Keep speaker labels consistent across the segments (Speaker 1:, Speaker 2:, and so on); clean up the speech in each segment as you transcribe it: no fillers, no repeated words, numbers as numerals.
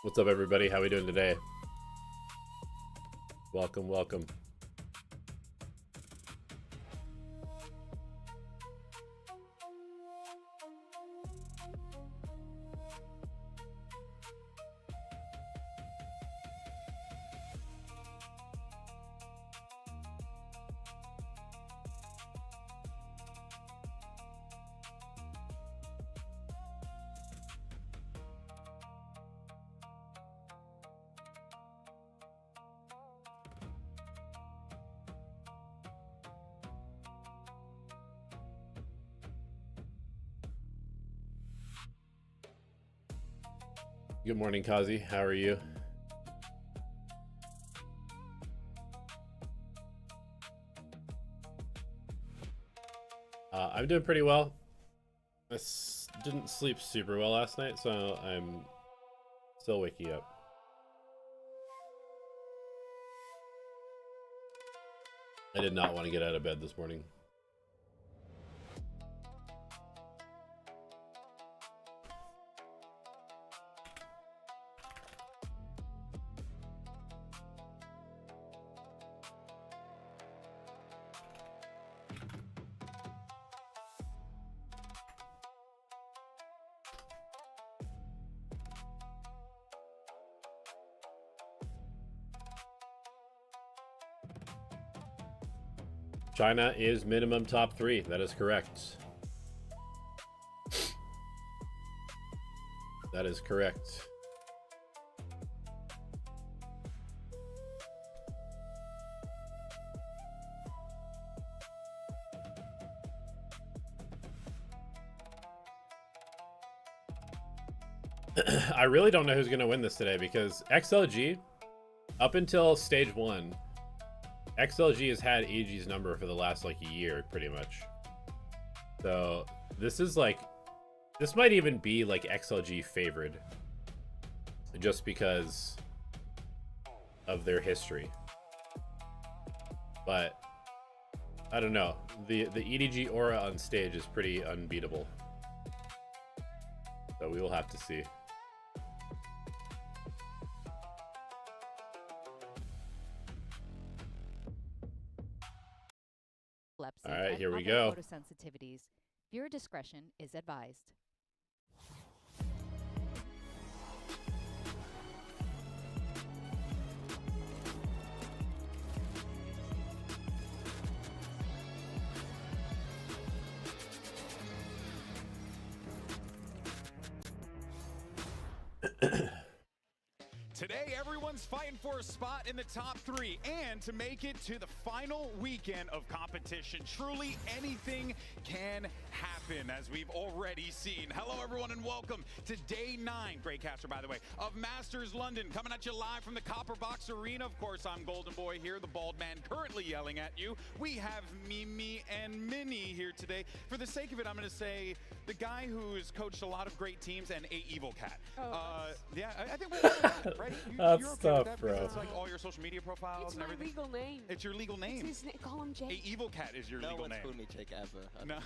Speaker 1: What's up, everybody? How we doing today? Welcome, welcome. Good morning, Kazi. How are you? I'm doing pretty well. I didn't sleep super well last night, so I'm still waking up. I did not want to get out of bed this morning. China is minimum top 3. That is correct. That is correct. I really don't know who's going to win this today because XLG, up until stage 1, XLG has had EDG's number for the last like a year, pretty much. So this is like, this might even be like XLG favored, just because of their history. But I don't know. The EDG aura on stage is pretty unbeatable. So we will have to see. All right, here we go.
Speaker 2: Photosensitivities. Viewer discretion is advised.
Speaker 3: Today, everyone's fighting for a spot in the top 3 and to make it to the final weekend of competition. Truly, anything can happen, as we've already seen. Hello, everyone, and welcome to Day 9, great caster, by the way, of Masters London, coming at you live from the Copper Box Arena. Of course, I'm Golden Boy here, the bald man currently yelling at you. We have Mimi and Minnie here today. For the sake of it, I'm going to say the guy who's coached a lot of great teams and a Evil Cat. Yeah, I think we're right?
Speaker 1: That's
Speaker 3: you're okay
Speaker 1: tough,
Speaker 3: with that,
Speaker 1: bro.
Speaker 3: It's like all your social media profiles
Speaker 4: It's
Speaker 3: and
Speaker 4: my
Speaker 3: everything.
Speaker 4: legal name.
Speaker 3: It's your legal name.
Speaker 4: It's his name. Call him Jake.
Speaker 3: A Evil Cat is your legal name.
Speaker 5: No one's called me Jake ever.
Speaker 3: No.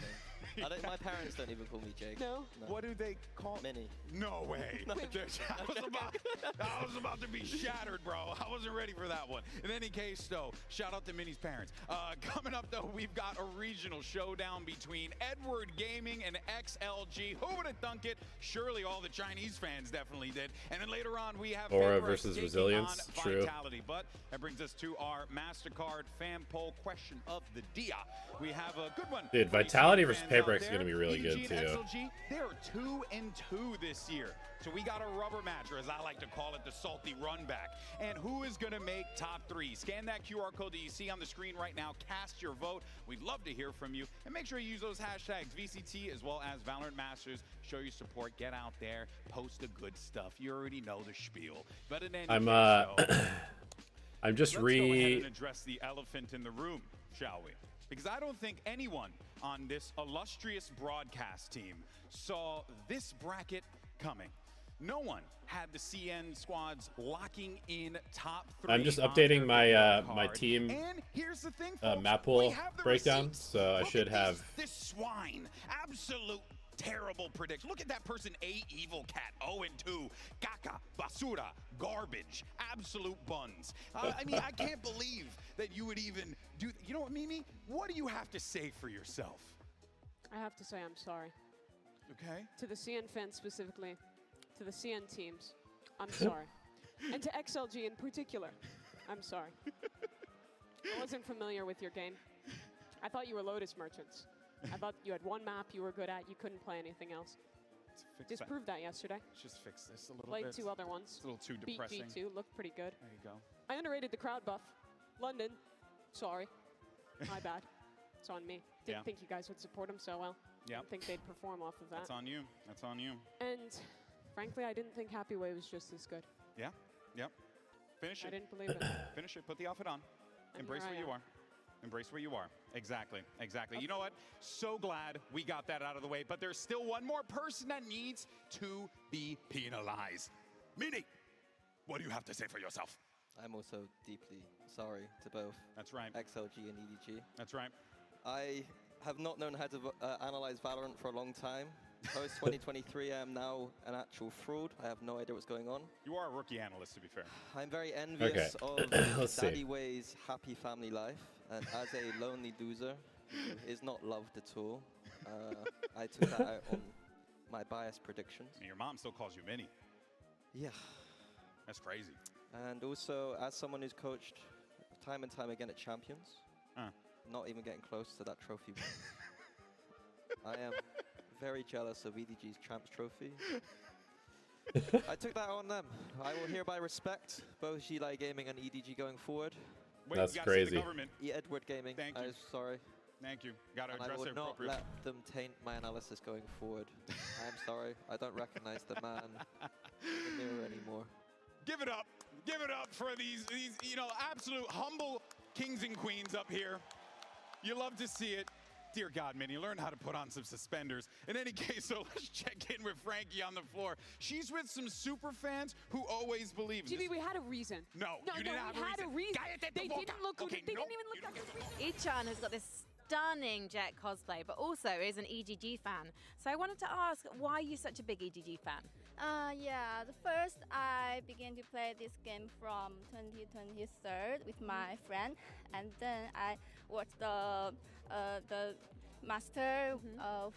Speaker 5: My parents don't even call me Jake.
Speaker 4: No.
Speaker 3: What do they call?
Speaker 5: Minnie.
Speaker 3: No way.
Speaker 5: No.
Speaker 3: I was about to be shattered, bro. I wasn't ready for that one. In any case, though, shout out to Minnie's parents. Coming up, though, we've got a regional showdown between Edward Gaming and XLG. Who would have thunk it? Surely all the Chinese fans definitely did. And then later on, we have
Speaker 1: Aura
Speaker 3: Favorite
Speaker 1: versus
Speaker 3: taking
Speaker 1: Resilience.
Speaker 3: on
Speaker 1: True.
Speaker 3: Vitality. But that brings us to our MasterCard fan poll question of the dia. We have a good one.
Speaker 1: Dude, Vitality versus Paperex is going to be really good,
Speaker 3: EDG
Speaker 1: too.
Speaker 3: and XLG, they're 2-2 this year. So we got a rubber match, or as I like to call it, the salty run back. And who is going to make top 3? Scan that QR code that you see on the screen right now. Cast your vote. We'd love to hear from you. And make sure you use those hashtags, VCT as well as Valorant Masters. Show your support. Get out there. Post the good stuff. You already know the spiel. But in any case,
Speaker 1: I'm just
Speaker 3: let's go ahead and address the elephant in the room, shall we? Because I don't think anyone on this illustrious broadcast team saw this bracket coming. No one had the CN squads locking in top 3.
Speaker 1: I'm just
Speaker 3: on
Speaker 1: updating
Speaker 3: their
Speaker 1: my
Speaker 3: card.
Speaker 1: team
Speaker 3: And here's the thing, folks,
Speaker 1: map
Speaker 3: we
Speaker 1: pool
Speaker 3: have the
Speaker 1: breakdown,
Speaker 3: receipts.
Speaker 1: so I
Speaker 3: Look
Speaker 1: should
Speaker 3: at
Speaker 1: have
Speaker 3: this swine, absolute terrible prediction. Look at that person, A Evil Cat, 0-2, caca, basura, garbage, absolute buns. I mean, I can't believe that you would even do. You know what, Mimi? What do you have to say for yourself?
Speaker 4: I have to say I'm sorry.
Speaker 3: Okay.
Speaker 4: To the CN fans specifically, to the CN teams, I'm sorry. And to XLG in particular, I'm sorry. I wasn't familiar with your game. I thought you were Lotus merchants. I thought you had one map you were good at, you couldn't play anything else. Just proved that yesterday.
Speaker 3: Just fix this a little
Speaker 4: Played
Speaker 3: bit.
Speaker 4: 2 other ones.
Speaker 3: It's a little too
Speaker 4: Beat
Speaker 3: depressing.
Speaker 4: G2, looked pretty good.
Speaker 3: There you go.
Speaker 4: I underrated the crowd buff. London, sorry. My bad. It's on me. Didn't think you guys would support him so well.
Speaker 3: Yeah.
Speaker 4: Didn't think they'd perform off of that.
Speaker 3: That's on you. That's on you.
Speaker 4: And frankly, I didn't think Happy Way was just as good.
Speaker 3: Yeah. Yep. Finish
Speaker 4: I
Speaker 3: it.
Speaker 4: didn't believe it.
Speaker 3: Finish it. Put the outfit on.
Speaker 4: And
Speaker 3: Embrace
Speaker 4: here I
Speaker 3: where you
Speaker 4: am.
Speaker 3: are. Embrace where you are. Exactly. Exactly. You know what? So glad we got that out of the way. But there's still one more person that needs to be penalized. Mini, what do you have to say for yourself?
Speaker 5: I'm also deeply sorry to both
Speaker 3: That's right.
Speaker 5: XLG and EDG.
Speaker 3: That's right.
Speaker 5: I have not known how to analyze Valorant for a long time. Post 2023, I am now an actual fraud. I have no idea what's going on.
Speaker 3: You are a rookie analyst, to be fair.
Speaker 5: I'm very envious of
Speaker 1: Let's see.
Speaker 5: Daddy Way's happy family life, and as a lonely loser who is not loved at all, I took that out on my biased predictions.
Speaker 3: And your mom still calls you Mini.
Speaker 5: Yeah.
Speaker 3: That's crazy.
Speaker 5: And also, as someone who's coached time and time again at Champions, not even getting close to that trophy. I am very jealous of EDG's Champs trophy. I took that on them. I will hereby respect both Gilai Gaming and EDG going forward.
Speaker 3: Wait,
Speaker 1: That's
Speaker 3: you gotta say
Speaker 1: crazy.
Speaker 3: the government.
Speaker 5: Edward Gaming,
Speaker 3: Thank you.
Speaker 5: I'm sorry.
Speaker 3: Thank you. Got to
Speaker 5: And I
Speaker 3: address it
Speaker 5: would not
Speaker 3: appropriately.
Speaker 5: let them taint my analysis going forward. I'm sorry. I don't recognize the man in the mirror anymore.
Speaker 3: Give it up. Give it up for these you know, absolute humble kings and queens up here. You love to see it. Dear God, Minnie, learn how to put on some suspenders. In any case, so let's check in with Frankie on the floor. She's with some super fans who always believe in
Speaker 4: GB,
Speaker 3: this.
Speaker 4: we had a reason.
Speaker 3: No, you didn't have
Speaker 4: we had a reason.
Speaker 3: Cállate
Speaker 4: They
Speaker 3: tu boca.
Speaker 4: didn't look.
Speaker 3: Okay,
Speaker 4: They
Speaker 3: no,
Speaker 4: didn't even
Speaker 3: you
Speaker 4: look
Speaker 3: don't
Speaker 4: that
Speaker 3: get-
Speaker 4: good.
Speaker 6: Ichan has got this stunning Jet cosplay, but also is an EDG fan. So I wanted to ask, why are you such a big EDG fan?
Speaker 7: Yeah, the first I began to play this game from 2023 with my friend, and then I watched the master of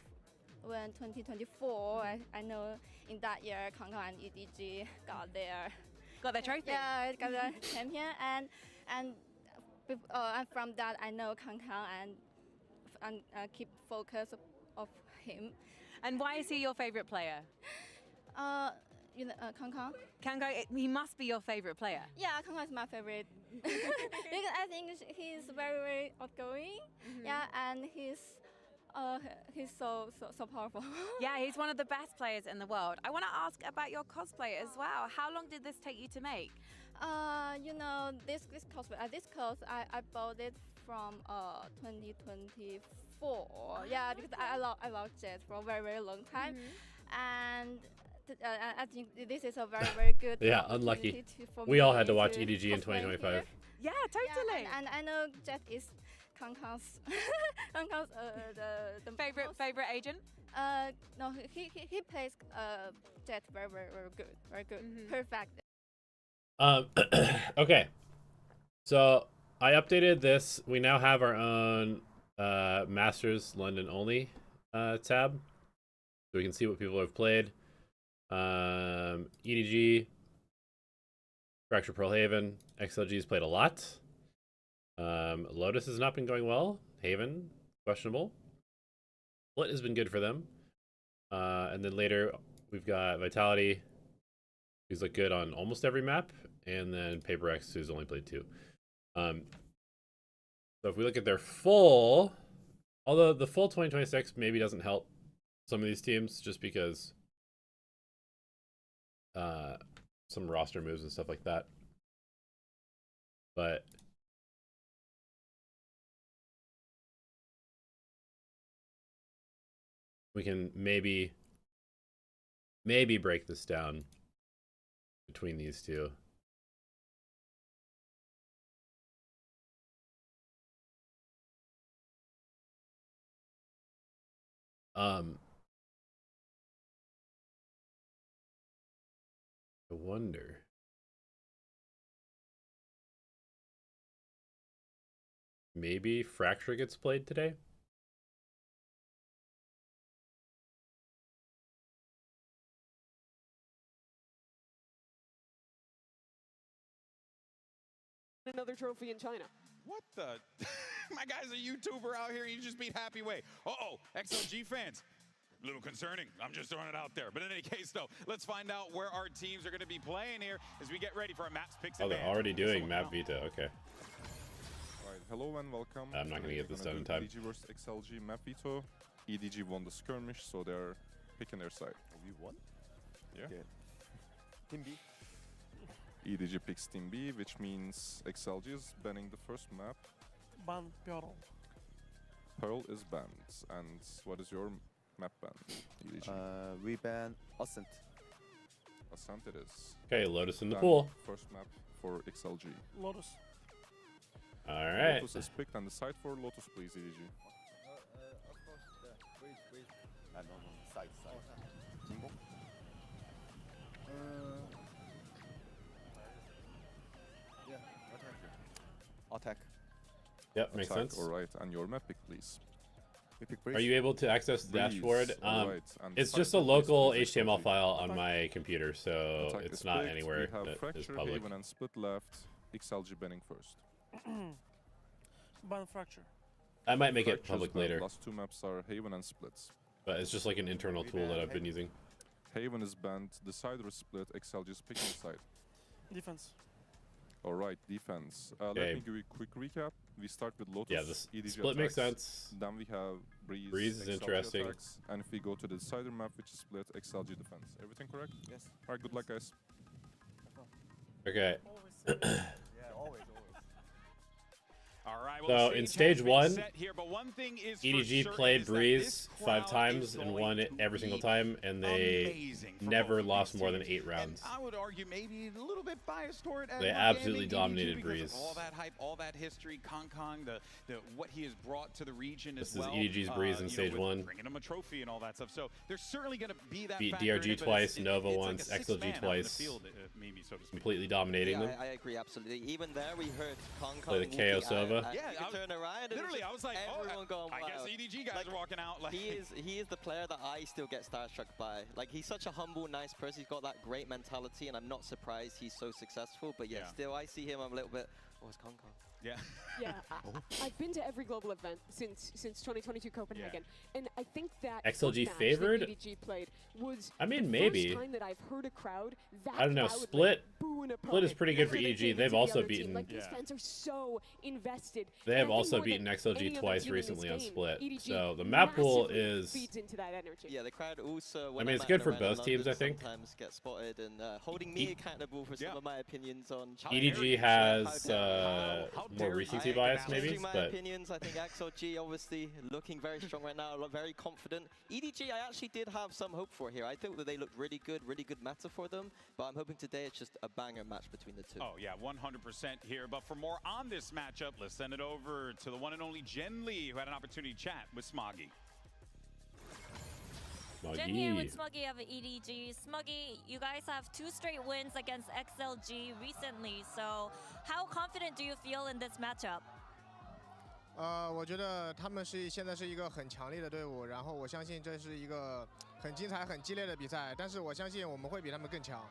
Speaker 7: when 2024. I know in that year Kangkang and EDG got their
Speaker 6: trophy.
Speaker 7: Yeah, got the champion, and from that I know Kangkang and keep focus of him.
Speaker 6: And why is he your favorite player?
Speaker 7: You know, Kangkang.
Speaker 6: Kango, he must be your favorite player.
Speaker 7: Yeah, Kangkang is my favorite because I think he's very, very outgoing. Yeah, and he's so powerful.
Speaker 6: Yeah, he's one of the best players in the world. I want to ask about your cosplay as well. How long did this take you to make?
Speaker 7: You know, this cosplay, this clothes I bought it from 2024. Yeah, because I love Jet for a very, very long time, and I think this is a very, very good.
Speaker 1: Yeah,
Speaker 7: opportunity
Speaker 1: unlucky.
Speaker 7: for
Speaker 1: We all
Speaker 7: me
Speaker 1: had to watch
Speaker 7: to
Speaker 1: EDG in
Speaker 7: cosplay
Speaker 1: 2025.
Speaker 7: here.
Speaker 6: Yeah, totally.
Speaker 7: Yeah, and I know Jet is Kangkang's the most-
Speaker 6: Favorite agent?
Speaker 7: No, he plays Jet very, very, very good, perfect.
Speaker 1: Okay. So I updated this. We now have our own Masters London only tab, so we can see what people have played. EDG, Fracture Pearl Haven, XLG's played a lot. Lotus has not been going well. Haven, questionable. Split has been good for them. And then later we've got Vitality, who's looked good on almost every map, and then Paper X, who's only played 2. So if we look at their full, although the full 2026 maybe doesn't help some of these teams, just because some roster moves and stuff like that. But we can maybe break this down between these two. wonder. Maybe Fracture gets played today?
Speaker 4: Another trophy in China.
Speaker 3: What the? My guy's a YouTuber out here and you just beat Happy Way. Uh-oh, XLG fans. A little concerning. I'm just throwing it out there. But in any case, though, let's find out where our teams are going to be playing here as we get ready for our maps picks.
Speaker 1: Oh, they're already doing map Vita. Okay.
Speaker 8: Right, hello and welcome.
Speaker 1: I'm not going to get this done in time.
Speaker 8: EDG versus XLG map Vito. EDG won the skirmish, so they're picking their side.
Speaker 9: We won?
Speaker 8: Yeah.
Speaker 9: Okay. Team B.
Speaker 8: EDG picks Team B, which means XLG is banning the first map.
Speaker 9: Ban Pearl.
Speaker 8: Pearl is banned. And what is your map ban, EDG?
Speaker 9: We ban Ascent.
Speaker 8: Ascent it is.
Speaker 1: Okay, Lotus in the
Speaker 8: Ban
Speaker 1: pool.
Speaker 8: First map for XLG.
Speaker 9: Lotus.
Speaker 1: All right.
Speaker 8: Lotus is picked, and the side for Lotus, please, EDG.
Speaker 9: Of course, wait. No, side. Jingle. Yeah, attack.
Speaker 1: Yep, makes
Speaker 8: Attack,
Speaker 1: sense.
Speaker 8: All right, and your map pick, please.
Speaker 9: We pick Breeze.
Speaker 1: Are you able to access the
Speaker 8: Breeze,
Speaker 1: dashboard?
Speaker 8: alright, and
Speaker 1: It's
Speaker 8: side
Speaker 1: just a
Speaker 8: for Breeze,
Speaker 1: local
Speaker 8: please,
Speaker 1: HTML
Speaker 8: XLG.
Speaker 1: file on my computer, so
Speaker 8: Attack
Speaker 1: it's
Speaker 8: is
Speaker 1: not
Speaker 8: picked.
Speaker 1: anywhere
Speaker 8: We have
Speaker 1: that is
Speaker 8: Fracture,
Speaker 1: public.
Speaker 8: Haven, and Split left. XLG banning first.
Speaker 9: Ban Fracture.
Speaker 1: I might make it
Speaker 8: Fracture's
Speaker 1: public
Speaker 8: banned.
Speaker 1: later,
Speaker 8: Last two maps are Haven and Splits.
Speaker 1: but it's just like an internal tool that I've been using.
Speaker 8: Haven is banned. The side is split. XLG is picking side.
Speaker 9: Defense.
Speaker 8: All right, defense. Let
Speaker 1: Okay.
Speaker 8: me give you a quick recap. We start with Lotus.
Speaker 1: Yeah, this
Speaker 8: EDG
Speaker 1: split makes
Speaker 8: attacks.
Speaker 1: sense.
Speaker 8: Then we have Breeze.
Speaker 1: Breeze is
Speaker 8: XLG
Speaker 1: interesting.
Speaker 8: attacks. And if we go to the cider map, which is split, XLG defense. Everything correct?
Speaker 9: Yes.
Speaker 8: All right, good luck, guys.
Speaker 1: Okay.
Speaker 9: Yeah, always.
Speaker 3: All right,
Speaker 1: So,
Speaker 3: well, the
Speaker 1: in
Speaker 3: stage has
Speaker 1: stage
Speaker 3: been
Speaker 1: one,
Speaker 3: set here, but one thing is for
Speaker 1: EDG
Speaker 3: certain
Speaker 1: played
Speaker 3: is that
Speaker 1: Breeze
Speaker 3: this
Speaker 1: 5
Speaker 3: crowd
Speaker 1: times
Speaker 3: is
Speaker 1: and
Speaker 3: going
Speaker 1: won it
Speaker 3: to
Speaker 1: every single
Speaker 3: be
Speaker 1: time, and they
Speaker 3: amazing for
Speaker 1: never
Speaker 3: both of
Speaker 1: lost
Speaker 3: these
Speaker 1: more than
Speaker 3: teams.
Speaker 1: 8 rounds.
Speaker 3: And I would argue maybe a little bit biased toward
Speaker 1: They
Speaker 3: Edward
Speaker 1: absolutely
Speaker 3: Gaming,
Speaker 1: dominated
Speaker 3: EDG because
Speaker 1: Breeze.
Speaker 3: of all that hype, all that history, Kong, the what he has brought to the region
Speaker 1: This
Speaker 3: as
Speaker 1: is
Speaker 3: well.
Speaker 1: EDG's Breeze in
Speaker 3: you know,
Speaker 1: stage
Speaker 3: with
Speaker 1: 1.
Speaker 3: bringing him a trophy and all that stuff. So there's certainly going to be that
Speaker 1: Beat
Speaker 3: factor
Speaker 1: DRG
Speaker 3: in it, but
Speaker 1: twice,
Speaker 3: it's
Speaker 1: Nova
Speaker 3: like
Speaker 1: once,
Speaker 3: a sixth
Speaker 1: XLG
Speaker 3: man out in the
Speaker 1: twice.
Speaker 3: field, maybe, so to speak.
Speaker 1: Completely dominating them.
Speaker 5: I agree, absolutely. Even there, we heard Kong
Speaker 1: Play the
Speaker 5: walking
Speaker 1: KO
Speaker 5: out,
Speaker 1: Sova.
Speaker 5: and
Speaker 3: Yeah,
Speaker 5: you
Speaker 3: I
Speaker 5: could
Speaker 3: was-
Speaker 5: turn around and
Speaker 3: Literally,
Speaker 5: just
Speaker 3: I was like,
Speaker 5: everyone going
Speaker 3: I guess
Speaker 5: wild.
Speaker 3: EDG guys
Speaker 5: Like,
Speaker 3: are walking out. Like
Speaker 5: he is the player that I still get starstruck by. Like, he's such a humble, nice person. He's got that great mentality, and I'm not surprised he's so successful. But yeah,
Speaker 3: Yeah.
Speaker 5: still, I see him. I'm a little bit. Oh, it's Kong.
Speaker 3: Yeah.
Speaker 4: Yeah, I've been to every global event since 2022 Copenhagen, and I think that
Speaker 1: XLG
Speaker 4: match that
Speaker 1: favored?
Speaker 4: EDG played was
Speaker 1: I mean,
Speaker 4: the
Speaker 1: maybe.
Speaker 4: first time that I've heard a crowd that
Speaker 1: I don't know,
Speaker 4: loud, like,
Speaker 1: Split-
Speaker 4: boo an
Speaker 1: Split is
Speaker 4: opponent
Speaker 1: pretty good for
Speaker 4: after they
Speaker 1: EDG.
Speaker 4: gave it
Speaker 1: They've
Speaker 4: to the
Speaker 1: also
Speaker 4: other team.
Speaker 1: beaten-
Speaker 4: Like, these
Speaker 3: Yeah.
Speaker 4: fans are so invested.
Speaker 1: They
Speaker 4: And
Speaker 1: have
Speaker 4: I think
Speaker 1: also
Speaker 4: more
Speaker 1: beaten
Speaker 4: than
Speaker 1: XLG
Speaker 4: any other
Speaker 1: twice
Speaker 4: team in this
Speaker 1: recently on
Speaker 4: game,
Speaker 1: Split.
Speaker 4: EDG
Speaker 1: So the map pool
Speaker 4: massively
Speaker 1: is...
Speaker 4: feeds into that energy.
Speaker 5: Yeah, the crowd also.
Speaker 1: I
Speaker 5: When
Speaker 1: mean,
Speaker 5: I'm
Speaker 1: it's
Speaker 5: at
Speaker 1: good
Speaker 5: an
Speaker 1: for
Speaker 5: event in
Speaker 1: both teams,
Speaker 5: London,
Speaker 1: I think.
Speaker 5: Sometimes get spotted and holding me accountable for some
Speaker 3: Yeah.
Speaker 5: of my opinions on.
Speaker 3: How dare
Speaker 1: EDG
Speaker 3: you,
Speaker 1: has
Speaker 3: how
Speaker 1: more
Speaker 3: dare you.
Speaker 1: recency
Speaker 3: I
Speaker 1: bias,
Speaker 3: acknowledge
Speaker 1: maybe,
Speaker 5: Changing my
Speaker 1: but
Speaker 5: opinions, I think XLG obviously looking very strong right now, very confident. EDG, I actually did have some hope for here. I thought that they looked really good meta for them, but I'm hoping today it's just a banger match between the two.
Speaker 3: Oh, yeah, 100% here. But for more on this matchup, let's send it over to the one and only Jen Lee, who had an opportunity to chat with Smoggy.
Speaker 6: Jen here
Speaker 1: Smoggy.
Speaker 6: with Smuggy of EDG. Smuggy, you guys have 2 straight wins against XLG recently, so how confident do you feel in this matchup?
Speaker 10: 我觉得他们现在是一个很强力的队伍，然后我相信这是一个很精彩、很激烈的比赛，但是我相信我们会比他们更强。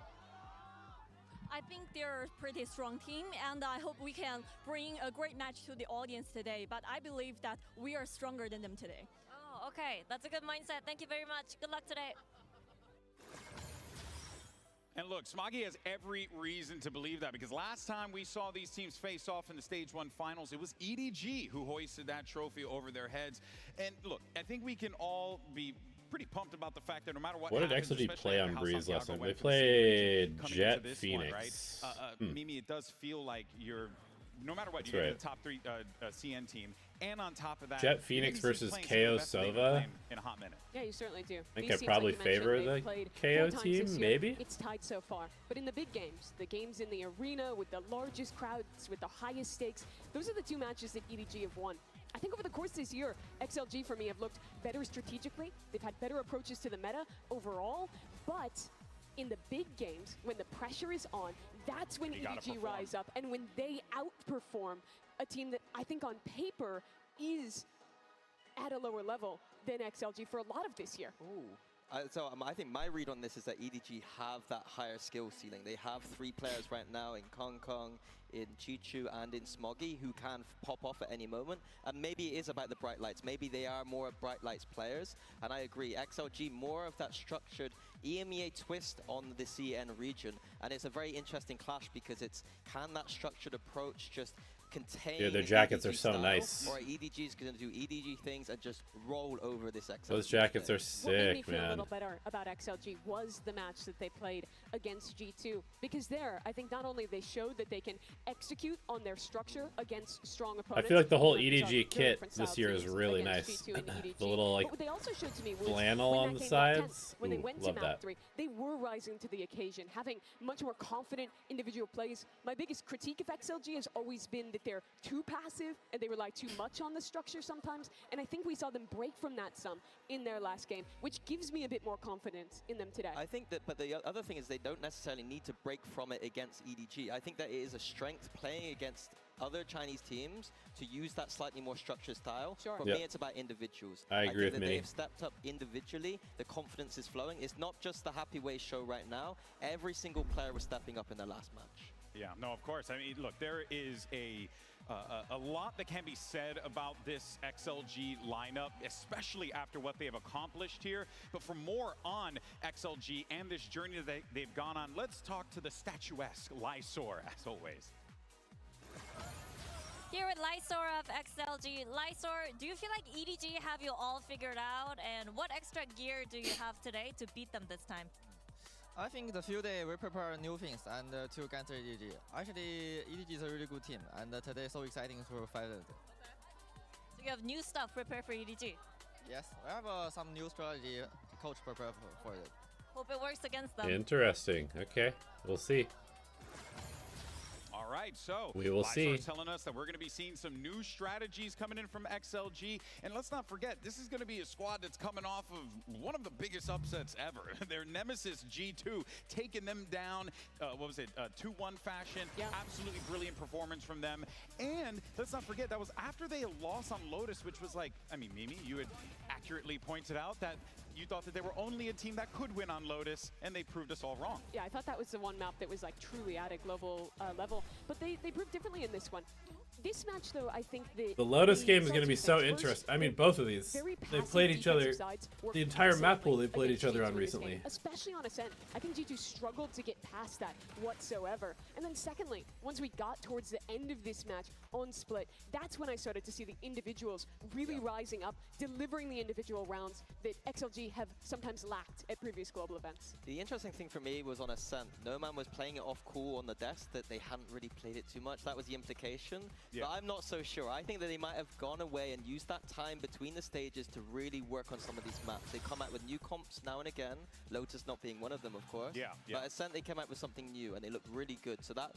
Speaker 11: I think they're a pretty strong team, and I hope we can bring a great match to the audience today. But I believe that we are stronger than them today.
Speaker 6: Oh, okay. That's a good mindset. Thank you very much. Good luck today.
Speaker 3: And look, Smoggy has every reason to believe that, because last time we saw these teams face off in the Stage 1 finals, it was EDG who hoisted that trophy over their heads. And look, I think we can all be pretty pumped about the fact that no matter what
Speaker 1: What did
Speaker 3: happens,
Speaker 1: XLG
Speaker 3: especially after
Speaker 1: on
Speaker 3: how
Speaker 1: Breeze
Speaker 3: Santiago
Speaker 1: last time?
Speaker 3: went
Speaker 1: They
Speaker 3: for the same
Speaker 1: played
Speaker 3: coming
Speaker 1: Jet
Speaker 3: into this one, right?
Speaker 1: Phoenix.
Speaker 3: Mimi, it does feel like you're, no matter what,
Speaker 1: That's
Speaker 3: you're in
Speaker 1: right.
Speaker 3: the top 3 CN team. And on top of that,
Speaker 1: Jet Phoenix
Speaker 3: Mimi's been
Speaker 1: versus
Speaker 3: playing some of the best they've been
Speaker 1: KO
Speaker 3: playing in a hot minute.
Speaker 4: Yeah, you certainly do.
Speaker 1: I think
Speaker 4: These
Speaker 1: I'd
Speaker 4: teams,
Speaker 1: probably
Speaker 4: like you mentioned,
Speaker 1: favor
Speaker 4: they've
Speaker 1: the
Speaker 4: played
Speaker 1: KO
Speaker 4: 4 times
Speaker 1: team,
Speaker 4: this year.
Speaker 1: maybe?
Speaker 4: It's tied so far. But in the big games, the games in the arena with the largest crowds, with the highest stakes, those are the 2 matches that EDG have won. I think over the course of this year, XLG for me have looked better strategically. They've had better approaches to the meta overall, but in the big games, when the pressure is on, that's when EDG rise up, and when they outperform a team that I think on paper is at a lower level than XLG for a lot of this year.
Speaker 5: I think my read on this is that EDG have that higher skill ceiling. They have 3 players right now in Kong Kong, in Chichu, and in Smoggy who can pop off at any moment. And maybe it is about the bright lights. Maybe they are more bright lights players. And I agree, XLG more of that structured EMEA twist on the CN region. And it's a very interesting clash because it's, can that structured approach just contain...
Speaker 1: Yeah, their jackets are so nice.
Speaker 5: Or EDG is going to do EDG things and just roll over this XLG.
Speaker 1: Those jackets are sick,
Speaker 4: what made me feel
Speaker 1: man.
Speaker 4: a little better about XLG was the match that they played against G2. Because there, I think not only they showed that they can execute on their structure against strong opponents.
Speaker 1: I feel like the whole EDG kit this year is really nice. The little like
Speaker 4: they also showed to me was
Speaker 1: flannel on the sides.
Speaker 4: When they went to
Speaker 1: love
Speaker 4: map
Speaker 1: that.
Speaker 4: 3, they were rising to the occasion, having much more confident individual plays. My biggest critique of XLG has always been that they're too passive and they rely too much on the structure sometimes. And I think we saw them break from that some in their last game, which gives me a bit more confidence in them today.
Speaker 5: I think that, but the other thing is they don't necessarily need to break from it against EDG. I think that it is a strength playing against other Chinese teams to use that slightly more structured style.
Speaker 4: Sure.
Speaker 5: For
Speaker 1: Yep.
Speaker 5: me, it's about individuals.
Speaker 1: I agree
Speaker 5: think
Speaker 1: with
Speaker 5: that
Speaker 1: Minnie.
Speaker 5: they've stepped up individually. The confidence is flowing. It's not just the Happy Way show right now. Every single player was stepping up in their last match.
Speaker 3: Yeah, no, of course. I mean, look, there is a lot that can be said about this XLG lineup, especially after what they have accomplished here. But for more on XLG and this journey that they've gone on, let's talk to the statuesque Lysor, as always.
Speaker 6: Here with Lysor of XLG. Lysor, do you feel like EDG have you all figured out? And what extra gear do you have today to beat them this time?
Speaker 12: I think the few days we prepare new things and to against EDG. Actually, EDG is a really good team, and today so exciting to fight it.
Speaker 6: So you have new stuff prepared for EDG?
Speaker 12: Yes, we have some new strategy coach prepare for it.
Speaker 6: Hope it works against them.
Speaker 1: Interesting. Okay, we'll see.
Speaker 3: All right, so
Speaker 1: we will see.
Speaker 3: Telling us that we're going to be seeing some new strategies coming in from XLG, and let's not forget this is going to be a squad that's coming off of one of the biggest upsets ever. Their nemesis G2 taking them down. What was it? 2-1 fashion.
Speaker 4: Yeah.
Speaker 3: Absolutely brilliant performance from them. And let's not forget that was after they lost on Lotus, which was like, I mean, Mimi, you had accurately pointed out that you thought that they were only a team that could win on Lotus, and they proved us all wrong.
Speaker 4: Yeah, I thought that was the one map that was like truly at a global level, but they proved differently in this one. This match, though, I think
Speaker 1: the Lotus game is going to be so interesting. I mean, both of these, they played each other. The entire map pool they played each other on recently.
Speaker 4: Especially on Ascent. I think G2 struggled to get past that whatsoever. And then secondly, once we got towards the end of this match on Split, that's when I started to see the individuals really rising up, delivering the individual rounds that XLG have sometimes lacked at previous global events.
Speaker 5: The interesting thing for me was on Ascent. No Man was playing it off cool on the desk, that they hadn't really played it too much. That was the implication.
Speaker 3: Yeah.
Speaker 5: But I'm not so sure. I think that they might have gone away and used that time between the stages to really work on some of these maps. They come out with new comps now and again, Lotus not being one of them, of course.
Speaker 3: Yeah.
Speaker 5: But Ascent, they came out with something new, and they look really good. So that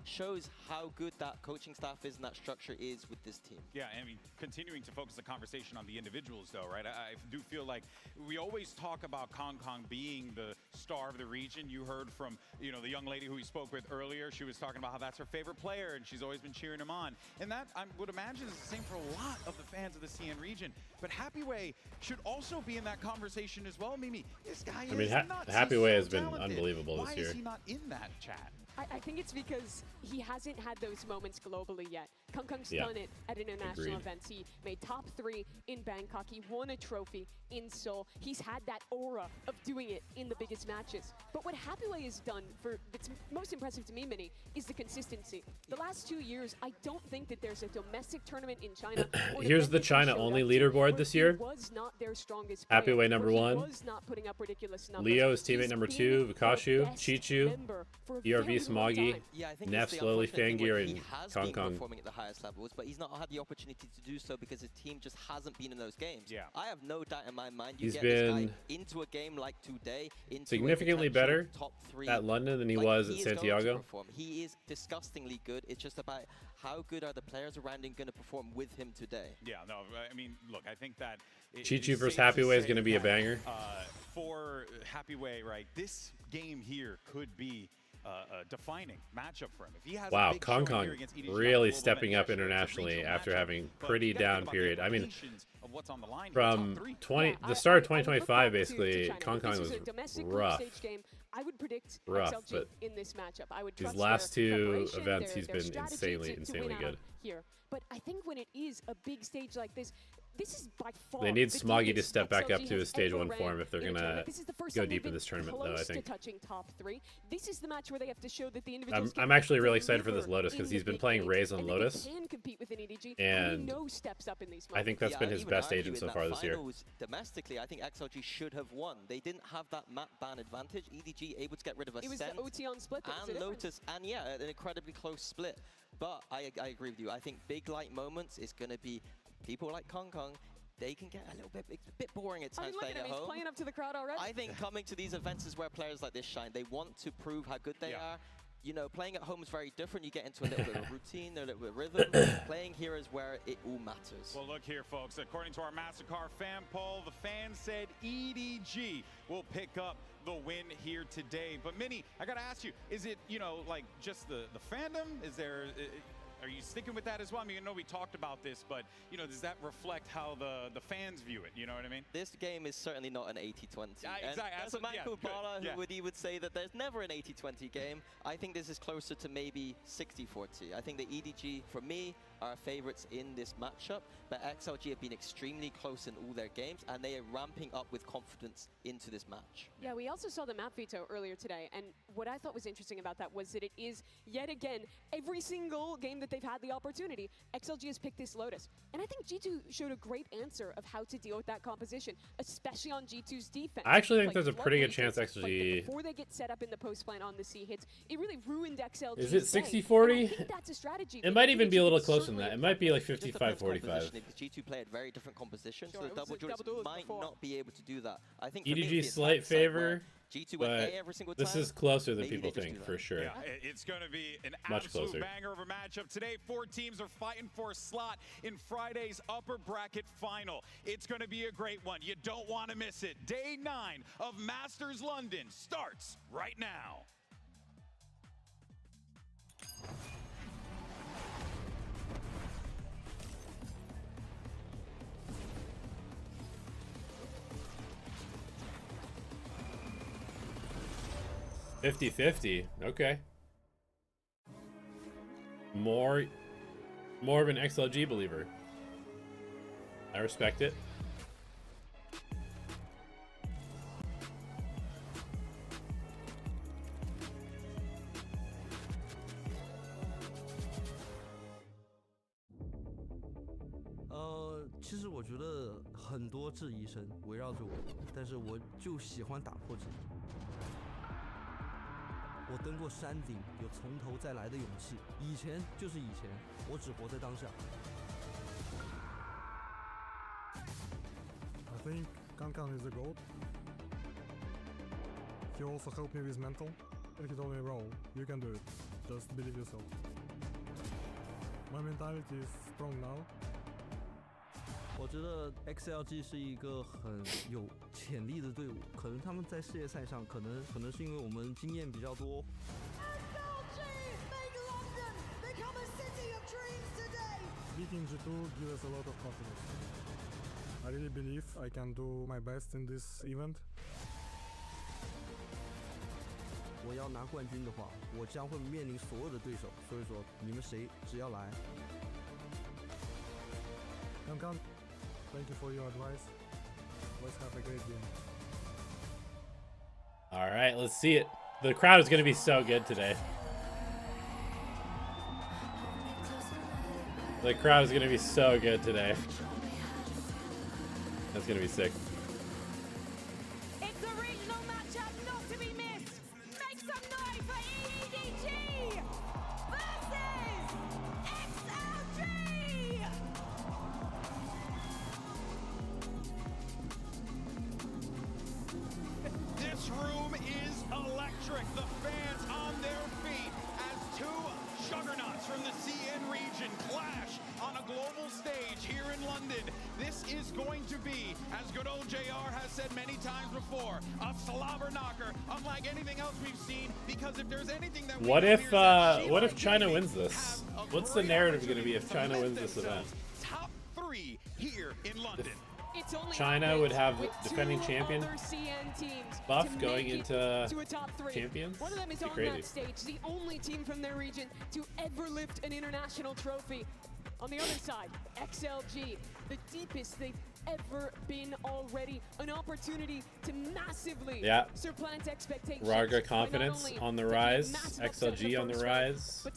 Speaker 5: shows how good that coaching staff is and that structure is with this team.
Speaker 3: Yeah, I mean, continuing to focus the conversation on the individuals, though, right? I do feel like we always talk about Kong Kong being the star of the region. You heard from, you know, the young lady who we spoke with earlier. She was talking about how that's her favorite player, and she's always been cheering him on. And that, I would imagine, is the same for a lot of the fans of the CN region. But Happy Way should also be in that conversation as well, Mimi. This guy is nuts.
Speaker 1: Happy
Speaker 3: He's
Speaker 1: Way
Speaker 3: so
Speaker 1: has been
Speaker 3: talented.
Speaker 1: unbelievable
Speaker 3: Why
Speaker 1: this year.
Speaker 3: is he not in that chat?
Speaker 4: I think it's because he hasn't had those moments globally yet. Kong Kong's
Speaker 1: Yeah.
Speaker 4: done it at international
Speaker 1: Agreed.
Speaker 4: events. He made top 3 in Bangkok. He won a trophy in Seoul. He's had that aura of doing it in the biggest matches. But what Happy Way has done that's most impressive to me, Minnie, is the consistency. The last 2 years, I don't think that there's a domestic tournament in China. or an
Speaker 1: Here's
Speaker 4: event
Speaker 1: the
Speaker 4: that he
Speaker 1: China
Speaker 4: showed
Speaker 1: only
Speaker 4: up to
Speaker 1: leaderboard
Speaker 4: where
Speaker 1: this
Speaker 4: he
Speaker 1: year.
Speaker 4: was not their strongest
Speaker 1: Happy
Speaker 4: player,
Speaker 1: Way number
Speaker 4: where he
Speaker 1: 1.
Speaker 4: was not putting up ridiculous numbers.
Speaker 1: Leo is
Speaker 4: He's
Speaker 1: teammate number
Speaker 4: been
Speaker 1: 2.
Speaker 4: the
Speaker 1: Vikashu,
Speaker 4: best
Speaker 1: Chichu,
Speaker 4: member for a
Speaker 1: ERV
Speaker 4: very long
Speaker 1: Smoggy,
Speaker 4: time.
Speaker 5: Yeah, I think
Speaker 1: Nef
Speaker 5: that's the
Speaker 1: slowly
Speaker 5: unfortunate thing where
Speaker 1: Fangir,
Speaker 5: he
Speaker 1: and
Speaker 5: has
Speaker 1: Kong
Speaker 5: been
Speaker 1: Kong.
Speaker 5: performing at the highest levels, but he's not had the opportunity to do so because his team just hasn't been in those games.
Speaker 3: Yeah.
Speaker 5: I have no doubt in my mind you
Speaker 1: He's
Speaker 5: get this
Speaker 1: been
Speaker 5: guy into a game like today, into
Speaker 1: significantly
Speaker 5: a potential
Speaker 1: better
Speaker 5: top 3
Speaker 1: at London than he
Speaker 5: like,
Speaker 1: was
Speaker 5: he
Speaker 1: at
Speaker 5: is going to
Speaker 1: Santiago.
Speaker 5: perform. He is disgustingly good. It's just about how good are the players around him going to perform with him today.
Speaker 3: Yeah, no, I mean, look, I think that
Speaker 1: Chichu
Speaker 3: it's
Speaker 1: versus
Speaker 3: safe
Speaker 1: Happy
Speaker 3: to
Speaker 1: Way is
Speaker 3: say
Speaker 1: going to be a
Speaker 3: that,
Speaker 1: banger.
Speaker 3: For Happy Way, right, this game here could be a defining matchup for him. If he has
Speaker 1: wow,
Speaker 3: a big
Speaker 1: Kong
Speaker 3: showing
Speaker 1: Kong
Speaker 3: here against EDG,
Speaker 1: really
Speaker 3: global
Speaker 1: stepping
Speaker 3: event,
Speaker 1: up
Speaker 3: sure, it's a
Speaker 1: internationally
Speaker 3: regional
Speaker 1: after
Speaker 3: matchup,
Speaker 1: having
Speaker 3: but
Speaker 1: pretty
Speaker 3: you gotta
Speaker 1: down
Speaker 3: think about the
Speaker 1: period. I mean,
Speaker 3: implications of what's on the line here.
Speaker 1: from the start of 2025, basically, Kong Kong was rough.
Speaker 4: I would predict
Speaker 1: Rough,
Speaker 4: XLG
Speaker 1: but
Speaker 4: in this matchup. I would
Speaker 1: these
Speaker 4: trust
Speaker 1: last
Speaker 4: their
Speaker 1: two
Speaker 4: preparation,
Speaker 1: events,
Speaker 4: their
Speaker 1: he's been
Speaker 4: strategy
Speaker 1: insanely
Speaker 4: to win out
Speaker 1: good.
Speaker 4: here. But I think when it is a big stage like this is by far
Speaker 1: They need
Speaker 4: the
Speaker 1: Smoggy to
Speaker 4: deepest
Speaker 1: step back up
Speaker 4: XLG
Speaker 1: to
Speaker 4: has
Speaker 1: his stage
Speaker 4: ever
Speaker 1: 1
Speaker 4: ran
Speaker 1: form if they're
Speaker 4: in a
Speaker 1: gonna
Speaker 4: tournament. This is the first
Speaker 1: go
Speaker 4: time they've
Speaker 1: deep in
Speaker 4: been
Speaker 1: this tournament, though. I
Speaker 4: close to
Speaker 1: think.
Speaker 4: touching top 3. This is the match where they have to show that the individuals
Speaker 1: I'm
Speaker 4: can
Speaker 1: actually really excited for this
Speaker 4: deliver
Speaker 1: Lotus because
Speaker 4: in
Speaker 1: he's
Speaker 4: the
Speaker 1: been
Speaker 4: big
Speaker 1: playing
Speaker 4: games,
Speaker 1: Raze on
Speaker 4: and
Speaker 1: Lotus,
Speaker 4: they can compete with an EDG,
Speaker 1: and
Speaker 4: he knows steps up in these
Speaker 1: I think that's been his best agent so far this year.
Speaker 5: Domestically, I think XLG should have won. They didn't have that map ban advantage. EDG able to get rid of
Speaker 4: It was the OT on split that was the
Speaker 5: and
Speaker 4: difference.
Speaker 5: Lotus, and yeah, an incredibly close split. But I agree with you. I think big light moments is going to be people like Kong Kong. They can get a little bit, it's a bit boring at times
Speaker 4: look
Speaker 5: playing
Speaker 4: at him,
Speaker 5: at
Speaker 4: he's
Speaker 5: home.
Speaker 4: playing up to the crowd already.
Speaker 5: I think coming to these events is where players like this shine. They want to prove how good they are. You know, playing at home is very different. You get into a little bit of routine, a little bit of rhythm. Playing here is where it all matters.
Speaker 3: Well, look here, folks. According to our Mastercard fan poll, the fans said EDG will pick up the win here today. But Minnie, I got to ask you, is it, you know, like just the fandom? Is there... Are you sticking with that as well? I mean, I know we talked about this, but, you know, does that reflect how the fans view it? You know what I mean?
Speaker 5: This game is certainly not an 80-20.
Speaker 3: Exactly.
Speaker 5: There's a man called Bala who would say that there's never an 80-20 game. I think this is closer to maybe 60-40. I think the EDG, for me, are favorites in this matchup, but XLG have been extremely close in all their games, and they are ramping up with confidence into this match.
Speaker 4: Yeah, we also saw the map veto earlier today, and what I thought was interesting about that was that it is, yet again, every single game that they've had the opportunity, XLG has picked this Lotus. And I think G2 showed a great answer of how to deal with that composition, especially on G2's defense.
Speaker 1: I actually think
Speaker 4: Like,
Speaker 1: there's a pretty good
Speaker 4: defense,
Speaker 1: chance XLG...
Speaker 4: before they get set up in the post plant on the C hits, it really ruined XLG.
Speaker 1: Is it 60-40?
Speaker 4: That's a strategy.
Speaker 1: It might even be a little closer than that. It might be like 55-45.
Speaker 5: G2 play at very different compositions,
Speaker 4: Sure,
Speaker 5: so the double duels might not be able to do that. I think
Speaker 1: EDG slight favor,
Speaker 5: G2 went
Speaker 1: but
Speaker 5: A every single
Speaker 1: this
Speaker 5: time.
Speaker 1: is closer than
Speaker 5: Maybe
Speaker 1: people
Speaker 5: they just
Speaker 1: think,
Speaker 5: do
Speaker 1: for
Speaker 5: that.
Speaker 1: sure.
Speaker 3: Yeah, it's going to be an
Speaker 1: Much
Speaker 3: absolute
Speaker 1: closer.
Speaker 3: banger of a matchup. Today, 4 teams are fighting for a slot in Friday's upper bracket final. It's going to be a great one. You don't want to miss it. Day 9 of Masters London starts right now.
Speaker 1: $50-50. Okay. More of an XLG believer. I respect it.
Speaker 13: 其实我觉得很多质疑声围绕着我，但是我就喜欢打破质疑。我登过山顶，有从头再来的勇气。以前就是以前，我只活在当下。
Speaker 14: I think Kankan is a goat. He also helped me with mental. He told me, bro, you can do it. Just believe yourself. My mentality is strong now.
Speaker 13: 我觉得 XLG 是一个很有潜力的队伍，可能他们在世界赛上，可能是因为我们经验比较多。
Speaker 14: Beating G2 gives us a lot of confidence. I really believe I can do my best in this event.
Speaker 13: 我要拿冠军的话，我将会面临所有的对手，所以说你们谁只要来。
Speaker 14: Kankan, thank you for your advice. Let's have a great game.
Speaker 1: All right, let's see it. The crowd is going to be so good today. The crowd is going to be so good today. That's going to be sick.
Speaker 11: It's a regional matchup not to be missed. Make some noise for EDG versus XLG.
Speaker 3: This room is electric. The fans on their feet as two juggernauts from the CN region clash on a global stage here in London. This is going to be, as good old JR has said many times before, a slobber knocker, unlike anything else we've seen. Because if there's anything that
Speaker 1: what if China wins this? What's the narrative going to be if China wins this event?
Speaker 3: Top 3 here in London.
Speaker 1: China would have defending champion buff going into champions.
Speaker 4: One of them is on that stage, the only team from their region to ever lift an international trophy. On the other side, XLG, the deepest they've ever been already. An opportunity to massively supplant expectations.
Speaker 1: Raga confidence on the rise. XLG on the rise.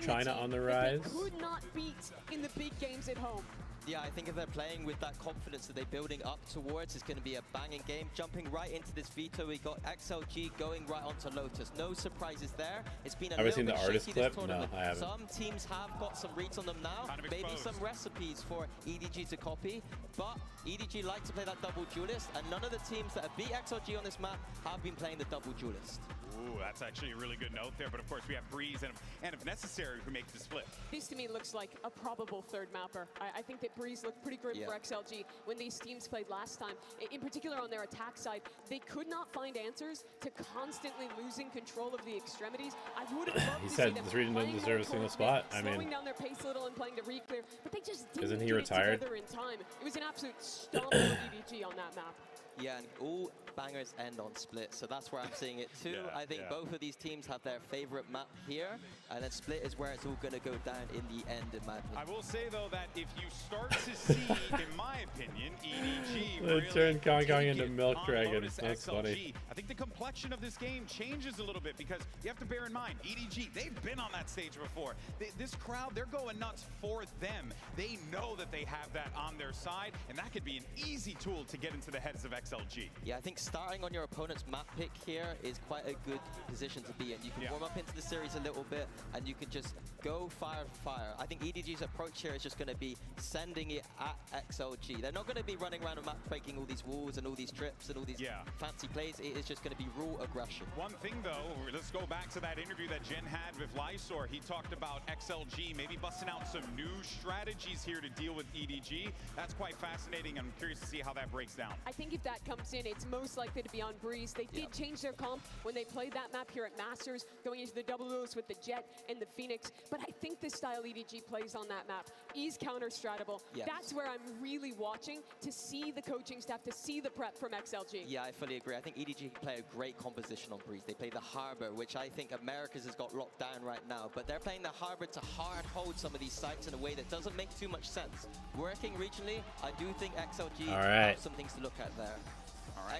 Speaker 1: China on the rise.
Speaker 4: Could not beat in the big games at home.
Speaker 5: Yeah, I think if they're playing with that confidence that they're building up towards, it's going to be a banging game. Jumping right into this veto, we got XLG going right onto Lotus. No surprises there. It's been a little bit shaky this tournament.
Speaker 1: No, I haven't.
Speaker 5: Some teams have got some reads on them now. Maybe some recipes for EDG to copy. But EDG like to play that double duelist, and none of the teams that have beat XLG on this map have been playing the double duelist.
Speaker 3: Ooh, that's actually a really good note there. But of course, we have Breeze, and if necessary, who makes the split.
Speaker 4: This to me looks like a probable third mapper. I think that Breeze looked pretty grim for XLG when these teams played last time. In particular, on their attack side, they could not find answers to constantly losing control of the extremities. I would have loved
Speaker 1: he
Speaker 4: to
Speaker 1: said
Speaker 4: see them
Speaker 1: this region doesn't deserve a single spot. I mean,
Speaker 4: slowing down their pace a little and playing to re-clear, but they just didn't
Speaker 1: isn't he
Speaker 4: get
Speaker 1: retired?
Speaker 4: it together in time. It was an absolute stomp of EDG on that map.
Speaker 5: Yeah, and all bangers end on split, so that's where I'm seeing it too. I think both of these teams have their favorite map here, and then split is where it's all going to go down in the end, in my opinion.
Speaker 3: I will say, though, that if you start to see, in my opinion, EDG
Speaker 1: really
Speaker 3: turn
Speaker 1: Kong into Milk Dragon. That's funny.
Speaker 3: I think the complexion of this game changes a little bit because you have to bear in mind, EDG, they've been on that stage before. This crowd, they're going nuts for them. They know that they have that on their side, and that could be an easy tool to get into the heads of XLG.
Speaker 5: Yeah, I think starting on your opponent's map pick here is quite a good position to be in. You can warm up into the series a little bit, and you can just go fire for fire. I think EDG's approach here is just going to be sending it at XLG. They're not going to be running around a map breaking all these walls and all these trips and all these fancy plays. It is just going to be raw aggression.
Speaker 3: One thing, though, let's go back to that interview that Jen had with Lysor. He talked about XLG maybe busting out some new strategies here to deal with EDG. That's quite fascinating. I'm curious to see how that breaks down.
Speaker 4: I think if that comes in, it's most likely to be on Breeze. They did change their comp when they played that map here at Masters, going into the double duels with the Jet and the Phoenix. But I think the style EDG plays on that map is counter-stratable. That's where I'm really watching to see the coaching staff, to see the prep from XLG.
Speaker 5: Yeah, I fully agree. I think EDG play a great composition on Breeze. They play the Harbor, which I think Americas has got locked down right now. But they're playing the Harbor to hard hold some of these sites in a way that doesn't make too much sense. Working regionally, I do think XLG have some things to look at there.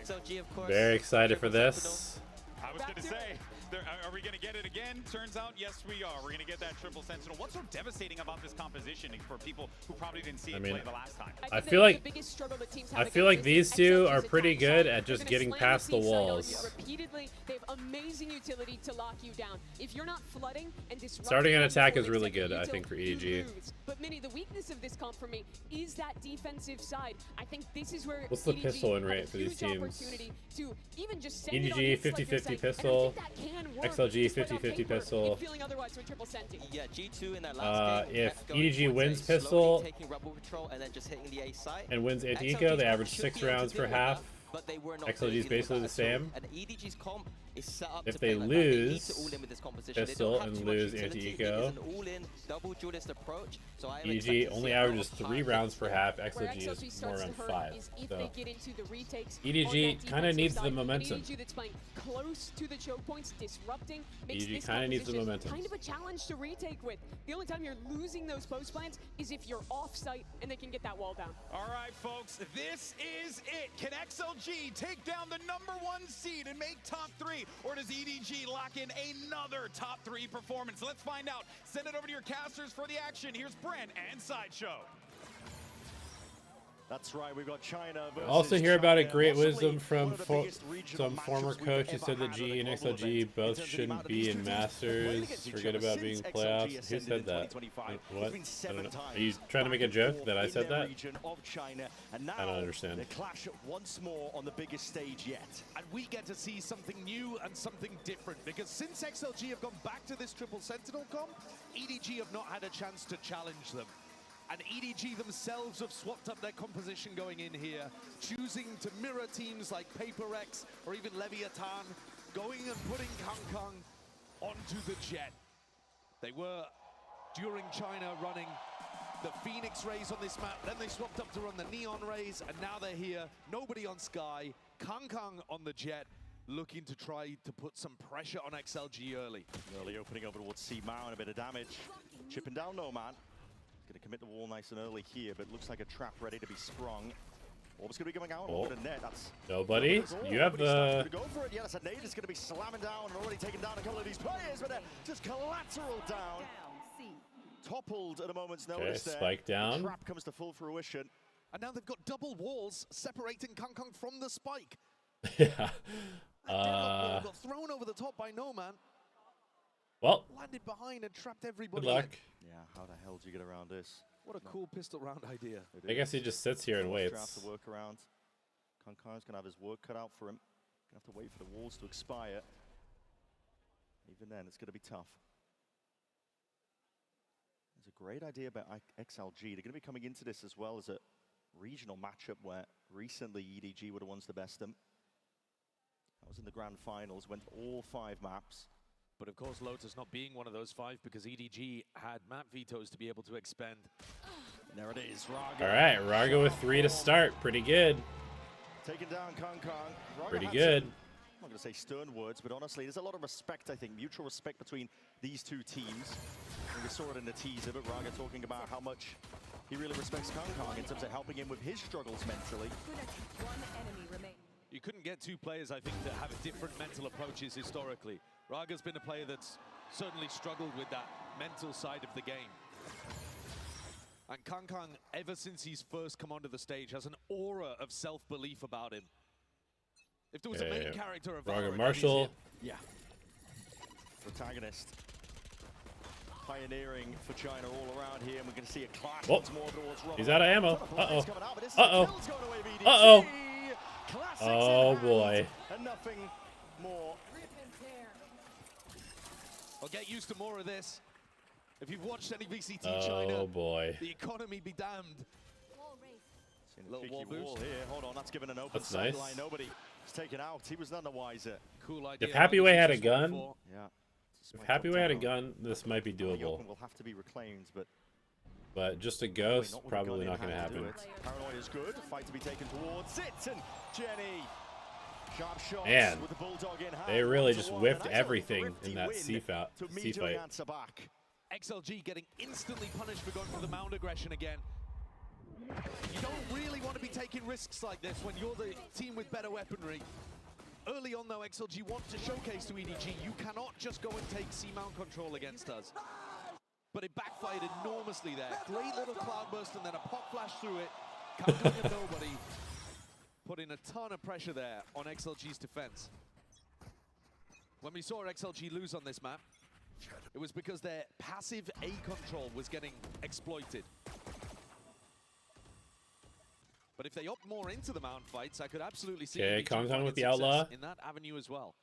Speaker 5: XLG, of course.
Speaker 1: Very excited for this.
Speaker 3: I was going to say, are we going to get it again? Turns out, yes, we are. We're going to get that triple sentinel. What's so devastating about this composition for people who probably didn't see it play the last time?
Speaker 1: I feel like these two are pretty good at just getting past the walls.
Speaker 4: Repeatedly, they have amazing utility to lock you down. If you're not flooding and disrupting,
Speaker 1: starting an attack is really good, I think, for EDG.
Speaker 4: But Minnie, the weakness of this comp for me is that defensive side. I think this is where
Speaker 1: what's the pistol win rate for these teams? EDG 50-50 pistol, XLG 50-50 pistol.
Speaker 5: Yeah, G2 in that last game.
Speaker 1: If EDG wins pistol
Speaker 5: taking rebel patrol and then just hitting the A site,
Speaker 1: and wins anti-eco, they average 6 rounds per half. XLG is basically the same.
Speaker 5: And EDG's comp is set up
Speaker 1: if they lose pistol and lose anti-eco, EDG only averages 3 rounds per half. XLG is more around 5. So EDG kind of needs the momentum. EDG kind of needs the momentum.
Speaker 4: Kind of a challenge to retake with. The only time you're losing those post plants is if you're off-site and they can get that wall down.
Speaker 3: All right, folks, this is it. Can XLG take down the #1 seed and make top 3? Or does EDG lock in another top 3 performance? Let's find out. Send it over to your casters for the action. Here's Bren and Sideshow.
Speaker 15: That's right, we've got China versus
Speaker 1: also hear about a
Speaker 15: China,
Speaker 1: great
Speaker 15: possibly
Speaker 1: wisdom from some
Speaker 15: matchups
Speaker 1: former
Speaker 15: we've
Speaker 1: coach who
Speaker 15: ever
Speaker 1: said that
Speaker 15: had
Speaker 1: G
Speaker 15: at
Speaker 1: and
Speaker 15: a global
Speaker 1: XLG
Speaker 15: event.
Speaker 1: both
Speaker 15: In terms of the
Speaker 1: shouldn't
Speaker 15: amount of
Speaker 1: be
Speaker 15: these
Speaker 1: in
Speaker 15: two teams have played
Speaker 1: Masters.
Speaker 15: against each
Speaker 1: Forget
Speaker 15: other
Speaker 1: about being
Speaker 15: since
Speaker 1: playoffs.
Speaker 15: XLG
Speaker 1: Who
Speaker 15: ascended
Speaker 1: said
Speaker 15: in
Speaker 1: that?
Speaker 15: 2025.
Speaker 1: What?
Speaker 15: It's been 7 times.
Speaker 1: Are you trying to make a joke that I said
Speaker 15: in their
Speaker 1: that?
Speaker 15: region of China, and now
Speaker 1: I don't understand.
Speaker 15: they clash once more on the biggest stage yet.
Speaker 16: And we get to see something new and something different, because since XLG have gone back to this triple sentinel comp, EDG have not had a chance to challenge them. And EDG themselves have swapped up their composition going in here, choosing to mirror teams like PaperX or even Leviathan, going and putting Kang onto the Jet. They were, during China, running the Phoenix Rays on this map, then they swapped up to run the Neon Rays, and now they're here, nobody on Sky, Kang on the Jet, looking to try to put some pressure on XLG early.
Speaker 15: Early opening over towards C-Mao and a bit of damage. Chipping down No Man. Going to commit the wall nice and early here, but looks like a trap ready to be sprung. Orb's going to be going out over the net. That's
Speaker 1: nobody. You have the.
Speaker 15: Go for it. Yeah, that's a nade. It's going to be slamming down and already taking down a couple of these players, but just collateral down. Toppled at a moment's notice there.
Speaker 1: Spike down.
Speaker 15: The trap comes to full fruition.
Speaker 16: And now they've got double walls separating Kang from the spike.
Speaker 1: Yeah.
Speaker 16: Got thrown over the top by No Man.
Speaker 1: Well.
Speaker 16: Landed behind and trapped everybody.
Speaker 1: Good luck.
Speaker 15: Yeah, how the hell do you get around this?
Speaker 16: What a cool pistol round idea.
Speaker 1: I guess he just sits here and waits.
Speaker 15: To work around. Kang's gonna have his work cut out for him. Gonna have to wait for the walls to expire. Even then, it's gonna be tough. It's a great idea about XLG. They're gonna be coming into this as well as a regional matchup where recently EDG were the ones to best them. That was in the grand finals, went all 5 maps.
Speaker 16: But of course, Lotus not being one of those 5 because EDG had map vetoes to be able to expend.
Speaker 15: And there it is, Raga.
Speaker 1: All right, Raga with 3 to start. Pretty good.
Speaker 15: Taking down Kang. Raga
Speaker 1: pretty
Speaker 15: had
Speaker 1: good.
Speaker 15: Some, I'm not going to say stern words, but honestly, there's a lot of respect, I think, mutual respect between these two teams. And we saw it in the teaser, but Raga talking about how much he really respects Kang in terms of helping him with his struggles mentally.
Speaker 16: You couldn't get 2 players, I think, that have different mental approaches historically. Raga's been a player that's certainly struggled with that mental side of the game. And Kang, ever since he's first come onto the stage, has an aura of self-belief about him. If there was a main character of
Speaker 1: Raga
Speaker 16: Valorant,
Speaker 1: Marshall.
Speaker 15: Yeah. Protagonist. Pioneering for China all around here, and we're going to see a clash once more towards Robert.
Speaker 1: He's out of ammo. Uh-oh. Uh-oh. Oh, boy.
Speaker 15: And nothing more.
Speaker 16: I'll get used to more of this. If you've watched any VCT
Speaker 1: China,
Speaker 16: China,
Speaker 1: boy.
Speaker 16: The economy be damned.
Speaker 15: Little wall boost here. Hold on, that's given an open
Speaker 1: That's nice.
Speaker 15: sideline. Nobody was taken out. He was none the wiser.
Speaker 16: Cool idea.
Speaker 1: If Happyway had a gun,
Speaker 15: yeah.
Speaker 1: If Happyway had a gun, this might be doable.
Speaker 15: Will have to be reclaimed,
Speaker 1: but just a ghost, probably not going to happen.
Speaker 15: Paranoid is good. Fight to be taken towards it, and Jenny. Sharp shots
Speaker 1: Man,
Speaker 15: with the Bulldog in hand.
Speaker 1: they really just whiffed everything in that C fight.
Speaker 16: XLG getting instantly punished for going for the mound aggression again. You don't really want to be taking risks like this when you're the team with better weaponry. Early on though, XLG want to showcase to EDG, you cannot just go and take C-mount control against us. But it backfired enormously there. Great little cloudburst and then a pop flash through it. Kang and nobody. Putting a ton of pressure there on XLG's defense. When we saw XLG lose on this map, it was because their passive A control was getting exploited. But if they opt more into the mount fights, I could absolutely see
Speaker 1: Kang with the outlaw
Speaker 16: in that avenue as well.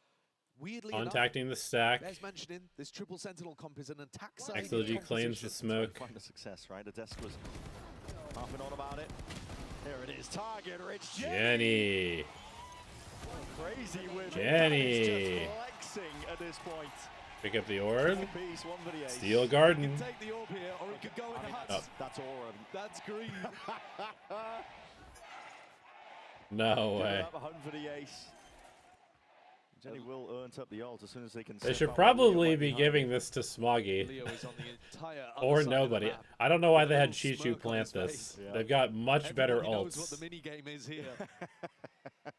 Speaker 16: Weirdly
Speaker 1: contacting
Speaker 16: enough,
Speaker 1: the stack.
Speaker 16: as mentioned, this triple sentinel comp is an attack side.
Speaker 1: XLG claims the smoke.
Speaker 15: Find a success, right? The desk was harping on about it. There it is, target rich
Speaker 1: Jenny.
Speaker 15: Crazy win.
Speaker 1: Jenny.
Speaker 15: Just flexing at this point.
Speaker 1: Pick up the orb.
Speaker 15: Piece,
Speaker 1: Steel Garden.
Speaker 16: You can take the orb here, or it could go in the huts.
Speaker 15: That's orb.
Speaker 16: That's green.
Speaker 1: No way.
Speaker 15: A hunt for the ace. Jenny will earn up the ult as soon as they can.
Speaker 1: They should probably be giving this to Smoggy. Or nobody. I don't know why they had Chichu plant this. Yeah. They've got much better ults.
Speaker 16: Knows what the mini game is here.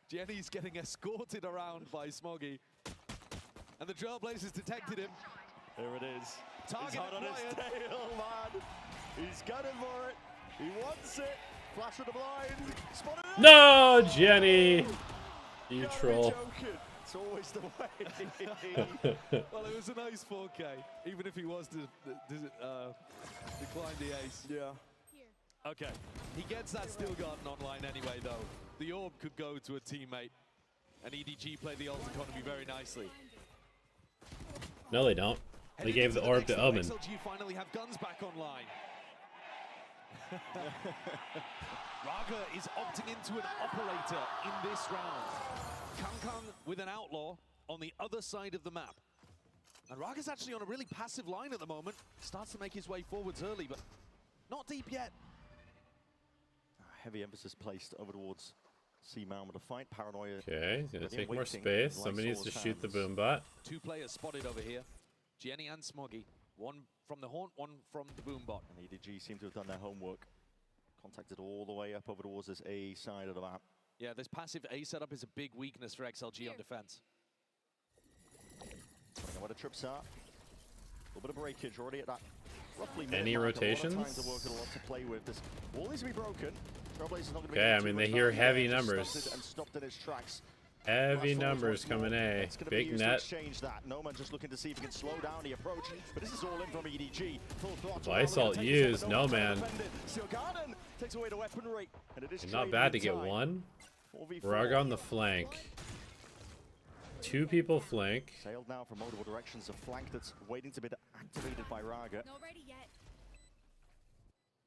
Speaker 16: Jenny's getting escorted around by Smoggy. And the Trailblazers detected him.
Speaker 15: There it is.
Speaker 16: Target
Speaker 15: He's hot on his tail, man. He's gunning for it. He wants it. Flash of the blind. Spotted it.
Speaker 1: No, Jenny. You troll.
Speaker 15: It's always the way.
Speaker 16: Well, it was a nice 4K, even if he was to decline the ace.
Speaker 15: Yeah.
Speaker 16: Okay. He gets that Steel Garden online anyway, though. The orb could go to a teammate, and EDG play the ult economy very nicely.
Speaker 1: No, they don't. They gave the orb to Omen.
Speaker 16: XLG finally have guns back online. Raga is opting into an operator in this round. Kang with an outlaw on the other side of the map. And Raga's actually on a really passive line at the moment. Starts to make his way forwards early, but not deep yet.
Speaker 15: Heavy emphasis placed over towards C-Mount with a fight. Paranoia.
Speaker 1: Okay, he's gonna take more space. Somebody needs to shoot the boom bot.
Speaker 16: 2 players spotted over here. Jenny and Smoggy. One from the Haunt, one from the boom bot.
Speaker 15: And EDG seem to have done their homework. Contacted all the way up over towards this A side of the map.
Speaker 16: Yeah, this passive A setup is a big weakness for XLG on defense.
Speaker 15: Know where the trips are. A little bit of breakage already at that roughly
Speaker 1: any rotations?
Speaker 15: A lot of time to work, a lot to play with. This wall needs to be broken. Trailblazer's not going to be
Speaker 1: Okay, I mean, they hear heavy numbers.
Speaker 15: Stopped in his tracks.
Speaker 1: Heavy numbers coming A. Big net.
Speaker 15: Exchange that. Noman just looking to see if he can slow down the approach, but this is all in from EDG.
Speaker 1: Lysalt used. No, man.
Speaker 15: Takes away the weaponry, and it is
Speaker 1: not bad to get one. Raga on the flank. 2 people flank.
Speaker 15: Sailed now from multiple directions. A flank that's waiting to be activated by Raga.
Speaker 11: Not ready yet.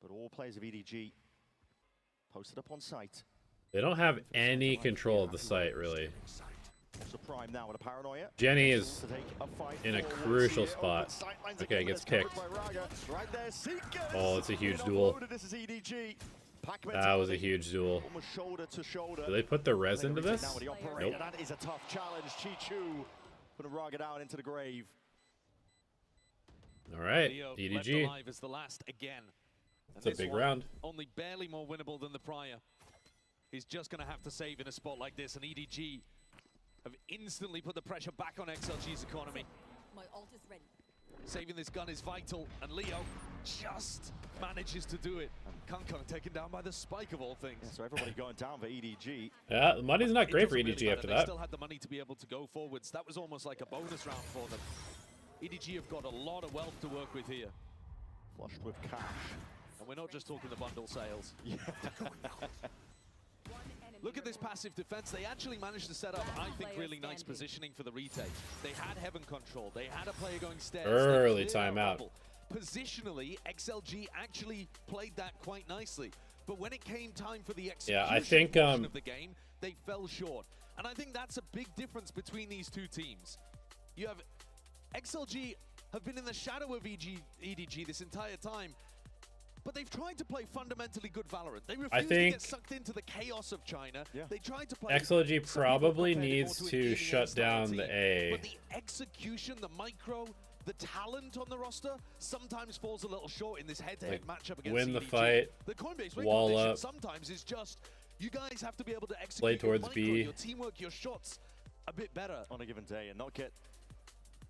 Speaker 15: But all players of EDG posted up on site.
Speaker 1: They don't have any control of the site, really.
Speaker 15: Also prime now with a Paranoia.
Speaker 1: Jenny is in a crucial spot. Okay, gets kicked. Oh, it's a huge duel. That was a huge duel. Do they put the res into this? Nope.
Speaker 15: That is a tough challenge. Chi-Chu putting Raga down into the grave.
Speaker 1: All right,
Speaker 16: Leo left
Speaker 1: EDG.
Speaker 16: alive as the last again.
Speaker 1: It's a big round.
Speaker 16: Only barely more winnable than the prior. He's just going to have to save in a spot like this, and EDG have instantly put the pressure back on XLG's economy.
Speaker 11: My ult is ready.
Speaker 16: Saving this gun is vital, and Leo just manages to do it. And Kang taken down by the spike of all things.
Speaker 15: Yeah, so everybody going down for EDG.
Speaker 1: Yeah, the money's not great for EDG
Speaker 16: really
Speaker 1: after
Speaker 16: they
Speaker 1: that.
Speaker 16: still had the money to be able to go forwards. That was almost like a bonus round for them. EDG have got a lot of wealth to work with here.
Speaker 15: Flushed with cash.
Speaker 16: And we're not just talking the bundle sales. Yeah. Look at this passive defense. They actually managed to set up, I think, really nice positioning for the retake. They had heaven control. They had a player going stairs.
Speaker 1: Early timeout.
Speaker 16: Positionally, XLG actually played that quite nicely. But when it came time for the
Speaker 1: Yeah,
Speaker 16: execution
Speaker 1: I think
Speaker 16: of the game, they fell short. And I think that's a big difference between these two teams. You have XLG have been in the shadow of EDG this entire time. But they've tried to play fundamentally good Valorant. They refuse to get sucked into the chaos of China. Yeah. They tried to play.
Speaker 1: XLG probably needs to shut down the A.
Speaker 16: But the execution, the micro, the talent on the roster sometimes falls a little short in this head-to-head matchup against
Speaker 1: win the
Speaker 16: EDG.
Speaker 1: fight,
Speaker 16: The Coinbase
Speaker 1: wall
Speaker 16: recommendation
Speaker 1: up,
Speaker 16: sometimes is just you guys have to be able to execute
Speaker 1: play towards
Speaker 16: your micro,
Speaker 1: B.
Speaker 16: your teamwork, your shots a bit better
Speaker 15: on a given day and not get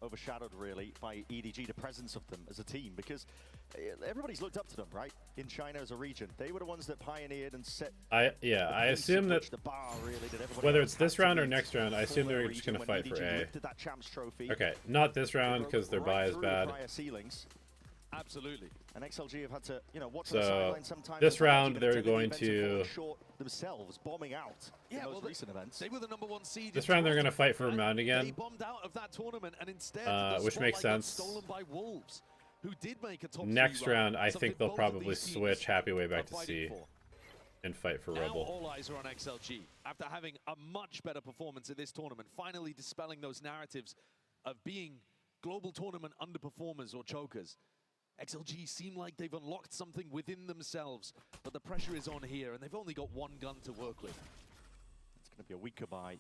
Speaker 15: overshadowed really by EDG, the presence of them as a team, because everybody's looked up to them, right? In China as a region, they were the ones that pioneered and set.
Speaker 1: I assume that
Speaker 15: the bar really that
Speaker 1: whether it's this round or next round, I assume they're just gonna fight for A. Okay, not this round because their buy is bad.
Speaker 16: Absolutely.
Speaker 15: And XLG have had to, you know, watch
Speaker 1: So,
Speaker 15: the sideline sometimes.
Speaker 1: this round they're going to.
Speaker 15: Short themselves, bombing out.
Speaker 16: Yeah,
Speaker 15: in those recent events.
Speaker 16: They were the #1 seed.
Speaker 1: This round they're gonna fight for a mount
Speaker 16: They
Speaker 1: again,
Speaker 16: bombed out of that tournament, and instead the
Speaker 1: which makes
Speaker 16: spotlight got
Speaker 1: sense.
Speaker 16: stolen by Wolves, who did make a top
Speaker 1: Next
Speaker 16: 3
Speaker 1: round, I
Speaker 16: something
Speaker 1: think they'll
Speaker 16: both of
Speaker 1: probably
Speaker 16: these teams
Speaker 1: switch Happy Way back
Speaker 16: are
Speaker 1: to
Speaker 16: fighting
Speaker 1: C
Speaker 16: for.
Speaker 1: and fight for
Speaker 16: Now
Speaker 1: Rebel.
Speaker 16: all eyes are on XLG after having a much better performance at this tournament, finally dispelling those narratives of being global tournament underperformers or chokers. XLG seem like they've unlocked something within themselves, but the pressure is on here, and they've only got one gun to work with.
Speaker 15: It's going to be a weaker buy.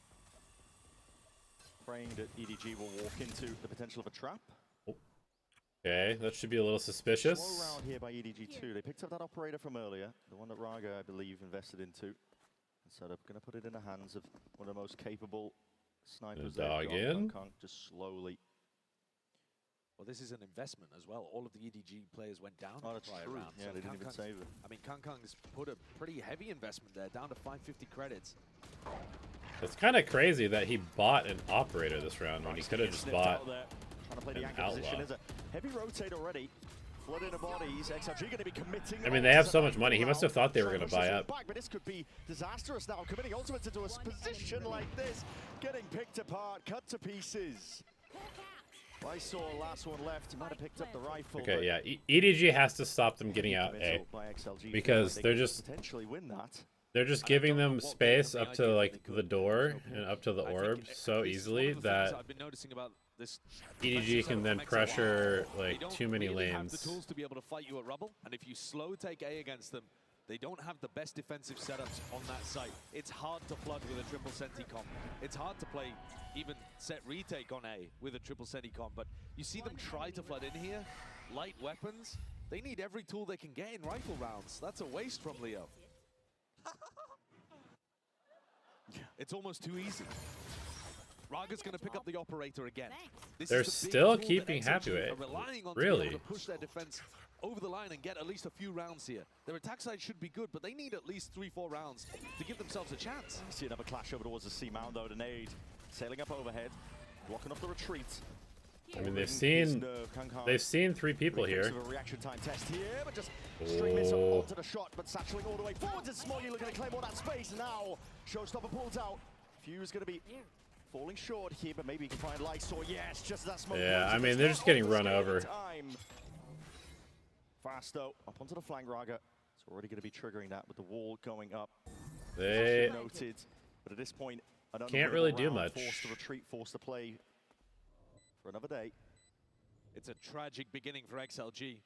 Speaker 15: Praying that EDG will walk into the potential of a trap.
Speaker 1: Okay, that should be a little suspicious.
Speaker 15: Slow round here by EDG too. They picked up that operator from earlier, the one that Raga, I believe, invested into. And so they're going to put it in the hands of one of the most capable snipers they've got.
Speaker 1: Dog in.
Speaker 15: Kong just slowly.
Speaker 16: Well, this is an investment as well. All of the EDG players went down
Speaker 15: Oh,
Speaker 16: in the
Speaker 15: that's
Speaker 16: prior
Speaker 15: true.
Speaker 16: round.
Speaker 15: Yeah,
Speaker 16: so
Speaker 15: they didn't even
Speaker 16: Kangkang's-
Speaker 15: save it.
Speaker 16: I mean, Kangkang's put a pretty heavy investment there, down to 550 credits.
Speaker 1: It's kind of crazy that he bought an operator this round when he could have just bought
Speaker 15: Trying to play the
Speaker 1: an
Speaker 15: anchor position.
Speaker 1: outlaw.
Speaker 15: There's a heavy rotate already. Flooding the bodies. XLG going to be committing.
Speaker 1: I mean, they have so much money. He must have thought they were going to buy up.
Speaker 15: Back, but this could be disastrous now. Committing ultimates into a position like this. Getting picked apart, cut to pieces. Lysor, last one left. He might have picked up the rifle.
Speaker 1: Okay, yeah. EDG has to stop them getting out A because they're just
Speaker 15: potentially win that.
Speaker 1: they're just giving them space up to like the door and up to the orb so easily that EDG can then pressure like too many lanes.
Speaker 16: Have the tools to be able to fight you at rubble, and if you slow take A against them, they don't have the best defensive setups on that site. It's hard to flood with a triple senti comp. It's hard to play even set retake on A with a triple senti comp, but you see them try to flood in here. Light weapons, they need every tool they can get in rifle rounds. That's a waste from Leo. It's almost too easy. Raga's going to pick up the operator again.
Speaker 1: They're still keeping Happyway. Really?
Speaker 16: To push their defense over the line and get at least a few rounds here. Their attack side should be good, but they need at least 3-4 rounds to give themselves a chance.
Speaker 15: See another clash over towards the C mount though. The nade sailing up overhead, blocking off the retreat.
Speaker 1: I mean, they've seen 3 people here.
Speaker 15: A reaction time test here, but just string miss onto the shot, but satcheling all the way forward to Smoggy, looking to claim all that space. Now, Showstopper pulls out. Fuse going to be falling short here, but maybe he can find Lysor. Yes, just that smoke.
Speaker 1: Yeah, I mean, they're just getting run over.
Speaker 15: Fast though, up onto the flank, Raga. It's already going to be triggering that with the wall going up.
Speaker 1: They
Speaker 15: noted, but at this point,
Speaker 1: can't really do much.
Speaker 15: Forced to retreat, forced to play for another day.
Speaker 16: It's a tragic beginning for XLG.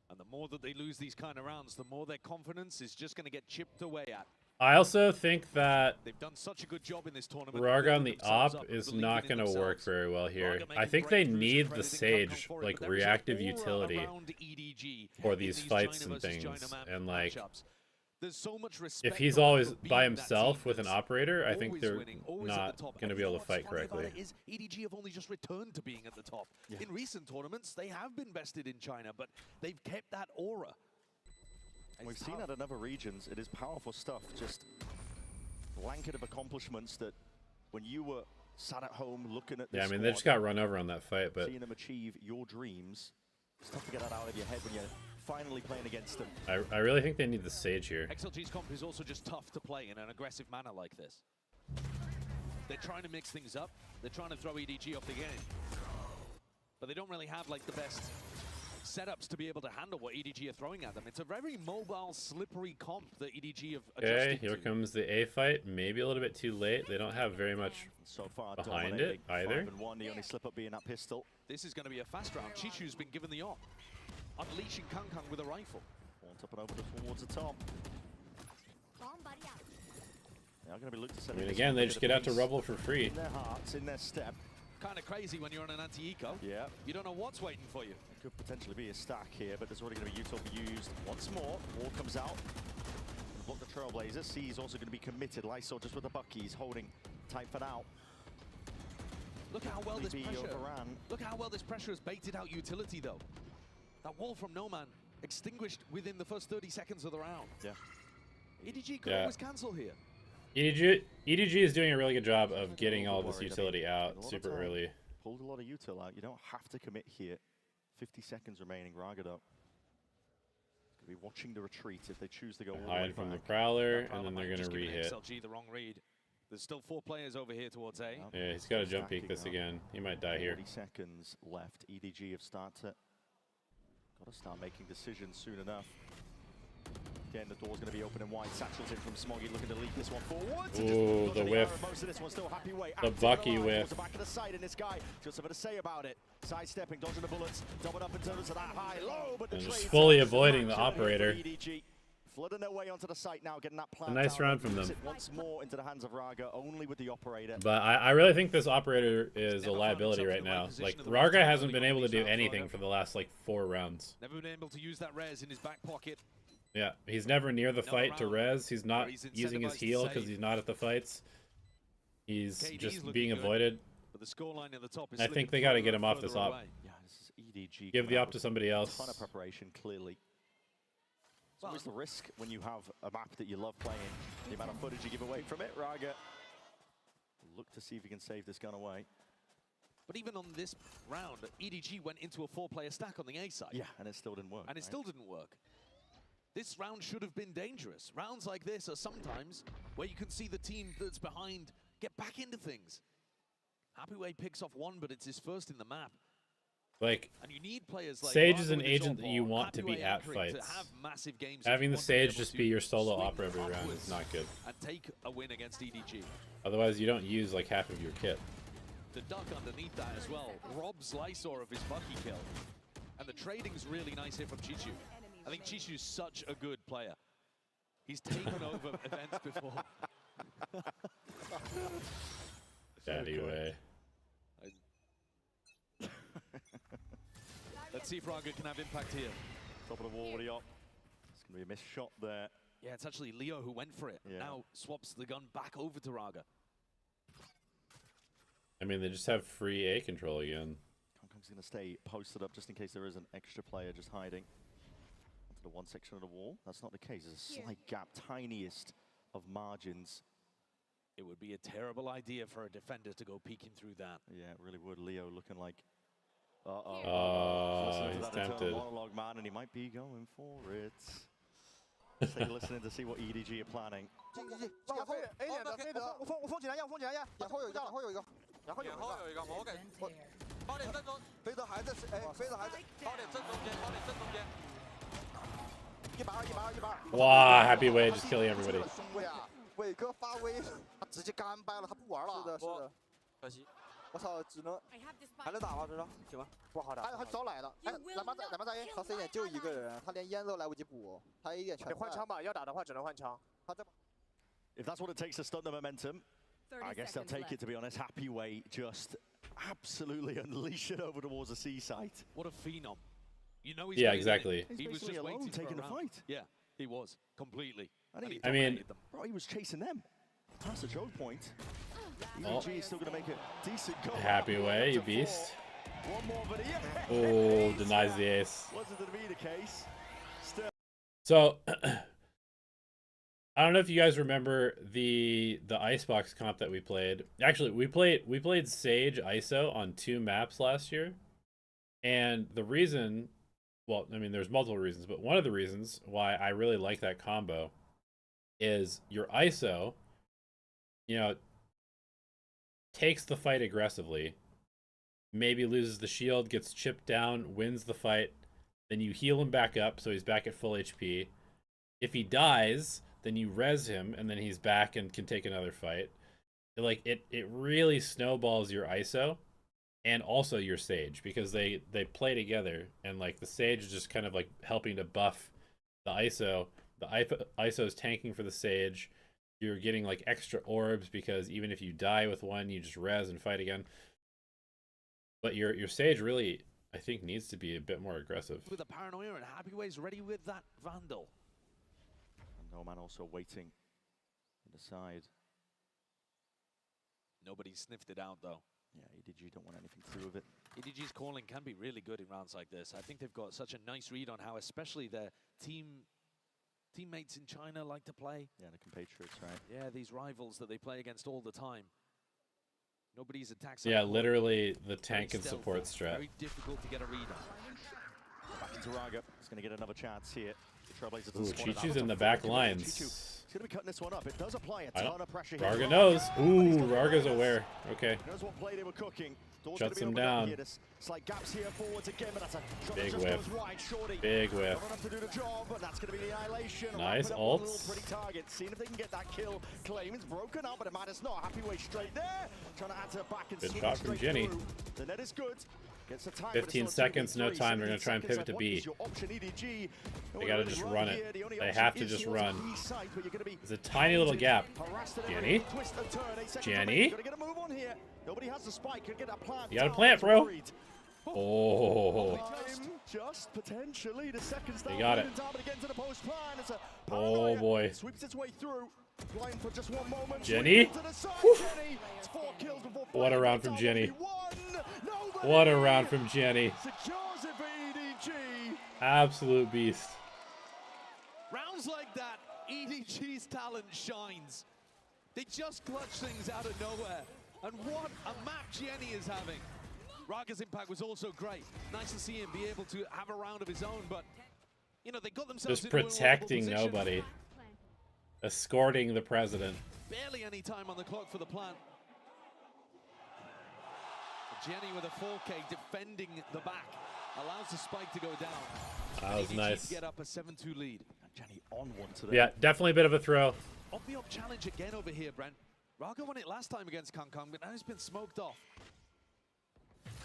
Speaker 16: And the more that they lose these kind of rounds, the more their confidence is just going to get chipped away at.
Speaker 1: I also think that
Speaker 16: they've done such a good job in this tournament.
Speaker 1: Raga on the op is not going to work very well here. I think they need the Sage, like, reactive utility for these fights and things. And, like,
Speaker 16: there's so much respect
Speaker 1: if he's always by himself with an operator, I think they're not going to be able to fight correctly.
Speaker 16: EDG have only just returned to being at the top. Yeah. In recent tournaments, they have been bested in China, but they've kept that aura.
Speaker 15: We've seen that in other regions. It is powerful stuff. Just blanket of accomplishments that when you were sat at home looking at this,
Speaker 1: yeah, I mean, they just got run over on that fight, but
Speaker 15: seeing them achieve your dreams, it's tough to get that out of your head when you're finally playing against them.
Speaker 1: I really think they need the Sage here.
Speaker 16: XLG's comp is also just tough to play in an aggressive manner like this. They're trying to mix things up. They're trying to throw EDG off the game. But they don't really have like the best setups to be able to handle what EDG are throwing at them. It's a very mobile, slippery comp that EDG have adjusted
Speaker 1: Okay, here comes the A fight. Maybe a little bit too late. They don't have very much
Speaker 15: so far
Speaker 1: behind it either.
Speaker 15: 5-1, the only slip up being that pistol.
Speaker 16: This is going to be a fast round. Chichu's been given the op. Unleashing Kangkang with a rifle.
Speaker 15: Wants up and over towards the top. They are going to be looked to set.
Speaker 1: I mean, again, they just get out to rubble for free.
Speaker 15: In their hearts, in their step.
Speaker 16: Kind of crazy when you're on an anti-eco.
Speaker 15: Yeah.
Speaker 16: You don't know what's waiting for you.
Speaker 15: It could potentially be a stack here, but there's already going to be Utopia used once more. Wall comes out. Block the Trailblazer. C is also going to be committed. Lysor just with the Buckies holding tight for now.
Speaker 16: Look how well this pressure. Look how well this pressure has baited out utility, though. That wall from No Man extinguished within the first 30 seconds of the round.
Speaker 15: Yeah.
Speaker 16: EDG could always cancel here.
Speaker 1: EDG is doing a really good job of getting all this utility out super early.
Speaker 15: Pulled a lot of util out. You don't have to commit here. 50 seconds remaining. Raga up. Gonna be watching the retreat if they choose to go all the way
Speaker 1: Hide from the Prowler, and then they're gonna re-hit.
Speaker 16: XLG the wrong read. There's still 4 players over here towards A.
Speaker 1: Yeah, he's got to jump peek this again. He might die here.
Speaker 15: 40 seconds left. EDG have started. Got to start making decisions soon enough. Again, the door's going to be open and wide. Satchel's in from Smoggy, looking to lead this one forward.
Speaker 1: Ooh, the whiff.
Speaker 15: Most of this one's still happy way.
Speaker 1: The Bucky whiff.
Speaker 15: The back of the side, and this guy just have to say about it. Sidestepping, dodging the bullets, doubled up in terms of that high low, but
Speaker 1: and just fully avoiding the operator.
Speaker 15: EDG flooding their way onto the site now, getting that plan.
Speaker 1: A nice round from them.
Speaker 15: Once more into the hands of Raga, only with the operator.
Speaker 1: But I really think this operator is a liability right now. Like, Raga hasn't been able to do anything for the last, like, 4 rounds.
Speaker 16: Never been able to use that res in his back pocket.
Speaker 1: Yeah, he's never near the fight to res. He's not using his heal because he's not at the fights. He's just being avoided.
Speaker 16: But the scoreline at the top is
Speaker 1: I think they got to get him off this op.
Speaker 15: Yeah, this is EDG.
Speaker 1: Give the op to somebody else.
Speaker 15: A ton of preparation, clearly. It's always the risk when you have a map that you love playing. The amount of footage you give away from it. Raga look to see if he can save this gun away.
Speaker 16: But even on this round, EDG went into a 4-player stack on the A side.
Speaker 15: Yeah, and it still didn't work.
Speaker 16: And it still didn't work. This round should have been dangerous. Rounds like this are sometimes where you can see the team that's behind get back into things. Happyway picks off 1, but it's his first in the map.
Speaker 1: Like,
Speaker 16: And you need players like
Speaker 1: Sage is
Speaker 16: Raga
Speaker 1: an
Speaker 16: with his
Speaker 1: agent that
Speaker 16: on
Speaker 1: you
Speaker 16: board,
Speaker 1: want to
Speaker 16: Happy
Speaker 1: be
Speaker 16: Way
Speaker 1: at
Speaker 16: anchoring
Speaker 1: fights.
Speaker 16: to have massive games if
Speaker 1: Having
Speaker 16: you
Speaker 1: the
Speaker 16: want to be
Speaker 1: Sage
Speaker 16: able
Speaker 1: just
Speaker 16: to
Speaker 1: be your solo
Speaker 16: swing
Speaker 1: opera every round
Speaker 16: upwards
Speaker 1: is not good.
Speaker 16: and take a win against EDG.
Speaker 1: Otherwise, you don't use like half of your kit.
Speaker 16: The duck underneath that as well robs Lysor of his Bucky kill. And the trading's really nice here from Chichu. I think Chichu's such a good player. He's taken over events before.
Speaker 1: Daddy way.
Speaker 16: Let's see if Raga can have impact here.
Speaker 15: Top of the wall, already up. It's going to be a missed shot there.
Speaker 16: Yeah, it's actually Leo who went for it.
Speaker 15: Yeah.
Speaker 16: Now swaps the gun back over to Raga.
Speaker 1: I mean, they just have free A control again.
Speaker 15: Kongkong's going to stay posted up just in case there is an extra player just hiding onto the one section of the wall. That's not the case. There's a slight gap, tiniest of margins.
Speaker 16: It would be a terrible idea for a defender to go peeking through that.
Speaker 15: Yeah, it really would. Leo looking like...
Speaker 1: He's tempted.
Speaker 15: Monologue man, and he might be going for it. Stay listening to see what EDG are planning.
Speaker 9: 往后A 点的飞德，我封起来，封起来呀！然后有一个，然后有一个，然后有一个，我给包点正中，飞德还在，哎，飞德还在，包点正中间，包点正中间。120，120，120。
Speaker 1: Wow, Happy Way just killing everybody.
Speaker 9: 凶威啊！伟哥发威，他直接干掰了，他不玩了。是的，是的。可惜。 我操，只能还能打吗？知道行吧？不好打。他早来的，哎，蓝马仔，他 C 点就一个人，他连烟都来不及补，他 A 点全。得换枪吧，要打的话只能换枪。他这。
Speaker 15: If that's what it takes to stun the momentum, I guess they'll take it, to be honest. Happy Way just absolutely unleash it over towards the C site.
Speaker 16: What a phenom. You know he's
Speaker 1: exactly.
Speaker 15: He was just alone taking the fight.
Speaker 16: Yeah, he was completely.
Speaker 1: I mean,
Speaker 15: bro, he was chasing them past the choke point. EDG is still going to make a decent goal.
Speaker 1: Happy Way, you beast.
Speaker 15: One more, but
Speaker 1: Oh, denies the ace.
Speaker 15: Wasn't to be the case. Still.
Speaker 1: So, I don't know if you guys remember the Icebox comp that we played. Actually, we played Sage ISO on 2 maps last year. And the reason, well, I mean, there's multiple reasons, but one of the reasons why I really like that combo is your ISO, you know, takes the fight aggressively, maybe loses the shield, gets chipped down, wins the fight, then you heal him back up so he's back at full HP. If he dies, then you res him and then he's back and can take another fight. Like it really snowballs your ISO and also your Sage, because they play together, and like the Sage is just kind of like helping to buff the ISO. The ISO is tanking for the Sage. You're getting like extra orbs because even if you die with one, you just res and fight again. But your Sage really, I think, needs to be a bit more aggressive.
Speaker 16: With a paranoia, and Happy Way's ready with that Vandal.
Speaker 15: And No Man also waiting on the side.
Speaker 16: Nobody sniffed it out though.
Speaker 15: Yeah, EDG don't want anything to do with it.
Speaker 16: EDG's calling can be really good in rounds like this. I think they've got such a nice read on how especially their teammates in China like to play.
Speaker 15: Yeah, the compatriots, right?
Speaker 16: Yeah, these rivals that they play against all the time. Nobody's attacks.
Speaker 1: Yeah, literally the tank and support strat.
Speaker 16: Very difficult to get a read on.
Speaker 15: Back into Raga. He's going to get another chance here. The Trailblazers
Speaker 1: Ooh, Chichu's in the back lines.
Speaker 15: He's going to be cutting this one up. It does apply a ton of pressure here.
Speaker 1: Raga knows. Ooh, Raga's aware. Okay.
Speaker 15: Knows what play they were cooking.
Speaker 1: Shuts him down.
Speaker 15: Slight gaps here forwards again, but that's a shot
Speaker 1: Big
Speaker 15: that just
Speaker 1: whiff.
Speaker 15: goes wide. Shorty.
Speaker 1: Big whiff.
Speaker 15: Don't have to do the job, but that's going to be the annihilation.
Speaker 1: Nice
Speaker 15: Wrapping up one
Speaker 1: ults.
Speaker 15: little pretty target. Seeing if they can get that kill. Claim it's broken up, but it matters not. Happy Way straight there. Trying to add to the back and
Speaker 1: Good
Speaker 15: sweep
Speaker 1: shot
Speaker 15: it
Speaker 1: from
Speaker 15: straight
Speaker 1: Jenny.
Speaker 15: through. The net is good. Gets the time,
Speaker 1: 15 seconds, no time. They're going to try and pivot to B. They got to just run it. They have to just run. There's a tiny little gap. Jenny? Jenny? You got to plant, bro. Oh.
Speaker 15: Just potentially the second
Speaker 1: They got it. Oh boy.
Speaker 15: Sweeps its way through. Blind for just one moment.
Speaker 1: Jenny? What a round from Jenny. What a round from Jenny. Absolute beast.
Speaker 16: Rounds like that, EDG's talent shines. They just clutch things out of nowhere. And what a map Jenny is having. Raga's impact was also great. Nice to see him be able to have a round of his own, but you know, they got themselves
Speaker 1: Just
Speaker 16: into a
Speaker 1: protecting
Speaker 16: vulnerable position.
Speaker 1: nobody. Escorting the president.
Speaker 16: Barely any time on the clock for the plant. Jenny with a 4K defending the back. Allows the spike to go down.
Speaker 1: That was
Speaker 16: EDG
Speaker 1: nice.
Speaker 16: to get up a 7-2 lead.
Speaker 15: And Jenny on one today.
Speaker 1: Yeah, definitely a bit of a throw.
Speaker 16: Off the up challenge again over here, Brent. Raga won it last time against Kong Kong, but now he's been smoked off.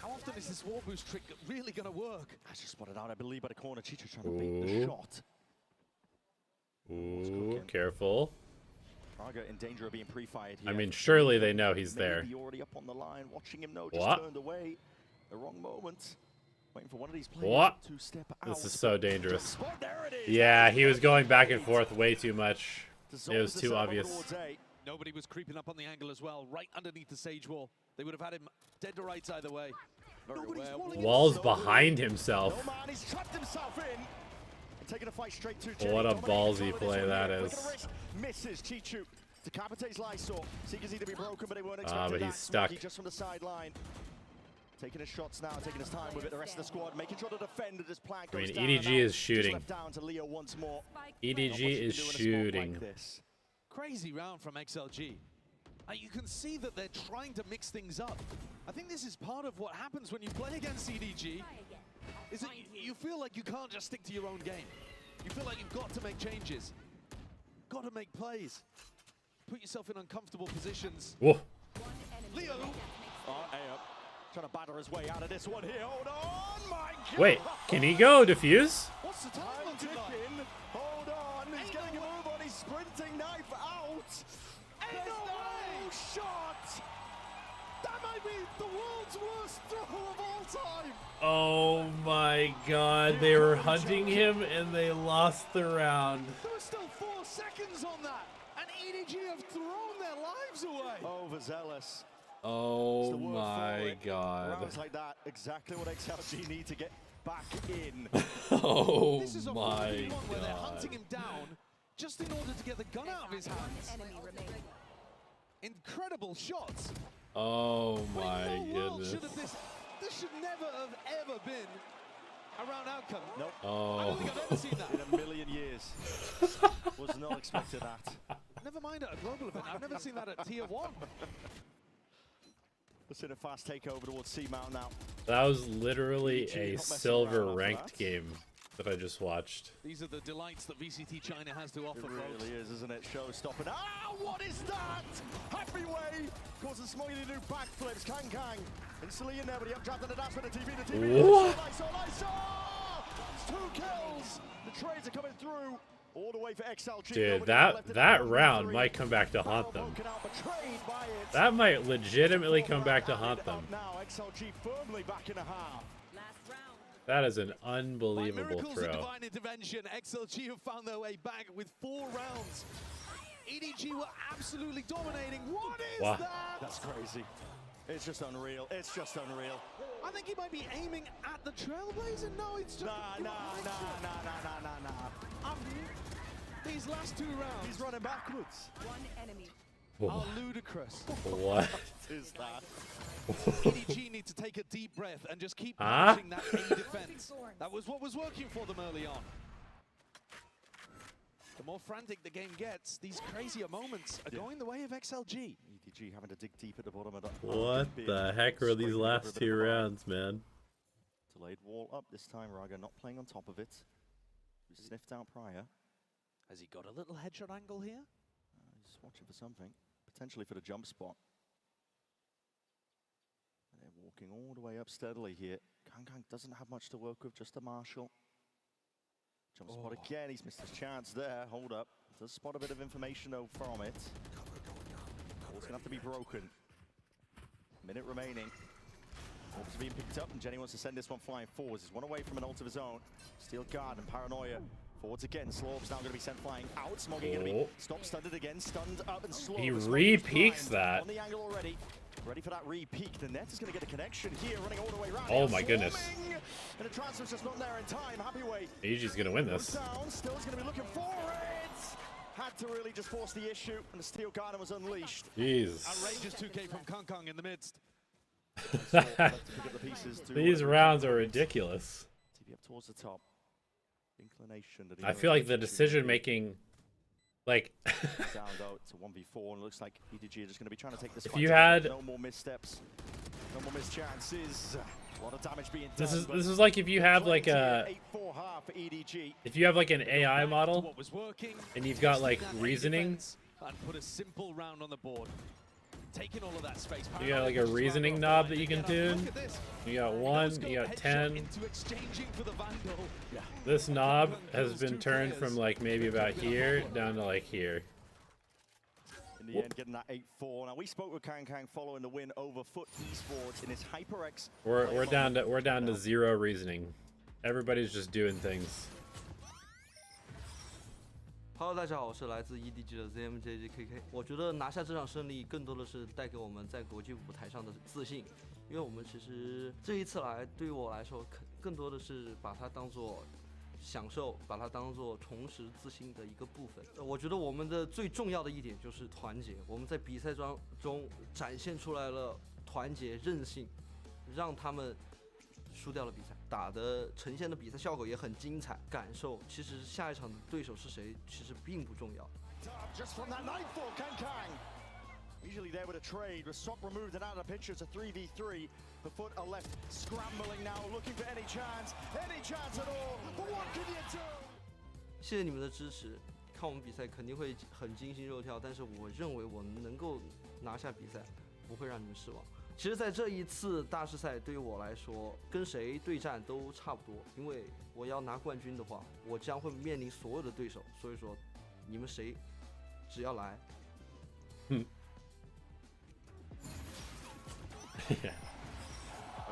Speaker 16: How often is this wall boost trick really going to work?
Speaker 15: I just spotted out, I believe, by the corner. Chicho trying to beat the shot.
Speaker 1: Ooh, careful.
Speaker 15: Raga in danger of being pre-fired here.
Speaker 1: I mean, surely they know he's there.
Speaker 15: Maybe already up on the line, watching him know, just
Speaker 1: What?
Speaker 15: turned away. The wrong moment. Waiting for one of these players
Speaker 1: What?
Speaker 15: to step out.
Speaker 1: This is so dangerous.
Speaker 15: Spot, there it is.
Speaker 1: Yeah, he was going back and forth way too much. It was too obvious.
Speaker 16: Nobody was creeping up on the angle as well, right underneath the Sage wall. They would have had him dead to rights either way. Very aware.
Speaker 1: Wall's behind himself.
Speaker 15: No man, he's trapped himself in. And taking a fight straight to Jenny.
Speaker 1: What a
Speaker 15: Dominating
Speaker 1: ballsy
Speaker 15: control of
Speaker 1: play
Speaker 15: this
Speaker 1: that
Speaker 15: one here.
Speaker 1: is.
Speaker 15: Flick of the wrist, misses Chichu. Decapitates Lysor. Seekers need to be broken, but they weren't
Speaker 1: Ah,
Speaker 15: expecting
Speaker 1: but
Speaker 15: that.
Speaker 1: he's stuck.
Speaker 15: Smokey just from the sideline. Taking his shots now, taking his time with it. The rest of the squad making sure to defend as this plan
Speaker 1: I
Speaker 15: goes
Speaker 1: mean,
Speaker 15: down.
Speaker 1: EDG
Speaker 15: And now
Speaker 1: is shooting.
Speaker 15: just left down to Leo once more.
Speaker 1: EDG
Speaker 15: Not much you
Speaker 1: is
Speaker 15: can do in a spot
Speaker 1: shooting.
Speaker 15: like this.
Speaker 16: Crazy round from XLG. You can see that they're trying to mix things up. I think this is part of what happens when you play against EDG, is that you feel like you can't just stick to your own game. You feel like you've got to make changes. Got to make plays. Put yourself in uncomfortable positions.
Speaker 1: Whoa.
Speaker 16: Leo!
Speaker 15: Up. Trying to batter his way out of this one here. Hold on, my God.
Speaker 1: Wait, can he go defuse?
Speaker 15: What's the time ticking? Hold on, he's getting a move on. He's sprinting knife out. There's no shot. That might be the world's worst throw of all time.
Speaker 1: Oh my god, they were hunting him and they lost the round.
Speaker 16: There were still 4 seconds on that, and EDG have thrown their lives away.
Speaker 15: Overzealous.
Speaker 1: Oh my god.
Speaker 15: Rounds like that, exactly what XLG need to get back in.
Speaker 1: Oh
Speaker 16: This is a
Speaker 1: my
Speaker 16: 4v1 where they're
Speaker 1: god.
Speaker 16: hunting him down just in order to get the gun out of his hands. Incredible shots.
Speaker 1: Oh my
Speaker 16: In no world
Speaker 1: goodness.
Speaker 16: should have this should never have ever been a round outcome.
Speaker 15: Nope. I
Speaker 1: Oh.
Speaker 16: don't think I've ever seen that.
Speaker 15: In a million years. Was not expecting that.
Speaker 16: Never mind at a global event. I've never seen that at Tier 1.
Speaker 15: Let's hit a fast takeover towards Seamount now.
Speaker 1: That was literally
Speaker 15: EDG
Speaker 1: a
Speaker 15: not messing
Speaker 1: silver
Speaker 15: around after
Speaker 1: ranked
Speaker 15: that.
Speaker 1: game that I just watched.
Speaker 16: These are the delights that VCT China has to offer,
Speaker 15: It
Speaker 16: folks.
Speaker 15: really is, isn't it? Show stopping. Ah, what is that? Happy way. Causes Smoggy to do backflips. Kang. Instantly in there, but he updrafted on the dash with the TV. The TV.
Speaker 1: What?
Speaker 15: It's 2 kills. The trades are coming through. All the way for XLG.
Speaker 1: Dude,
Speaker 15: Nobody
Speaker 1: that round might come back to haunt them. That might legitimately come back to haunt them.
Speaker 15: Now XLG firmly back in a half.
Speaker 1: That is an
Speaker 16: By
Speaker 1: unbelievable
Speaker 16: miracles of
Speaker 1: throw.
Speaker 16: divine intervention, XLG have found their way back with 4 rounds. EDG were absolutely dominating. What is
Speaker 1: Wow.
Speaker 16: that?
Speaker 15: That's crazy. It's just unreal. It's just unreal.
Speaker 16: I think he might be aiming at the Trailblazer. No, it's just
Speaker 15: Nah.
Speaker 16: These last 2 rounds
Speaker 15: He's running backwards.
Speaker 16: are ludicrous.
Speaker 1: What?
Speaker 15: Is that?
Speaker 16: EDG need to take a deep breath and just keep
Speaker 1: Huh?
Speaker 16: punishing that A defense. That was what was working for them early on. The more frantic the game gets, these crazier moments are going the way of XLG.
Speaker 15: EDG having to dig deep at the bottom of that.
Speaker 1: What the heck were these last 2 rounds, man?
Speaker 15: Delayed wall up this time. Raga not playing on top of it. We sniffed out prior.
Speaker 16: Has he got a little headshot angle here?
Speaker 15: He's watching for something. Potentially for the jump spot. And they're walking all the way up steadily here. Kang doesn't have much to work with, just a Marshall. Jump spot again, he's missed his chance there. Hold up. Does spot a bit of information though from it. Ball's gonna have to be broken. Minute remaining. Orbs are being picked up and Jenny wants to send this one flying forwards. He's one away from an ult of his own. Steel guard and paranoia. Forwards again. Slorp's now going to be sent flying out. Smoggy going to be stopped, stunned again. Stunned up and slow.
Speaker 1: He re-peeks that.
Speaker 15: On the angle already. Ready for that re-peek. The net is going to get a connection here, running all the way around.
Speaker 1: Oh my goodness.
Speaker 15: And the transfer's just not there in time. Happy way.
Speaker 1: EDG's gonna win this.
Speaker 15: Down. Still's going to be looking for it. Had to really just force the issue, and the Steel Garden was unleashed.
Speaker 1: Jeez.
Speaker 16: Outrageous 2K from Kong Kong in the midst.
Speaker 1: These rounds are ridiculous.
Speaker 15: TP up towards the top. Inclination. That he
Speaker 1: I
Speaker 15: knows
Speaker 1: feel like the
Speaker 15: EDG
Speaker 1: decision making, like,
Speaker 15: down though to 1v4, and it looks like EDG are just going to be trying to take this
Speaker 1: if
Speaker 15: fight
Speaker 1: you
Speaker 15: together.
Speaker 1: had
Speaker 15: No more missteps. No more missed chances. A lot of damage being done.
Speaker 1: This is like if you have like a if you have like an AI model and you've got like reasoning.
Speaker 16: And put a simple round on the board. Taking all of that space.
Speaker 1: You got like a reasoning knob that you can tune. You got 1, you got 10. This knob has been turned from like maybe about here down to like here.
Speaker 15: In the end, getting that 8-4. Now we spoke with Kang following the win over Foot Esports in his HyperX.
Speaker 1: We're down to 0 reasoning. Everybody's just doing things.
Speaker 13: Hello， 大家好，我是来自 EDG 的 ZMJGKK。我觉得拿下这场胜利，更多的是带给我们在国际舞台上的自信，因为我们其实这一次来，对于我来说，更多的是把它当做享受，把它当做重拾自信的一个部分。我觉得我们的最重要的一点就是团结，我们在比赛中展现出来了团结、韧性，让他们输掉了比赛。打的呈现的比赛效果也很精彩，感受其实下一场的对手是谁其实并不重要。
Speaker 15: Usually there with a trade, with Sok removed and out of the picture, it's a 3v3. The Foot are left scrambling now, looking for any chance at all. But what can you do?
Speaker 13: 谢谢你们的支持，看我们比赛肯定会很惊心肉跳，但是我认为我们能够拿下比赛，不会让你们失望。其实，在这一次大师赛，对于我来说，跟谁对战都差不多，因为我要拿冠军的话，我将会面临所有的对手，所以说，你们谁只要来。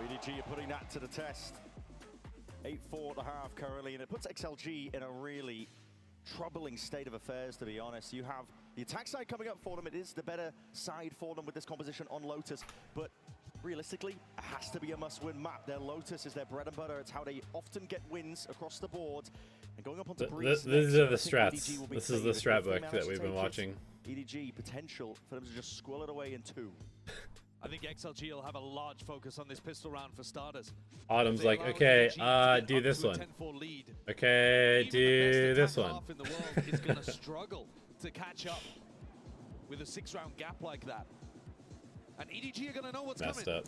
Speaker 15: EDG are putting that to the test. 8-4 at the half currently, and it puts XLG in a really troubling state of affairs, to be honest. You have the attack side coming up for them. It is the better side for them with this composition on Lotus, but realistically, it has to be a must-win map. Their Lotus is their bread and butter. It's how they often get wins across the board. And going up onto Breeze,
Speaker 1: these are the strats. This is the strat book that we've been watching.
Speaker 15: EDG potential for them to just squill it away in 2.
Speaker 16: I think XLG will have a large focus on this pistol round for starters.
Speaker 1: Autumn's like, okay, do this one. Okay, do this one.
Speaker 16: Is going to struggle to catch up with a 6-round gap like that. And EDG are going to know what's
Speaker 1: messed
Speaker 16: coming.
Speaker 1: Up.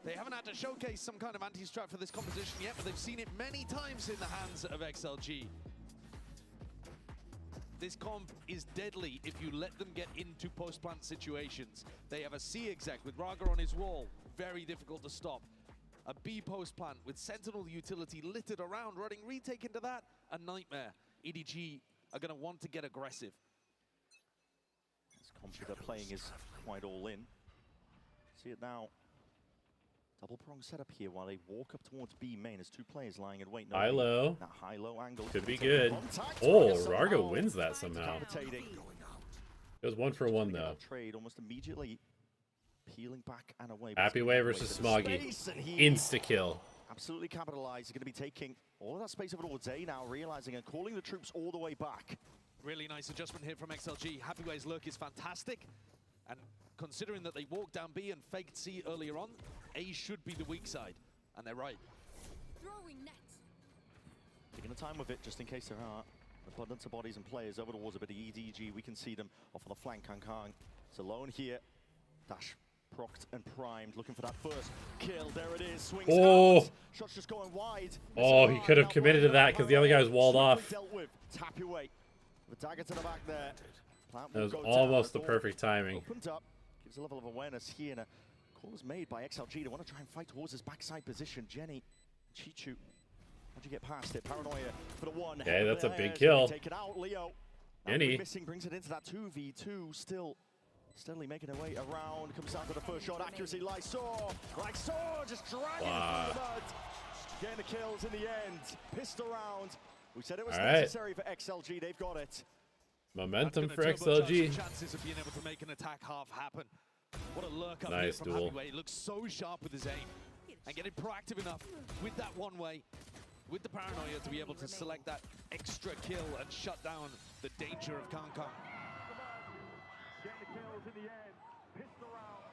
Speaker 16: They haven't had to showcase some kind of anti-strat for this composition yet, but they've seen it many times in the hands of XLG. This comp is deadly if you let them get into post-plant situations. They have a C exec with Raga on his wall, very difficult to stop. A B post-plant with Sentinel utility littered around, running retake into that, a nightmare. EDG are going to want to get aggressive.
Speaker 15: This comp they're playing is quite all in. See it now. Double prong setup here while they walk up towards B main. There's 2 players lying in wait.
Speaker 1: High low.
Speaker 15: That high low angle
Speaker 1: could be good. Oh, Raga wins that somehow. It was 1 for 1 though.
Speaker 15: Trade almost immediately peeling back and away.
Speaker 1: Happy Way versus Smoggy. Insta kill.
Speaker 15: Absolutely capitalized. He's going to be taking all of that space over towards A now, realizing and calling the troops all the way back.
Speaker 16: Really nice adjustment here from XLG. Happy Way's lurk is fantastic. And considering that they walked down B and faked C earlier on, A should be the weak side, and they're right.
Speaker 15: Taking the time with it, just in case there are abundance of bodies and players over towards a bit of EDG. We can see them off on the flank. Kang is alone here. Dash procced and primed, looking for that first kill. There it is. Swings out. Shots just going wide.
Speaker 1: Oh, he could have committed to that because the other guy was walled off.
Speaker 15: Dealt with. Happy Way. The dagger to the back there.
Speaker 1: That was almost the perfect timing.
Speaker 15: Opened up. Gives a level of awareness here, and a call is made by XLG to want to try and fight towards his backside position. Jenny, Chichu, how'd you get past it? Paranoia for the 1.
Speaker 1: Okay, that's a big kill.
Speaker 15: Take it out, Leo.
Speaker 1: Jenny.
Speaker 15: Missing brings it into that 2v2. Still steadily making her way around. Comes down to the first shot. Accuracy, Lysor just dragging it through the mud. Getting the kills in the end. Pissed around. We said it was necessary for XLG. They've got it.
Speaker 1: Momentum for XLG.
Speaker 16: Chances of being able to make an attack half happen. What a lurk up
Speaker 1: nice
Speaker 16: here from
Speaker 1: duel.
Speaker 16: Happy Way. He looks so sharp with his aim. And getting proactive enough with that one way, with the paranoia to be able to select that extra kill and shut down the danger of Kang.
Speaker 15: Getting the kills in the end. Pissed around.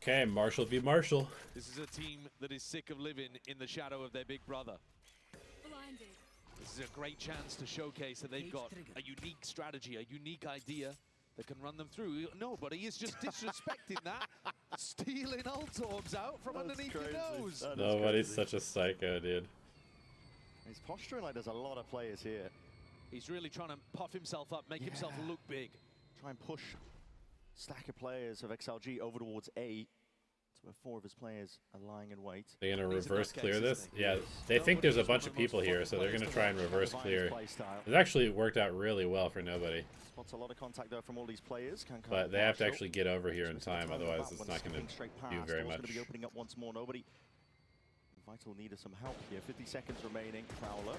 Speaker 1: Okay, Marshall v. Marshall.
Speaker 16: This is a team that is sick of living in the shadow of their big brother. This is a great chance to showcase that they've got a unique strategy, a unique idea that can run them through. Nobody is just disrespecting that. Stealing ult orbs out from underneath your nose.
Speaker 1: Nobody's such a psycho, dude.
Speaker 15: He's posturing like there's a lot of players here.
Speaker 16: He's really trying to puff himself up, make himself look big.
Speaker 15: Try and push stack of players of XLG over towards A. That's where 4 of his players are lying in wait.
Speaker 1: They're gonna reverse clear this? Yeah, they think there's a bunch of people here, so they're gonna try and reverse clear. It actually worked out really well for nobody.
Speaker 15: Spots a lot of contact though from all these players.
Speaker 1: But they have to actually get over here in time, otherwise it's not gonna do very much.
Speaker 15: Going to be opening up once more. Nobody. Vital needed some help here. 50 seconds remaining. Prowler.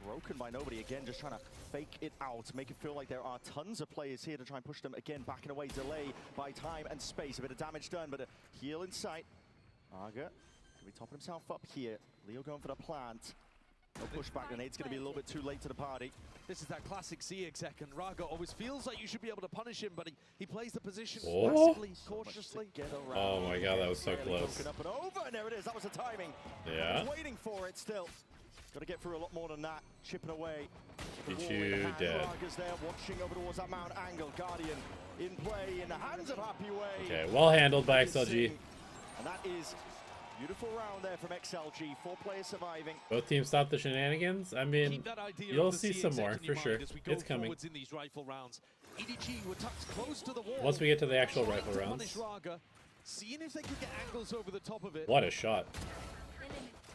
Speaker 15: Broken by nobody. Again, just trying to fake it out. Make it feel like there are tons of players here to try and push them. Again, backing away. Delay by time and space. A bit of damage done, but a heal in sight. Arga going to be topping himself up here. Leo going for the plant. No pushback. Grenade's going to be a little bit too late to the party.
Speaker 16: This is that classic C exec, and Raga always feels like you should be able to punish him, but he plays the position massively, cautiously.
Speaker 1: Oh my god, that was so close.
Speaker 15: Up and over, and there it is. That was the timing.
Speaker 1: Yeah.
Speaker 15: I was waiting for it still. Got to get through a lot more than that. Chipping away.
Speaker 1: Pichu dead.
Speaker 15: Raga's there, watching over towards that Mount Angle. Guardian in play in the hands of Happy Way.
Speaker 1: Okay, well handled by XLG.
Speaker 15: And that is beautiful round there from XLG. 4 players surviving.
Speaker 1: Both teams stopped the shenanigans. I mean, you'll see some more for sure. It's coming.
Speaker 16: In these rifle rounds. EDG were tucked close to the wall.
Speaker 1: Once we get to the actual rifle rounds.
Speaker 16: Raga, seeing if they could get angles over the top of it.
Speaker 1: What a shot.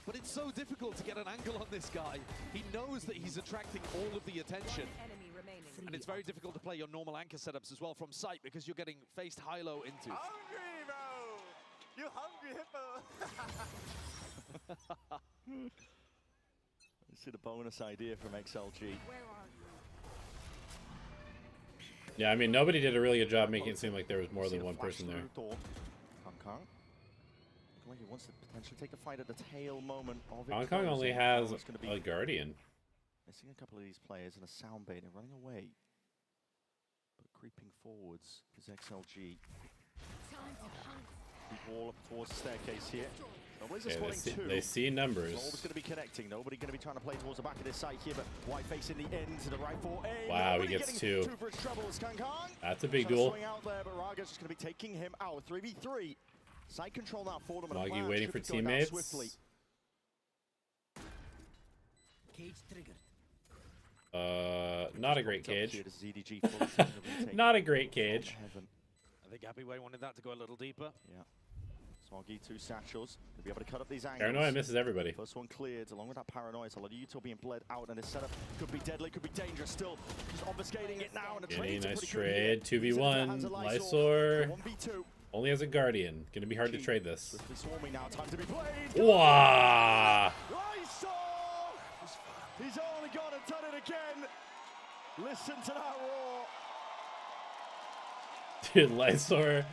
Speaker 16: But it's so difficult to get an angle on this guy. He knows that he's attracting all of the attention. And it's very difficult to play your normal anchor setups as well from sight because you're getting faced high-low into.
Speaker 9: Hungry, bro! You hungry, hippo!
Speaker 15: Let's see the bonus idea from XLG.
Speaker 1: Yeah, I mean, nobody did a really good job making it seem like there was more than one person there.
Speaker 15: Hong Kong. Looking like he wants to potentially take the fight at the tail moment of it.
Speaker 1: Hong Kong only has a Guardian.
Speaker 15: Missing a couple of these players in a sound bait and running away. But creeping forwards is XLG. Keep all up towards the staircase here.
Speaker 1: Okay, they see numbers.
Speaker 15: Nobody's going to be connecting. Nobody going to be trying to play towards the back of this site here, but White facing the end to the right for A.
Speaker 1: Wow, he gets 2. That's a big duel.
Speaker 15: Out there, but Raga's just going to be taking him out. 3v3. Side control now for them.
Speaker 1: Moggy waiting for teammates.
Speaker 17: Cage triggered.
Speaker 1: Not a great cage. Not a great cage.
Speaker 16: I think Happy Way wanted that to go a little deeper.
Speaker 15: Yeah. Smoggy, 2 satchels. He'll be able to cut up these angles.
Speaker 1: Paranoia misses everybody.
Speaker 15: First one cleared, along with that Paranoia. So a lot of Utah being bled out, and this setup could be deadly, could be dangerous. Still, just obfuscating it now. And the
Speaker 1: Any nice trade. 2v1. Lysor. 1v2. Only as a Guardian. Gonna be hard to trade this.
Speaker 15: Swarming now. Time to be played.
Speaker 1: Wow.
Speaker 15: Lysor! He's only gone and done it again. Listen to that roar.
Speaker 1: Dude, Lysor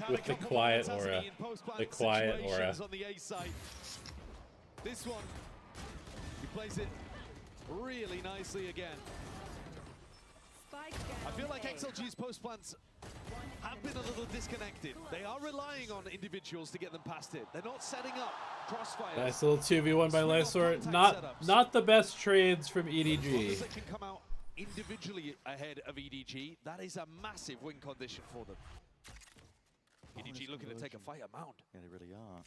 Speaker 1: with the quiet aura. The quiet aura.
Speaker 16: On the A side. This one, he plays it really nicely again. I feel like XLG's post plants have been a little disconnected. They are relying on individuals to get them past it. They're not setting up crossfire.
Speaker 1: Nice little 2v1 by Lysor. Not the best trades from EDG.
Speaker 16: They can come out individually ahead of EDG. That is a massive win condition for them. EDG looking to take a fight at Mound.
Speaker 15: Yeah, they really are.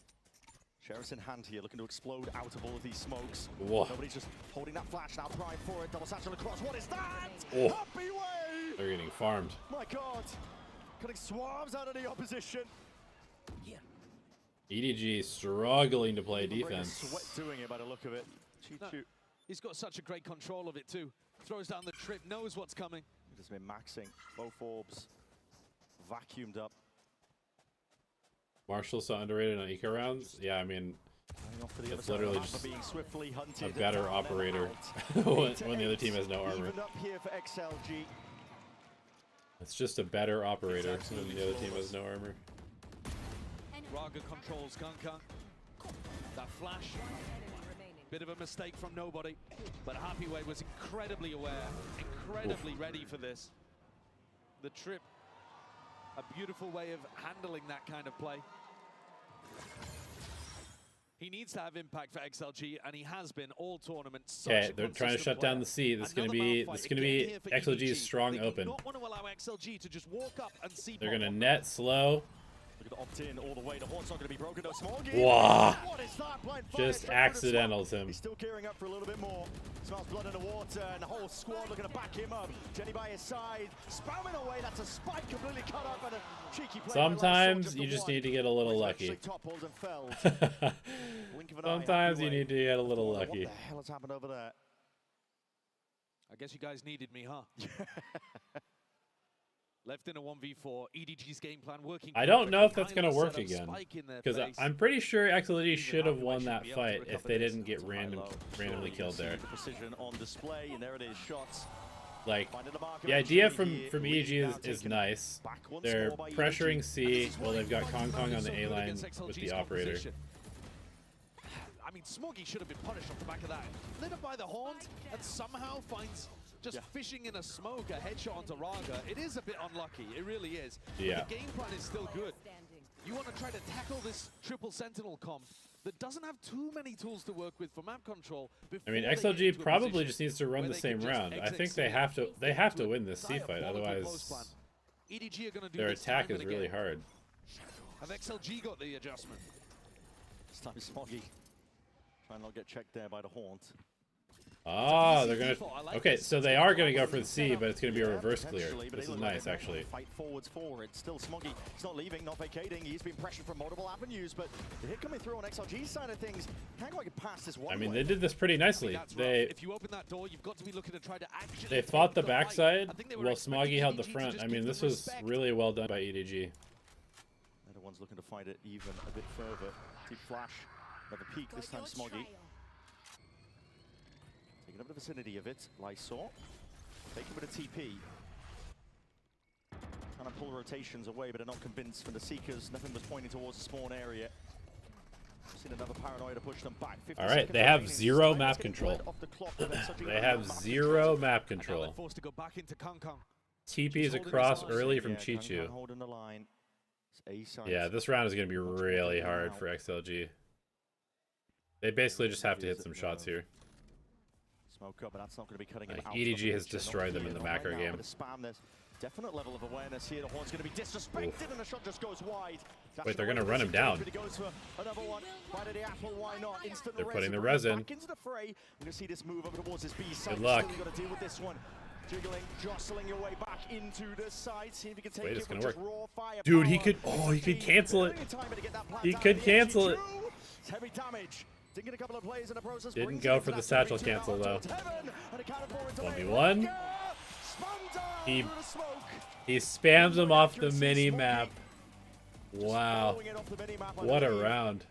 Speaker 15: Sheriff's in hand here, looking to explode out of all of these smokes.
Speaker 1: Whoa.
Speaker 15: Nobody's just holding that flash now. Prime for it. Double satchel across. What is that?
Speaker 1: Oh.
Speaker 15: Happy Way!
Speaker 1: They're getting farmed.
Speaker 15: My God. Cutting swarms out of the opposition.
Speaker 17: Yeah.
Speaker 1: EDG struggling to play defense.
Speaker 15: Sweat doing it by the look of it.
Speaker 16: He's got such a great control of it too. Throws down the trip, knows what's coming.
Speaker 15: Just been maxing. Both orbs vacuumed up.
Speaker 1: Marshall's so underrated on eco rounds. Yeah, I mean, it's literally just a better operator when the other team has no armor.
Speaker 15: Up here for XLG.
Speaker 1: It's just a better operator when the other team has no armor.
Speaker 16: Raga controls Kung. That flash. Bit of a mistake from nobody, but Happy Way was incredibly aware, incredibly ready for this. The trip, a beautiful way of handling that kind of play. He needs to have impact for XLG, and he has been all tournament.
Speaker 1: Okay, they're trying to shut down the C. This is gonna be XLG's strong open.
Speaker 16: Want to allow XLG to just walk up and see.
Speaker 1: They're gonna net slow.
Speaker 15: Opt in all the way. The horn's not going to be broken. No, Smoggy.
Speaker 1: Wow.
Speaker 15: What is that? Blind
Speaker 1: Just
Speaker 15: fire.
Speaker 1: accidentals him.
Speaker 15: He's still gearing up for a little bit more. Smells blood in the water, and the whole squad looking to back him up. Jenny by his side, spamming away. That's a spike completely cut up, and a cheeky play.
Speaker 1: Sometimes you just need to get a little lucky. Sometimes you need to get a little lucky.
Speaker 15: What the hell has happened over there?
Speaker 16: I guess you guys needed me, huh? Left in a 1v4, EDG's game plan working.
Speaker 1: I don't know if that's going to work again, because I'm pretty sure XLG should have won that fight if they didn't get randomly killed there.
Speaker 15: Precision on display, and there it is, shots.
Speaker 1: Like, the idea from EDG is nice. They're pressuring C while they've got Kong Kong on the A line with the operator.
Speaker 16: I mean, Smoggy should have been punished off the back of that. Lit up by the horns and somehow finds just fishing in a smoke a headshot onto Raga. It is a bit unlucky, it really is.
Speaker 1: Yeah.
Speaker 16: But the game plan is still good. You want to try to tackle this triple sentinel comp that doesn't have too many tools to work with for map control.
Speaker 1: I mean, XLG probably just needs to run the same round. I think they have to win this C fight, otherwise
Speaker 16: EDG are going to do
Speaker 1: their attack is really hard.
Speaker 16: Have XLG got the adjustment?
Speaker 15: This time Smoggy trying not to get checked there by the haunt.
Speaker 1: Ah, they're gonna. Okay, so they are gonna go for the C, but it's gonna be a reverse clear. This is nice, actually.
Speaker 15: Fight forwards for it. Still Smoggy. He's not leaving, not vacating. He's been pressured from multiple avenues, but the hit coming through on XLG's side of things can't quite get past this one.
Speaker 1: I mean, they did this pretty nicely.
Speaker 16: If you open that door, you've got to be looking to try to actually.
Speaker 1: They fought the backside while Smoggy held the front. I mean, this was really well done by EDG.
Speaker 15: They're the ones looking to fight it even a bit further. Deep flash, another peek. This time Smoggy. Taking up the vicinity of it, Lysor. Taking with a TP. Trying to pull rotations away, but are not convinced from the Seekers. Nothing was pointing towards the spawn area. Seen another paranoia to push them back.
Speaker 1: All right, they have zero map control. They have zero map control.
Speaker 16: Forced to go back into Kong Kong.
Speaker 1: TP's across early from Chichu.
Speaker 15: Holding the line.
Speaker 1: Yeah, this round is going to be really hard for XLG. They basically just have to hit some shots here.
Speaker 15: Smoke up, but that's not going to be cutting him out.
Speaker 1: EDG has destroyed them in the macro game.
Speaker 15: Spam, there's definite level of awareness here. The horn's going to be disrespected, and the shot just goes wide.
Speaker 1: Wait, they're going to run him down.
Speaker 15: Goes for another one. Bite of the apple, why not?
Speaker 1: They're putting the res in.
Speaker 15: Back into the fray. We're going to see this move over towards his B side.
Speaker 1: Good luck.
Speaker 15: Still got to deal with this one. Jiggling, jostling your way back into the side. See if you can take
Speaker 1: Wait,
Speaker 15: it
Speaker 1: it's going
Speaker 15: with
Speaker 1: to
Speaker 15: just
Speaker 1: work.
Speaker 15: raw fire.
Speaker 1: Dude, he could cancel it. He could cancel it.
Speaker 15: It's heavy damage. Didn't get a couple of plays in the process.
Speaker 1: Didn't go for the satchel cancel though. 1v1. He spams him off the mini map. Wow. What a round.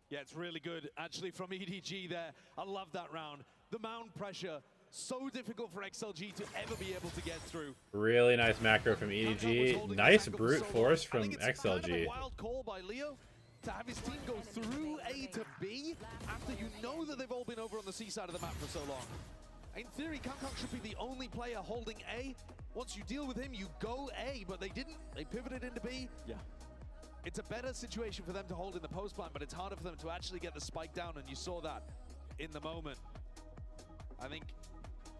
Speaker 16: Yeah, it's really good actually from EDG there. I love that round. The mound pressure, so difficult for XLG to ever be able to get through.
Speaker 1: Really nice macro from EDG. Nice brute force from XLG.
Speaker 16: Kind of a wild call by Leo to have his team go through A to B after you know that they've all been over on the C side of the map for so long. In theory, Kong Kong should be the only player holding A. Once you deal with him, you go A, but they didn't. They pivoted into B.
Speaker 15: Yeah.
Speaker 16: It's a better situation for them to hold in the post plant, but it's harder for them to actually get the spike down, and you saw that in the moment. I think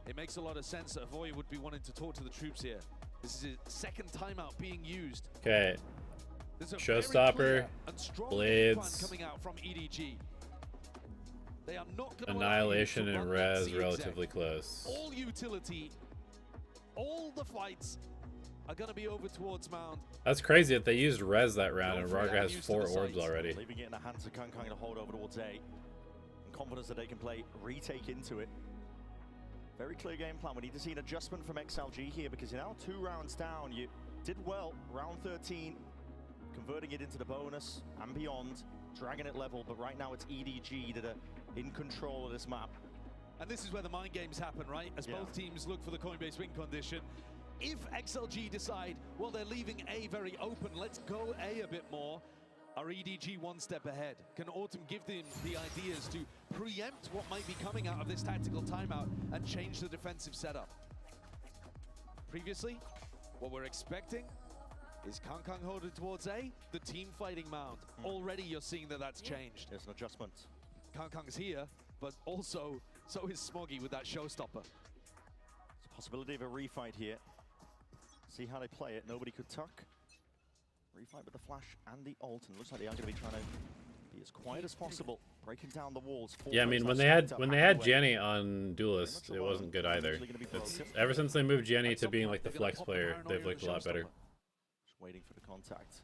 Speaker 16: it makes a lot of sense that Avoy would be wanting to talk to the troops here. This is his second timeout being used.
Speaker 1: Okay. Showstopper, Blades,
Speaker 16: coming out from EDG. They are not
Speaker 1: Annihilation and Res relatively close.
Speaker 16: All utility, all the fights are going to be over towards Mound.
Speaker 1: That's crazy that they used Res that round and Raga has 4 orbs already.
Speaker 15: Leaving it in the hands of Kong Kong to hold over towards A. And confidence that they can play retake into it. Very clear game plan. We need to see an adjustment from XLG here because you're now 2 rounds down. You did well, round 13. Converting it into the bonus and beyond, dragging it level, but right now it's EDG that are in control of this map.
Speaker 16: And this is where the mind games happen, right? As both teams look for the Coinbase win condition. If XLG decide, well, they're leaving A very open, let's go A a bit more, are EDG one step ahead? Can Autumn give them the ideas to preempt what might be coming out of this tactical timeout and change the defensive setup? Previously, what we're expecting Is Kang holding towards A? The team fighting mound. Already you're seeing that that's changed.
Speaker 15: There's an adjustment.
Speaker 16: Kang's here, but also so is Smoggy with that showstopper.
Speaker 15: There's a possibility of a refight here. See how they play it. Nobody could tuck. Refight with the flash and the ult, and looks like they are going to be trying to be as quiet as possible, breaking down the walls.
Speaker 1: Yeah, I mean when they had Jenny on Duelist, it wasn't good either. It's, ever since they moved Jenny to being like the flex player, they've looked a lot better.
Speaker 15: Just waiting for the contact.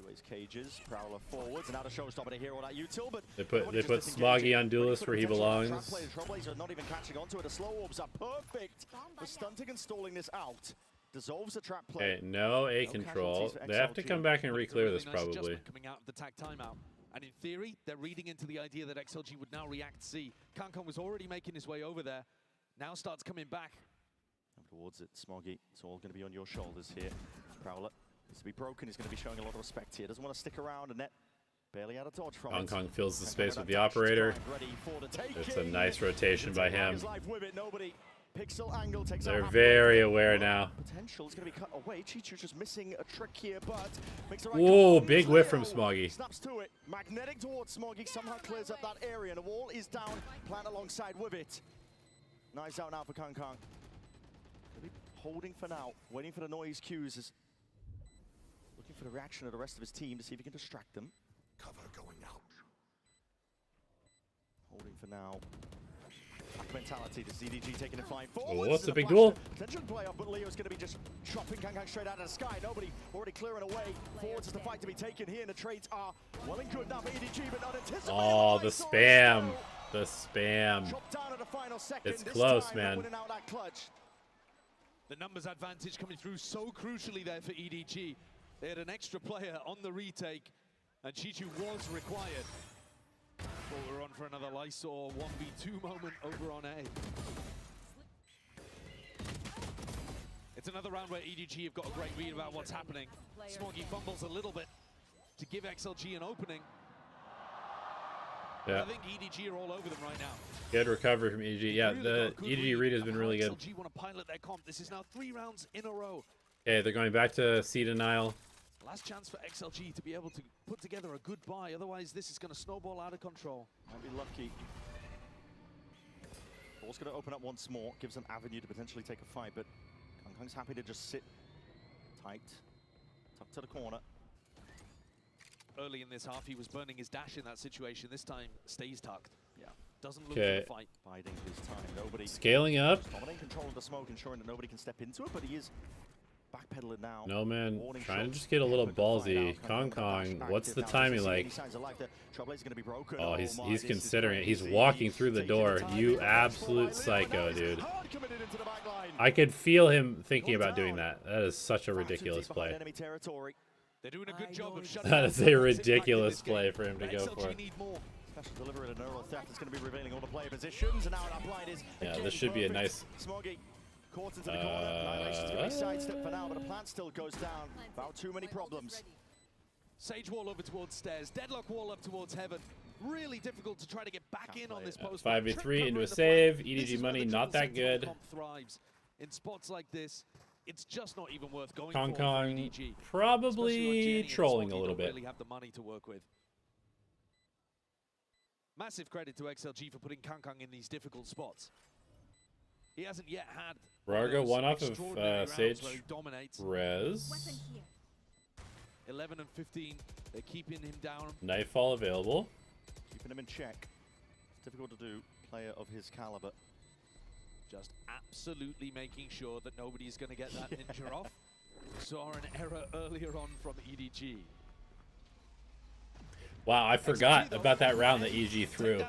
Speaker 15: Ways cages, Prowler forwards, and now the showstopper to hear all that util, but
Speaker 1: they put Smoggy on Duelist where he belongs.
Speaker 15: Trailblazer not even catching onto it. The slow orbs are perfect for stunting and stalling this out. Dissolves the trap play.
Speaker 1: Okay, no A control. They have to come back and re-clear this probably.
Speaker 16: Coming out of the tag timeout. And in theory, they're reading into the idea that XLG would now react C. Kang was already making his way over there. Now starts coming back.
Speaker 15: Come towards it, Smoggy. It's all going to be on your shoulders here. Prowler needs to be broken. He's going to be showing a lot of respect here. Doesn't want to stick around, and net barely out of dodge from it.
Speaker 1: Kang fills the space with the operator. It's a nice rotation by him.
Speaker 15: Pixel angle takes
Speaker 1: They're very aware
Speaker 15: now.
Speaker 1: now.
Speaker 15: Potential is going to be cut away. Chichu's just missing a trick here, but makes the right
Speaker 1: Whoa, big whiff from Smoggy.
Speaker 15: Snaps to it. Magnetic towards Smoggy. Somehow clears up that area, and the wall is down. Plant alongside with it. Nice out now for Kang. Holding for now. Waiting for the noise cues. Is looking for the reaction of the rest of his team to see if he can distract them.
Speaker 14: Cover going out.
Speaker 15: Holding for now. Back mentality, the EDG taking a flying forward.
Speaker 1: What's the big duel?
Speaker 15: Potential play up, but Leo's going to be just chopping Kang straight out of the sky. Nobody already clearing away. Forwards is the fight to be taken here, and the trades are well and good now for EDG, but not anticipated.
Speaker 1: Oh, the spam. The spam.
Speaker 15: Down at the final second.
Speaker 1: It's close, man.
Speaker 15: Winning out that clutch.
Speaker 16: The numbers advantage coming through so crucially there for EDG. They had an extra player on the retake, and Chichu was required. But we're on for another Lysor 1v2 moment over on A. It's another round where EDG have got a great read about what's happening. Smoggy fumbles a little bit to give XLG an opening.
Speaker 1: Yeah.
Speaker 16: I think EDG are all over them right now.
Speaker 1: Good recovery from EDG. Yeah, the EDG read has been really good.
Speaker 16: XLG want to pilot their comp. This is now 3 rounds in a row.
Speaker 1: Okay, they're going back to C denial.
Speaker 16: Last chance for XLG to be able to put together a good buy. Otherwise, this is going to snowball out of control.
Speaker 15: Might be lucky. Ball's going to open up once more. Gives an avenue to potentially take a fight, but Kang's happy to just sit tight. Tucked to the corner.
Speaker 16: Early in this half, he was burning his dash in that situation. This time, stays tucked.
Speaker 15: Yeah.
Speaker 16: Doesn't look for the fight.
Speaker 15: Biding his time. Nobody.
Speaker 1: Scaling up.
Speaker 15: Dominating control of the smoke, ensuring that nobody can step into it, but he is backpedaling now.
Speaker 1: No, man. Trying to just get a little ballsy. Kang, what's the timing like? Oh, he's considering it. He's walking through the door. You absolute psycho, dude. I could feel him thinking about doing that. That is such a ridiculous play.
Speaker 16: They're doing a good job of shutting
Speaker 1: That is a ridiculous play for him to go for.
Speaker 15: Special delivery and a neural theft is going to be revealing all the player positions, and now that blind is
Speaker 1: yeah, this should be a nice.
Speaker 15: Smoggy caught into the corner. Annihilation's going to be sidestep for now, but the plant still goes down. About too many problems.
Speaker 16: Sage wall over towards stairs. Deadlock wall up towards heaven. Really difficult to try to get back in on this post.
Speaker 1: 5v3 into a save. EDG money not that good.
Speaker 16: Thrives in spots like this. It's just not even worth going
Speaker 1: Kang
Speaker 16: for EDG.
Speaker 1: Probably trolling a little bit.
Speaker 16: Really have the money to work with. Massive credit to XLG for putting Kang in these difficult spots. He hasn't yet had
Speaker 1: Raga one off of Sage Rez.
Speaker 16: 11 and 15. They're keeping him down.
Speaker 1: Nightfall available.
Speaker 15: Keeping him in check. It's difficult to do. Player of his caliber.
Speaker 16: Just absolutely making sure that nobody's going to get that ninja off. Saw an error earlier on from EDG.
Speaker 1: Wow, I forgot about that round that EDG threw.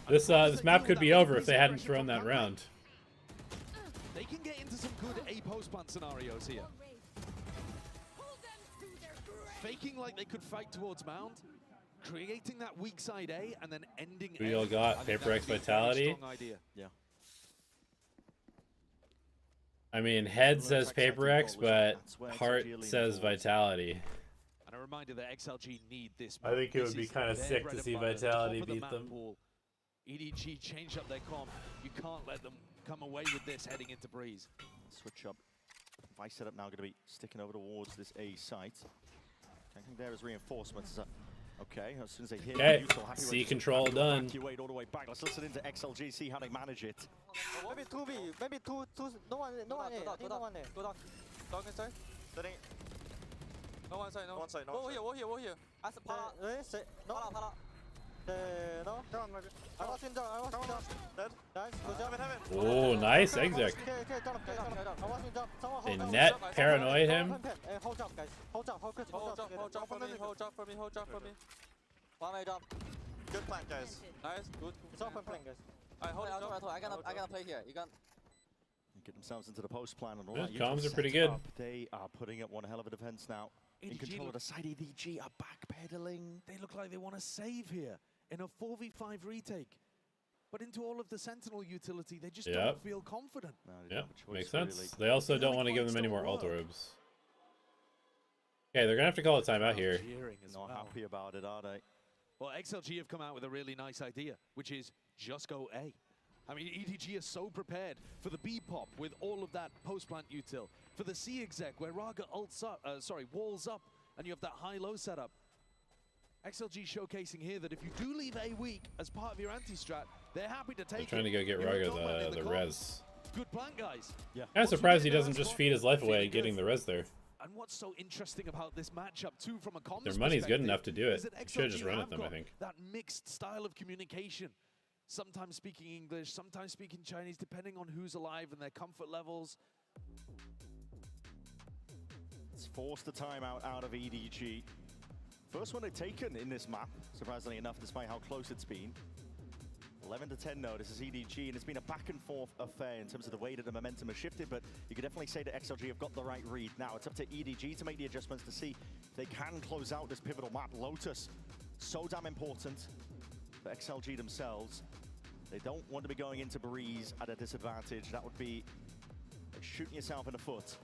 Speaker 1: This map could be over if they hadn't thrown that round.
Speaker 16: They can get into some good A post plant scenarios here. Faking like they could fight towards Mound, creating that weak side A, and then ending.
Speaker 1: Who y'all got? Paper X Vitality.
Speaker 15: Yeah.
Speaker 1: I mean, head says Paper X, but heart says Vitality.
Speaker 16: And a reminder that XLG need this.
Speaker 1: I think it would be kind of sick to see Vitality beat them.
Speaker 16: EDG change up their comp. You can't let them come away with this heading into Breeze.
Speaker 15: Switch up Vice setup now going to be sticking over towards this A site. Kankan there as reinforcements. Okay, as soon as they hit,
Speaker 1: okay. C control done.
Speaker 15: Evacuate all the way back. Let's listen into XLG, see how they manage it.
Speaker 9: Maybe 2B, maybe two. No one A. No one A.
Speaker 12: Go down. Down inside. No one side. No one side. Wall here. As a pala.
Speaker 9: No. Pala. No. I was in down. Dead. Nice. Good job.
Speaker 1: Oh, nice exec. They net paranoid him.
Speaker 9: Hold up, guys. Hold up for me. One way down. Good plan, guys.
Speaker 12: Nice. Good.
Speaker 9: It's open plan, guys.
Speaker 12: I gonna play here. You can.
Speaker 15: Get themselves into the post plan and all
Speaker 1: Yeah,
Speaker 15: that.
Speaker 1: comms are pretty good.
Speaker 15: They are putting up one hell of a defense now. In control of the side, EDG are backpedaling.
Speaker 16: They look like they want to save here in a 4v5 retake. But into all of the Sentinel utility, they just don't feel confident.
Speaker 15: No,
Speaker 1: yeah, makes sense. Really. They also don't want to give them any more alto robes. Okay, they're going to have to call a timeout here.
Speaker 15: Not happy about it, are they?
Speaker 16: Well, XLG have come out with a really nice idea, which is just go A. I mean, EDG is so prepared for the B pop with all of that post-plant util. For the C exec, where Raga walls up, and you have that high-low setup. XLG showcasing here that if you do leave A weak as part of your anti-strat, they're happy to take it.
Speaker 1: They're trying to go get Raga the res.
Speaker 16: Good plan, guys.
Speaker 15: Yeah.
Speaker 1: I'm surprised he doesn't just feed his life away getting the res there.
Speaker 16: And what's so interesting about this matchup, too, from a comms
Speaker 1: Their money's good enough to do it.
Speaker 16: Should
Speaker 1: have just run at them, I think.
Speaker 16: That mixed style of communication. Sometimes speaking English, sometimes speaking Chinese, depending on who's alive and their comfort levels.
Speaker 15: It's forced the timeout out of EDG. First one they've taken in this map, surprisingly enough, despite how close it's been. 11 to 10 now, this is EDG, and it's been a back and forth affair in terms of the way that the momentum has shifted, but you could definitely say that XLG have got the right read. Now it's up to EDG to make the adjustments to see if they can close out this pivotal map. Lotus, so damn important for XLG themselves. They don't want to be going into Breeze at a disadvantage. That would be like shooting yourself in the foot.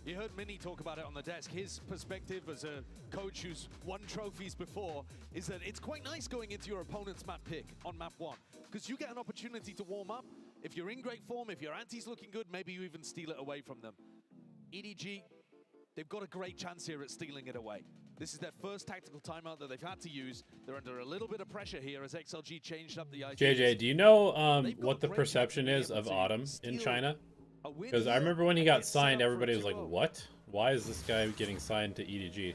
Speaker 16: You heard Minnie talk about it on the desk. His perspective as a coach who's won trophies before is that it's quite nice going into your opponent's map pick on map 1, because you get an opportunity to warm up. If you're in great form, if your anti's looking good, maybe you even steal it away from them. EDG, they've got a great chance here at stealing it away. This is their first tactical timeout that they've had to use. They're under a little bit of pressure here as XLG changed up the ideas.
Speaker 1: JJ, do you know what the perception is of Autumn in China? Because I remember when he got signed, everybody was like, what? Why is this guy getting signed to EDG?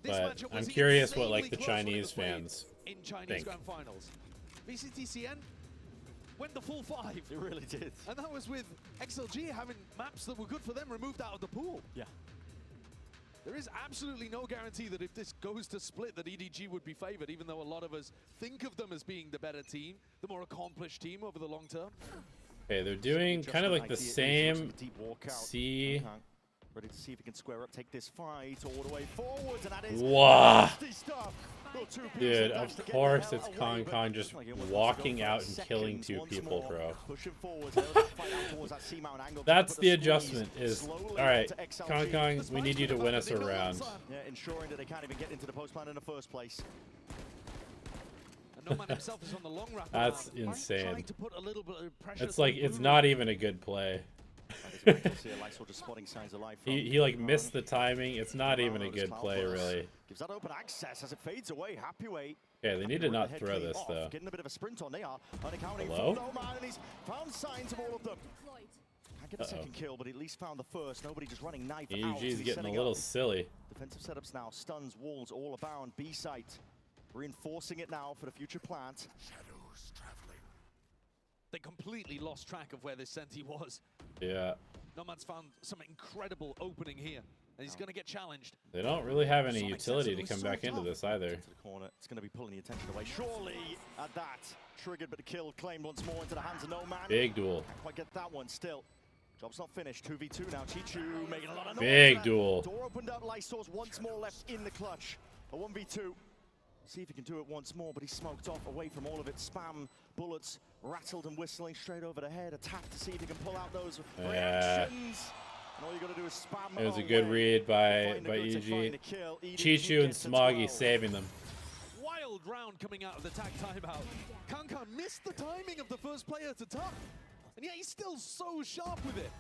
Speaker 1: But I'm curious what like the Chinese fans think.
Speaker 16: Grand Finals. VCTCN went the full 5.
Speaker 15: It really did.
Speaker 16: And that was with XLG having maps that were good for them removed out of the pool.
Speaker 15: Yeah.
Speaker 16: There is absolutely no guarantee that if this goes to split that EDG would be favored, even though a lot of us think of them as being the better team, the more accomplished team over the long term.
Speaker 1: Okay, they're doing kind of like the same C.
Speaker 15: Ready to see if he can square up, take this fight all the way forwards, and that is
Speaker 1: nasty stuff. Dude, of course it's Kong just walking out and killing 2 people, bro. That's the adjustment is, alright, Kong, we need you to win us a round.
Speaker 15: Yeah, ensuring that they can't even get into the post plan in the first place.
Speaker 16: No man himself is on the long wrap.
Speaker 1: That's insane.
Speaker 16: To put a little bit of pressure
Speaker 1: it's like, it's not even a good play. He like missed the timing. It's not even a good play, really.
Speaker 15: Gives that open access as it fades away. Happy weight.
Speaker 1: Yeah, they need to not throw this though.
Speaker 15: Getting a bit of a sprint on. They are unaccounting
Speaker 1: for
Speaker 15: no man, and he's found signs of all of them. Can't get a second kill, but at least found the first. Nobody just running knife out.
Speaker 1: EDG's getting a little silly.
Speaker 15: Defensive setups now. Stuns, walls all abound. B site. Reinforcing it now for the future plant.
Speaker 16: Shadows traveling. They completely lost track of where this Senti was.
Speaker 1: Yeah.
Speaker 16: Nomad's found some incredible opening here, and he's going to get challenged.
Speaker 1: They don't really have any utility to come back into this either.
Speaker 15: To the corner. It's going to be pulling the attention away. Surely at that. Triggered, but the kill claimed once more into the hands of Nomad.
Speaker 1: Big duel.
Speaker 15: Can't quite get that one still. Job's not finished. 2v2 now. Chichu making a lot of noise.
Speaker 1: Big duel.
Speaker 15: Door opened up. Lysor's once more left in the clutch. A 1v2. See if he can do it once more, but he's smoked off away from all of it. Spam bullets rattled and whistling straight over the head. Attack to see if he can pull out those reactions. And all you got to do is spam.
Speaker 1: It was a good read by EDG. Chichu and Smoggy saving them.
Speaker 16: Wild round coming out of the tag timeout. Kankan missed the timing of the first player to top, and yet he's still so sharp with it.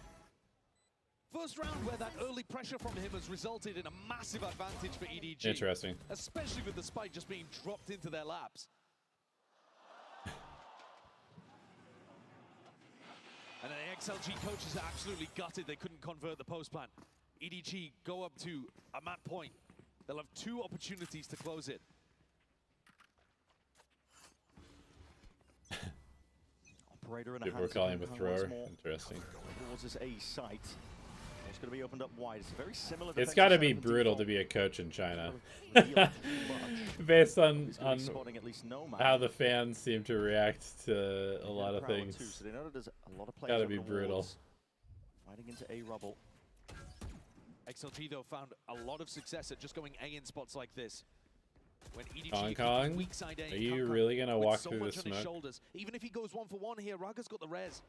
Speaker 16: First round where that early pressure from him has resulted in a massive advantage for EDG.
Speaker 1: Interesting.
Speaker 16: Especially with the spike just being dropped into their laps. And the XLG coaches are absolutely gutted they couldn't convert the post plant. EDG go up to a map point. They'll have 2 opportunities to close it.
Speaker 15: Operator in
Speaker 1: People are calling him a thrower. Interesting.
Speaker 15: Towards his A site. It's going to be opened up wide. It's very similar.
Speaker 1: It's got to be brutal to be a coach in China, based on how the fans seem to react to a lot of things.
Speaker 15: So they know that there's a lot of players.
Speaker 1: Got to be brutal.
Speaker 15: Fighting into A rubble.
Speaker 16: XLG though found a lot of success at just going A in spots like this. When EDG
Speaker 1: Hong Kong,
Speaker 16: weak side A,
Speaker 1: are you really gonna walk through the smoke?
Speaker 16: Shoulders. Even if he goes 1-for-1 here, Raga's got the res.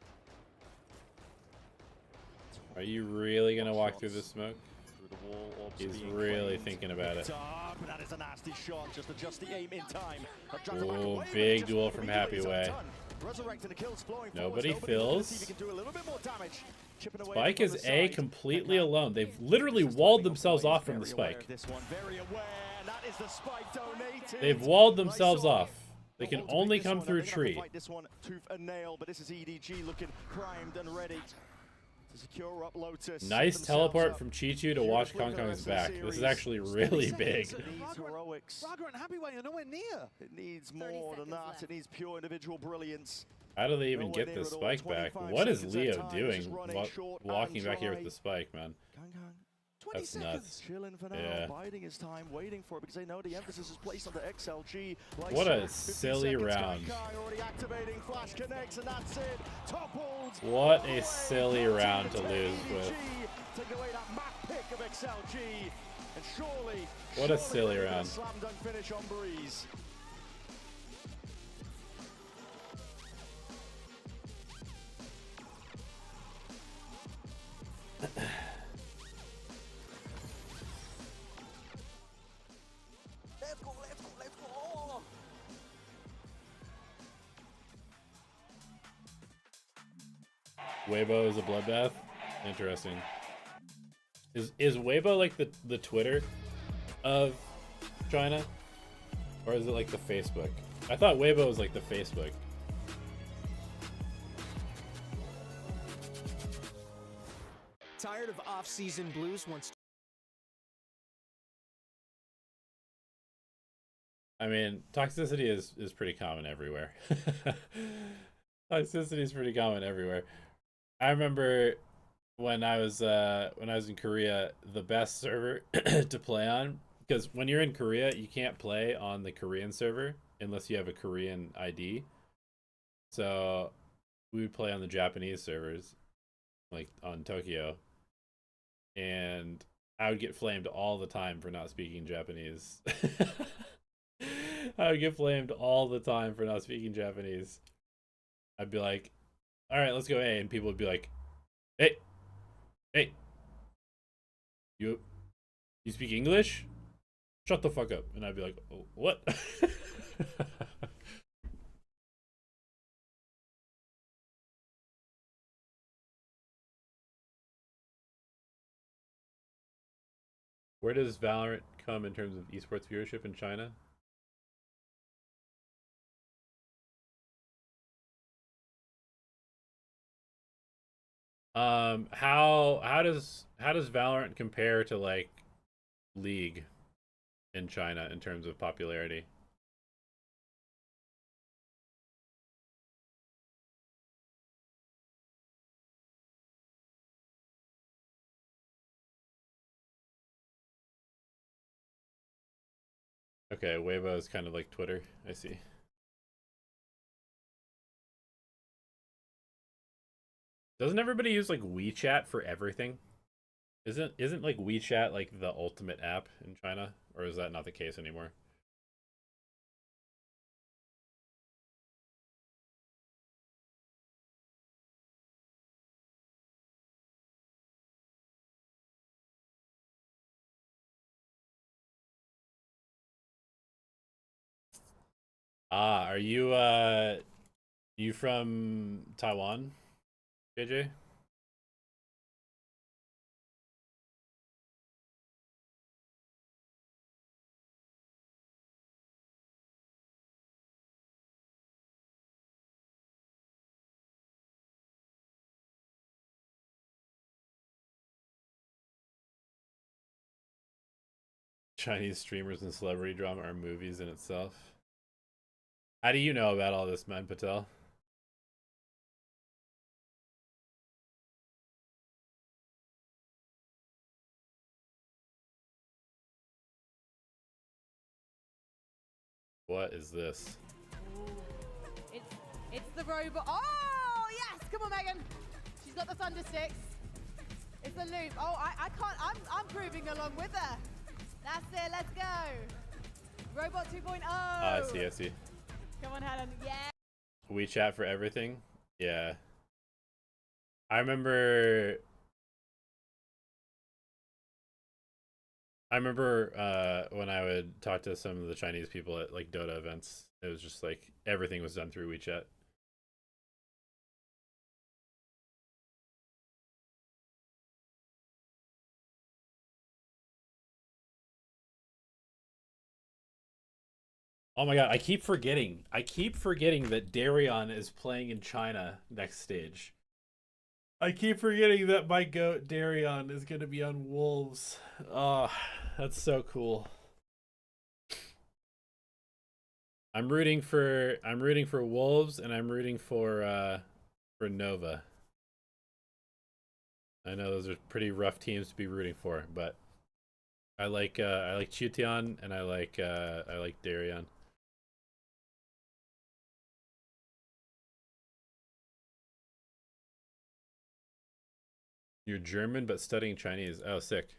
Speaker 1: Are you really gonna walk through the smoke?
Speaker 15: Through the wall,
Speaker 1: he's really thinking about it.
Speaker 15: But that is a nasty shot. Just adjust the aim in time.
Speaker 1: Oh, big duel from Happy Way. Nobody fills. Spike is A completely alone. They've literally walled themselves off from the spike. They've walled themselves off. They can only come through tree.
Speaker 15: This one tooth and nail, but this is EDG looking primed and ready to secure up Lotus.
Speaker 1: Nice teleport from Chichu to watch Kong Kong's back. This is actually really big.
Speaker 15: It needs heroics.
Speaker 16: Raga and Happy Way are nowhere near.
Speaker 15: It needs more than that. It needs pure individual brilliance.
Speaker 1: How do they even get this spike back? What is Leo doing walking back here with the spike, man? That's nuts.
Speaker 15: Chilling for now,
Speaker 1: yeah.
Speaker 15: biding his time, waiting for it because they know the emphasis is placed on the XLG.
Speaker 1: What a silly round.
Speaker 15: Already activating, flash connects, and that's it. Toppled.
Speaker 1: What a silly round to lose with.
Speaker 15: Take away that map pick of XLG, and surely.
Speaker 1: What a silly round.
Speaker 15: Slam dunk finish on Breeze. Let's go.
Speaker 1: Weibo is a bloodbath? Interesting. Is Weibo like the Twitter of China? Or is it like the Facebook? I thought Weibo was like the Facebook.
Speaker 18: Tired of off-season blues once.
Speaker 1: I mean, toxicity is pretty common everywhere. Toxicity is pretty common everywhere. I remember when I was in Korea, the best server to play on, because when you're in Korea, you can't play on the Korean server unless you have a Korean ID. So we would play on the Japanese servers, like on Tokyo, and I would get flamed all the time for not speaking Japanese. I would get flamed all the time for not speaking Japanese. I'd be like, all right, let's go A. And people would be like, hey, you speak English? Shut the fuck up. And I'd be like, oh, what? Where does Valorant come in terms of esports viewership in China? How does Valorant compare to like League in China in terms of popularity? Okay, Weibo is kind of like Twitter. I see. Doesn't everybody use like WeChat for everything? Isn't like WeChat like the ultimate app in China, or is that not the case anymore? Ah, are you from Taiwan, JJ? Chinese streamers and celebrity drama are movies in itself. How do you know about all this, Man Patel? What is this?
Speaker 19: It's the robot. Oh, yes! Come on, Megan. She's got the thunder sticks. It's a loop. Oh, I can't. I'm proving along with her. That's it. Let's go. Robot 2.0.
Speaker 1: I see. I see.
Speaker 19: Come on, Helen. Yeah.
Speaker 1: WeChat for everything. Yeah. I remember when I would talk to some of the Chinese people at like Dota events, it was just like everything was done through WeChat. Oh my god, I keep forgetting that Darion is playing in China next stage. I keep forgetting that my goat Darion is going to be on Wolves. Oh, that's so cool. I'm rooting for Wolves, and I'm rooting for Nova. I know those are pretty rough teams to be rooting for, but I like Chutian and I like Darion. You're German but studying Chinese. Oh, sick.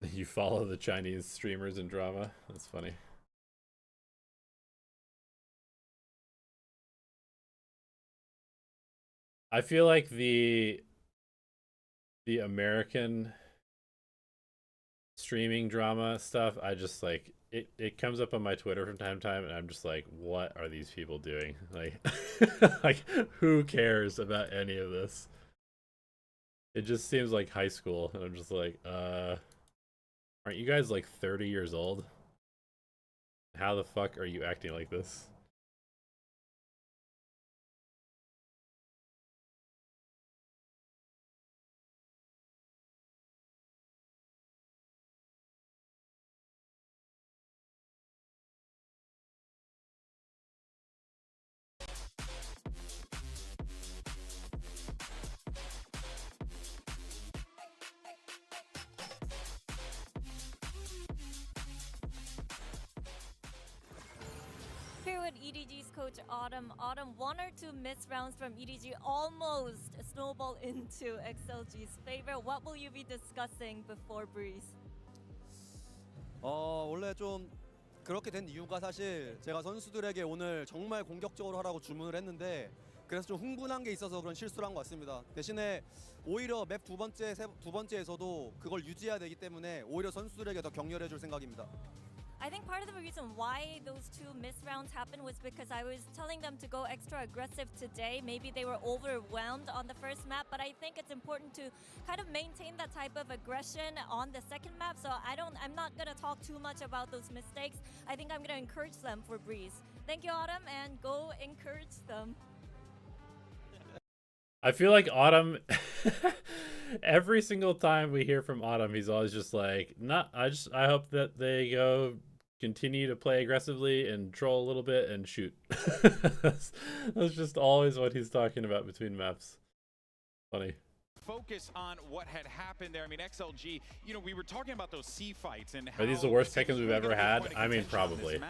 Speaker 1: You follow the Chinese streamers and drama. That's funny. I feel like the American streaming drama stuff, I just like it comes up on my Twitter from time to time, and I'm just like, what are these people doing? Like, like who cares about any of this? It just seems like high school, and I'm just like, aren't you guys like 30 years old? How the fuck are you acting like this?
Speaker 6: Here with EDG's coach Autumn. Autumn, one or two missed rounds from EDG almost snowball into XLG's favor. What will you be discussing before Breeze?
Speaker 20: 원래 좀 그렇게 된 이유가 사실 제가 선수들에게 오늘 정말 공격적으로 하라고 주문을 했는데 그래서 좀 흥분한 게 있어서 그런 실수를 한 것 같습니다. 대신에 오히려 맵 두 번째에서도 그걸 유지해야 되기 때문에 오히려 선수들에게 더 격려해 줄 생각입니다.
Speaker 6: I think part of the reason why those two missed rounds happened was because I was telling them to go extra aggressive today. Maybe they were overwhelmed on the first map, but I think it's important to kind of maintain that type of aggression on the second map. So I'm not gonna talk too much about those mistakes. I think I'm gonna encourage them for Breeze. Thank you, Autumn, and go encourage them.
Speaker 1: I feel like Autumn, every single time we hear from Autumn, he's always just like, I hope that they continue to play aggressively and troll a little bit and shoot. That's just always what he's talking about between maps. Funny.
Speaker 3: Focus on what had happened there. I mean, XLG, you know, we were talking about those C fights and how
Speaker 1: Are these the worst pick'ems we've ever had? I mean, probably.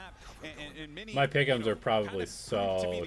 Speaker 1: My pick'ems are probably so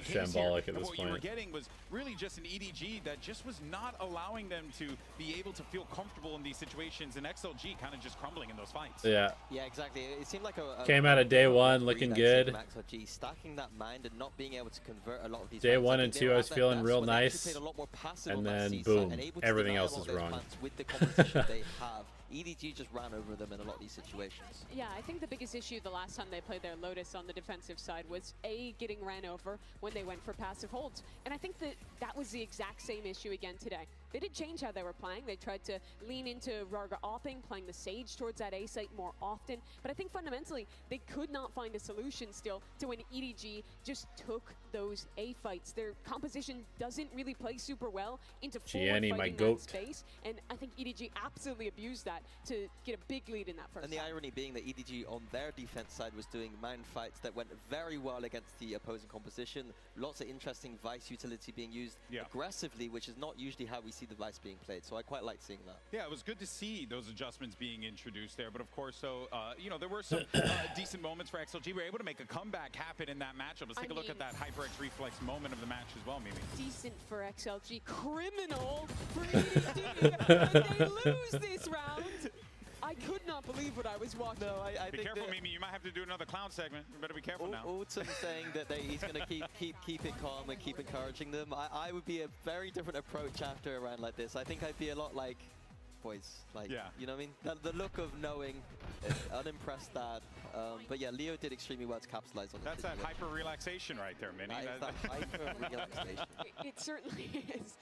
Speaker 1: shambolic at this
Speaker 3: point. What you were
Speaker 1: point.
Speaker 3: getting was really just an EDG that just was not allowing them to be able to feel comfortable in these situations, and XLG kind of just crumbling in those fights.
Speaker 1: Yeah.
Speaker 5: Yeah, exactly. It seemed like
Speaker 1: Came out of day one looking good.
Speaker 5: XLG stacking that mind and not being able to convert a lot of these
Speaker 1: Day
Speaker 5: fights.
Speaker 1: one
Speaker 5: I
Speaker 1: and
Speaker 5: think they
Speaker 1: two,
Speaker 5: were
Speaker 1: I
Speaker 5: at
Speaker 1: was
Speaker 5: their
Speaker 1: feeling
Speaker 5: best
Speaker 1: real
Speaker 5: when they actually
Speaker 1: nice,
Speaker 5: played a lot more passive
Speaker 1: and
Speaker 5: on that
Speaker 1: then
Speaker 5: C side
Speaker 1: boom,
Speaker 5: and able to
Speaker 1: everything
Speaker 5: deny a
Speaker 1: else
Speaker 5: lot
Speaker 1: is
Speaker 5: of those
Speaker 1: wrong.
Speaker 5: plants with the competition they have. EDG just ran over them in a lot of these situations.
Speaker 4: Yeah, I think the biggest issue the last time they played their Lotus on the defensive side was getting ran over when they went for passive holds. And I think that was the exact same issue again today. They did change how they were playing. They tried to lean into Rarga opping, playing the Sage towards that A site more often. But I think fundamentally, they could not find a solution still to when EDG just took those A fights. Their composition doesn't really play super well into forward fighting that space. And I think EDG absolutely abused that to get a big lead in that first
Speaker 5: And the
Speaker 4: half.
Speaker 5: irony being that EDG on their defense side was doing mountain fights that went very well against the opposing composition. Lots of interesting Vice utility being used aggressively, which is not usually how we see the Vice being played. So I quite like seeing that.
Speaker 3: Yeah, it was good to see those adjustments being introduced there. But of course, so, you know, there were some decent moments for XLG. We were able to make a comeback happen in that matchup. Let's take a look at that HyperX reflex moment of the match as well, Mimi.
Speaker 4: Decent for XLG, criminal for EDG, and they lose this round. I could not believe what I was watching.
Speaker 5: No, I
Speaker 3: be
Speaker 5: think
Speaker 3: careful, Mimi. You might have to do another clown segment. You better be careful now.
Speaker 5: Autumn saying that he's going to keep it calm and keep encouraging them. I would be a very different approach after a round like this. I think I'd be a lot like, boys, like, you know what I mean? The look of knowing, unimpressed dad. But yeah, Leo did extremely well to capitalize on
Speaker 3: That's that hyper relaxation right there, Minnie.
Speaker 5: That hyper relaxation.
Speaker 4: It certainly is.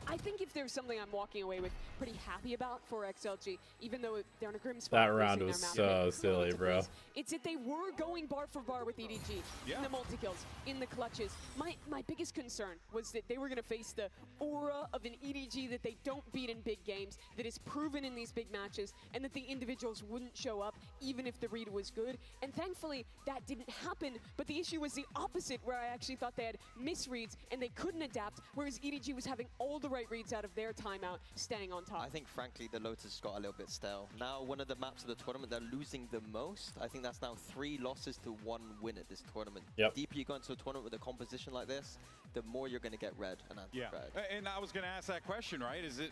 Speaker 4: I think if there's something I'm walking away with pretty happy about for XLG, even though they're in a grim spot.
Speaker 1: That round was so silly, bro.
Speaker 4: It's that they were going bar for bar with EDG in the multi-kills, in the clutches. My biggest concern was that they were going to face the aura of an EDG that they don't beat in big games, that is proven in these big matches, and that the individuals wouldn't show up even if the read was good. And thankfully, that didn't happen, but the issue was the opposite, where I actually thought they had misreads and they couldn't adapt, whereas EDG was having all the right reads out of their timeout, staying on top.
Speaker 5: I think, frankly, the Lotus got a little bit stale. Now, one of the maps of the tournament they're losing the most. I think that's now 3 losses to 1 win at this tournament. The deeper you go into a tournament with a composition like this, the more you're going to get red and anti-red.
Speaker 3: And I was going to ask that question, right? Is it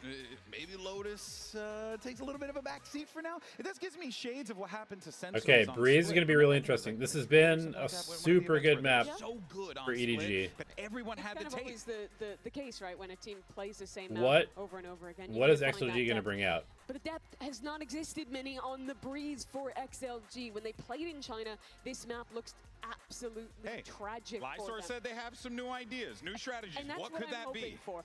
Speaker 3: maybe Lotus takes a little bit of a back seat for now? This gives me shades of what happened to Sentinels.
Speaker 1: Okay, Breeze is going to be really interesting. This has been a super good map for EDG.
Speaker 3: But everyone had
Speaker 4: kind of always the case, right? When a team plays the same map
Speaker 1: What?
Speaker 4: over and over again.
Speaker 1: What is XLG going to bring out?
Speaker 4: But a depth has not existed many on the Breeze for XLG. When they played in China, this map looks absolutely tragic for
Speaker 3: Lysor
Speaker 4: them.
Speaker 3: said they have some new ideas, new strategies.
Speaker 4: And that's
Speaker 3: what
Speaker 4: what
Speaker 3: could
Speaker 4: I'm
Speaker 3: that
Speaker 4: hoping
Speaker 3: be?
Speaker 4: for.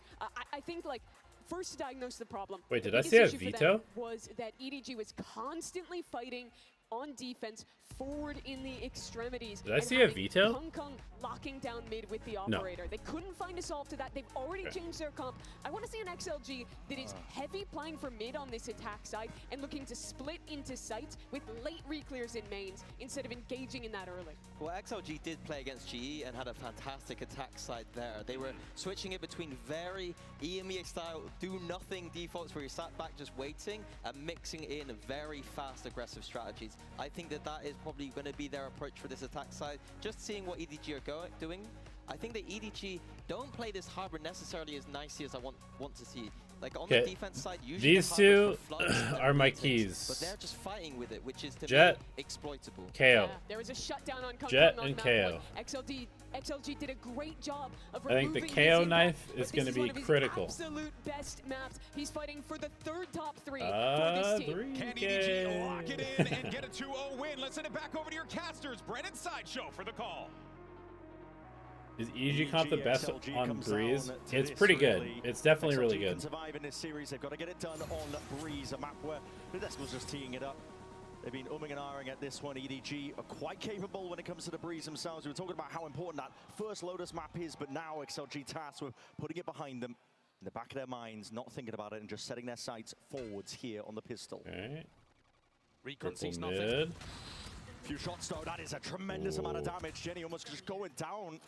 Speaker 4: I think, like, first to diagnose the problem.
Speaker 1: Wait,
Speaker 4: the
Speaker 1: did I
Speaker 4: biggest
Speaker 1: see a
Speaker 4: issue for them
Speaker 1: veto?
Speaker 4: was that EDG was constantly fighting on defense forward in the extremities.
Speaker 1: Did I
Speaker 4: and
Speaker 1: see a
Speaker 4: having
Speaker 1: veto?
Speaker 4: Kung Kung locking down mid with the
Speaker 1: No.
Speaker 4: operator. They couldn't find a solve to that. They've already changed their comp. I want to see an XLG that is heavy playing for mid on this attack side and looking to split into sites with late reclears in mains instead of engaging in that early.
Speaker 5: Well, XLG did play against GE and had a fantastic attack side there. They were switching it between very EMEA style do-nothing defaults where you sat back just waiting and mixing in very fast aggressive strategies. I think that is probably going to be their approach for this attack side. Just seeing what EDG are doing, I think that EDG don't play this harbor necessarily as nicely as I want to see. Like on the defense side, usually
Speaker 1: these two are my keys.
Speaker 5: but they're just fighting with it, which is to
Speaker 1: Jet,
Speaker 5: me exploitable.
Speaker 1: KO.
Speaker 4: Yeah, there was a shutdown on Kung
Speaker 1: Jet
Speaker 4: Kung on
Speaker 1: and
Speaker 4: map
Speaker 1: KO.
Speaker 4: 1. XLG did a great job of
Speaker 1: I think the
Speaker 4: removing
Speaker 1: KO
Speaker 4: his
Speaker 1: knife
Speaker 4: impact,
Speaker 1: is
Speaker 4: but
Speaker 1: going
Speaker 4: this
Speaker 1: to be
Speaker 4: one of his
Speaker 1: critical.
Speaker 4: Absolute best maps. He's fighting for the 3rd top 3 for this team.
Speaker 3: Can EDG lock it in and get a 2-0 win? Let's send it back over to your casters. Brennan Sideshow for the call.
Speaker 1: Is EDG comp the best on Breeze? It's pretty good. It's definitely really good.
Speaker 15: Survive in this series. They've got to get it done on Breeze, a map where Nadesco's just teeing it up. They've been umming and ahhing at this one. EDG are quite capable when it comes to the Breeze themselves. We were talking about how important that first Lotus map is, but now XLG tasked with putting it behind them in the back of their minds, not thinking about it and just setting their sights forwards here on the pistol.
Speaker 1: Alright.
Speaker 16: Recon sees
Speaker 1: Mid.
Speaker 16: nothing.
Speaker 15: Few shots though, that is a tremendous amount of damage. Jenny almost just going down.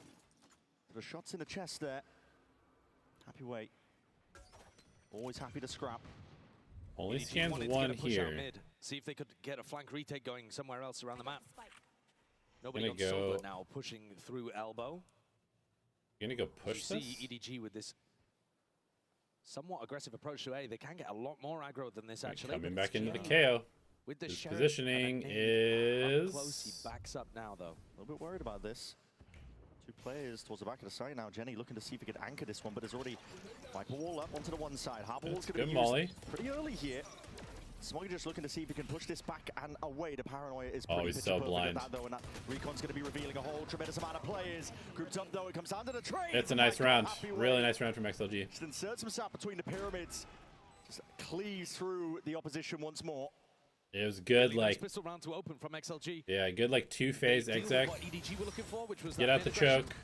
Speaker 15: The shots in the chest there. Happy wait. Always happy to scrap.
Speaker 1: Only
Speaker 16: EDG
Speaker 1: scans
Speaker 16: wanted to
Speaker 1: one
Speaker 16: get a push out
Speaker 1: here.
Speaker 16: mid, see if they could get a flank retake going somewhere else around the map. Nobody
Speaker 1: Gonna
Speaker 16: on Silver
Speaker 1: go-
Speaker 16: now pushing through elbow.
Speaker 1: Gonna go
Speaker 16: You
Speaker 1: push
Speaker 16: see
Speaker 1: this?
Speaker 16: EDG with this somewhat aggressive approach to A. They can get a lot more aggro than this actually.
Speaker 1: Coming
Speaker 16: but
Speaker 1: back
Speaker 16: it's
Speaker 1: into the
Speaker 16: just-
Speaker 1: KO.
Speaker 16: With the
Speaker 1: His
Speaker 16: Sheriff
Speaker 1: positioning
Speaker 16: and a nade
Speaker 1: is...
Speaker 16: up close, he backs up now though.
Speaker 15: A little bit worried about this. 2 players towards the back of the side now. Jenny looking to see if he could anchor this one, but there's already Viper wall up onto the one side. Harbor wall's
Speaker 1: That's
Speaker 15: going to
Speaker 1: good
Speaker 15: be used
Speaker 1: molly.
Speaker 15: pretty early here. Smoggy just looking to see if he can push this back and away. The paranoia is
Speaker 1: Oh,
Speaker 15: pretty
Speaker 1: he's so
Speaker 15: picture perfect
Speaker 1: blind.
Speaker 15: at that, though, and that Recon's going to be revealing a whole tremendous amount of players. Grouped up, though, it comes down to the trade.
Speaker 1: It's a nice round. Really nice round from XLG.
Speaker 15: Just inserts himself between the pyramids. Just cleaves through the opposition once more.
Speaker 1: It was good, like,
Speaker 16: pistol round to open from XLG.
Speaker 1: yeah, good, like, two-phase exec.
Speaker 16: What EDG were looking for, which was
Speaker 1: Get
Speaker 16: that
Speaker 1: out the
Speaker 16: mid-aggression.
Speaker 1: choke.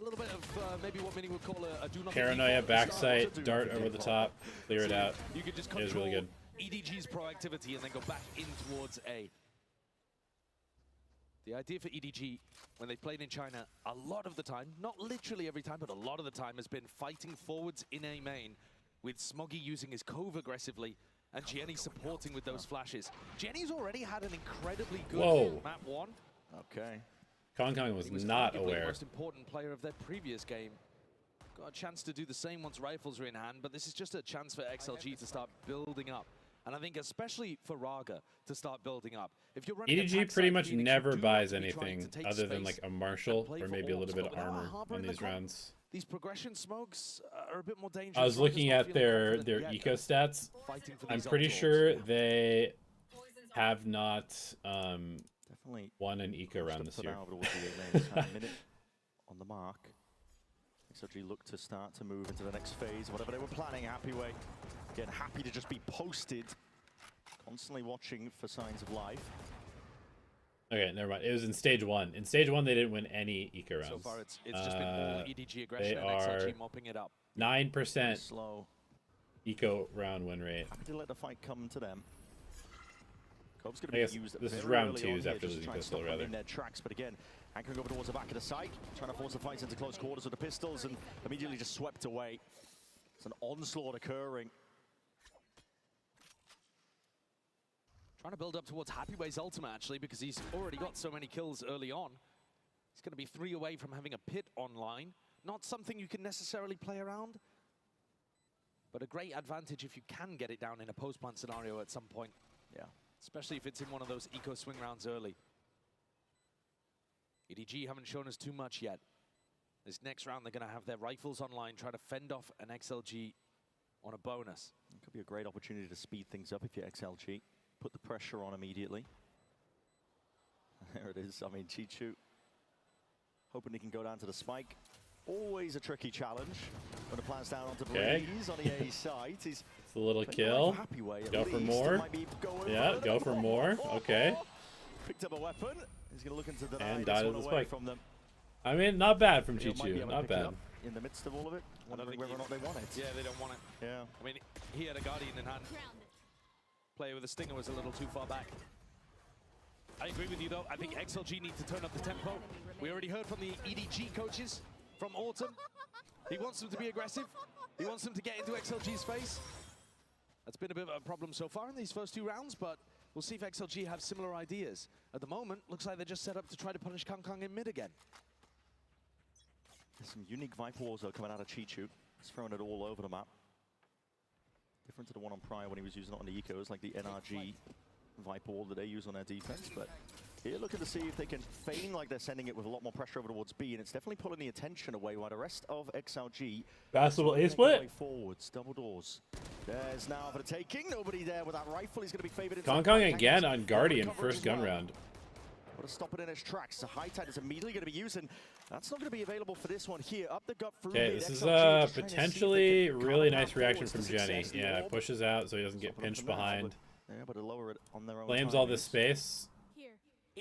Speaker 16: A little bit of maybe what many would call a do nothing.
Speaker 1: Paranoia,
Speaker 16: default.
Speaker 1: backside, dart over the top, clear it out.
Speaker 16: You could just
Speaker 1: It was really good.
Speaker 16: EDG's proactivity and then go back in towards A. The idea for EDG, when they've played in China, a lot of the time, not literally every time, but a lot of the time, has been fighting forwards in A main, with Smoggy using his cove aggressively, and Jenny supporting with those flashes. Jenny's already had an incredibly good map 1.
Speaker 15: Okay.
Speaker 1: Kong was
Speaker 16: He was
Speaker 1: not
Speaker 16: arguably
Speaker 1: aware.
Speaker 16: the most important player of their previous game. Got a chance to do the same once rifles are in hand, but this is just a chance for XLG to start building up. And I think especially for Raga to start building up. If you're running
Speaker 1: EDG
Speaker 16: attack
Speaker 1: pretty
Speaker 16: side
Speaker 1: much
Speaker 16: Phoenix, you
Speaker 1: never
Speaker 16: do
Speaker 1: buys
Speaker 16: have to be trying
Speaker 1: anything
Speaker 16: to take
Speaker 1: other than
Speaker 16: space
Speaker 1: like a Marshall
Speaker 16: and play
Speaker 1: or
Speaker 16: for
Speaker 1: maybe a little
Speaker 16: orbs,
Speaker 1: bit
Speaker 16: but
Speaker 1: of
Speaker 16: without a
Speaker 1: armor
Speaker 16: harbor
Speaker 1: on
Speaker 16: in the
Speaker 1: these
Speaker 16: comp,
Speaker 1: rounds.
Speaker 16: These progression smokes are a bit more dangerous.
Speaker 1: I was looking
Speaker 16: Raga's
Speaker 1: at
Speaker 16: not feeling
Speaker 1: their
Speaker 16: confident yet
Speaker 1: eco stats.
Speaker 16: fighting for
Speaker 1: I'm
Speaker 16: these
Speaker 1: pretty
Speaker 16: outdoors.
Speaker 1: sure they have not
Speaker 15: Definitely
Speaker 1: won an eco round this year.
Speaker 15: A minute on the mark. XLG look to start to move into the next phase. Whatever they were planning, Happy Way. Again, happy to just be posted. Constantly watching for signs of life.
Speaker 1: Okay, never mind. It was in stage 1. In stage 1, they didn't win any eco rounds.
Speaker 16: So far, it's just been all EDG aggression
Speaker 1: They
Speaker 16: and
Speaker 1: are
Speaker 16: XLG mopping it up.
Speaker 1: 9%
Speaker 15: slow
Speaker 1: eco round win rate.
Speaker 15: Happy to let the fight come to them. Cove's going
Speaker 1: I
Speaker 15: to
Speaker 1: guess
Speaker 15: be used
Speaker 1: this is
Speaker 15: very
Speaker 1: round
Speaker 15: early
Speaker 1: 2s
Speaker 15: on here,
Speaker 1: after
Speaker 15: just to
Speaker 1: losing
Speaker 15: try and
Speaker 1: pistol,
Speaker 15: stop them
Speaker 1: rather.
Speaker 15: in their tracks, but again, anchoring over towards the back of the site, trying to force the fights into close quarters with the pistols, and immediately just swept away. It's an onslaught occurring.
Speaker 16: Trying to build up towards Happy Way's ultimate, actually, because he's already got so many kills early on. He's going to be 3 away from having a pit online. Not something you can necessarily play around, but a great advantage if you can get it down in a post-plant scenario at some point.
Speaker 15: Yeah.
Speaker 16: Especially if it's in one of those eco swing rounds early. EDG haven't shown us too much yet. This next round, they're going to have their rifles online, try to fend off an XLG on a bonus.
Speaker 15: It could be a great opportunity to speed things up if you're XLG. Put the pressure on immediately. There it is. I mean, Chichu hoping he can go down to the spike. Always a tricky challenge. When the plan's down onto Blaze on the A side. He's
Speaker 1: It's a little kill. Go for more. Yeah, go for more. Okay.
Speaker 15: Picked up a weapon. He's going to look into deny
Speaker 1: And
Speaker 15: this
Speaker 1: died
Speaker 15: one
Speaker 1: of the
Speaker 15: away
Speaker 1: spike.
Speaker 15: from them.
Speaker 1: I mean, not bad from
Speaker 15: They might be
Speaker 1: Chichu.
Speaker 15: able to
Speaker 1: Not
Speaker 15: pick it
Speaker 1: bad.
Speaker 15: up in the midst of all of it, wondering whether or not they want it.
Speaker 16: Yeah, they don't want it.
Speaker 15: Yeah.
Speaker 16: I mean, he had a Guardian in hand. Player with a Stinger was a little too far back. I agree with you, though. I think XLG need to turn up the tempo. We already heard from the EDG coaches from Autumn. He wants them to be aggressive. He wants them to get into XLG's face. That's been a bit of a problem so far in these first 2 rounds, but we'll see if XLG have similar ideas. At the moment, looks like they're just set up to try to punish Kong in mid again.
Speaker 15: There's some unique Viper wars though coming out of Chichu. He's throwing it all over the map. Different to the one on prior when he was using it on the ecos, like the NRG Viper wall that they use on their defense. But here looking to see if they can feign like they're sending it with a lot more pressure over towards B, and it's definitely pulling the attention away while the rest of XLG
Speaker 1: Passable A split.
Speaker 15: way forwards, double doors. There's now for the taking. Nobody there with that rifle. He's going to be favored.
Speaker 1: Kong again on Guardian, first gun round.
Speaker 15: What a stop it in his tracks. The high tide is immediately going to be used, and that's not going to be available for this one here. Up the gut through
Speaker 1: Okay,
Speaker 15: mid.
Speaker 1: this is
Speaker 15: XLG just trying to see if they
Speaker 1: potentially
Speaker 15: can
Speaker 1: really
Speaker 15: compound
Speaker 1: nice reaction
Speaker 15: forwards
Speaker 1: from
Speaker 15: to
Speaker 1: Jenny.
Speaker 15: success. The
Speaker 1: Yeah,
Speaker 15: orb.
Speaker 1: pushes out so he doesn't get
Speaker 15: Stopping
Speaker 1: pinched
Speaker 15: from now,
Speaker 1: behind.
Speaker 15: Yeah, but to lower it on their own
Speaker 1: Claims all
Speaker 15: timings.
Speaker 1: this space.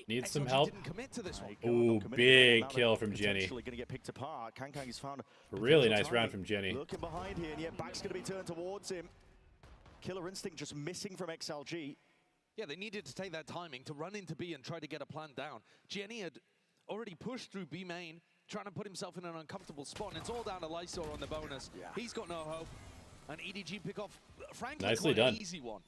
Speaker 1: Needs some
Speaker 16: XLG
Speaker 1: help.
Speaker 16: didn't commit to this one.
Speaker 1: Ooh, big kill from Jenny.
Speaker 15: Potentially going to get picked apart. Kang has found a
Speaker 1: Really
Speaker 15: potential
Speaker 1: nice round
Speaker 15: target.
Speaker 1: from Jenny.
Speaker 15: Looking behind here, and yet back's going to be turned towards him. Killer instinct just missing from XLG.
Speaker 16: Yeah, they needed to take that timing to run into B and try to get a plan down. Jenny had already pushed through B main, trying to put himself in an uncomfortable spot, and it's all down to Lysor on the bonus.
Speaker 15: Yeah.
Speaker 16: He's got no hope. And EDG pick off, frankly,
Speaker 1: Nicely
Speaker 16: quite
Speaker 1: done.
Speaker 16: an easy one.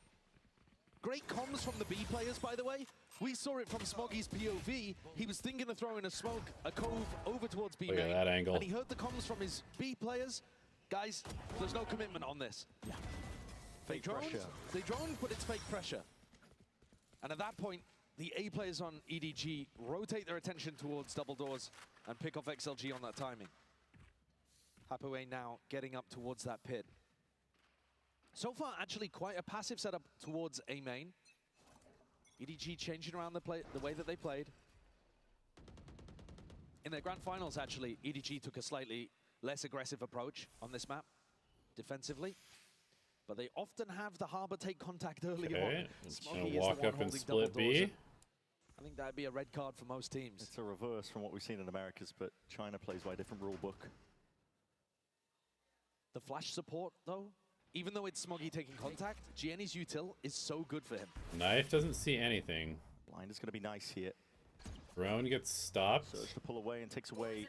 Speaker 16: Great comms from the B players, by the way. We saw it from Smoggy's POV. He was thinking of throwing a smoke, a cove over towards B
Speaker 1: Look at
Speaker 16: main.
Speaker 1: that angle.
Speaker 16: And he heard the comms from his B players. Guys, there's no commitment on this.
Speaker 15: Yeah.
Speaker 16: They
Speaker 15: Fake
Speaker 16: droned,
Speaker 15: pressure.
Speaker 16: they droned, but it's fake pressure. And at that point, the A players on EDG rotate their attention towards double doors and pick off XLG on that timing. Hathaway now getting up towards that pit. So far, actually quite a passive setup towards A main. EDG changing around the way that they played. In their grand finals, actually, EDG took a slightly less aggressive approach on this map, defensively. But they often have the Harbor take contact early on.
Speaker 1: Gonna walk up and split B.
Speaker 16: I think that'd be a red card for most teams.
Speaker 15: It's a reverse from what we've seen in Americas, but China plays by a different rule book.
Speaker 16: The flash support, though, even though it's Smoggy taking contact, Gianni's util is so good for him.
Speaker 1: Knife doesn't see anything.
Speaker 15: Blind is going to be nice here.
Speaker 1: Drone gets stopped.
Speaker 15: Surge to pull away and takes away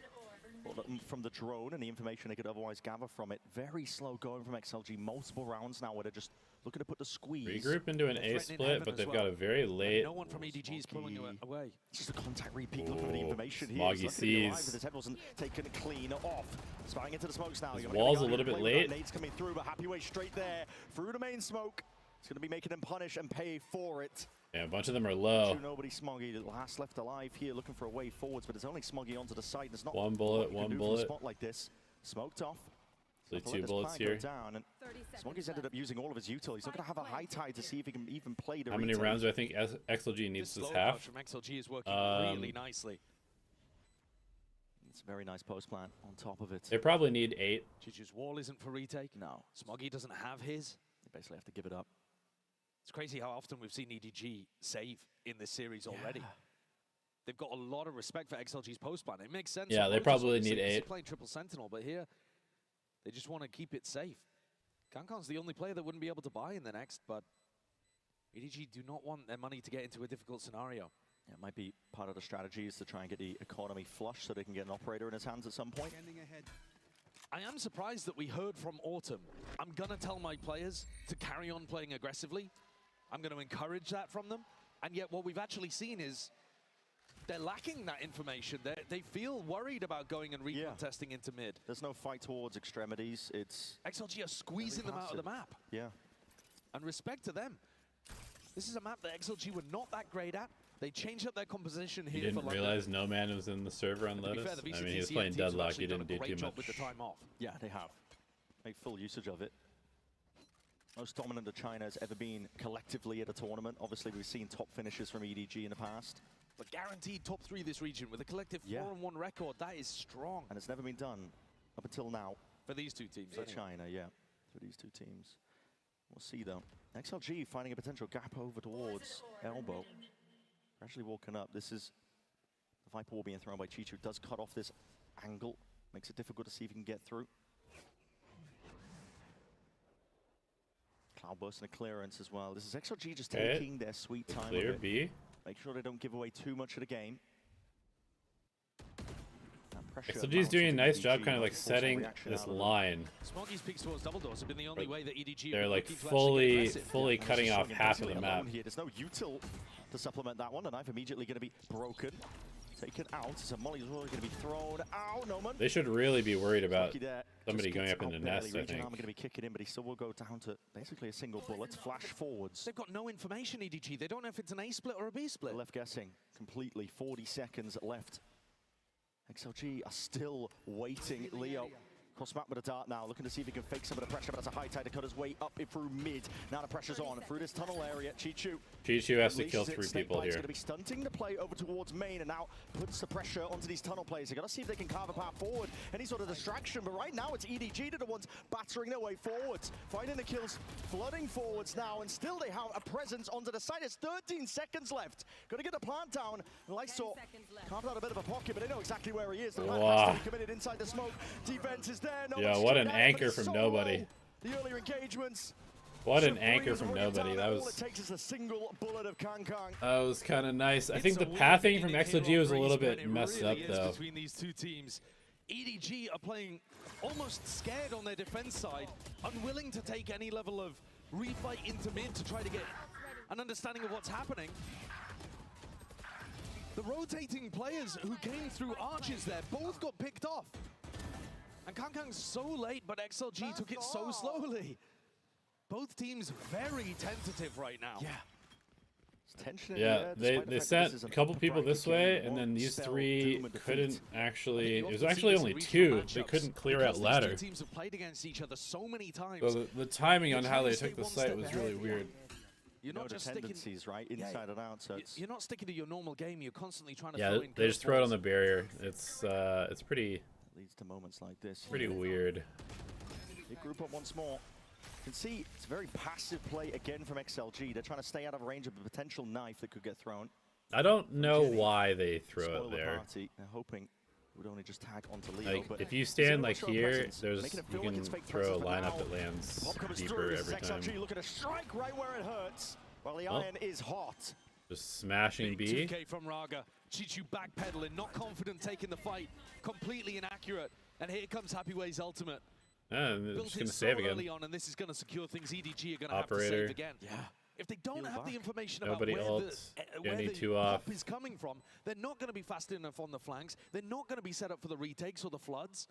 Speaker 15: from the drone and the information they could otherwise gather from it. Very slow going from XLG. Multiple rounds now where they're just looking to put the squeeze.
Speaker 1: Regroup into an A split, but they've got a very late.
Speaker 16: No one from EDG is pulling away.
Speaker 15: It's just a contact repeat. Looking for the information here.
Speaker 1: Smoggy sees.
Speaker 15: His head wasn't taken clean off. Spying into the smokes now.
Speaker 1: His wall's a little bit late.
Speaker 15: Nade's coming through, but Happy Way straight there. Through the main smoke. It's going to be making him punish and pay for it.
Speaker 1: Yeah, a bunch of them are low.
Speaker 15: Nobody Smoggy, the last left alive here, looking for a way forwards, but it's only Smoggy onto the side. There's not
Speaker 1: one bullet,
Speaker 15: one
Speaker 1: bullet.
Speaker 15: From a spot like this, smoked off.
Speaker 1: So 2 bullets here.
Speaker 15: Down, and Smoggy's ended up using all of his util. He's not going to have a high tide to see if he can even play the
Speaker 1: How many rounds do I think XLG needs this half?
Speaker 16: From XLG is working really nicely.
Speaker 15: It's a very nice post plant on top of it.
Speaker 1: They probably need 8.
Speaker 16: Chichu's wall isn't for retake.
Speaker 15: No.
Speaker 16: Smoggy doesn't have his.
Speaker 15: They basically have to give it up.
Speaker 16: It's crazy how often we've seen EDG save in this series already. They've got a lot of respect for XLG's post plan. It makes sense.
Speaker 1: Yeah, they probably need 8.
Speaker 16: Playing triple sentinel, but here they just want to keep it safe. Kankan's the only player that wouldn't be able to buy in the next, but EDG do not want their money to get into a difficult scenario.
Speaker 15: Yeah, it might be part of the strategy is to try and get the economy flush so they can get an operator in his hands at some point.
Speaker 16: I am surprised that we heard from Autumn. I'm going to tell my players to carry on playing aggressively. I'm going to encourage that from them. And yet what we've actually seen is they're lacking that information. They feel worried about going and recontesting into mid.
Speaker 15: There's no fight towards extremities. It's
Speaker 16: XLG are squeezing them out of the map.
Speaker 15: Yeah.
Speaker 16: And respect to them. This is a map that XLG were not that great at. They changed up their composition here.
Speaker 1: You didn't realize No Man was in the server on Lotus?
Speaker 16: Fair,
Speaker 1: I mean, he was playing Deadlock. He didn't do too much.
Speaker 16: With the time off.
Speaker 15: Yeah, they have. Make full usage of it. Most dominant that China has ever been collectively at a tournament. Obviously, we've seen top finishes from EDG in the past.
Speaker 16: But guaranteed top 3 this region with a collective 4-1 record. That is strong.
Speaker 15: And it's never been done up until now.
Speaker 16: For these two teams.
Speaker 15: For China, yeah. For these two teams. We'll see, though. XLG finding a potential gap over towards Elbow. Actually walking up. This is the Viper Wall being thrown by Chichu. Does cut off this angle. Makes it difficult to see if he can get through. Cloudburst and a clearance as well. This is XLG just taking their sweet time.
Speaker 1: Clear B.
Speaker 15: Make sure they don't give away too much of the game.
Speaker 1: XLG's doing a nice job kind of like setting this line.
Speaker 16: Smoggy's peaks towards double doors have been the only way that EDG
Speaker 1: they're like fully cutting off half of the map.
Speaker 15: Here. There's no util to supplement that one. The knife immediately going to be broken. Taken out. So Molly's really going to be thrown out. No man.
Speaker 1: They should really be worried about somebody going up in the nest, I think.
Speaker 15: I'm going to be kicking in, but he still will go down to basically a single bullet. Flash forwards.
Speaker 16: They've got no information, EDG. They don't know if it's an A split or a B split.
Speaker 15: They're left guessing completely. 40 seconds left. XLG are still waiting. Leo cross map with a dart now, looking to see if he can fake some of the pressure, but it's a high tide to cut his way up through mid. Now the pressure's on through this tunnel area. Chichu
Speaker 1: has to kill 3 people here.
Speaker 15: He's going to be stunting the play over towards main and now puts the pressure onto these tunnel players. They've got to see if they can carve a path forward. Any sort of distraction, but right now it's EDG that are the ones battering their way forwards. Finding the kills, flooding forwards now, and still they have a presence onto the side. There's 13 seconds left. Got to get the plant down. Lysor carved out a bit of a pocket, but they know exactly where he is. The plant has to be committed inside the smoke. Defense is there. No
Speaker 1: what an anchor from nobody.
Speaker 15: The earlier engagements.
Speaker 1: What an anchor from nobody. That was.
Speaker 15: All it takes is a single bullet of Kankang.
Speaker 1: That was kind of nice. I think the pathing from XLG was a little bit messed up though.
Speaker 16: Between these two teams, EDG are playing almost scared on their defense side, unwilling to take any level of refight into mid to try to get an understanding of what's happening. The rotating players who came through arches there both got picked off. And Kankang's so late, but XLG took it so slowly. Both teams very tentative right now.
Speaker 15: Yeah. Tension.
Speaker 1: Yeah, they sent a couple people this way, and then these three couldn't actually. It was actually only two. They couldn't clear out ladder.
Speaker 16: Teams have played against each other so many times.
Speaker 1: So the timing on how they took the site was really weird.
Speaker 16: You're not just
Speaker 15: dependencies, right? Inside and out. So
Speaker 16: you're not sticking to your normal game. You're constantly trying to
Speaker 1: yeah,
Speaker 16: throw in
Speaker 1: they just throw it on
Speaker 16: curveballs.
Speaker 1: the barrier. It's pretty.
Speaker 15: Leads to moments like this.
Speaker 1: Pretty weird.
Speaker 15: They group up once more. You can see it's very passive play again from XLG. They're trying to stay out of range of a potential knife that could get thrown.
Speaker 1: I don't know why they throw
Speaker 15: Spoil
Speaker 1: it
Speaker 15: the
Speaker 1: there.
Speaker 15: party. They're hoping it would only just tag onto Leo.
Speaker 1: Like
Speaker 15: but
Speaker 1: if you
Speaker 15: he's
Speaker 1: stand
Speaker 15: able to
Speaker 1: like
Speaker 15: show
Speaker 1: here,
Speaker 15: presence,
Speaker 1: there's
Speaker 15: making it
Speaker 1: you
Speaker 15: feel like
Speaker 1: can
Speaker 15: it's fake
Speaker 1: throw a
Speaker 15: presence, but
Speaker 1: lineup
Speaker 15: now
Speaker 1: that lands
Speaker 15: Bob comes
Speaker 1: deeper
Speaker 15: through. This
Speaker 1: every
Speaker 15: is
Speaker 1: time.
Speaker 15: XLG looking to strike right where it hurts. While the
Speaker 1: Well.
Speaker 15: iron is hot.
Speaker 1: Just smashing B.
Speaker 16: 2K from Raga. Chichu backpedaling, not confident taking the fight, completely inaccurate. And here comes Happy Way's ultimate.
Speaker 1: And
Speaker 16: Built
Speaker 1: just
Speaker 16: in
Speaker 1: gonna
Speaker 16: so
Speaker 1: save again.
Speaker 16: early on, and this is going to secure things. EDG are going to have to
Speaker 1: Operator.
Speaker 16: save again. Yeah. If they don't have the information
Speaker 1: Nobody
Speaker 16: about where
Speaker 1: ults.
Speaker 16: where
Speaker 1: Jenny
Speaker 16: the
Speaker 1: 2 off.
Speaker 16: pop is coming from, they're not going to be fast enough on the flanks. They're not going to be set up for the retakes or the floods.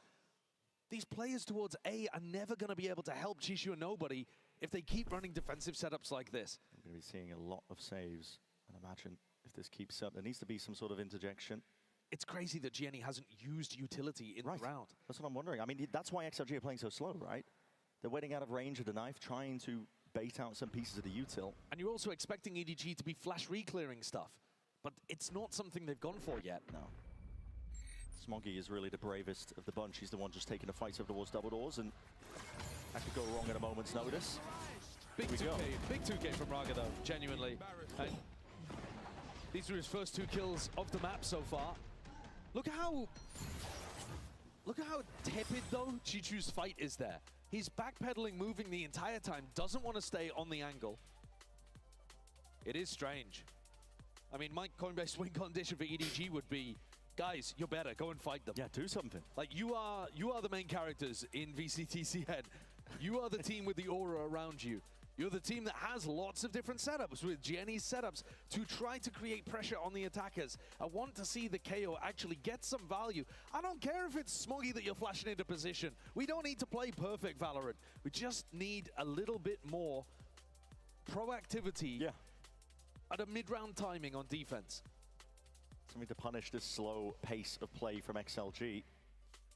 Speaker 16: These players towards A are never going to be able to help Chishu and Nobody if they keep running defensive setups like this.
Speaker 15: We're going to be seeing a lot of saves. And imagine if this keeps up, there needs to be some sort of interjection.
Speaker 16: It's crazy that Jenny hasn't used utility in the round.
Speaker 15: That's what I'm wondering. I mean, that's why XLG are playing so slow, right? They're waiting out of range of the knife, trying to bait out some pieces of the util.
Speaker 16: And you're also expecting EDG to be flash re-clearing stuff. But it's not something they've gone for yet.
Speaker 15: No. Smoggy is really the bravest of the bunch. He's the one just taking the fight over towards double doors, and that could go wrong at a moment's notice.
Speaker 16: Big 2K from Raga though, genuinely. And these are his first 2 kills of the map so far. Look how tepid though Chichu's fight is there. He's backpedaling, moving the entire time, doesn't want to stay on the angle. It is strange. I mean, my Coinbase win condition for EDG would be, guys, you're better, go and fight them.
Speaker 15: Yeah, do something.
Speaker 16: Like you are the main characters in VCTCN. You are the team with the aura around you. You're the team that has lots of different setups with Jenny's setups to try to create pressure on the attackers. I want to see the KO actually get some value. I don't care if it's Smoggy that you're flashing into position. We don't need to play perfect Valorant. We just need a little bit more proactivity at a mid-round timing on defense.
Speaker 15: Something to punish this slow pace of play from XLG.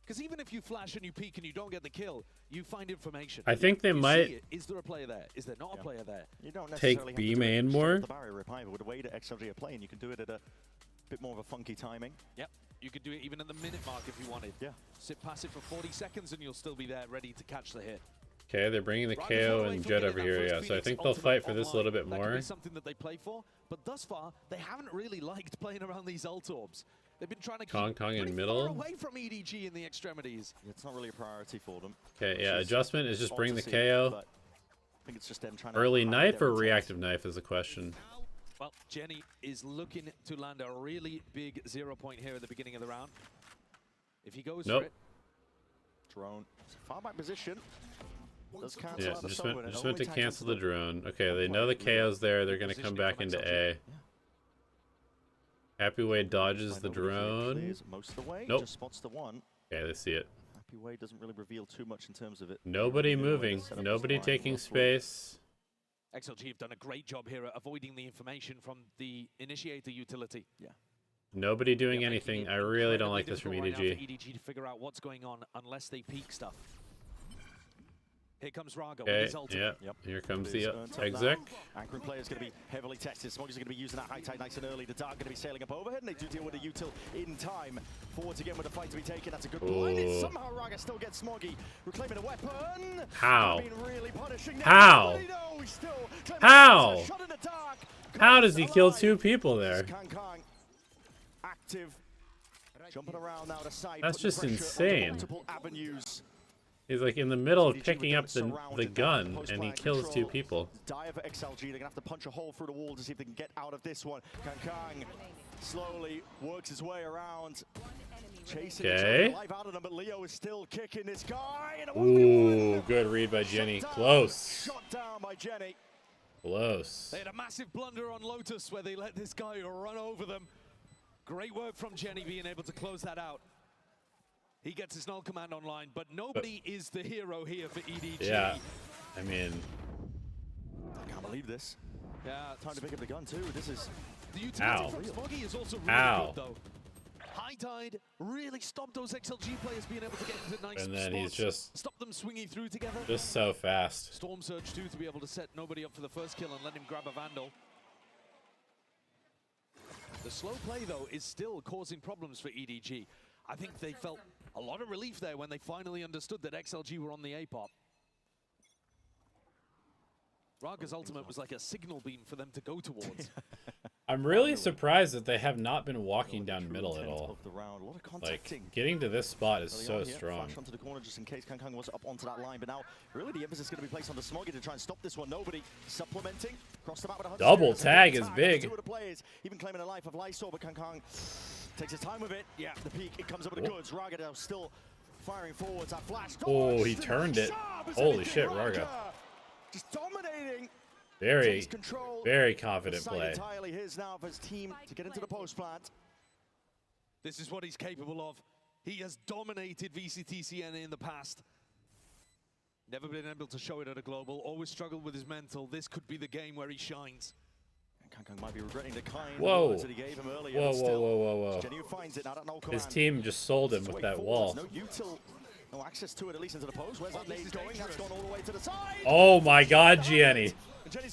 Speaker 16: Because even if you flash and you peek and you don't get the kill, you find information.
Speaker 1: I think they
Speaker 16: You
Speaker 1: might
Speaker 16: see it. Is there a player there? Is there not a player there?
Speaker 15: You don't
Speaker 1: take
Speaker 15: necessarily
Speaker 1: B
Speaker 15: have to do it
Speaker 1: main
Speaker 15: straight
Speaker 1: more.
Speaker 15: off the barrier rip either. With the way that XLG are playing, you can do it at a bit more of a funky timing.
Speaker 16: Yep. You could do it even at the minute mark if you wanted.
Speaker 15: Yeah.
Speaker 16: Sit passive for 40 seconds and you'll still be there ready to catch the hit.
Speaker 1: Okay, they're bringing the
Speaker 16: Right
Speaker 1: KO
Speaker 16: away
Speaker 1: and
Speaker 16: from
Speaker 1: Jet
Speaker 16: getting
Speaker 1: over
Speaker 16: that
Speaker 1: here,
Speaker 16: first
Speaker 1: yeah. So I
Speaker 16: Phoenix
Speaker 1: think they'll
Speaker 16: ultimate
Speaker 1: fight for this a little bit
Speaker 16: online. That could
Speaker 1: more.
Speaker 16: be something that they play for, but thus far, they haven't really liked playing around these ult orbs. They've been trying to keep
Speaker 1: Kong in
Speaker 16: pretty
Speaker 1: middle.
Speaker 16: far away from EDG in the extremities.
Speaker 15: Yeah, it's not really a priority for them.
Speaker 1: Okay, yeah,
Speaker 15: Which is
Speaker 1: adjustment is just
Speaker 15: odd
Speaker 1: bring
Speaker 15: to
Speaker 1: the
Speaker 15: see,
Speaker 1: KO.
Speaker 15: but I think it's just them trying to
Speaker 1: Early
Speaker 15: hide
Speaker 1: knife
Speaker 15: their
Speaker 1: or
Speaker 15: intent.
Speaker 1: reactive knife is the question.
Speaker 16: Well, Jenny is looking to land a really big 0 point here at the beginning of the round. If he goes
Speaker 1: Nope.
Speaker 16: for it.
Speaker 15: Drone. It's a far back position. Does cancel
Speaker 1: Yeah,
Speaker 15: out the
Speaker 1: just
Speaker 15: Sova,
Speaker 1: went
Speaker 15: and it
Speaker 1: to
Speaker 15: only tags
Speaker 1: cancel
Speaker 15: onto
Speaker 1: the drone. Okay, they know the KO's there. They're going to come back into A. Happy Way dodges the drone.
Speaker 15: Clears most of the way.
Speaker 1: Nope.
Speaker 15: Just spots the one.
Speaker 1: Okay, they see it.
Speaker 15: Happy Way doesn't really reveal too much in terms of it.
Speaker 1: Nobody
Speaker 15: Either way, the
Speaker 1: moving.
Speaker 15: setup is
Speaker 1: Nobody
Speaker 15: fine.
Speaker 1: taking
Speaker 15: That's what-
Speaker 1: space.
Speaker 16: XLG have done a great job here at avoiding the information from the initiator utility.
Speaker 15: Yeah.
Speaker 1: Nobody doing anything. I really don't like this from
Speaker 16: Right now for
Speaker 1: EDG.
Speaker 16: EDG to figure out what's going on unless they peek stuff. Here comes Raga with
Speaker 1: Okay,
Speaker 16: his ultimate.
Speaker 1: yeah. Here comes the
Speaker 15: Earned top
Speaker 1: exec.
Speaker 15: now. Anchoring player is going to be heavily tested. Smoggy's going to be using that high tide nice and early. The Dark going to be sailing up overhead, and they do deal with the util in time. Forwards again with the fight to be taken. That's a good blind.
Speaker 1: Ooh.
Speaker 15: Somehow Raga still gets Smoggy. Reclaiming a weapon.
Speaker 1: How?
Speaker 15: Been really punishing them.
Speaker 1: How?
Speaker 15: No, he's still claiming
Speaker 1: How?
Speaker 15: a shot in the dark.
Speaker 1: How does he kill 2 people there?
Speaker 15: Kang active. Jumping around now to side.
Speaker 1: That's
Speaker 15: putting
Speaker 1: just
Speaker 15: pressure
Speaker 1: insane.
Speaker 15: onto multiple avenues.
Speaker 1: He's like in the middle of
Speaker 15: EDG
Speaker 1: picking
Speaker 15: were
Speaker 1: up the
Speaker 15: surrounded
Speaker 1: gun,
Speaker 15: now.
Speaker 1: and he
Speaker 15: Post-plant
Speaker 1: kills 2
Speaker 15: control.
Speaker 1: people.
Speaker 15: Dire for XLG. They're going to have to punch a hole through the wall to see if they can get out of this one. Kang slowly works his way around. Chasing each
Speaker 1: Okay.
Speaker 15: other life out of them, but Leo is still kicking this guy. And a
Speaker 1: Ooh, good read by Jenny. Close.
Speaker 15: shot down by Jenny.
Speaker 1: Close.
Speaker 16: They had a massive blunder on Lotus where they let this guy run over them. Great work from Jenny being able to close that out. He gets his null command online, but nobody is the hero here for EDG.
Speaker 1: Yeah. I mean,
Speaker 15: I can't believe this.
Speaker 16: Yeah,
Speaker 15: time to pick up the gun too. This is
Speaker 16: the utility from Smoggy is also really good though. High Tide really stopped those XLG players being able to get into nice
Speaker 1: And then
Speaker 16: spots.
Speaker 1: he's just
Speaker 16: stop them swinging through together.
Speaker 1: Just so fast.
Speaker 16: Storm Surge too to be able to set nobody up for the first kill and let him grab a Vandal. The slow play though is still causing problems for EDG. I think they felt a lot of relief there when they finally understood that XLG were on the A-pop. Raga's ultimate was like a signal beam for them to go towards.
Speaker 1: I'm really surprised that they have not been walking down middle at all. Like, getting to this spot is so strong.
Speaker 15: Flash onto the corner just in case Kangkang was up onto that line, but now really the emphasis is going to be placed on the Smoggy to try and stop this one. Nobody supplementing across the map with 100.
Speaker 1: Double tag is big.
Speaker 15: Two of the players even claiming a life of Lysol, but Kangkang takes his time with it. Yeah, the peak, it comes up with the goods. Raga now still firing forwards. That flash.
Speaker 1: Oh, he turned it. Holy shit, Raga.
Speaker 15: Just dominating.
Speaker 1: Very confident play.
Speaker 15: Entirely his now for his team to get into the post plant.
Speaker 16: This is what he's capable of. He has dominated VCTCN in the past. Never been able to show it at a global. Always struggled with his mental. This could be the game where he shines.
Speaker 15: Kangkang might be regretting the kind
Speaker 1: words
Speaker 15: that he gave him earlier.
Speaker 1: Whoa.
Speaker 15: Jenny finds it now, that no
Speaker 1: His team just sold him with that wall.
Speaker 15: No util, no access to it, at least into the post. Where's that nade going? That's gone all the way to the side.
Speaker 1: Oh my god, Gianni.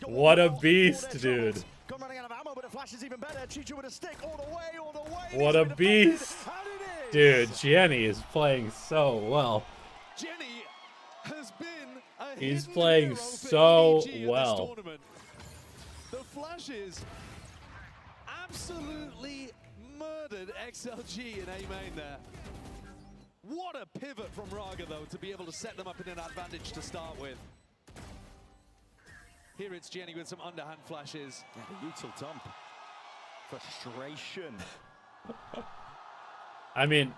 Speaker 1: What a beast, dude.
Speaker 15: Gone running out of ammo, but the flash is even better. Chichu with a stick all the way.
Speaker 1: What a beast. Dude, Gianni is playing so well.
Speaker 16: Jenny has been a
Speaker 1: He's playing so well.
Speaker 16: The flashes absolutely murdered XLG in A main there. What a pivot from Raga though to be able to set them up in an advantage to start with. Here it's Jenny with some underhand flashes.
Speaker 15: Yeah, the util dump. Frustration.
Speaker 1: I mean,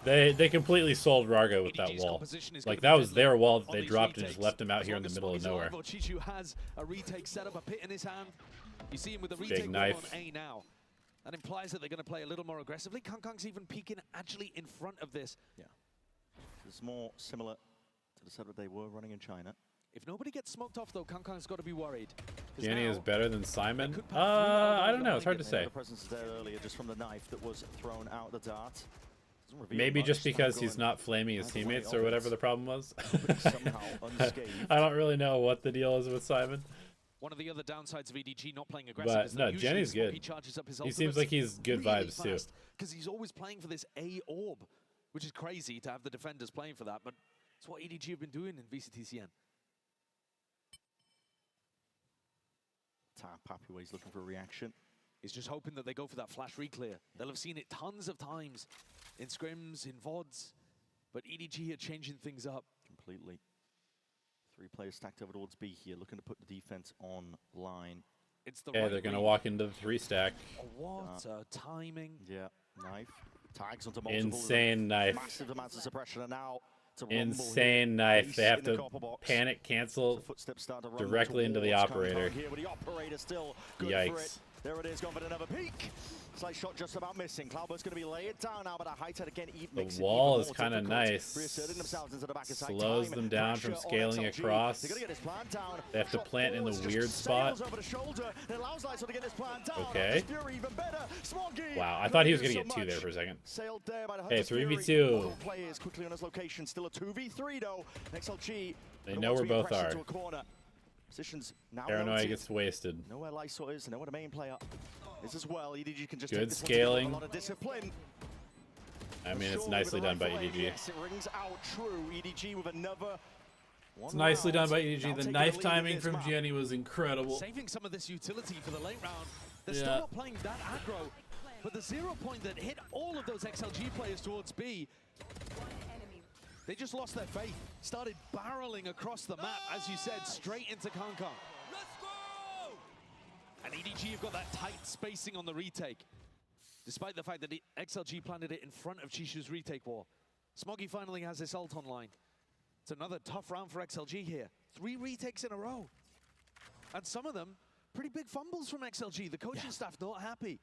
Speaker 1: they completely sold Raga with that wall. Like, that was their wall that they dropped and just left him out here in the middle of nowhere.
Speaker 16: Chichu has a retake set up, a pit in his hand. You see him with a retake
Speaker 1: Big knife.
Speaker 16: on A now. That implies that they're going to play a little more aggressively. Kangkang's even peeking actually in front of this.
Speaker 15: Yeah. It's more similar to the setup they were running in China.
Speaker 16: If nobody gets smoked off, though, Kangkang's got to be worried.
Speaker 1: Gianni is better than Simon? I don't know. It's hard to say.
Speaker 15: The presence is there earlier just from the knife that was thrown out the dart.
Speaker 1: Maybe just because he's not flaming his teammates or whatever the problem was. I don't really know what the deal is with Simon.
Speaker 16: One of the other downsides of EDG not playing aggressive is
Speaker 1: that Jenny's good. He seems like he's good vibes too.
Speaker 16: Because he's always playing for this A orb, which is crazy to have the defenders playing for that, but it's what EDG have been doing in VCTCN.
Speaker 15: Papu is looking for a reaction.
Speaker 16: He's just hoping that they go for that flash reclear. They'll have seen it tons of times in scrims, in VODs, but EDG are changing things up.
Speaker 15: Completely. 3 players stacked over towards B here, looking to put the defense online.
Speaker 16: It's the
Speaker 1: they're going to walk into the 3 stack.
Speaker 16: What timing.
Speaker 15: Yeah, knife. Tags onto multiple.
Speaker 1: Insane knife.
Speaker 15: Massive amounts of suppression, and now
Speaker 1: insane knife. They have to panic cancel directly into the operator. Yikes.
Speaker 15: There it is, gone for another peek. Slight shot just about missing. Cloudburst's going to be laid down now, but a high head again.
Speaker 1: The wall is kind of nice. Slows them down from scaling across. They have to plant in the weird spot. Okay. Wow, I thought he was going to get 2 there for a second. Hey, 3v2.
Speaker 15: Players quickly on his location. Still a 2v3 though. XLG.
Speaker 1: They know where both are.
Speaker 15: Positions now.
Speaker 1: Paranoia gets wasted.
Speaker 15: Know where Lysol is, know where the main player is as well. EDG can just
Speaker 1: good scaling.
Speaker 15: A lot of discipline.
Speaker 1: I mean, it's nicely done by EDG.
Speaker 15: Yes, it rings out true. EDG with another.
Speaker 1: It's nicely done by EDG. The knife timing from Gianni was incredible.
Speaker 16: Saving some of this utility for the late round. They're still not playing that aggro, but the 0 point that hit all of those XLG players towards B. They just lost their faith, started barreling across the map, as you said, straight into Kangkang. Let's go! And EDG have got that tight spacing on the retake, despite the fact that XLG planted it in front of Chichu's retake wall. Smoggy finally has his ult online. It's another tough round for XLG here. 3 retakes in a row. And some of them, pretty big fumbles from XLG. The coaching staff not happy.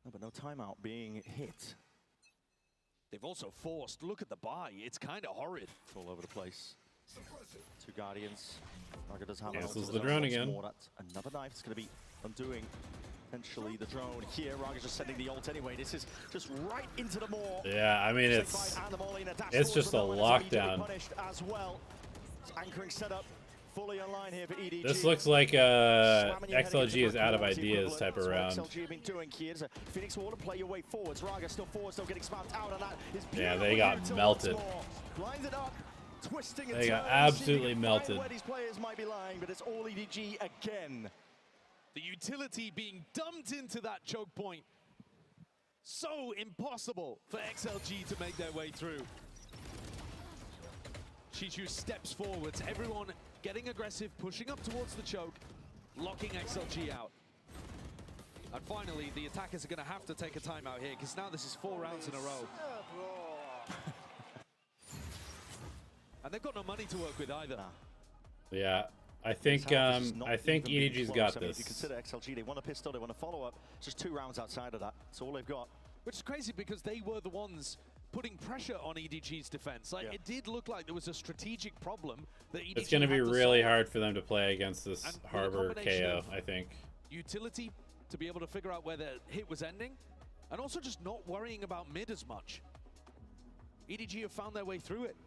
Speaker 15: No, but no timeout being hit.
Speaker 16: They've also forced, look at the buy, it's kind of horrid.
Speaker 15: It's all over the place. 2 Guardians. Raga does have
Speaker 1: this is the drone again.
Speaker 15: That's another knife. It's going to be undoing potentially the drone here. Raga's just sending the ult anyway. This is just right into the maw.
Speaker 1: Yeah, I mean it's just a lockdown.
Speaker 15: As well. Anchoring setup fully online here for EDG.
Speaker 1: This looks like XLG is out of ideas type of round.
Speaker 15: XLG have been doing here. Phoenix Wall to play your way forwards. Raga still forward, still getting spammed out, and that is
Speaker 1: yeah, they got melted.
Speaker 15: Blinds it up, twisting
Speaker 1: they got absolutely melted.
Speaker 15: Where these players might be lying, but it's all EDG again.
Speaker 16: The utility being dumped into that choke point. So impossible for XLG to make their way through. Chichu steps forwards, everyone getting aggressive, pushing up towards the choke, locking XLG out. And finally, the attackers are going to have to take a timeout here, because now this is 4 rounds in a row. And they've got no money to work with either.
Speaker 1: Yeah, I think EDG's got this.
Speaker 15: If you consider XLG, they want a pistol, they want a follow-up. It's just 2 rounds outside of that. That's all they've got.
Speaker 16: Which is crazy because they were the ones putting pressure on EDG's defense. Like, it did look like there was a strategic problem that EDG
Speaker 1: It's going to be really hard for them to play against this Harbor KO, I think.
Speaker 16: Utility to be able to figure out where the hit was ending, and also just not worrying about mid as much. EDG have found their way through it.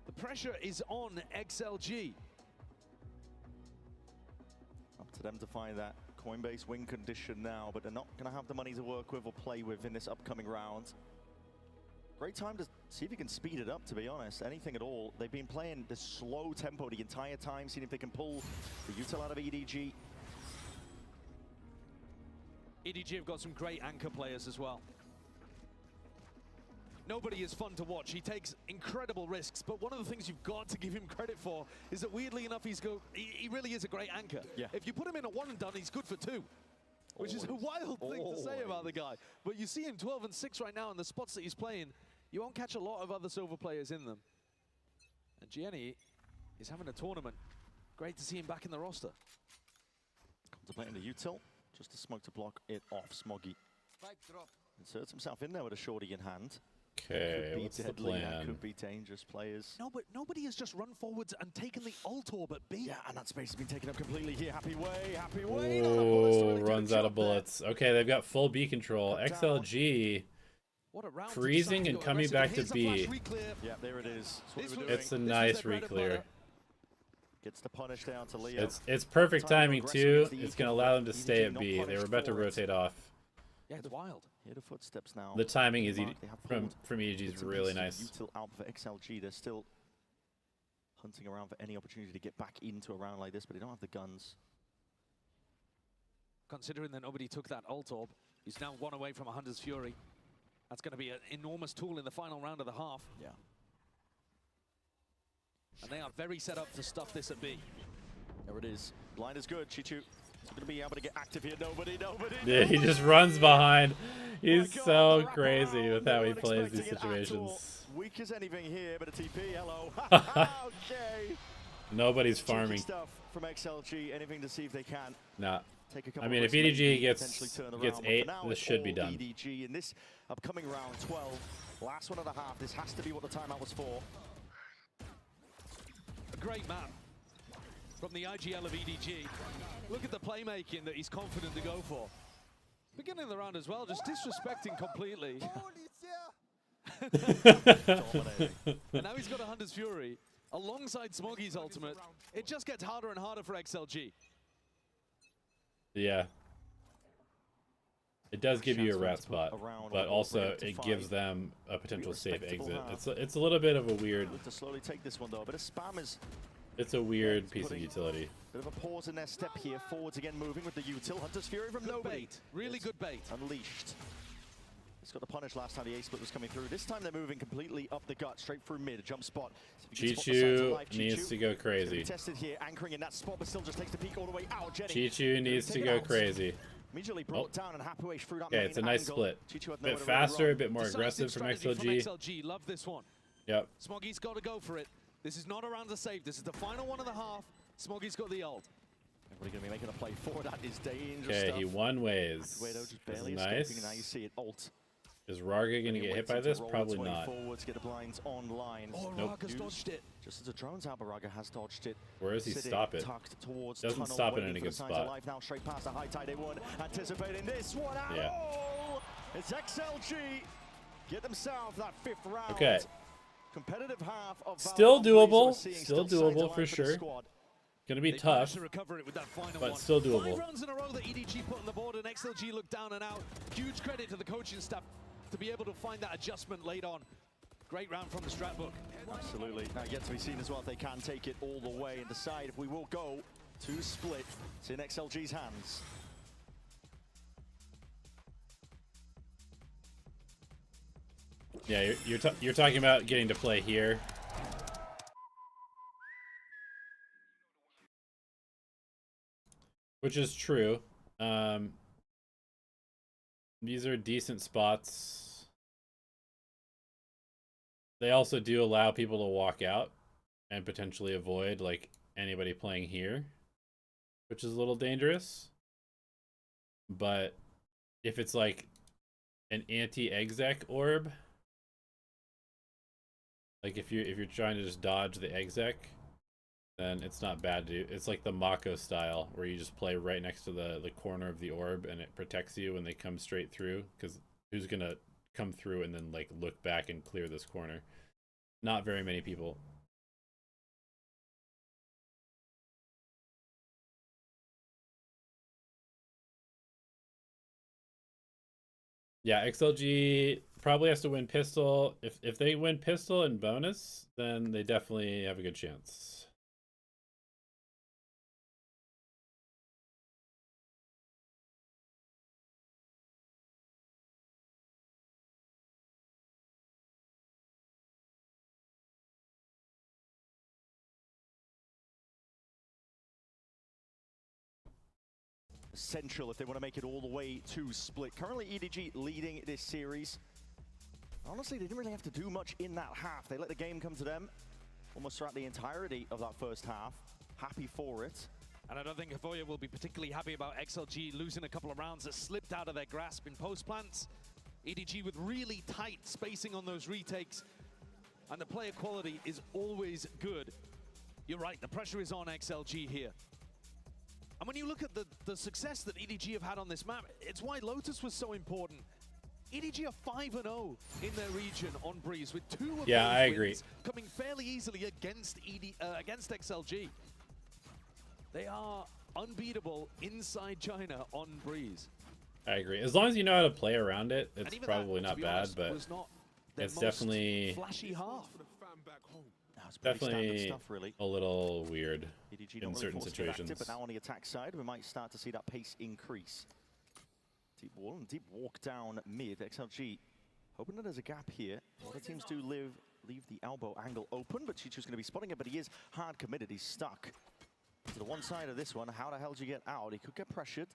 Speaker 16: The pressure is on XLG.
Speaker 15: Up to them to find that Coinbase win condition now, but they're not going to have the money to work with or play with in this upcoming round. Great time to see if you can speed it up, to be honest. Anything at all. They've been playing the slow tempo the entire time, seeing if they can pull the util out of EDG.
Speaker 16: EDG have got some great anchor players as well. Nobody is fun to watch. He takes incredible risks, but one of the things you've got to give him credit for is that weirdly enough, he really is a great anchor.
Speaker 15: Yeah.
Speaker 16: If you put him in a 1 and done, he's good for 2. Which is a wild thing to say about the guy. But you see him 12 and 6 right now in the spots that he's playing. You won't catch a lot of other Silver players in them. And Gianni is having a tournament. Great to see him back in the roster.
Speaker 15: Contemplating the util, just a smoke to block it off. Smoggy inserts himself in there with a shorty in hand.
Speaker 1: Okay, what's the plan?
Speaker 15: That could be dangerous players.
Speaker 16: No, but nobody has just run forwards and taken the ult orb at B.
Speaker 15: Yeah, and that space has been taken up completely here. Happy way.
Speaker 1: Oh, runs out of bullets. Okay, they've got full B control. XLG freezing and coming back to B.
Speaker 15: Yeah, there it is.
Speaker 1: It's a nice reclear.
Speaker 15: Gets the punish down to Leo.
Speaker 1: It's perfect timing too. It's going to allow them to stay at B. They were about to rotate off.
Speaker 16: Yeah, it's wild.
Speaker 15: Hear the footsteps now.
Speaker 1: The timing is from EDG is really nice.
Speaker 15: Util out for XLG. They're still hunting around for any opportunity to get back into a round like this, but they don't have the guns.
Speaker 16: Considering that nobody took that ult orb, he's now 1 away from a Hunter's Fury. That's going to be an enormous tool in the final round of the half.
Speaker 15: Yeah.
Speaker 16: And they are very set up to stuff this at B.
Speaker 15: There it is. Blind is good. Chichu going to be able to get active here. Nobody.
Speaker 1: Yeah, he just runs behind. He's so crazy with how he plays these situations.
Speaker 15: Weak as anything here, but a TP. Hello. Okay.
Speaker 1: Nobody's farming.
Speaker 15: Stuff from XLG. Anything to see if they can.
Speaker 1: Nah. I mean, if EDG gets 8, this should be done.
Speaker 15: EDG in this upcoming round 12, last one of the half. This has to be what the timeout was for.
Speaker 16: A great map from the IGL of EDG. Look at the playmaking that he's confident to go for. Beginning of the round as well, just disrespecting completely. And now he's got a Hunter's Fury alongside Smoggy's ultimate. It just gets harder and harder for XLG.
Speaker 1: Yeah. It does give you a rat spot, but also it gives them a potential safe exit. It's a little bit of a weird.
Speaker 15: To slowly take this one though, but a spam is.
Speaker 1: It's a weird piece of utility.
Speaker 15: Bit of a pause in their step here. Forwards again, moving with the util. Hunter's Fury from nobody.
Speaker 16: Bait. Really good bait.
Speaker 15: Unleashed. It's got the punish last time the A-split was coming through. This time they're moving completely up the gut, straight through mid, jump spot.
Speaker 1: Chichu needs to go crazy.
Speaker 15: Tested here, anchoring in that spot, but still just takes the peak all the way out.
Speaker 1: Chichu needs to go crazy.
Speaker 15: Immediately brought down and Hapuish through that
Speaker 1: okay, it's a nice split. A bit faster, a bit more aggressive from XLG.
Speaker 16: XLG. Love this one.
Speaker 1: Yep.
Speaker 16: Smoggy's got to go for it. This is not a round to save. This is the final one of the half. Smoggy's got the ult.
Speaker 15: Everybody going to be making a play for that is dangerous
Speaker 1: okay,
Speaker 15: stuff.
Speaker 1: he one ways.
Speaker 15: Just barely
Speaker 1: nice.
Speaker 15: escaping, and now you see it ult.
Speaker 1: Is Raga gonna get hit by this? Probably not.
Speaker 15: Forward to get the blinds online.
Speaker 16: Oh,
Speaker 1: Nope.
Speaker 16: Raga's dodged it.
Speaker 15: Just as the drone's out, but Raga has dodged it.
Speaker 1: Where does he
Speaker 15: Sitting
Speaker 1: stop it?
Speaker 15: tucked towards
Speaker 1: Doesn't
Speaker 15: tunnel,
Speaker 1: stop it in
Speaker 15: waiting
Speaker 1: a
Speaker 15: for
Speaker 1: good
Speaker 15: the signs of
Speaker 1: spot.
Speaker 15: life now, straight past the high tide A1. Anticipating this one at
Speaker 1: Yeah.
Speaker 15: all. It's XLG. Get themselves that 5th round.
Speaker 1: Okay.
Speaker 15: Competitive half of
Speaker 1: Still
Speaker 15: Valorant. Breeze are
Speaker 1: doable.
Speaker 15: seeing
Speaker 1: Still
Speaker 15: signs of
Speaker 1: doable
Speaker 15: life
Speaker 1: for
Speaker 15: the
Speaker 1: sure.
Speaker 15: squad.
Speaker 1: Gonna be
Speaker 16: They
Speaker 1: tough,
Speaker 16: managed to recover it with that final
Speaker 1: but
Speaker 16: one.
Speaker 1: still
Speaker 16: 5
Speaker 1: doable.
Speaker 16: rounds in a row that EDG put on the board and XLG looked down and out. Huge credit to the coaching staff to be able to find that adjustment late on. Great round from the strat book.
Speaker 15: Absolutely. Now yet to be seen as well if they can take it all the way and decide if we will go to split. It's in XLG's hands.
Speaker 1: Yeah, you're talking about getting to play here. Which is true. These are decent spots. They also do allow people to walk out and potentially avoid like anybody playing here, which is a little dangerous. But if it's like an anti-exec orb, like if you're trying to just dodge the exec, then it's not bad to do. It's like the Mako style where you just play right next to the corner of the orb and it protects you when they come straight through, because who's gonna come through and then like look back and clear this corner? Not very many people. Yeah, XLG probably has to win pistol. If they win pistol and bonus, then they definitely have a good chance.
Speaker 15: Essential if they want to make it all the way to split. Currently EDG leading this series. Honestly, they didn't really have to do much in that half. They let the game come to them almost throughout the entirety of that first half. Happy for it.
Speaker 16: And I don't think Havoya will be particularly happy about XLG losing a couple of rounds that slipped out of their grasp in post plants. EDG with really tight spacing on those retakes. And the player quality is always good. You're right, the pressure is on XLG here. And when you look at the success that EDG have had on this map, it's why Lotus was so important. EDG are 5-0 in their region on Breeze, with 2 of
Speaker 1: Yeah,
Speaker 16: those
Speaker 1: I agree.
Speaker 16: wins coming fairly easily against against XLG. They are unbeatable inside China on Breeze.
Speaker 1: I agree. As long as you know how to play around it, it's
Speaker 16: even
Speaker 1: probably
Speaker 16: that,
Speaker 1: not
Speaker 16: to be
Speaker 1: bad,
Speaker 16: honest,
Speaker 1: but
Speaker 16: was not their
Speaker 1: it's
Speaker 16: most
Speaker 1: definitely
Speaker 16: flashy half.
Speaker 1: definitely
Speaker 15: stuff, really.
Speaker 1: a little weird
Speaker 15: EDG
Speaker 1: in
Speaker 15: not really
Speaker 1: certain
Speaker 15: forced to get active,
Speaker 1: situations.
Speaker 15: but now on the attack side, we might start to see that pace increase. Deep wall and deep walk down mid. XLG hoping that there's a gap here. A lot of teams do leave the elbow angle open, but Chichu's going to be spotting it, but he is hard committed. He's stuck to the one side of this one. How the hell do you get out? He could get pressured.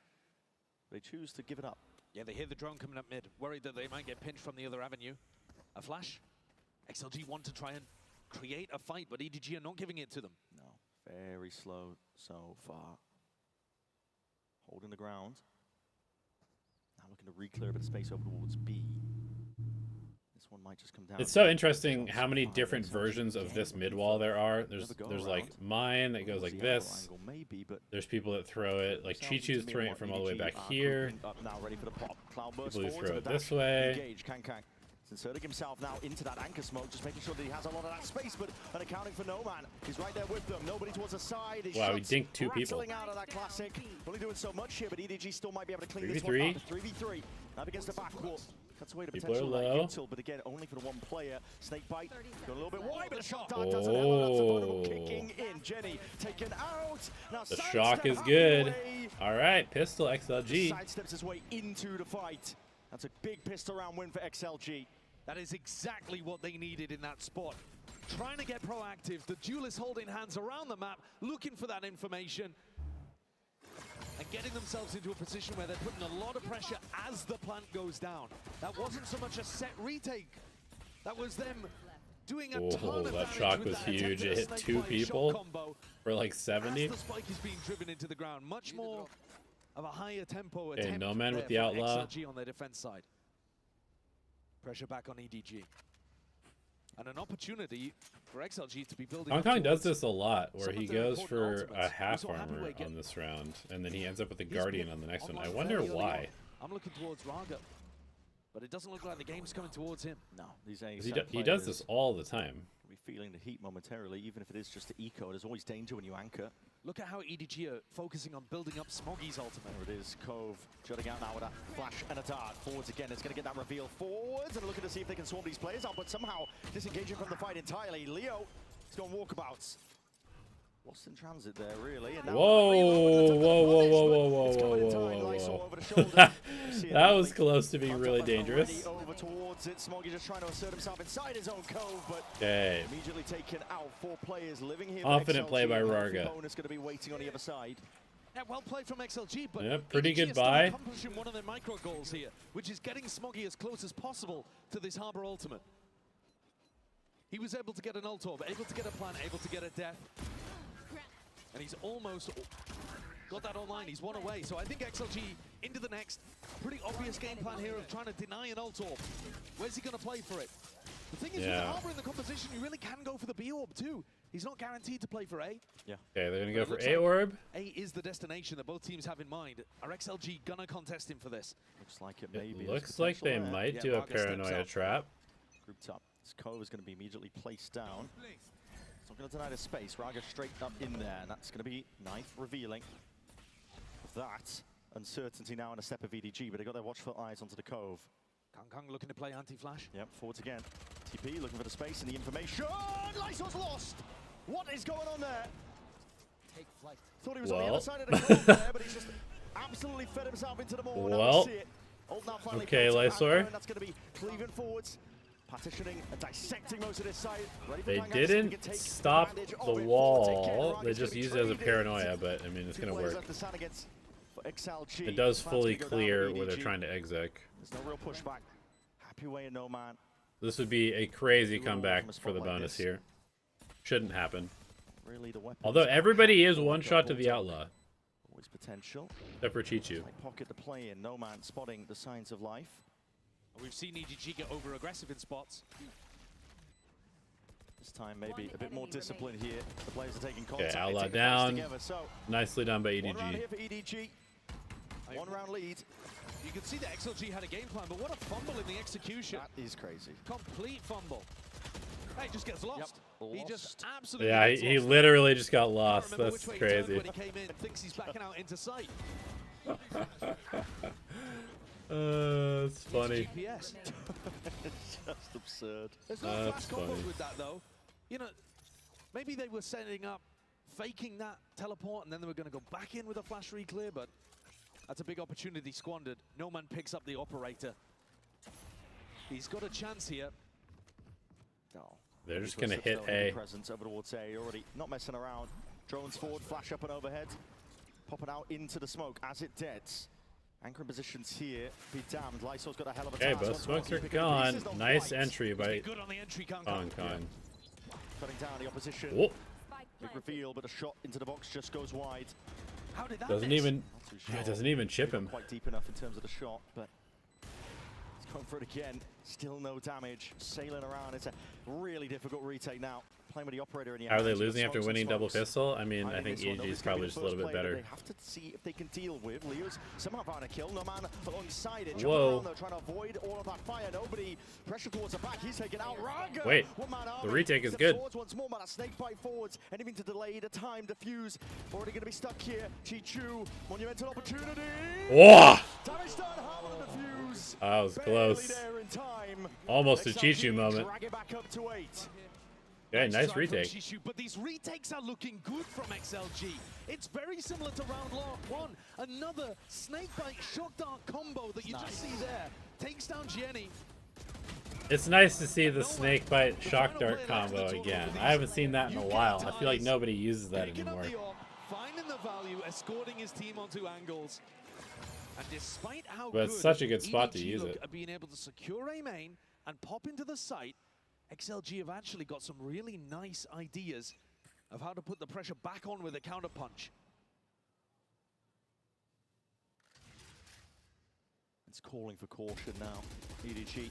Speaker 15: They choose to give it up.
Speaker 16: Yeah, they hear the drone coming up mid, worried that they might get pinched from the other avenue. A flash. XLG want to try and create a fight, but EDG are not giving it to them.
Speaker 15: No, very slow so far. Holding the ground. Now looking to re-clear a bit of space over towards B. This one might just come down.
Speaker 1: It's so interesting how many different versions of this mid wall there are. There's like mine that goes like this. There's people that throw it like Chichu's throwing it from all the way back here.
Speaker 15: Now ready for the pop. Cloudburst
Speaker 1: People who
Speaker 15: forward
Speaker 1: throw
Speaker 15: to
Speaker 1: it
Speaker 15: the
Speaker 1: this
Speaker 15: dash.
Speaker 1: way.
Speaker 15: Engage. Kankang inserting himself now into that anchor smoke, just making sure that he has a lot of that space, but accounting for no man. He's right there with them. Nobody towards the side. His
Speaker 1: Wow, he
Speaker 15: shots
Speaker 1: dinked 2 people.
Speaker 15: rattling out of that classic. Only doing so much here, but EDG still might be able to clean this
Speaker 1: 3v3.
Speaker 15: one up. 3v3. Now against the backcourt. Cuts away the
Speaker 1: People
Speaker 15: potential
Speaker 1: are
Speaker 15: like
Speaker 1: low.
Speaker 15: util, but again, only for the one player. Snake bite. Got a little bit wide, but the shot dart doesn't have enough.
Speaker 1: Oh.
Speaker 15: Kicking in. Jenny taken out. Now
Speaker 1: The
Speaker 15: sidestep
Speaker 1: shock is
Speaker 15: out of
Speaker 1: good.
Speaker 15: the way.
Speaker 1: All right, pistol XLG.
Speaker 15: Sidesteps his way into the fight. That's a big pistol round win for XLG.
Speaker 16: That is exactly what they needed in that spot. Trying to get proactive, the duelists holding hands around the map, looking for that information, and getting themselves into a position where they're putting a lot of pressure as the plant goes down. That wasn't so much a set retake. That was them doing a ton of
Speaker 1: that
Speaker 16: damage
Speaker 1: shock
Speaker 16: with
Speaker 1: was
Speaker 16: that
Speaker 1: huge.
Speaker 16: attempted
Speaker 1: It hit
Speaker 16: snake
Speaker 1: 2
Speaker 16: bite shot
Speaker 1: people
Speaker 16: combo
Speaker 1: for like 70.
Speaker 16: as the spike is being driven into the ground. Much more of a higher tempo
Speaker 1: Okay,
Speaker 16: attempt
Speaker 1: no man with
Speaker 16: there
Speaker 1: the
Speaker 16: from
Speaker 1: outlaw.
Speaker 16: XLG on their defense side. Pressure back on EDG. And an opportunity for XLG to be building
Speaker 1: Hong
Speaker 16: up
Speaker 1: Kong does
Speaker 16: towards
Speaker 1: this a lot, where
Speaker 16: some
Speaker 1: he
Speaker 16: of their
Speaker 1: goes
Speaker 16: important
Speaker 1: for a
Speaker 16: ultimates.
Speaker 1: half
Speaker 16: We saw Happy
Speaker 1: armor
Speaker 16: Way get
Speaker 1: on this round, and then he ends up with a
Speaker 16: his
Speaker 1: Guardian
Speaker 16: pick
Speaker 1: on the next one. I
Speaker 16: online
Speaker 1: wonder
Speaker 16: fairly early
Speaker 1: why.
Speaker 16: on. I'm looking towards Raga, but it doesn't look like the game's coming towards him.
Speaker 15: No, these
Speaker 1: 'Cause he does this all the time.
Speaker 15: Be feeling the heat momentarily, even if it is just to eco. There's always danger when you anchor.
Speaker 16: Look at how EDG are focusing on building up Smoggy's ultimate.
Speaker 15: There it is, Cove jutting out now with that flash and a dart. Forwards again, it's going to get that reveal forwards, and looking to see if they can swarm these players out, but somehow disengaging from the fight entirely. Leo is going walkabouts. Lost in transit there, really. And now
Speaker 1: That was close to being really dangerous.
Speaker 15: Over towards it. Smoggy just trying to assert himself inside his own cove, but
Speaker 1: Okay.
Speaker 15: immediately taken out. 4 players living here.
Speaker 1: Confident play by Raga.
Speaker 15: Opponent's going to be waiting on the other side.
Speaker 16: Yeah, well played from XLG, but
Speaker 1: Yeah, pretty
Speaker 16: EDG
Speaker 1: good
Speaker 16: is still
Speaker 1: buy.
Speaker 16: accomplishing one of their micro goals here, which is getting Smoggy as close as possible to this Harbor ultimate. He was able to get an ult orb, able to get a plan, able to get a death. And he's almost got that online. He's one away. So I think XLG into the next. Pretty obvious game plan here of trying to deny an ult orb. Where's he going to play for it? The thing is, with Harbor in the composition, you really can go for the B orb too. He's not guaranteed to play for A.
Speaker 15: Yeah.
Speaker 1: Okay, they're going to go
Speaker 16: But
Speaker 1: for
Speaker 16: it looks
Speaker 1: A orb.
Speaker 16: A is the destination that both teams have in mind. Are XLG going to contest him for this?
Speaker 15: Looks like it maybe.
Speaker 1: It looks like they might do a paranoia trap.
Speaker 15: Grouped up. This Cove is going to be immediately placed down. It's not going to deny the space. Raga straight up in there, and that's going to be knife revealing. With that, uncertainty now in a step of EDG, but they got their watchful eyes onto the Cove.
Speaker 16: Kang looking to play anti-flash.
Speaker 15: Yep, forwards again. TP looking for the space and the information. Lysor's lost! What is going on there?
Speaker 17: Take flight.
Speaker 15: Thought he was on the other side of the Cove there, but he's just absolutely fed himself into the maw.
Speaker 1: Well, okay, Lysor.
Speaker 15: That's going to be cleaving forwards. Partitioning and dissecting most of this side.
Speaker 1: They didn't stop the wall. They just used it as a paranoia, but I mean, it's going to work. It does fully clear where they're trying to exec.
Speaker 15: There's no real pushback. Happy way and no man.
Speaker 1: This would be a crazy comeback for the bonus here. Shouldn't happen.
Speaker 15: Really, the
Speaker 1: Although everybody is one shot to the outlaw.
Speaker 15: Always potential.
Speaker 1: Except for Chichu.
Speaker 15: Pocket to play in. No man spotting the signs of life.
Speaker 16: We've seen EDG get over-aggressive in spots.
Speaker 15: This time maybe a bit more discipline here. The players are taking contact.
Speaker 1: Okay, outlaw down. Nicely done by
Speaker 15: One round
Speaker 1: EDG.
Speaker 15: here for EDG. 1 round lead.
Speaker 16: You can see that XLG had a game plan, but what a fumble in the execution.
Speaker 15: That is crazy.
Speaker 16: Complete fumble. Hey, he just gets lost.
Speaker 15: Yep.
Speaker 16: He just absolutely
Speaker 1: Yeah,
Speaker 16: gets
Speaker 1: he
Speaker 16: lost.
Speaker 1: literally just got lost.
Speaker 16: Remember
Speaker 1: That's
Speaker 16: which way he turned
Speaker 1: crazy.
Speaker 16: when he came in, thinks he's backing out into sight.
Speaker 1: It's funny.
Speaker 16: GPS.
Speaker 15: Just absurd.
Speaker 16: There's no flash combos with that, though. You know, maybe they were setting up, faking that teleport, and then they were going to go back in with a flash reclear, but that's a big opportunity squandered. No man picks up the operator. He's got a chance here.
Speaker 15: Oh.
Speaker 1: They're just going to hit A.
Speaker 15: Presence over towards A. Already not messing around. Drones forward, flash up and overhead. Popping out into the smoke as it deads. Anchoring positions here. Be damned. Lysor's got a hell of a
Speaker 1: Okay,
Speaker 15: task.
Speaker 1: both smokes are gone. Nice entry by
Speaker 16: Good on the entry,
Speaker 1: Hong Kong.
Speaker 15: Cutting down the opposition.
Speaker 1: Whoa.
Speaker 15: Big reveal, but a shot into the box just goes wide.
Speaker 16: How did that
Speaker 1: Doesn't
Speaker 16: miss?
Speaker 1: even doesn't even chip him.
Speaker 15: Quite deep enough in terms of the shot, but he's going for it again. Still no damage. Sailing around. It's a really difficult retake now. Playing with the operator in the
Speaker 1: How are they
Speaker 15: hands,
Speaker 1: losing after
Speaker 15: smokes and
Speaker 1: winning double
Speaker 15: smokes.
Speaker 1: pistol? I mean, I
Speaker 15: Hiding
Speaker 1: think
Speaker 15: this one.
Speaker 1: EDG is
Speaker 15: Nobody's gonna
Speaker 1: probably
Speaker 15: be
Speaker 1: just a
Speaker 15: the
Speaker 1: little bit
Speaker 15: first player
Speaker 1: better.
Speaker 15: They have to see if they can deal with. Leo's somehow found a kill. No man alongside it.
Speaker 1: Whoa.
Speaker 15: Jumping around though, trying to avoid all of that fire. Nobody. Pressure towards the back. He's taken out. Raga.
Speaker 1: Wait,
Speaker 15: One man
Speaker 1: the
Speaker 15: army.
Speaker 1: retake is
Speaker 15: Steps
Speaker 1: good.
Speaker 15: forwards once more, man. A snake bite forwards. Anything to delay the time. Defuse. Already going to be stuck here. Chichu. Monumental opportunity.
Speaker 1: Whoa!
Speaker 15: Damage done. Harmon and defuse.
Speaker 1: That was
Speaker 15: Barely
Speaker 1: close.
Speaker 15: there in time.
Speaker 1: Almost a
Speaker 15: XLG
Speaker 1: Chichu moment.
Speaker 15: Drag it back up to 8.
Speaker 1: Okay, nice
Speaker 16: try from
Speaker 1: retake.
Speaker 16: Shishu, but these retakes are looking good from XLG. It's very similar to round one. Another snakebite shock dart combo that you just see there. Takes down Jenny.
Speaker 1: It's nice to see the snakebite shock dart combo again. I haven't seen that in a while. I feel like nobody uses that
Speaker 16: Picking up
Speaker 1: anymore.
Speaker 16: the orb, finding the value, escorting his team onto angles. And despite how
Speaker 1: But it's such a good spot to
Speaker 16: EDG
Speaker 1: use
Speaker 16: look
Speaker 1: it.
Speaker 16: at being able to secure a main and pop into the site, XLG have actually got some really nice ideas of how to put the pressure back on with a counter punch.
Speaker 15: It's calling for caution now. EDG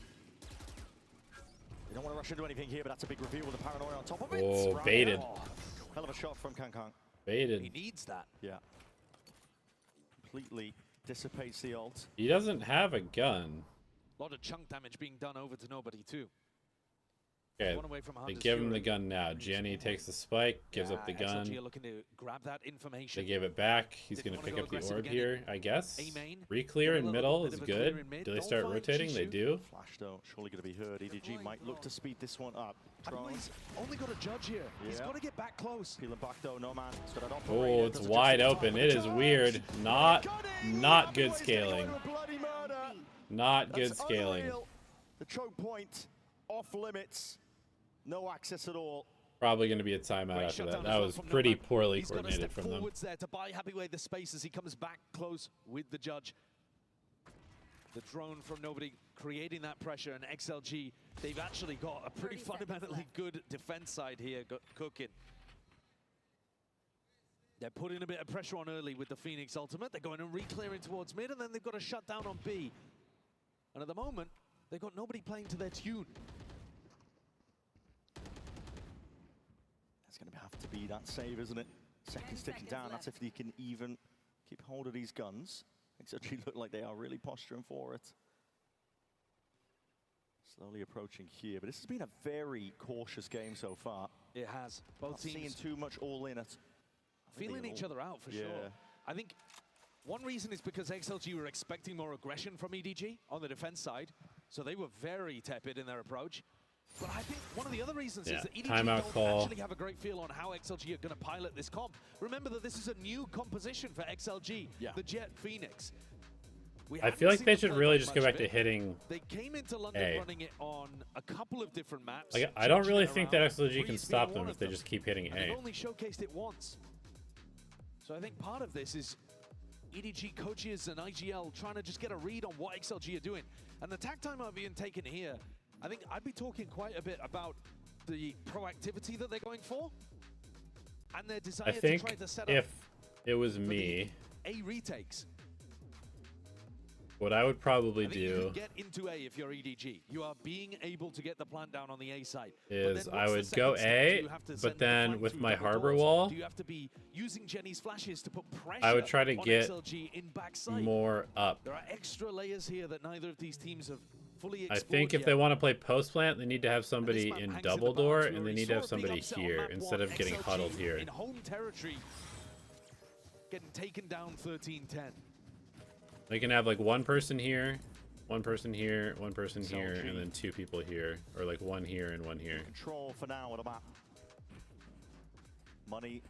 Speaker 15: don't want to rush into anything here, but that's a big reveal with the paranoia on top of it.
Speaker 1: Oh,
Speaker 15: Right.
Speaker 1: baited.
Speaker 15: Oh, hell of a shot from Kang.
Speaker 1: Baited.
Speaker 16: He needs that.
Speaker 15: Yeah. Completely dissipates the ult.
Speaker 1: He doesn't have a gun.
Speaker 16: A lot of chunk damage being done over to nobody too.
Speaker 1: Okay,
Speaker 16: One away from
Speaker 1: they
Speaker 16: 100
Speaker 1: give him the
Speaker 16: Fury.
Speaker 1: gun now. Jenny takes the spike, gives up the gun.
Speaker 16: XLG are looking to grab that information.
Speaker 1: They gave it back. He's
Speaker 16: Didn't
Speaker 1: going to
Speaker 16: wanna
Speaker 1: pick
Speaker 16: go
Speaker 1: up the
Speaker 16: aggressive
Speaker 1: orb
Speaker 16: again
Speaker 1: here, I guess.
Speaker 16: A main.
Speaker 1: Re-clear
Speaker 16: Got a
Speaker 1: in
Speaker 16: little
Speaker 1: middle
Speaker 16: bit
Speaker 1: is
Speaker 16: of a clear
Speaker 1: good.
Speaker 16: in mid.
Speaker 1: Do they
Speaker 16: Don't
Speaker 1: start
Speaker 16: find
Speaker 1: rotating? They
Speaker 16: Chishu.
Speaker 1: do.
Speaker 15: Flash though, surely going to be heard. EDG might look to speed this one up. Drone.
Speaker 16: He's only got a judge here. He's
Speaker 15: Yeah.
Speaker 16: got to get back close.
Speaker 15: Peeling back though, no man. It's got an
Speaker 1: Oh,
Speaker 15: operator.
Speaker 1: it's
Speaker 15: Doesn't
Speaker 1: wide
Speaker 15: just
Speaker 1: open.
Speaker 15: get
Speaker 1: It
Speaker 15: time
Speaker 1: is
Speaker 15: with the
Speaker 1: weird.
Speaker 15: charge.
Speaker 1: Not good
Speaker 15: He's gonna go
Speaker 1: scaling.
Speaker 15: to a bloody murder.
Speaker 1: Not good
Speaker 15: That's
Speaker 1: scaling.
Speaker 15: unreal. The choke point off limits. No access at all.
Speaker 1: Probably going to be a timeout
Speaker 16: Great
Speaker 1: after
Speaker 16: shutdown
Speaker 1: that.
Speaker 16: as
Speaker 1: That
Speaker 16: well
Speaker 1: was
Speaker 16: from
Speaker 1: pretty
Speaker 16: Nomad.
Speaker 1: poorly
Speaker 16: He's got to
Speaker 1: coordinated
Speaker 16: step
Speaker 1: from them.
Speaker 16: forwards there to buy Happyway the space as he comes back close with the judge. The drone from nobody creating that pressure, and XLG, they've actually got a pretty fundamentally good defense side here cooking. They're putting a bit of pressure on early with the Phoenix ultimate. They're going and re-clearing towards mid, and then they've got a shutdown on B. And at the moment, they've got nobody playing to their tune.
Speaker 15: That's going to have to be that save, isn't it? Seconds ticking down. That's if they can even keep hold of these guns. XLG look like they are really posturing for it. Slowly approaching here, but this has been a very cautious game so far.
Speaker 16: It has. Both
Speaker 15: Not
Speaker 16: teams
Speaker 15: seeing too much all in it.
Speaker 16: feeling each other out for sure. I think one reason is because XLG were expecting more aggression from EDG on the defense side, so they were very tepid in their approach. But I think one of the other reasons is that EDG don't actually have a great feel on how XLG are going to pilot this comp. Remember that this is a new composition for XLG, the Jet Phoenix.
Speaker 1: I feel like they should really just go back to hitting
Speaker 16: They came into London
Speaker 1: A.
Speaker 16: running it on a couple of different maps.
Speaker 1: Like, I don't really
Speaker 16: changing
Speaker 1: think
Speaker 16: it
Speaker 1: that
Speaker 16: around,
Speaker 1: XLG can
Speaker 16: Breeze
Speaker 1: stop
Speaker 16: being
Speaker 1: them
Speaker 16: one
Speaker 1: if
Speaker 16: of
Speaker 1: they just keep hitting
Speaker 16: and
Speaker 1: A.
Speaker 16: they've only showcased it once. So I think part of this is EDG coaches and IGL trying to just get a read on what XLG are doing. And the tag time being taken here, I think I'd be talking quite a bit about the proactivity that they're going for and their desire
Speaker 1: I think
Speaker 16: to try to set
Speaker 1: if
Speaker 16: up
Speaker 1: it was me,
Speaker 16: A retakes.
Speaker 1: what I would probably
Speaker 16: I think you
Speaker 1: do
Speaker 16: can get into A if you're EDG. You are being able to get the plant down on the A side.
Speaker 1: is I would go A, but then with my harbor wall,
Speaker 16: Do you have to be using Jenny's flashes to put pressure
Speaker 1: I would try to
Speaker 16: on
Speaker 1: get
Speaker 16: XLG in backside?
Speaker 1: more up.
Speaker 16: There are extra layers here that neither of these teams have fully
Speaker 1: I
Speaker 16: explored
Speaker 1: think if
Speaker 16: yet.
Speaker 1: they want to play post plant, they need to have somebody
Speaker 16: map
Speaker 1: in
Speaker 16: hangs
Speaker 1: double
Speaker 16: the
Speaker 1: door,
Speaker 16: balance. We
Speaker 1: and they
Speaker 16: already
Speaker 1: need to have
Speaker 16: saw a big
Speaker 1: somebody
Speaker 16: upset on
Speaker 1: here
Speaker 16: map
Speaker 1: instead
Speaker 16: one.
Speaker 1: of getting
Speaker 16: XLG
Speaker 1: huddled here.
Speaker 16: in home territory, getting taken down 13-10.
Speaker 1: They can have like one person here, one person here, one person here,
Speaker 15: XLG.
Speaker 1: and then two people here, or like one here and one here.
Speaker 15: Control for now of the map. Money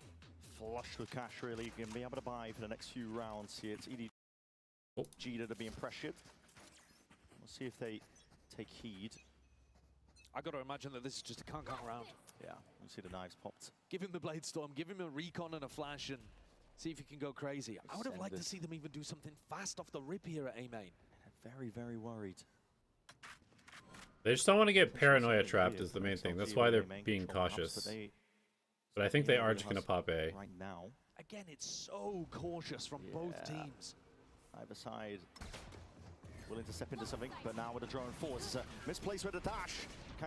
Speaker 15: flush with cash, really. You can be able to buy for the next few rounds here. It's EDG that are being pressured. We'll see if they take heed.
Speaker 16: I got to imagine that this is just a can't round.
Speaker 15: Yeah, you see the knives popped.
Speaker 16: Give him the Blade Storm, give him a recon and a flash, and see if he can go crazy. I would have liked to see them even do something fast off the rip here at A main.
Speaker 15: Very, very worried.
Speaker 1: They just don't want to get paranoia trapped is the main thing. That's why they're being cautious. But I think they are just going to pop A.
Speaker 15: Right now.
Speaker 16: Again, it's so cautious from both teams.
Speaker 15: Either side willing to step into something, but now with a drone force, it's a misplaced with a dash.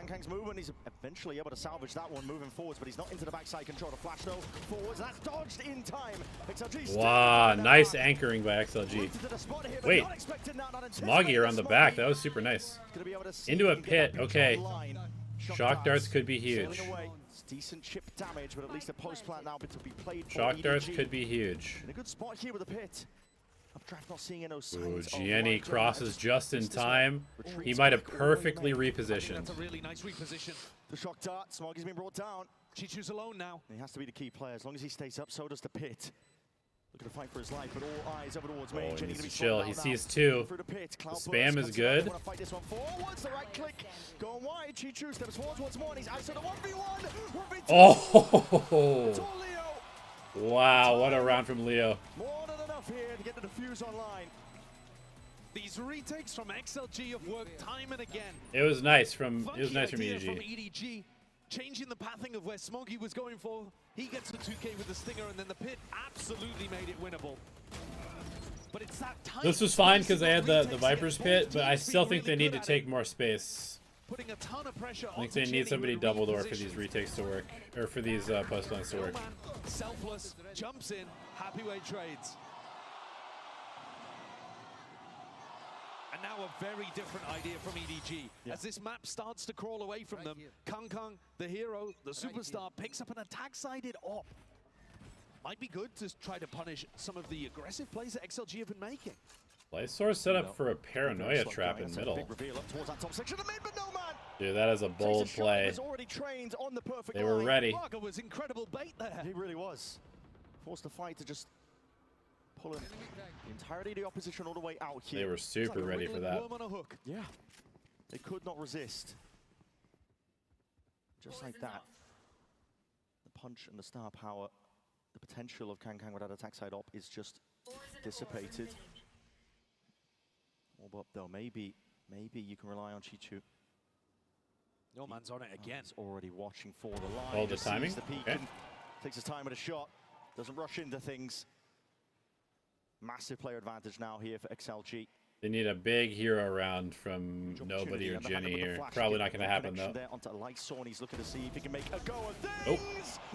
Speaker 15: Kang's movement, he's eventually able to salvage that one moving forwards, but he's not into the backside control. The flash though, forwards, that's dodged in time. XLG
Speaker 1: Wow, nice anchoring by XLG. Wait, Smoggy are on the back. That was super nice. Into a pit, okay. Shock darts could be huge.
Speaker 15: Decent chip damage, but at least a post plant now to be played for
Speaker 1: Shock darts
Speaker 15: EDG.
Speaker 1: could be huge.
Speaker 15: In a good spot here with the pit. Updraft not seeing no
Speaker 1: Ooh,
Speaker 15: signs of
Speaker 1: Gianni
Speaker 15: light.
Speaker 1: crosses just in time. He might have perfectly repositioned.
Speaker 16: That's a really nice reposition.
Speaker 15: The shock dart, Smoggy's been brought down.
Speaker 16: Chichu's alone now.
Speaker 15: He has to be the key player. As long as he stays up, so does the pit. Looking to fight for his life, but all eyes over towards main.
Speaker 1: Oh, he
Speaker 15: Jenny
Speaker 1: needs
Speaker 15: gonna
Speaker 1: to
Speaker 15: be
Speaker 1: chill.
Speaker 15: slowed
Speaker 1: He
Speaker 15: down
Speaker 1: sees
Speaker 15: now.
Speaker 1: two.
Speaker 15: Through the pit.
Speaker 1: The
Speaker 15: Cloud
Speaker 1: spam
Speaker 15: burst
Speaker 1: is
Speaker 15: comes out.
Speaker 1: good.
Speaker 15: Wanna fight this one forwards. The right click. Going wide. Chichu steps forwards once more. And he's out to the 1v1. 1v2.
Speaker 1: Oh!
Speaker 15: It's all Leo.
Speaker 1: Wow, what a round from Leo.
Speaker 15: More than enough here to get the defuse online.
Speaker 16: These retakes from XLG have worked time and again.
Speaker 1: It was nice from
Speaker 16: Funky idea
Speaker 1: EDG.
Speaker 16: From EDG, changing the pathing of where Smoggy was going for. He gets the 2K with the stinger, and then the pit absolutely made it winnable. But it's that time.
Speaker 1: This was fine because they had the Viper's pit, but I still think they need to take more space.
Speaker 16: putting a ton of pressure
Speaker 1: I think they need somebody double door for these retakes to work, or for these post lines to work.
Speaker 16: Selfless, jumps in, happy way trades. And now a very different idea from EDG. As this map starts to crawl away from them, Kang, the hero, the superstar, picks up an attack-sided op. Might be good to try to punish some of the aggressive plays that XLG have been making.
Speaker 1: Lysor set up for a paranoia trap in middle. Dude, that is a bold play. They were ready.
Speaker 16: Raga was incredible bait there.
Speaker 15: He really was. Forced the fight to just pull in the entirety of the opposition all the way out here.
Speaker 1: They were super ready for that.
Speaker 16: On a hook.
Speaker 15: Yeah. They could not resist. Just like that. The punch and the star power, the potential of Kang with that attack side op is just dissipated. But though, maybe you can rely on Chichu.
Speaker 16: No man's on it again.
Speaker 15: He's already watching for the line.
Speaker 1: Oh, the timing?
Speaker 15: The peak
Speaker 1: Okay.
Speaker 15: Takes his time with a shot. Doesn't rush into things. Massive player advantage now here for XLG.
Speaker 1: They need a big hero round from nobody or Jenny here. Probably not going to happen though.
Speaker 15: There onto Lysor, he's looking to see if he can make a go of
Speaker 1: Oh,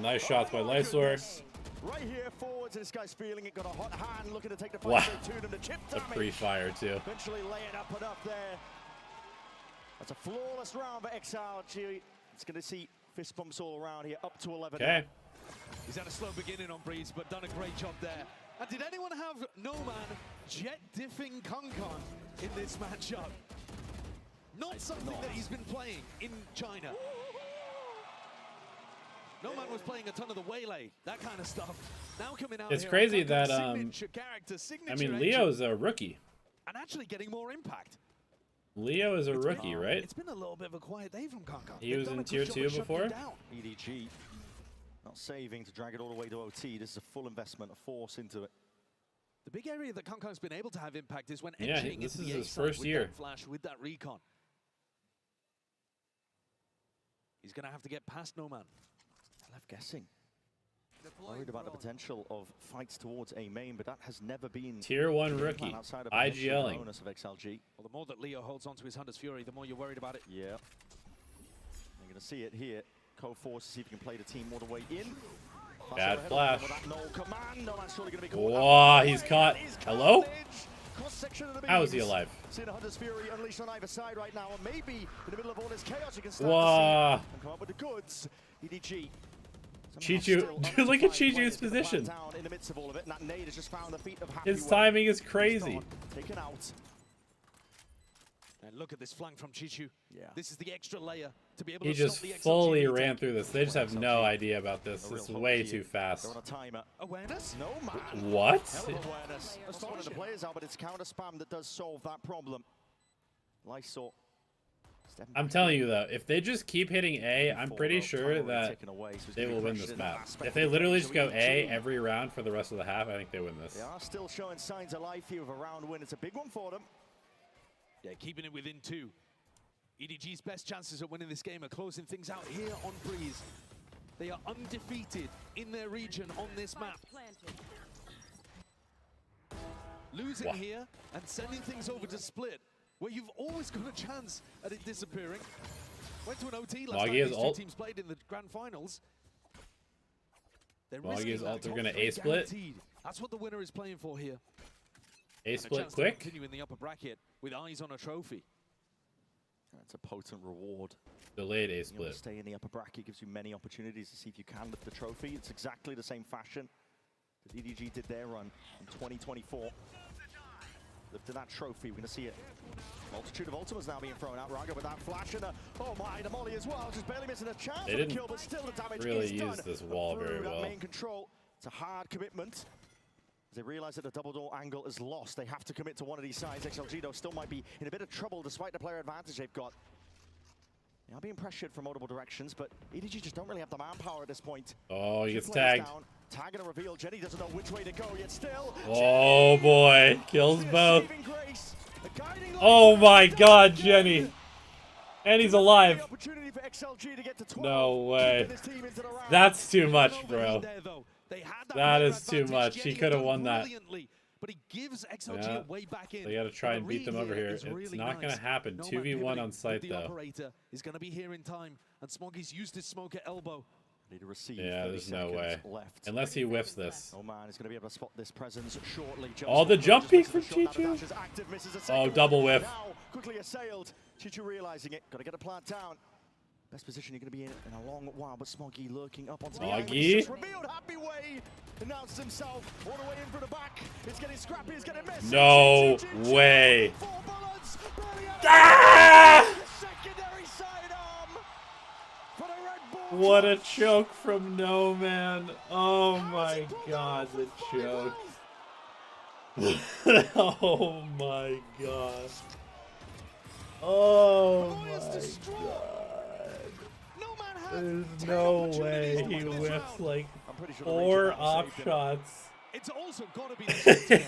Speaker 1: nice shots by Lysor.
Speaker 15: Right here forwards, this guy's feeling it. Got a hot hand, looking to take the
Speaker 1: Wow.
Speaker 15: fight to them. The chip
Speaker 1: A
Speaker 15: damage.
Speaker 1: pre-fire too.
Speaker 15: Eventually lay it up and up there. That's a flawless round for XLG. It's going to see fist bumps all around here, up to 11.
Speaker 1: Okay.
Speaker 16: He's had a slow beginning on Breeze, but done a great job there. And did anyone have No Man jet diffing Kang in this matchup? Not something that he's been playing in China. No Man was playing a ton of the Waylay, that kind of stuff. Now coming out
Speaker 1: It's
Speaker 16: here,
Speaker 1: crazy
Speaker 16: Kang,
Speaker 1: that
Speaker 16: signature character, signature
Speaker 1: I mean,
Speaker 16: engine,
Speaker 1: Leo's a rookie.
Speaker 16: and actually getting more impact.
Speaker 1: Leo is a rookie, right?
Speaker 16: It's been a little bit of a quiet day from Kang.
Speaker 1: He was in tier 2 before.
Speaker 15: EDG not saving to drag it all the way to OT. This is a full investment, a force into it.
Speaker 16: The big area that Kang's been able to have impact is when
Speaker 1: Yeah,
Speaker 16: entering
Speaker 1: this
Speaker 16: into
Speaker 1: is
Speaker 16: the
Speaker 1: his
Speaker 16: A side
Speaker 1: first
Speaker 16: with
Speaker 1: year.
Speaker 16: that flash, with that recon. He's going to have to get past No Man.
Speaker 15: Left guessing. Worried about the potential of fights towards a main, but that has never been
Speaker 1: Tier 1 rookie. IGLing.
Speaker 15: Bonus of XLG.
Speaker 16: Well, the more that Leo holds on to his Hunter's Fury, the more you're worried about it.
Speaker 15: Yeah. You're going to see it here. Co-Force to see if he can play the team all the way in.
Speaker 1: Bad flash.
Speaker 15: Wow,
Speaker 1: he's caught. Hello? How is he alive?
Speaker 15: Seeing Hunter's Fury unleashed on either side right now, and maybe in the middle of all this chaos, you can start
Speaker 1: Wow.
Speaker 15: to see and come up with the goods. EDG.
Speaker 1: Chichu, dude, look at Chichu's position.
Speaker 15: In the midst of all of it, and that nade has just found the feet of
Speaker 1: His timing is crazy.
Speaker 15: Taken out.
Speaker 16: And look at this flank from Chichu.
Speaker 15: Yeah.
Speaker 16: This is the extra layer to be able
Speaker 1: He
Speaker 16: to
Speaker 1: just
Speaker 16: stop the XLG
Speaker 1: fully
Speaker 16: retake.
Speaker 1: ran through this. They just have no idea about this. This is way too fast.
Speaker 15: They're on a timer.
Speaker 16: Awareness?
Speaker 15: No man.
Speaker 1: What?
Speaker 15: Hell of awareness. That's one of the players out, but it's counter spam that does solve that problem. Lysor.
Speaker 1: I'm telling you though, if they just keep hitting A, I'm pretty sure that they will win this map. If they literally just go A every round for the rest of the half, I think they win this.
Speaker 15: They are still showing signs of life here with a round win. It's a big one for them.
Speaker 16: Yeah, keeping it within 2. EDG's best chances of winning this game are closing things out here on Breeze. They are undefeated in their region on this map. Losing here and sending things over to Split, where you've always got a chance at it disappearing. Went to an OT last time these two teams played in the grand finals. They're risking that
Speaker 1: They're
Speaker 16: top
Speaker 1: gonna
Speaker 16: 3
Speaker 1: A-split?
Speaker 16: guaranteed. That's what the winner is playing for here.
Speaker 1: A-split quick?
Speaker 16: Continue in the upper bracket with eyes on a trophy.
Speaker 15: That's a potent reward.
Speaker 1: Delayed
Speaker 15: You
Speaker 1: A-split.
Speaker 15: want to stay in the upper bracket, gives you many opportunities to see if you can lift the trophy. It's exactly the same fashion that EDG did their run in 2024. Lifted that trophy, we're going to see it. Multitude of ultimates now being thrown out. Raga with that flash and oh my, the molly as well, just barely missing a chance
Speaker 1: They
Speaker 15: for the
Speaker 1: didn't
Speaker 15: kill, but still the damage
Speaker 1: really
Speaker 15: is
Speaker 1: use
Speaker 15: done.
Speaker 1: this wall
Speaker 15: Through
Speaker 1: very
Speaker 15: that
Speaker 1: well.
Speaker 15: main control, it's a hard commitment. They realize that the double door angle is lost. They have to commit to one of these sides. XLG though still might be in a bit of trouble despite the player advantage they've got. They are being pressured from multiple directions, but EDG just don't really have the manpower at this point.
Speaker 1: Oh, he
Speaker 15: Two
Speaker 1: gets
Speaker 15: players
Speaker 1: tagged.
Speaker 15: down. Tag and a reveal. Jenny doesn't know which way to go yet still.
Speaker 1: Oh boy, kills both. Oh my god, Jenny. And he's alive. No way. That's too much, bro. That is too much. He could have won that.
Speaker 16: but he gives XLG a way back in.
Speaker 1: They got to try and beat them over here.
Speaker 16: It's
Speaker 1: It's not going to happen. 2v1 on site,
Speaker 16: the
Speaker 1: though.
Speaker 16: Operator is going to be here in time, and Smoggy's used his smoke at elbow.
Speaker 15: Need to receive.
Speaker 1: Yeah, there's no way.
Speaker 15: Left.
Speaker 1: Unless he whiffs this.
Speaker 15: Oh man, he's going to be able to spot this presence shortly.
Speaker 1: Oh, the jump peek from Chichu. Oh, double whiff.
Speaker 15: Now, quickly assailed. Chichu realizing it. Got to get a plant down. Best position you're going to be in a long while, but Smoggy lurking up onto the island. Just revealed Happy Way. Announced himself all the way in for the back. It's getting scrappy. It's getting messy.
Speaker 1: No way.
Speaker 15: 4 bullets.
Speaker 1: Ah!
Speaker 15: Secondary sidearm for the Red Bull.
Speaker 1: What a choke from No Man. Oh my god, the choke. Oh my god. Oh my god. There's no way he whiffs like 4 off shots
Speaker 16: It's also got to be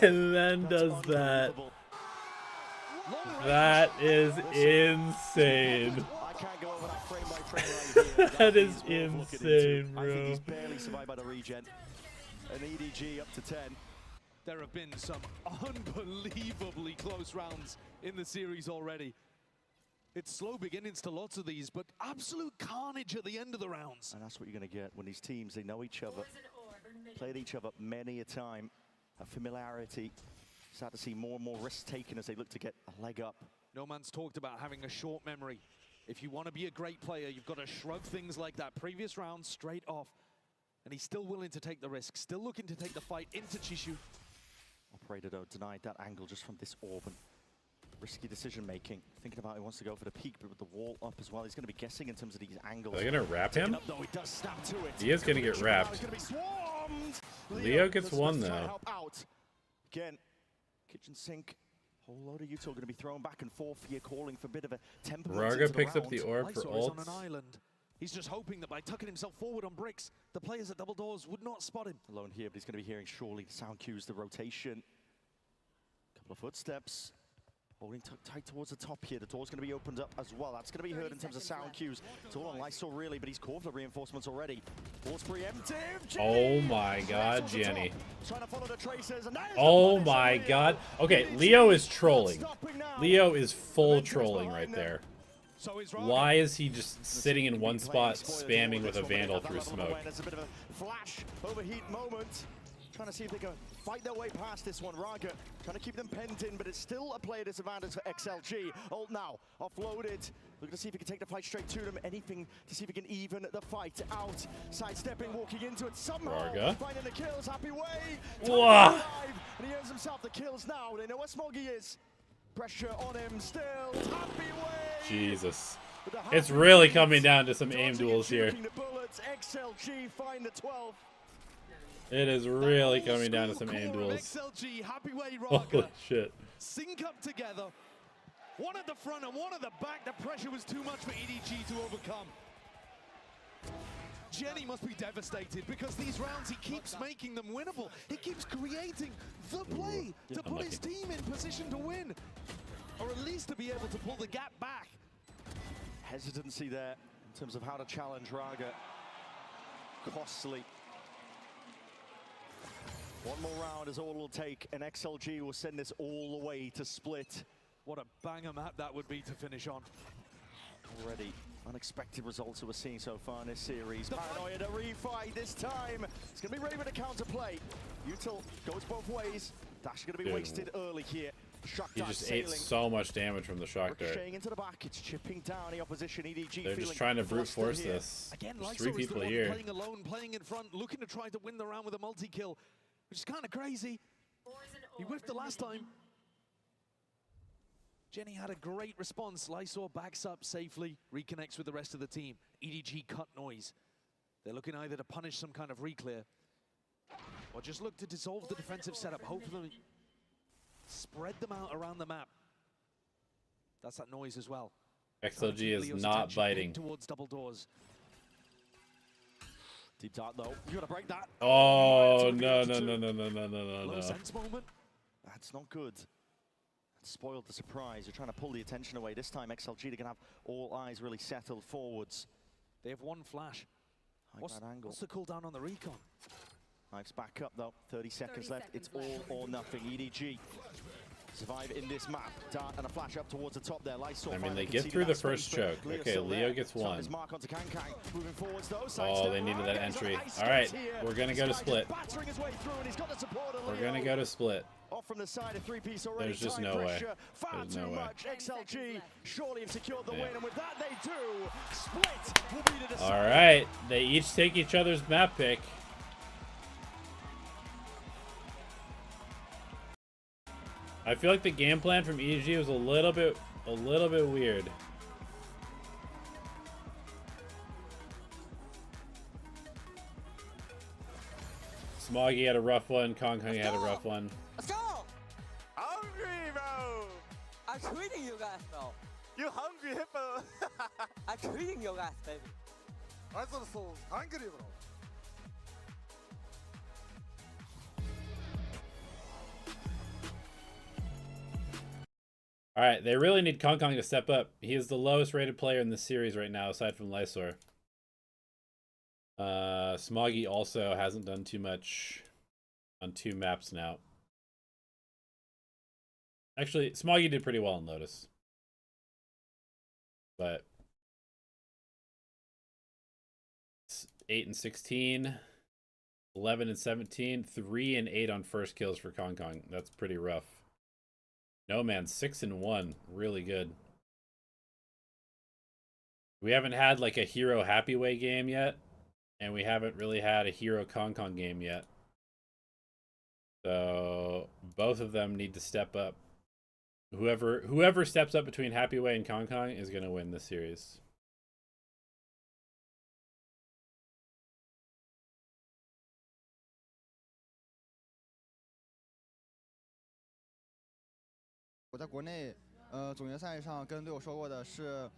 Speaker 1: and then does that. That is insane.
Speaker 15: I can't go over that frame by frame right here.
Speaker 1: That is insane,
Speaker 15: I think
Speaker 1: bro.
Speaker 15: he's barely survived by the regen. An EDG up to 10.
Speaker 16: There have been some unbelievably close rounds in the series already. It's slow beginnings to lots of these, but absolute carnage at the end of the rounds.
Speaker 15: And that's what you're going to get when these teams, they know each other, played each other many a time, a familiarity. Start to see more and more risks taken as they look to get a leg up.
Speaker 16: No Man's talked about having a short memory. If you want to be a great player, you've got to shrug things like that previous round straight off. And he's still willing to take the risk, still looking to take the fight into Chishu.
Speaker 15: Operator, though, denied that angle just from this Orban. Risky decision making. Thinking about he wants to go for the peak, but with the wall up as well, he's going to be guessing in terms of these angles.
Speaker 1: Are they going to wrap him?
Speaker 15: Up, though, he does snap to it.
Speaker 1: He is going to get wrapped. Leo gets one, though.
Speaker 15: Again, kitchen sink. Whole load of Utah going to be thrown back and forth here, calling for a bit of a tempo.
Speaker 1: Raga picks up the orb for
Speaker 16: Lysor is
Speaker 1: ult.
Speaker 16: on an island. He's just hoping that by tucking himself forward on bricks, the players at double doors would not spot him.
Speaker 15: Alone here, but he's going to be hearing surely the sound cues, the rotation. Couple of footsteps. Holding tight towards the top here. The door's going to be opened up as well. That's going to be heard in terms of sound cues. It's all on Lysor really, but he's called for the reinforcements already. Ball's preemptive.
Speaker 1: Oh my god, Jenny.
Speaker 15: Trying to follow the traces, and
Speaker 1: Oh my god. Okay, Leo is trolling. Leo is full trolling right there. Why is he just sitting in one spot spamming with a Vandal through smoke?
Speaker 15: There's a bit of a flash overheat moment. Trying to see if they can fight their way past this one. Raga trying to keep them pent in, but it's still a player disadvantage for XLG. Ult now, offloaded. Looking to see if he can take the fight straight to them. Anything to see if he can even the fight out. Sidestepping, walking into it somehow.
Speaker 1: Raga.
Speaker 15: Finding the kills, Happy Way.
Speaker 1: Whoa.
Speaker 15: And he earns himself the kills now. They know where Smoggy is. Pressure on him still. Happy Way.
Speaker 1: Jesus. It's really coming down to some aim duels here.
Speaker 15: The bullets. XLG find the 12.
Speaker 1: It is really coming down to some aim duels.
Speaker 16: XLG, Happy Way, Raga.
Speaker 1: Holy shit.
Speaker 16: Sync up together. One at the front and one at the back. The pressure was too much for EDG to overcome. Jenny must be devastated because these rounds, he keeps making them winnable. He keeps creating the play to put his team in position to win. Or at least to be able to pull the gap back.
Speaker 15: Hesitancy there in terms of how to challenge Raga. Costly. One more round is all it'll take, and XLG will send this all the way to split.
Speaker 16: What a banger map that would be to finish on.
Speaker 15: Already unexpected results that we're seeing so far in this series. Paranoia to refight this time. It's going to be ready with a counterplay. Util goes both ways. Dash going to be wasted early here. Shock
Speaker 1: He
Speaker 15: dart
Speaker 1: just ate
Speaker 15: sailing.
Speaker 1: so much damage from the shock dart.
Speaker 15: Ricocheting into the back. It's chipping down the opposition. EDG
Speaker 1: They're just trying to brute force this.
Speaker 16: Again,
Speaker 1: There's
Speaker 16: Lysor
Speaker 1: 3
Speaker 16: is the
Speaker 1: people
Speaker 16: one
Speaker 1: here.
Speaker 16: playing alone, playing in front, looking to try to win the round with a multi-kill, which is kind of crazy. He whiffed the last time. Jenny had a great response. Lysor backs up safely, reconnects with the rest of the team. EDG cut noise. They're looking either to punish some kind of reclear or just look to dissolve the defensive setup. Hopefully spread them out around the map. That's that noise as well.
Speaker 1: XLG is
Speaker 16: Leo's
Speaker 1: not
Speaker 16: attention
Speaker 1: biting.
Speaker 16: towards double doors.
Speaker 15: Deep dart though. You gotta break that.
Speaker 1: Oh, no, no, no, no, no, no, no, no,
Speaker 16: Low
Speaker 1: no.
Speaker 16: sense moment.
Speaker 15: That's not good. Spoiled the surprise. You're trying to pull the attention away. This time XLG, they're gonna have all eyes really settled forwards.
Speaker 16: They have one flash.
Speaker 15: High ground angle.
Speaker 16: What's the cooldown on the recon?
Speaker 15: Knife's back up though, 30 seconds left. It's all or nothing. EDG survive in this map. Dart and a flash up towards the top there.
Speaker 1: I mean, they get through the first choke. Okay, Leo gets one. Oh, they needed that entry. All right, we're going to go to split. We're going to go to split.
Speaker 15: Off from the side of three-piece already.
Speaker 1: There's just no way.
Speaker 15: Far
Speaker 1: There's
Speaker 15: too
Speaker 1: no way.
Speaker 15: much. XLG surely have secured the win, and with that they do. Split will be the decider.
Speaker 1: All right, they each take each other's map pick. I feel like the game plan from EDG was a little bit weird. Smoggy had a rough one. Kong had a rough one.
Speaker 9: Let's go! Hungry, bro! I'm treating you guys, bro. You hungry, hippo? I'm treating you guys, baby. I'm so hungry, bro.
Speaker 1: All right, they really need Kong to step up. He is the lowest rated player in the series right now, aside from Lysor. Smoggy also hasn't done too much on 2 maps now. Actually, Smoggy did pretty well on Lotus. But 8 and 16, 11 and 17, 3 and 8 on first kills for Kong. That's pretty rough. No man, 6 and 1, really good. We haven't had like a hero Happy Way game yet, and we haven't really had a hero Kong game yet. So both of them need to step up. Whoever steps up between Happy Way and Kong is gonna win this series.
Speaker 21: 我在国内，总决赛上跟队友说过的是，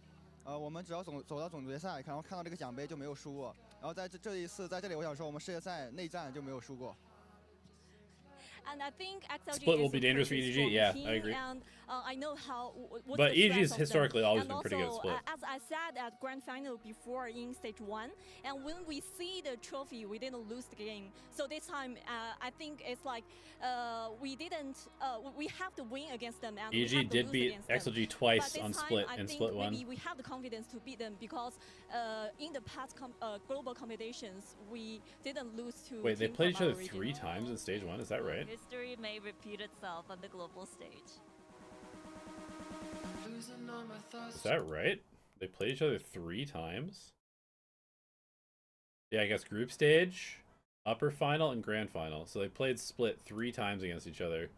Speaker 21: 我们只要走到总决赛，然后看到这个奖杯就没有输过。然后在这一次在这里，我想说，我们世界赛内战就没有输过。
Speaker 11: And I think XLG
Speaker 1: Split will be dangerous for EDG. Yeah, I agree.
Speaker 11: And I know how.
Speaker 1: But EDG's historically always been pretty good at split.
Speaker 11: As I said at grand final before in stage 1, and when we see the trophy, we didn't lose the game. So this time, I think it's like we didn't. We have to win against them. And
Speaker 1: EDG did beat XLG twice on split in split 1.
Speaker 11: Maybe we have the confidence to beat them because in the past global competitions, we didn't lose to.
Speaker 1: Wait, they played each other 3 times in stage 1. Is that right?
Speaker 6: History may repeat itself on the global stage.
Speaker 1: Is that right? They played each other 3 times? Yeah, I guess group stage, upper final, and grand final. So they played split 3 times against each other.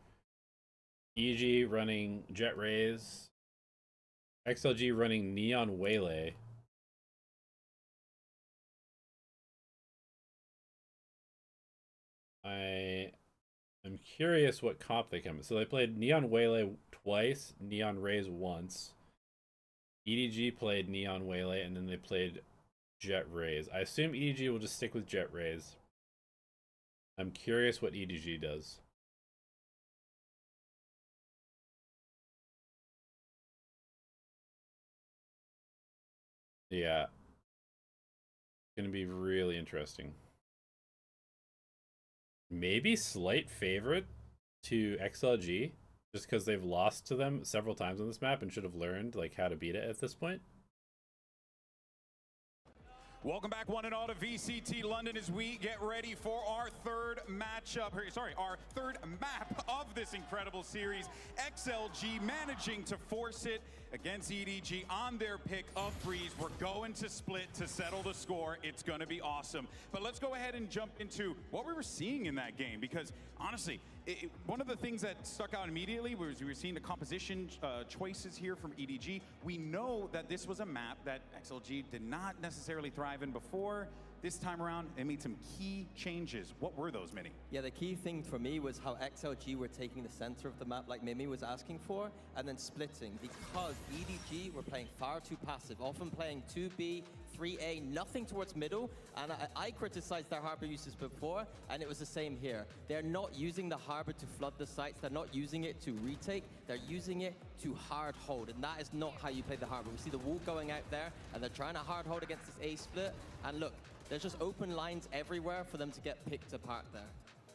Speaker 1: EDG running Jet Rays, XLG running Neon Waylay. I'm curious what comp they come in. So they played Neon Waylay twice, Neon Rays once. EDG played Neon Waylay, and then they played Jet Rays. I assume EDG will just stick with Jet Rays. I'm curious what EDG does. Yeah. It's going to be really interesting. Maybe slight favorite to XLG, just because they've lost to them several times on this map and should have learned like how to beat it at this point.
Speaker 3: Welcome back, one and all, to VCT London as we get ready for our third matchup. Our third map of this incredible series. XLG managing to force it against EDG on their pick of Breeze. We're going to split to settle the score. It's going to be awesome. But let's go ahead and jump into what we were seeing in that game, because honestly, one of the things that stuck out immediately was we were seeing the composition choices here from EDG. We know that this was a map that XLG did not necessarily thrive in before. This time around, they made some key changes. What were those, Minnie?
Speaker 5: Yeah, the key thing for me was how XLG were taking the center of the map like Mimi was asking for, and then splitting, because EDG were playing far too passive, often playing 2B, 3A, nothing towards middle, and I criticized their harbor uses before, and it was the same here. They're not using the harbor to flood the sites, they're not using it to retake, they're using it to hard hold, and that is not how you play the harbor. We see the wall going out there, and they're trying to hard hold against this A split, and look,
Speaker 2: there's just open lines everywhere for them to get picked apart there.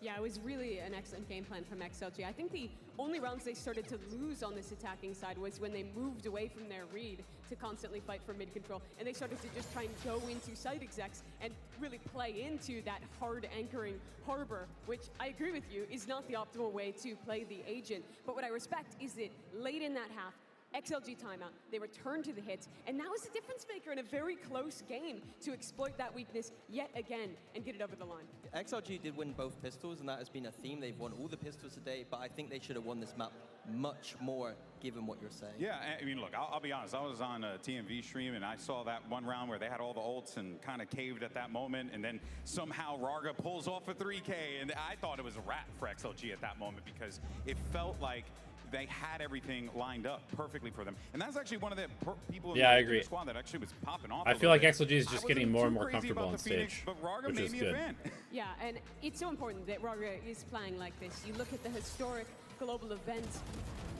Speaker 4: Yeah, it was really an excellent game plan from XLG. I think the only rounds they started to lose on this attacking side was when they moved away from their read to constantly fight for mid control, and they started to just try and go into side execs and really play into that hard anchoring harbor, which I agree with you is not the optimal way to play the agent. But what I respect is that late in that half, XLG timeout, they return to the hits, and that was the difference maker in a very close game to exploit that weakness yet again and get it over the line.
Speaker 2: XLG did win both pistols, and that has been a theme. They've won all the pistols today, but I think they should have won this map much more, given what you're saying.
Speaker 3: Yeah, I mean, look, I'll be honest. I was on a TMV stream, and I saw that one round where they had all the ults and kind of caved at that moment, and then somehow Raga pulls off a 3K, and I thought it was a wrap for XLG at that moment because it felt like they had everything lined up perfectly for them. And that's actually one of the people in the squad that actually was popping off.
Speaker 1: I feel like XLG is just getting more and more comfortable on stage,
Speaker 3: but Raga
Speaker 1: which
Speaker 3: made
Speaker 1: is
Speaker 3: me
Speaker 1: good.
Speaker 3: a fan.
Speaker 4: Yeah, and it's so important that Raga is playing like this. You look at the historic global event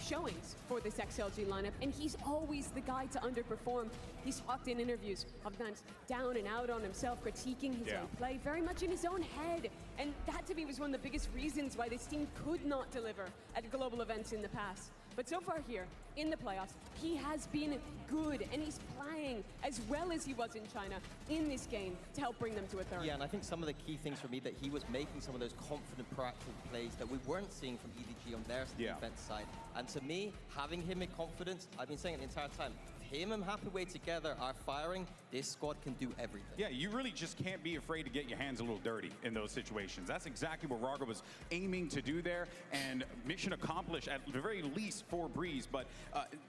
Speaker 4: showings for this XLG lineup, and he's always the guy to underperform. He's talked in interviews of times down and out on himself, critiquing his own play, very much in his own head. And that to me was one of the biggest reasons why this team could not deliver at global events in the past. But so far here, in the playoffs, he has been good, and he's playing as well as he was in China in this game to help bring them to a third.
Speaker 2: Yeah, and I think some of the key things for me that he was making some of those confident, proactive plays that we weren't seeing from EDG on their defense side. And to me, having him in confidence, I've been saying it the entire time, him and Happy Way together are firing, this squad can do everything.
Speaker 3: Yeah, you really just can't be afraid to get your hands a little dirty in those situations. That's exactly what Raga was aiming to do there, and mission accomplished at the very least for Breeze. But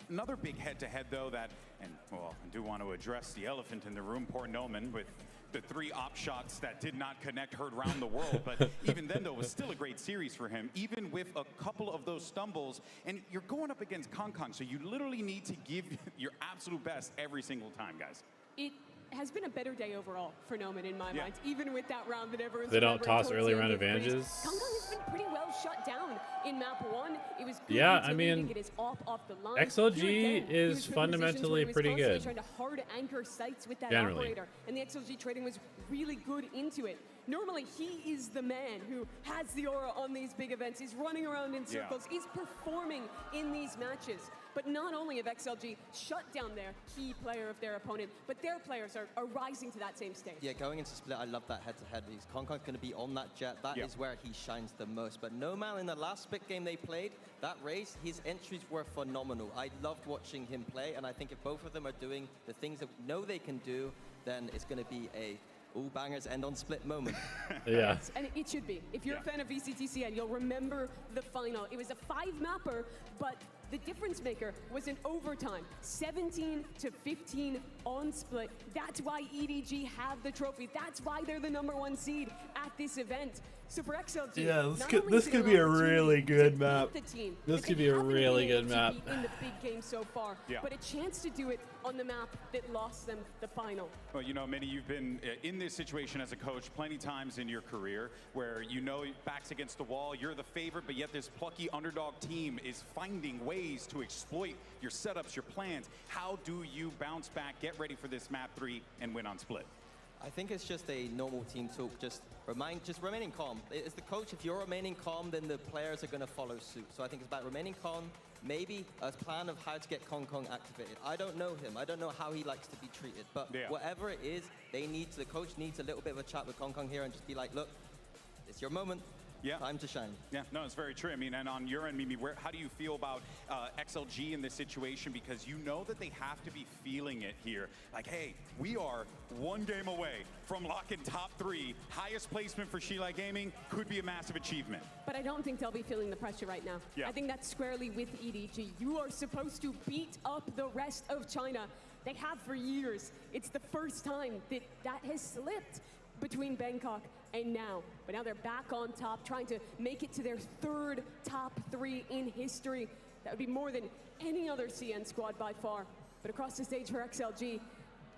Speaker 3: another big head-to-head though that, and well, I do want to address the elephant in the room, poor Noman, with the 3 op shots that did not connect heard around the world. But even then, though, it was still a great series for him, even with a couple of those stumbles. And you're going up against Kong Kong, so you literally need to give your absolute best every single time, guys.
Speaker 4: It has been a better day overall for Noman in my mind, even with that round that everyone's
Speaker 1: They don't toss early round advantages.
Speaker 4: Kong Kong has been pretty well shut down in map 1. It was good
Speaker 1: I mean,
Speaker 4: get his off the line.
Speaker 1: XLG is fundamentally pretty good.
Speaker 4: Trying to hard anchor sites with that
Speaker 1: Generally.
Speaker 4: operator, and the XLG trading was really good into it. Normally, he is the man who has the aura on these big events. He's running around in circles. He's performing in these matches. But not only have XLG shut down their key player of their opponent, but their players are rising to that same stage.
Speaker 2: Yeah, going into Split, I love that head-to-head because Kong Kong's going to be on that jet. That is where he shines the most. But No Man, in the last Split game they played, that race, his entries were phenomenal. I loved watching him play, and I think if both of them are doing the things that we know they can do, then it's going to be a all bangers end on Split moment.
Speaker 1: Yeah.
Speaker 4: And it should be. If you're a fan of VCTCN, you'll remember the final. It was a 5-mapper, but the difference maker was in overtime, 17-15 on Split. That's why EDG have the trophy. That's why they're the #1 seed at this event. So for XLG,
Speaker 1: Yeah, this could be a really good map. This could be a really good map.
Speaker 4: In the big game so far, but a chance to do it on the map that lost them the final.
Speaker 3: Well, you know, Minnie, you've been in this situation as a coach plenty times in your career where you know backs against the wall, you're the favorite, but yet this plucky underdog team is finding ways to exploit your setups, your plans. How do you bounce back, get ready for this map 3, and win on Split?
Speaker 2: I think it's just a normal team talk, just remaining calm. As the coach, if you're remaining calm, then the players are going to follow suit. So I think it's about remaining calm, maybe a plan of how to get Kong Kong activated. I don't know him. I don't know how he likes to be treated. But whatever it is, the coach needs a little bit of a chat with Kong Kong here and just be like, look, it's your moment. Time to shine.
Speaker 3: Yeah, no, it's very true. I mean, and on your end, Mimi, how do you feel about XLG in this situation? Because you know that they have to be feeling it here. Like, hey, we are 1 game away from locking top 3. Highest placement for Shilai Gaming could be a massive achievement.
Speaker 4: But I don't think they'll be feeling the pressure right now. I think that's squarely with EDG. You are supposed to beat up the rest of China. They have for years. It's the first time that has slipped between Bangkok and now. But now they're back on top, trying to make it to their 3rd top 3 in history. That would be more than any other CN squad by far. But across the stage for XLG,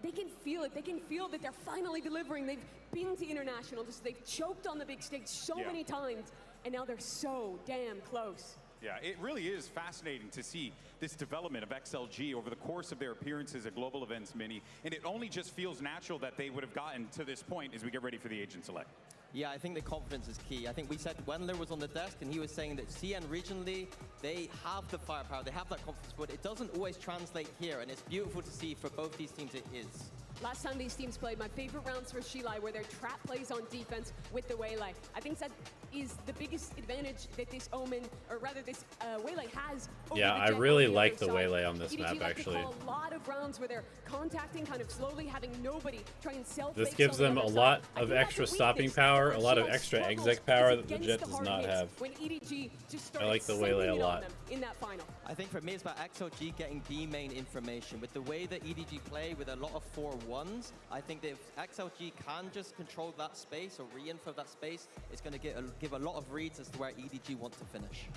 Speaker 4: they can feel it. They can feel that they're finally delivering. They've been to international, they've choked on the big stage so many times, and now they're so damn close.
Speaker 3: Yeah, it really is fascinating to see this development of XLG over the course of their appearances at global events, Mini, and it only just feels natural that they would have gotten to this point as we get ready for the Agent Select.
Speaker 2: Yeah, I think the confidence is key. I think we said Wendler was on the desk and he was saying that CN regionally, they have the firepower, they have that confidence, but it doesn't always translate here, and it's beautiful to see for both these teams it is.
Speaker 4: Last time these teams played, my favorite rounds for Shilai were their trap plays on defense with the Waylay. I think that is the biggest advantage that this Omen, or rather this Waylay has over
Speaker 1: Yeah,
Speaker 4: the
Speaker 1: I
Speaker 4: Jet
Speaker 1: really
Speaker 4: on the
Speaker 1: like
Speaker 4: other
Speaker 1: the
Speaker 4: side.
Speaker 1: Waylay on this
Speaker 4: EDG
Speaker 1: map,
Speaker 4: like to
Speaker 1: actually.
Speaker 4: call a lot of rounds where they're contacting kind of slowly, having nobody try and self.
Speaker 1: This gives them a lot of extra stopping power, a lot of extra exec power that the Jet does not have.
Speaker 4: When EDG just
Speaker 1: I like the
Speaker 4: started
Speaker 1: Waylay a
Speaker 4: sending it on
Speaker 1: lot.
Speaker 4: them in that final.
Speaker 2: I think for me it's about XLG getting B main information. With the way that EDG play with a lot of 4-1s, I think that if XLG can just control that space or re-info that space, it's going to give a lot of reads as to where EDG want to finish.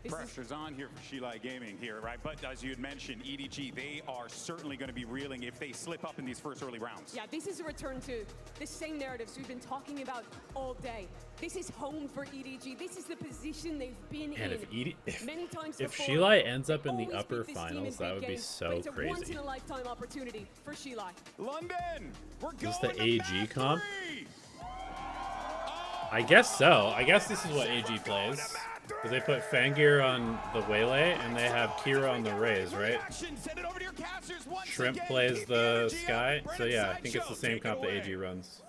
Speaker 3: Pressure's on here for Shilai Gaming here, right? But as you had mentioned, EDG, they are certainly going to be reeling if they slip up in these first early rounds.
Speaker 4: Yeah, this is a return to the same narratives we've been talking about all day. This is home for EDG. This is the position they've been
Speaker 1: And
Speaker 4: in many times
Speaker 1: if
Speaker 4: before.
Speaker 1: Shilai ends up in
Speaker 4: They
Speaker 1: the
Speaker 4: always
Speaker 1: upper
Speaker 4: beat this team in
Speaker 1: finals,
Speaker 4: big
Speaker 1: that would be
Speaker 4: games,
Speaker 1: so
Speaker 4: but it's a
Speaker 1: crazy.
Speaker 4: once-in-a-lifetime opportunity for Shilai.
Speaker 3: London, we're
Speaker 1: Is this the AG comp? I guess so. I guess this is what AG plays. Because they put Fangir on the Waylay and they have Kira on the Rays, right? Shrimp plays the Sky. So yeah, I think it's the same comp that AG runs.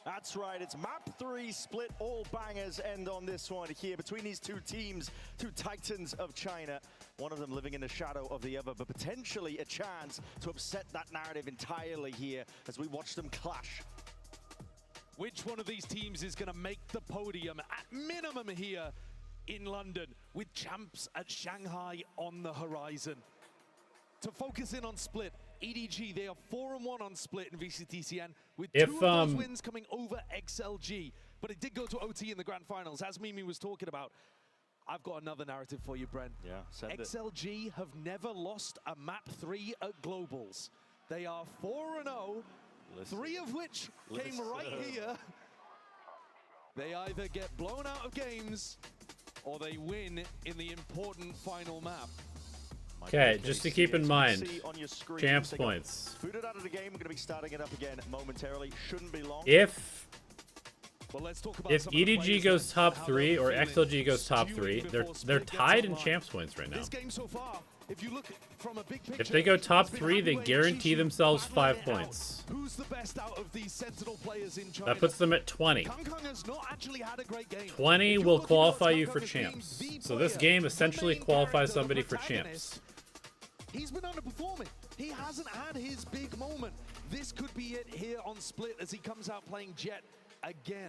Speaker 15: That's right, it's map 3 split, all bangers end on this one here between these two teams, two titans of China. One of them living in the shadow of the other, but potentially a chance to upset that narrative entirely here as we watch them clash.
Speaker 16: Which one of these teams is going to make the podium at minimum here in London with champs at Shanghai on the horizon? To focus in on Split, EDG, they are 4-1 on Split in VCTCN with two of those wins coming over XLG. But it did go to OT in the grand finals, as Mimi was talking about. I've got another narrative for you, Brent.
Speaker 15: Yeah, send it.
Speaker 16: XLG have never lost a map 3 at Globals. They are 4-0, 3 of which came right here. They either get blown out of games or they win in the important final map.
Speaker 1: Okay, just to keep in mind, champs points.
Speaker 15: Booted out of the game, we're going to be starting it up again momentarily. Shouldn't be long.
Speaker 1: If EDG goes top 3 or XLG goes top 3, they're tied in champs points right now.
Speaker 16: This game so far, if you look from a big picture,
Speaker 1: If they go top 3, they guarantee themselves 5 points.
Speaker 16: Who's the best out of these Sentinel players in China?
Speaker 1: That puts them at 20.
Speaker 16: Kong has not actually had a great game.
Speaker 1: 20 will qualify you for champs. So this game essentially qualifies somebody for champs.
Speaker 16: He's been underperforming. He hasn't had his big moment. This could be it here on Split as he comes out playing Jet again.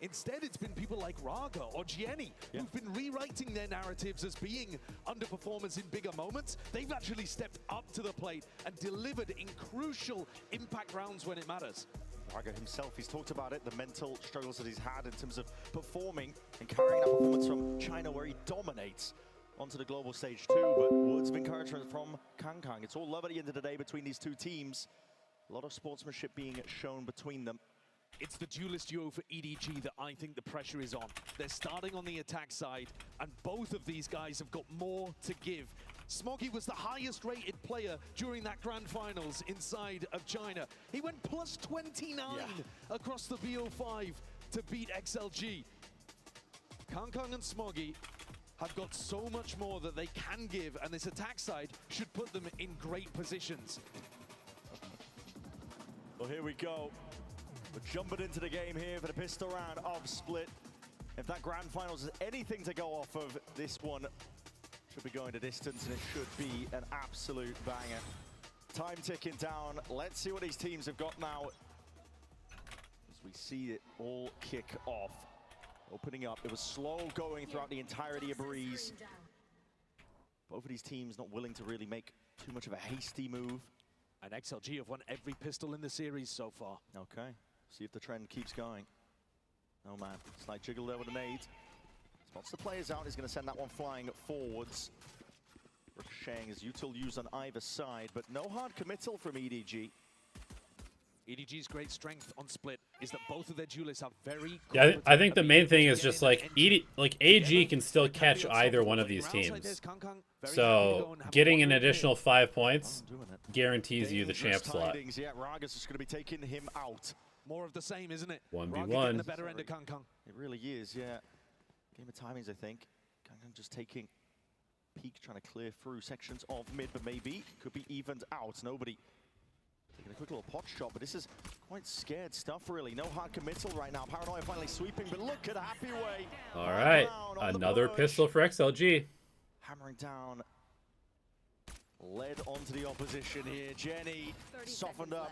Speaker 16: Instead, it's been people like Raga or Gianni who've been rewriting their narratives as being underperformers in bigger moments. They've actually stepped up to the plate and delivered in crucial impact rounds when it matters.
Speaker 15: Raga himself, he's talked about it, the mental struggles that he's had in terms of performing and carrying that performance from China where he dominates onto the global stage too. But words of encouragement from Kang Kang. It's all love at the end of the day between these two teams. A lot of sportsmanship being shown between them.
Speaker 16: It's the duelist duo for EDG that I think the pressure is on. They're starting on the attack side, and both of these guys have got more to give. Smoggy was the highest rated player during that grand finals inside of China. He went plus 29 across the BO5 to beat XLG. Kang Kang and Smoggy have got so much more that they can give, and this attack side should put them in great positions.
Speaker 15: Well, here we go. We're jumping into the game here for the pistol round of Split. If that grand finals is anything to go off of, this one should be going to distance, and it should be an absolute banger. Time ticking down. Let's see what these teams have got now as we see it all kick off. Opening up, it was slow going throughout the entirety of Breeze. Both of these teams not willing to really make too much of a hasty move.
Speaker 16: And XLG have won every pistol in the series so far.
Speaker 15: Okay, see if the trend keeps going. Oh man, slight jiggle there with a nade. Spots the players out, he's going to send that one flying forwards. Ricocheting as util used on either side, but no hard committal from EDG.
Speaker 16: EDG's great strength on Split is that both of their duelists are very
Speaker 1: Yeah, I think the main thing is just like AG can still catch either one of these teams. So getting an additional 5 points guarantees you the champ slot.
Speaker 15: Yeah, Raga's just going to be taking him out.
Speaker 16: More of the same, isn't it?
Speaker 1: 1v1.
Speaker 16: The better end of Kong.
Speaker 15: It really is, yeah. Game of timings, I think. Kong just taking peak, trying to clear through sections of mid, but maybe could be evened out. Nobody taking a quick little pot shot, but this is quite scared stuff, really. No hard committal right now. Paranoia finally sweeping, but look at Happy Way.
Speaker 1: All right, another pistol for XLG.
Speaker 15: Hammering down. Led onto the opposition here. Jenny softened up.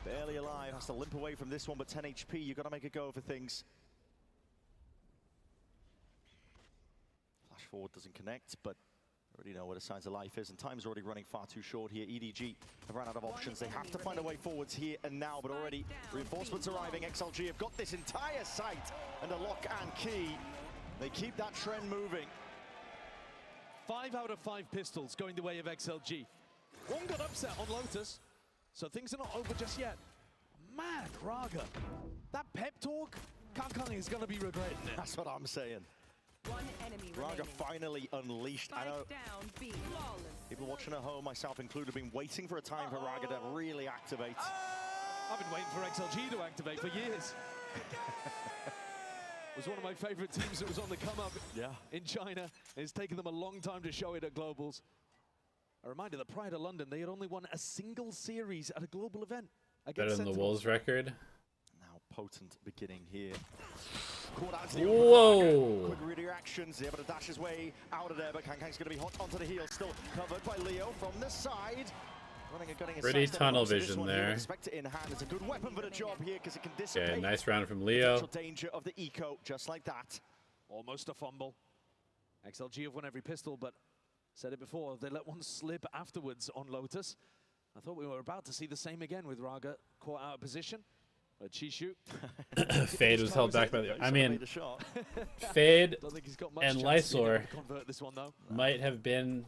Speaker 15: Barely alive. Has to limp away from this one, but 10 HP. You've got to make a go for things. Flash forward doesn't connect, but already know where the signs of life is, and time's already running far too short here. EDG have run out of options. They have to find a way forwards here and now, but already reinforcements arriving. XLG have got this entire site under lock and key. They keep that trend moving.
Speaker 16: 5 out of 5 pistols going the way of XLG. One got upset on Lotus, so things are not over just yet. Man, Raga, that pep talk, Kong is going to be regretting it.
Speaker 15: That's what I'm saying.
Speaker 7: One enemy
Speaker 15: Raga
Speaker 7: remaining.
Speaker 15: finally unleashed. I know people watching at home, myself included, have been waiting for a time for Raga to really activate.
Speaker 16: I've been waiting for XLG to activate for years. It was one of my favorite teams that was on the come up in China. It's taken them a long time to show it at Globals. A reminder that prior to London, they had only won a single series at a global event.
Speaker 1: Better than the Wolves record.
Speaker 15: Now potent beginning here. Caught out to the
Speaker 1: Whoa!
Speaker 15: Quick reactions, able to dash his way out of there, but Kang's going to be hot onto the heel, still covered by Leo from the side.
Speaker 1: Pretty tunnel vision there.
Speaker 15: Expect it in hand. It's a good weapon for the job here because it can dissipate.
Speaker 1: Okay, nice round from Leo.
Speaker 15: Danger of the eco, just like that.
Speaker 16: Almost a fumble. XLG have won every pistol, but said it before, they let one slip afterwards on Lotus. I thought we were about to see the same again with Raga caught out of position. But Chishu.
Speaker 1: Fade was held back by the... I mean, Fade and Lysor might have been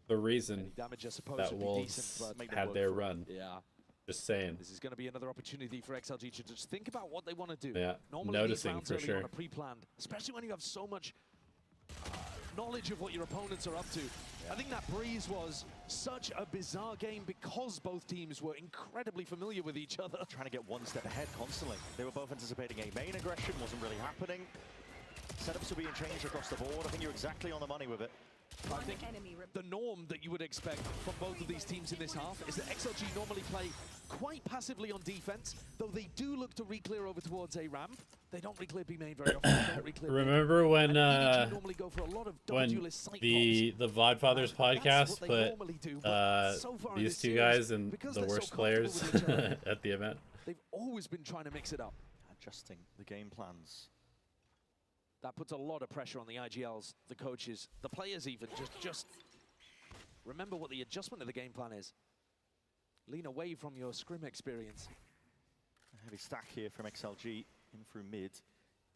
Speaker 1: the reason that Wolves had their run.
Speaker 16: Yeah.
Speaker 1: Just saying.
Speaker 16: This is going to be another opportunity for XLG to just think about what they want to do.
Speaker 1: Yeah,
Speaker 16: Normally
Speaker 1: noticing for sure.
Speaker 16: Pre-planned, especially when you have so much knowledge of what your opponents are up to. I think that Breeze was such a bizarre game because both teams were incredibly familiar with each other.
Speaker 15: Trying to get one step ahead constantly. They were both anticipating a main aggression, wasn't really happening. Setups are being changed across the board. I think you're exactly on the money with it.
Speaker 16: I think the norm that you would expect from both of these teams in this half is that XLG normally play quite passively on defense, though they do look to re-clear over towards a ramp. They don't re-clear B main very often.
Speaker 1: Remember when the Vodfathers podcast put these two guys in the worst players at the event?
Speaker 16: They've always been trying to mix it up.
Speaker 15: Adjusting the game plans.
Speaker 16: That puts a lot of pressure on the IGLs, the coaches, the players even. Just remember what the adjustment of the game plan is. Lean away from your scrim experience.
Speaker 15: A heavy stack here from XLG in through mid.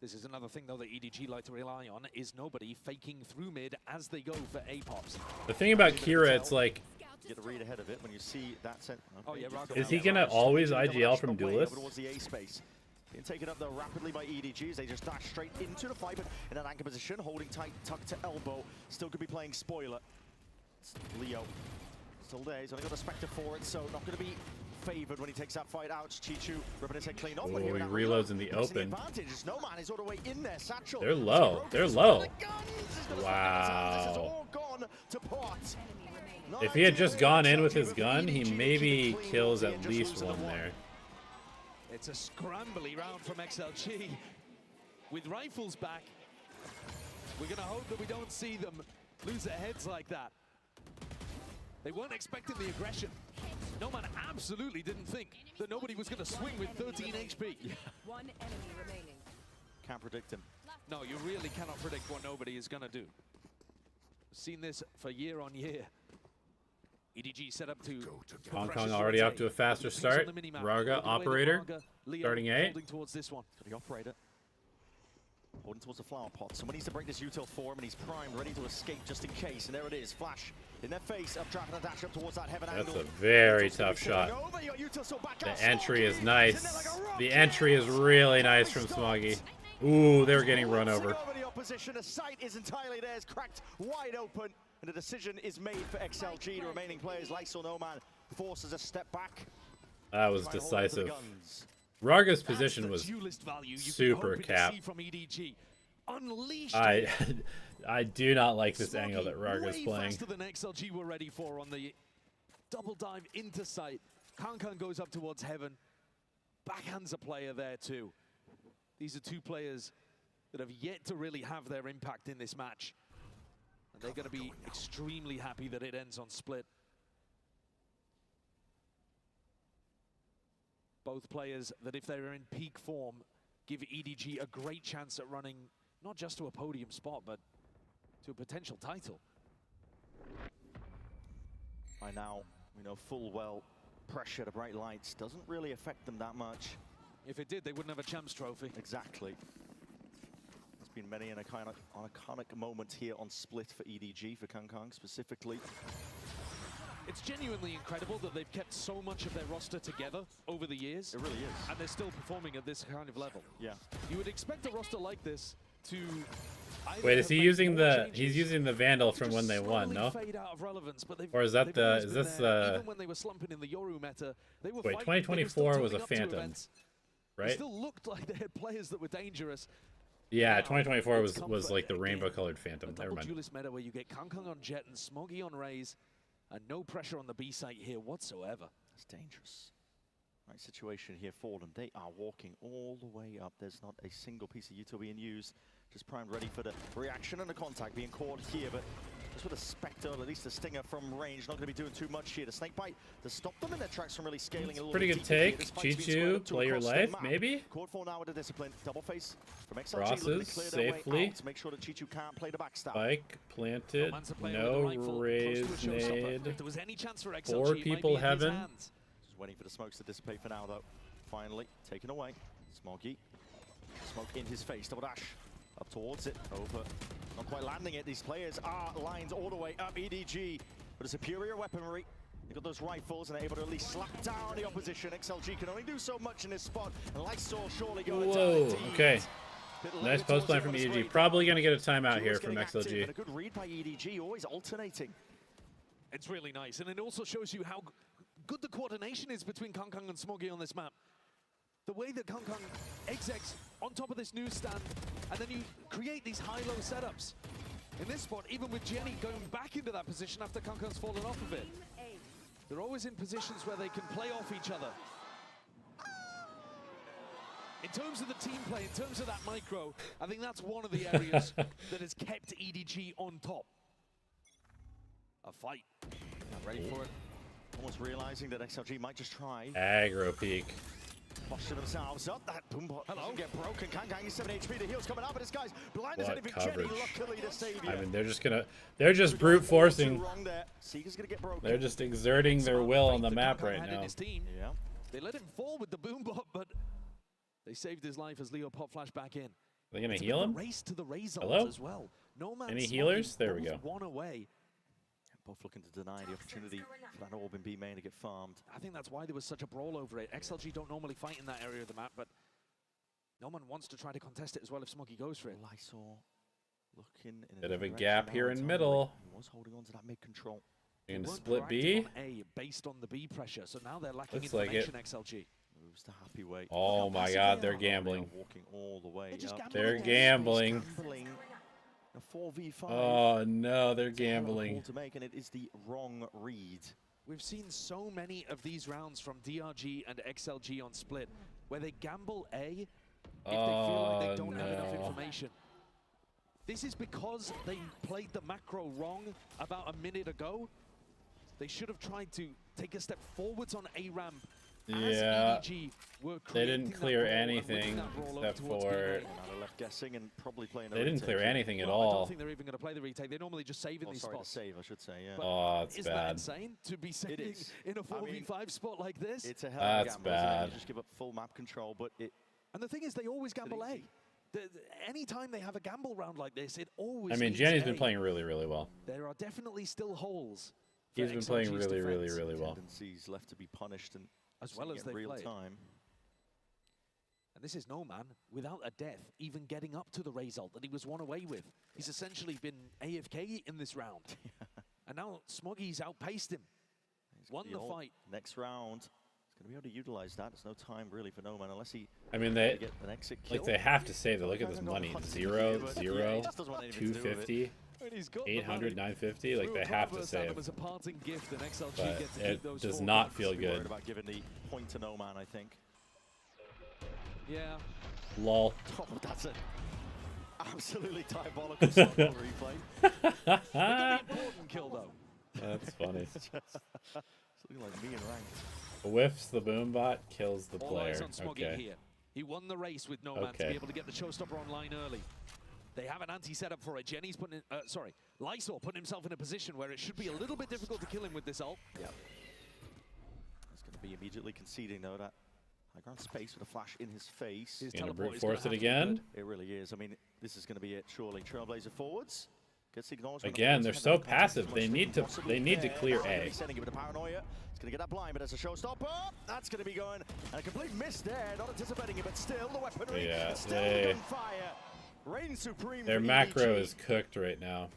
Speaker 16: This is another thing, though, that EDG like to rely on, is nobody faking through mid as they go for A-pops.
Speaker 1: The thing about Kira, it's like...
Speaker 15: You get a read ahead of it when you see that set.
Speaker 16: Okay. Oh, yeah,
Speaker 1: is he going to always IGL from duelists?
Speaker 15: Towards the A space. Being taken up though rapidly by EDGs. They just dash straight into the fight, but in an anchor position, holding tight, tucked to elbow. Still could be playing spoiler. It's Leo still there. He's only got a Spectre for it, so not going to be favored when he takes that fight out. Chichu ripping his head clean off.
Speaker 1: Oh, he reloads in the open.
Speaker 15: No man is all the way in there. Satchel.
Speaker 1: They're low. They're low. Wow. If he had just gone in with his gun, he maybe kills at least one there.
Speaker 16: It's a scrambly round from XLG. With rifles back, we're going to hope that we don't see them lose their heads like that. They weren't expecting the aggression. No man absolutely didn't think that nobody was going to swing with 13 HP.
Speaker 7: One enemy remaining.
Speaker 15: Can't predict him.
Speaker 16: No, you really cannot predict what nobody is going to do. Seen this for year on year. EDG set up to
Speaker 1: Hong Kong already off to a faster start. Raga, operator, starting A.
Speaker 16: Holding towards this one.
Speaker 15: The operator holding towards the flower pot. Someone needs to break this util for him, and he's primed, ready to escape just in case. And there it is. Flash in their face of driving the dash up towards that heaven
Speaker 1: That's
Speaker 15: angle.
Speaker 1: a very tough shot. The entry is nice. The entry is really nice from Smoggy. Ooh, they were getting run over.
Speaker 15: The opposition, the sight is entirely theirs, cracked wide open, and the decision is made for XLG. The remaining players, Lysol Noman, forces a step back.
Speaker 1: That was decisive. Raga's position was super capped. I do not like this angle that Raga's playing.
Speaker 16: Faster than XLG were ready for on the double dive into sight. Kankan goes up towards heaven. Backhands a player there too. These are two players that have yet to really have their impact in this match. And they're going to be extremely happy that it ends on split. Both players that, if they're in peak form, give EDG a great chance at running not just to a podium spot, but to a potential title.
Speaker 15: By now, we know full well pressure to bright lights doesn't really affect them that much.
Speaker 16: If it did, they wouldn't have a Champs Trophy.
Speaker 15: Exactly. There's been many an iconic moment here on Split for EDG, for Kankan specifically.
Speaker 16: It's genuinely incredible that they've kept so much of their roster together over the years.
Speaker 15: It really is.
Speaker 16: And they're still performing at this kind of level.
Speaker 15: Yeah.
Speaker 16: You would expect a roster like this to...
Speaker 1: Wait, is he using the... He's using the Vandal from when they won, no? Or is that the... Is this the...
Speaker 16: Even when they were slumping in the Yoru meta, they were
Speaker 1: Wait,
Speaker 16: fighting,
Speaker 1: 2024 was a Phantom, right?
Speaker 16: They still looked like they had players that were dangerous.
Speaker 1: Yeah, 2024 was like the rainbow-colored Phantom. Never mind.
Speaker 16: Duelist meta where you get Kankan on Jet and Smoggy on Raze, and no pressure on the B site here whatsoever.
Speaker 15: That's dangerous. Right situation here for them. They are walking all the way up. There's not a single piece of util being used. Just primed, ready for the reaction and the contact being caught here, but just with a Spectre, at least a Stinger from range, not going to be doing too much here. The Snake Bite to stop them in their tracks from really scaling a little
Speaker 1: Pretty
Speaker 15: bit
Speaker 1: good
Speaker 15: deeper
Speaker 1: take.
Speaker 15: here.
Speaker 1: Chichu, play your life, maybe?
Speaker 15: Caught for now with the discipline. Double face from XLG.
Speaker 1: Crosses safely.
Speaker 15: To make sure that Chichu can't play the backstab.
Speaker 1: Spike planted. No raise made.
Speaker 16: If there was any chance for XLG,
Speaker 1: 4 people heaven.
Speaker 15: Just waiting for the smokes to dissipate for now, though. Finally, taken away. Smoggy. Smoke in his face. Double dash. Up towards it. Over. Not quite landing it. These players are lined all the way up. EDG. But a superior weaponry. They've got those rifles and they're able to at least slap down the opposition. XLG can only do so much in this spot. And Lysol surely got it
Speaker 1: Whoa,
Speaker 15: down.
Speaker 1: okay. Nice post plan from EDG. Probably going to get a timeout here from XLG.
Speaker 15: And a good read by EDG, always alternating.
Speaker 16: It's really nice. And it also shows you how good the coordination is between Kankan and Smoggy on this map. The way that Kankan execs on top of this newsstand, and then you create these high-low setups. In this spot, even with Jenny going back into that position after Kankan's fallen off of it. They're always in positions where they can play off each other. In terms of the team play, in terms of that micro, I think that's one of the areas that has kept EDG on top. A fight.
Speaker 15: Not ready for it. Almost realizing that XLG might just try.
Speaker 1: Aggro peak.
Speaker 15: Posture themselves up. That boom bot doesn't get broken. Kankan is 7 HP. The heal's coming up, but this guy's blind as anything. Jenny, luckily to save you.
Speaker 1: I mean, they're just brute forcing.
Speaker 15: Seeker's gonna get broken.
Speaker 1: They're just exerting their will on the map right now.
Speaker 15: Yeah.
Speaker 16: They let him fall with the boom bot, but they saved his life as Leo pop flash back in.
Speaker 1: Are they gonna heal him?
Speaker 16: Race to the Razor
Speaker 1: Hello?
Speaker 16: as well. No man
Speaker 1: Any healers? There we go.
Speaker 16: One away.
Speaker 15: Both looking to deny the opportunity for that orb in B main to get farmed.
Speaker 16: I think that's why there was such a brawl over it. XLG don't normally fight in that area of the map, but no one wants to try to contest it as well if Smoggy goes for it.
Speaker 15: Lysol looking in
Speaker 1: Bit of a gap here in middle.
Speaker 15: He was holding on to that mid control.
Speaker 1: You're gonna split B.
Speaker 16: On A based on the B pressure, so now they're lacking
Speaker 1: Looks like it.
Speaker 16: information. XLG
Speaker 15: moves the happy way.
Speaker 1: Oh my God, they're gambling.
Speaker 15: Walking all the way up.
Speaker 1: They're gambling.
Speaker 15: A 4v5.
Speaker 1: Oh no, they're gambling.
Speaker 15: To make, and it is the wrong read.
Speaker 16: We've seen so many of these rounds from DRG and XLG on split, where they gamble A if they feel like they don't have enough information. This is because they played the macro wrong about a minute ago. They should have tried to take a step forwards on A ramp.
Speaker 1: Yeah, they didn't clear anything except for.
Speaker 15: Left guessing and probably playing.
Speaker 1: They didn't clear anything at
Speaker 16: I
Speaker 1: all.
Speaker 16: don't think they're even going to play the retake. They normally just save in these spots.
Speaker 15: Save, I should say. Yeah.
Speaker 1: Oh, it's
Speaker 16: isn't
Speaker 1: bad.
Speaker 16: that insane to be saving in a 4v5 spot like this?
Speaker 15: It's a hell of a gamble.
Speaker 1: Bad.
Speaker 15: You just give up full map control, but it.
Speaker 16: And the thing is, they always gamble A. Anytime they have a gamble round like this, it always.
Speaker 1: I mean,
Speaker 16: leads
Speaker 1: Jenny's
Speaker 16: A.
Speaker 1: been playing really, really well.
Speaker 16: There are definitely still holes.
Speaker 1: He's been playing really, really, really well.
Speaker 15: Tendencies left to be punished and
Speaker 16: as well as they
Speaker 15: real
Speaker 16: played.
Speaker 15: time.
Speaker 16: And this is Noman without a death, even getting up to the result that he was one away with. He's essentially been AFK in this round. And now Smoggy's outpaced him. Won the fight.
Speaker 15: Next round, he's going to be able to utilize that. There's no time really for Noman unless he.
Speaker 1: I mean, they
Speaker 15: get an exit kill.
Speaker 1: like they have to save it. Look at this money: 0, 0, 250, 800, 950. Like they have to save. But it does not feel good.
Speaker 15: About giving the point to Noman, I think.
Speaker 16: Yeah.
Speaker 1: Lol.
Speaker 15: Oh, that's an absolutely diabolical replay.
Speaker 16: Look at the important kill though.
Speaker 1: That's funny.
Speaker 15: It's looking like me and ranked.
Speaker 1: Whiffs the boom bot, kills the
Speaker 16: All
Speaker 1: player.
Speaker 16: eyes on Smoggy
Speaker 1: Okay.
Speaker 16: here. He won the race with Noman to be able to get the showstopper online early. They have an anti setup for it. Jenny's putting in, Lysor putting himself in a position where it should be a little bit difficult to kill him with this ult.
Speaker 15: Yeah. He's going to be immediately conceding though that high ground space with a flash in his face.
Speaker 1: He's going to brute force it again.
Speaker 15: It really is. I mean, this is going to be it. Surely Trailblazer forwards.
Speaker 1: Again, they're so passive. They need to clear A.
Speaker 15: Sending him into paranoia. It's going to get that blind, but as a showstopper, that's going to be going. And a complete miss there. Not anticipating it, but still the weaponry.
Speaker 1: Yeah,
Speaker 15: still on fire. Reign supreme.
Speaker 1: Their macro is cooked right now.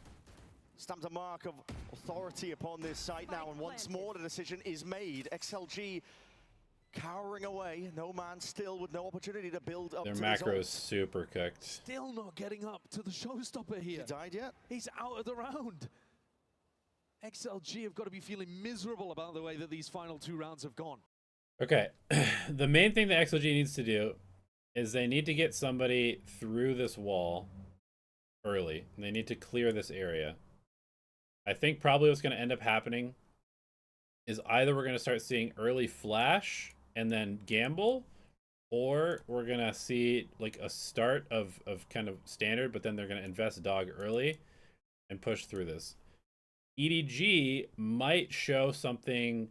Speaker 15: Stamped a mark of authority upon this site now, and once more the decision is made. XLG cowering away. Noman still with no opportunity to build up.
Speaker 1: Their
Speaker 15: to
Speaker 1: macro
Speaker 15: his
Speaker 1: is super cooked.
Speaker 16: Still not getting up to the showstopper here.
Speaker 15: He died yet?
Speaker 16: He's out of the round. XLG have got to be feeling miserable about the way that these final 2 rounds have gone.
Speaker 1: Okay, the main thing that XLG needs to do is they need to get somebody through this wall early. And they need to clear this area. I think probably what's going to end up happening is either we're going to start seeing early flash and then gamble, or we're going to see like a start of kind of standard, but then they're going to invest dog early and push through this. EDG might show something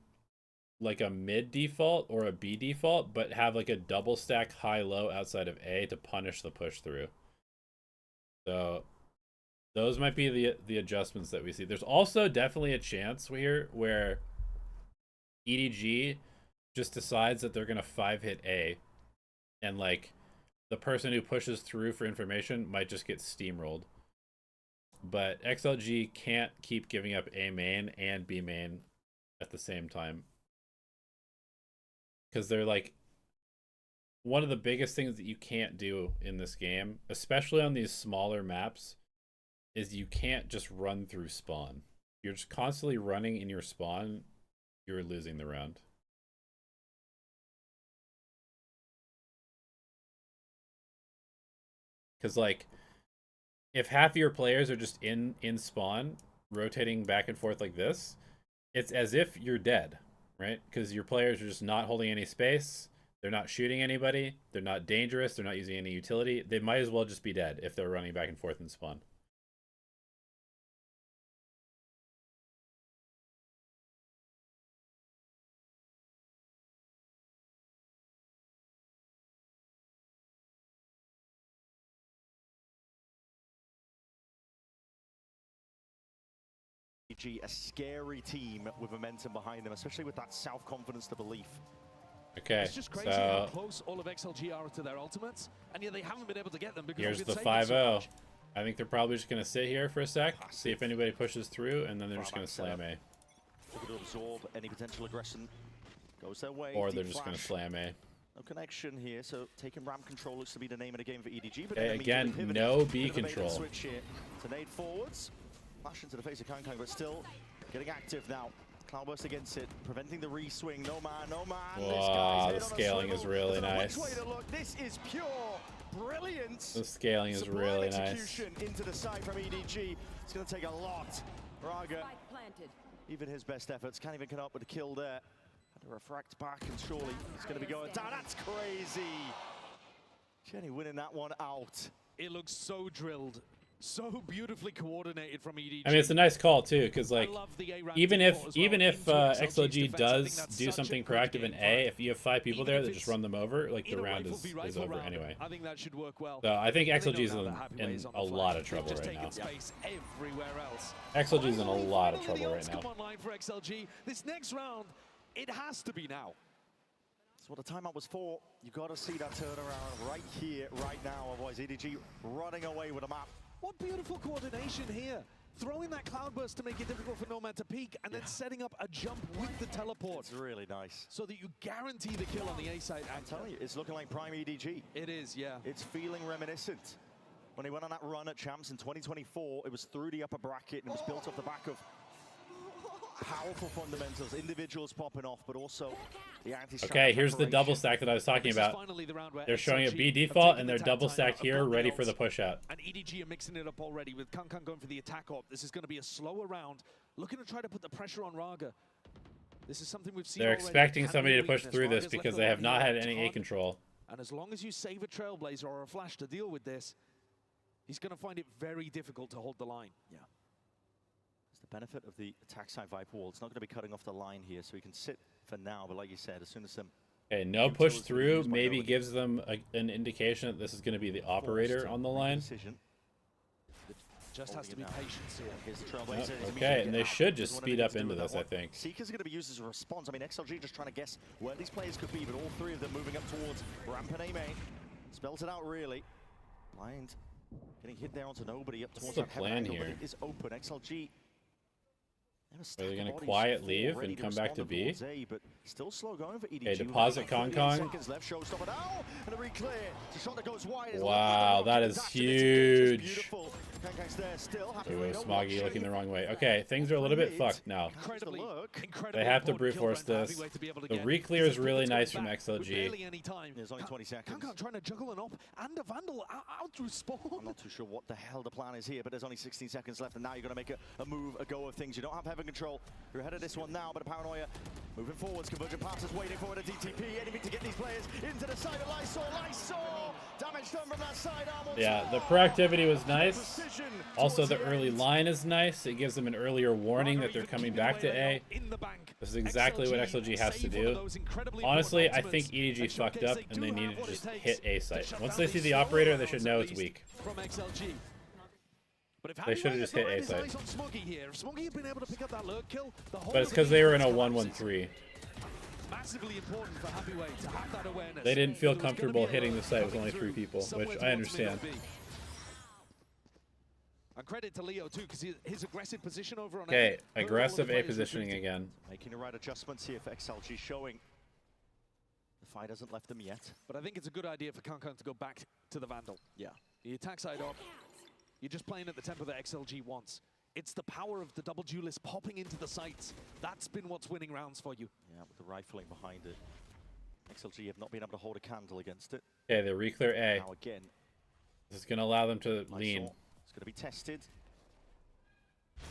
Speaker 1: like a mid default or a B default, but have like a double stack high-low outside of A to punish the push through. So those might be the adjustments that we see. There's also definitely a chance here where EDG just decides that they're going to 5-hit A, and like the person who pushes through for information might just get steamrolled. But XLG can't keep giving up A main and B main at the same time, because they're like, one of the biggest things that you can't do in this game, especially on these smaller maps, is you can't just run through spawn. You're just constantly running in your spawn, you're losing the round. Because like, if half of your players are just in spawn, rotating back and forth like this, it's as if you're dead, right? Because your players are just not holding any space. They're not shooting anybody. They're not dangerous. They're not using any utility. They might as well just be dead if they're running back and forth in spawn.
Speaker 15: EDG, a scary team with momentum behind them, especially with that self-confidence, the belief.
Speaker 1: Okay,
Speaker 16: it's just crazy how close all of XLG are to their ultimates, and yet they haven't been able to get them because
Speaker 1: here's the 5-0. I think they're probably just going to sit here for a sec, see if anybody pushes through, and then they're just going to slam A.
Speaker 15: Looking to absorb any potential aggression. Goes their way.
Speaker 1: Or they're just going to slam A.
Speaker 15: No connection here, so taking ramp control looks to be the name of the game for EDG. But
Speaker 1: okay, again, no B control.
Speaker 15: Switch here to nade forwards. Flash into the face of Kankang, but still getting active now. Cloudburst against it, preventing the re-swing. No man, no man.
Speaker 1: Wow, the scaling is really nice.
Speaker 15: This is pure brilliance.
Speaker 1: The scaling is really nice.
Speaker 15: Execution into the side from EDG. It's going to take a lot. Raga, even his best efforts, can't even come up with a kill there. Had to refract back, and surely it's going to be going down. That's crazy. Jenny winning that one out.
Speaker 16: It looks so drilled. So beautifully coordinated from EDG.
Speaker 1: I mean, it's a nice call too, because like even if XLG does do something proactive in A, if you have 5 people there that just run them over, like the round is over anyway.
Speaker 16: I think that should work well.
Speaker 1: So I think XLG is in a lot of trouble right now. XLG is in a lot of trouble right now.
Speaker 16: For XLG, this next round, it has to be now.
Speaker 15: That's what the timeout was for. You got to see that turnaround right here, right now. Otherwise, EDG running away with a map.
Speaker 16: What beautiful coordination here. Throwing that cloudburst to make it difficult for Nomad to peek, and then setting up a jump with the teleport.
Speaker 15: It's really nice.
Speaker 16: So that you guarantee the kill on the A side.
Speaker 15: I'm telling you, it's looking like prime EDG.
Speaker 16: It is, yeah.
Speaker 15: It's feeling reminiscent. When he went on that run at Champs in 2024, it was through the upper bracket, and it was built off the back of powerful fundamentals, individuals popping off, but also the anti-strat.
Speaker 1: Okay, here's the double stack that I was talking about. They're showing a B default, and they're double stacked here, ready for the push out.
Speaker 16: And EDG are mixing it up already with Kankan going for the attack op. This is going to be a slower round, looking to try to put the pressure on Raga. This is something we've seen.
Speaker 1: They're expecting somebody to push through this because they have not had any A control.
Speaker 16: And as long as you save a Trailblazer or a Flash to deal with this, he's going to find it very difficult to hold the line.
Speaker 15: Yeah. The benefit of the attack side Viper wall, it's not going to be cutting off the line here, so he can sit for now, but like you said, as soon as some...
Speaker 1: Okay, no push through maybe gives them an indication that this is going to be the operator on the line.
Speaker 16: Just has to be patience here.
Speaker 15: Here's the Trailblazer.
Speaker 1: Okay, and they should just speed up into this, I think.
Speaker 15: Seeker's going to be used as a response. I mean, XLG just trying to guess where these players could be, but all 3 of them moving up towards ramp and A main. Spells it out, really. Blind getting hit there onto nobody up towards
Speaker 1: that plan here?
Speaker 15: But it is open. XLG...
Speaker 1: Are they going to quiet leave and come back to B?
Speaker 15: A, but still slow going for EDG.
Speaker 1: Okay, deposit Kong.
Speaker 15: Seconds left, showstopper now, and a reclear. It's a shot that goes wide.
Speaker 1: Wow, that is huge.
Speaker 15: Beautiful. There still.
Speaker 1: Ooh, Smoggy looking the wrong way. Okay, things are a little bit fucked now. They have to brute force this. The reclear is really nice from XLG.
Speaker 15: There's only 20 seconds.
Speaker 16: Kankan trying to juggle an op and a Vandal out through spawn.
Speaker 15: I'm not too sure what the hell the plan is here, but there's only 16 seconds left, and now you're going to make a move, a go of things. You don't have heaven control. You're ahead of this one now, but a Paranoia moving forwards. Convergent passes waiting for it. A DTP. Anything to get these players into the side of Lysol. Damage done from that side.
Speaker 1: Yeah, the proactivity was nice. Also, the early line is nice. It gives them an earlier warning that they're coming back to A. This is exactly what XLG has to do. Honestly, I think EDG fucked up, and they needed to just hit A site. Once they see the operator, they should know it's weak. They should have just hit A site. But it's because they were in a 1-1-3. They didn't feel comfortable hitting the site with only 3 people, which I understand.
Speaker 16: And credit to Leo too, because his aggressive position over on
Speaker 1: okay, aggressive A positioning again.
Speaker 15: Making the right adjustments here for XLG, showing the fight hasn't left them yet.
Speaker 16: But I think it's a good idea for Kankan to go back to the Vandal.
Speaker 15: Yeah.
Speaker 16: The attack side up. You're just playing at the tempo that XLG wants. It's the power of the double duelist popping into the sights. That's been what's winning rounds for you.
Speaker 15: Yeah, with the rifling behind it. XLG have not been able to hold a candle against it.
Speaker 1: Okay, they reclear A.
Speaker 15: Now again.
Speaker 1: This is going to allow them to lean.
Speaker 15: It's going to be tested.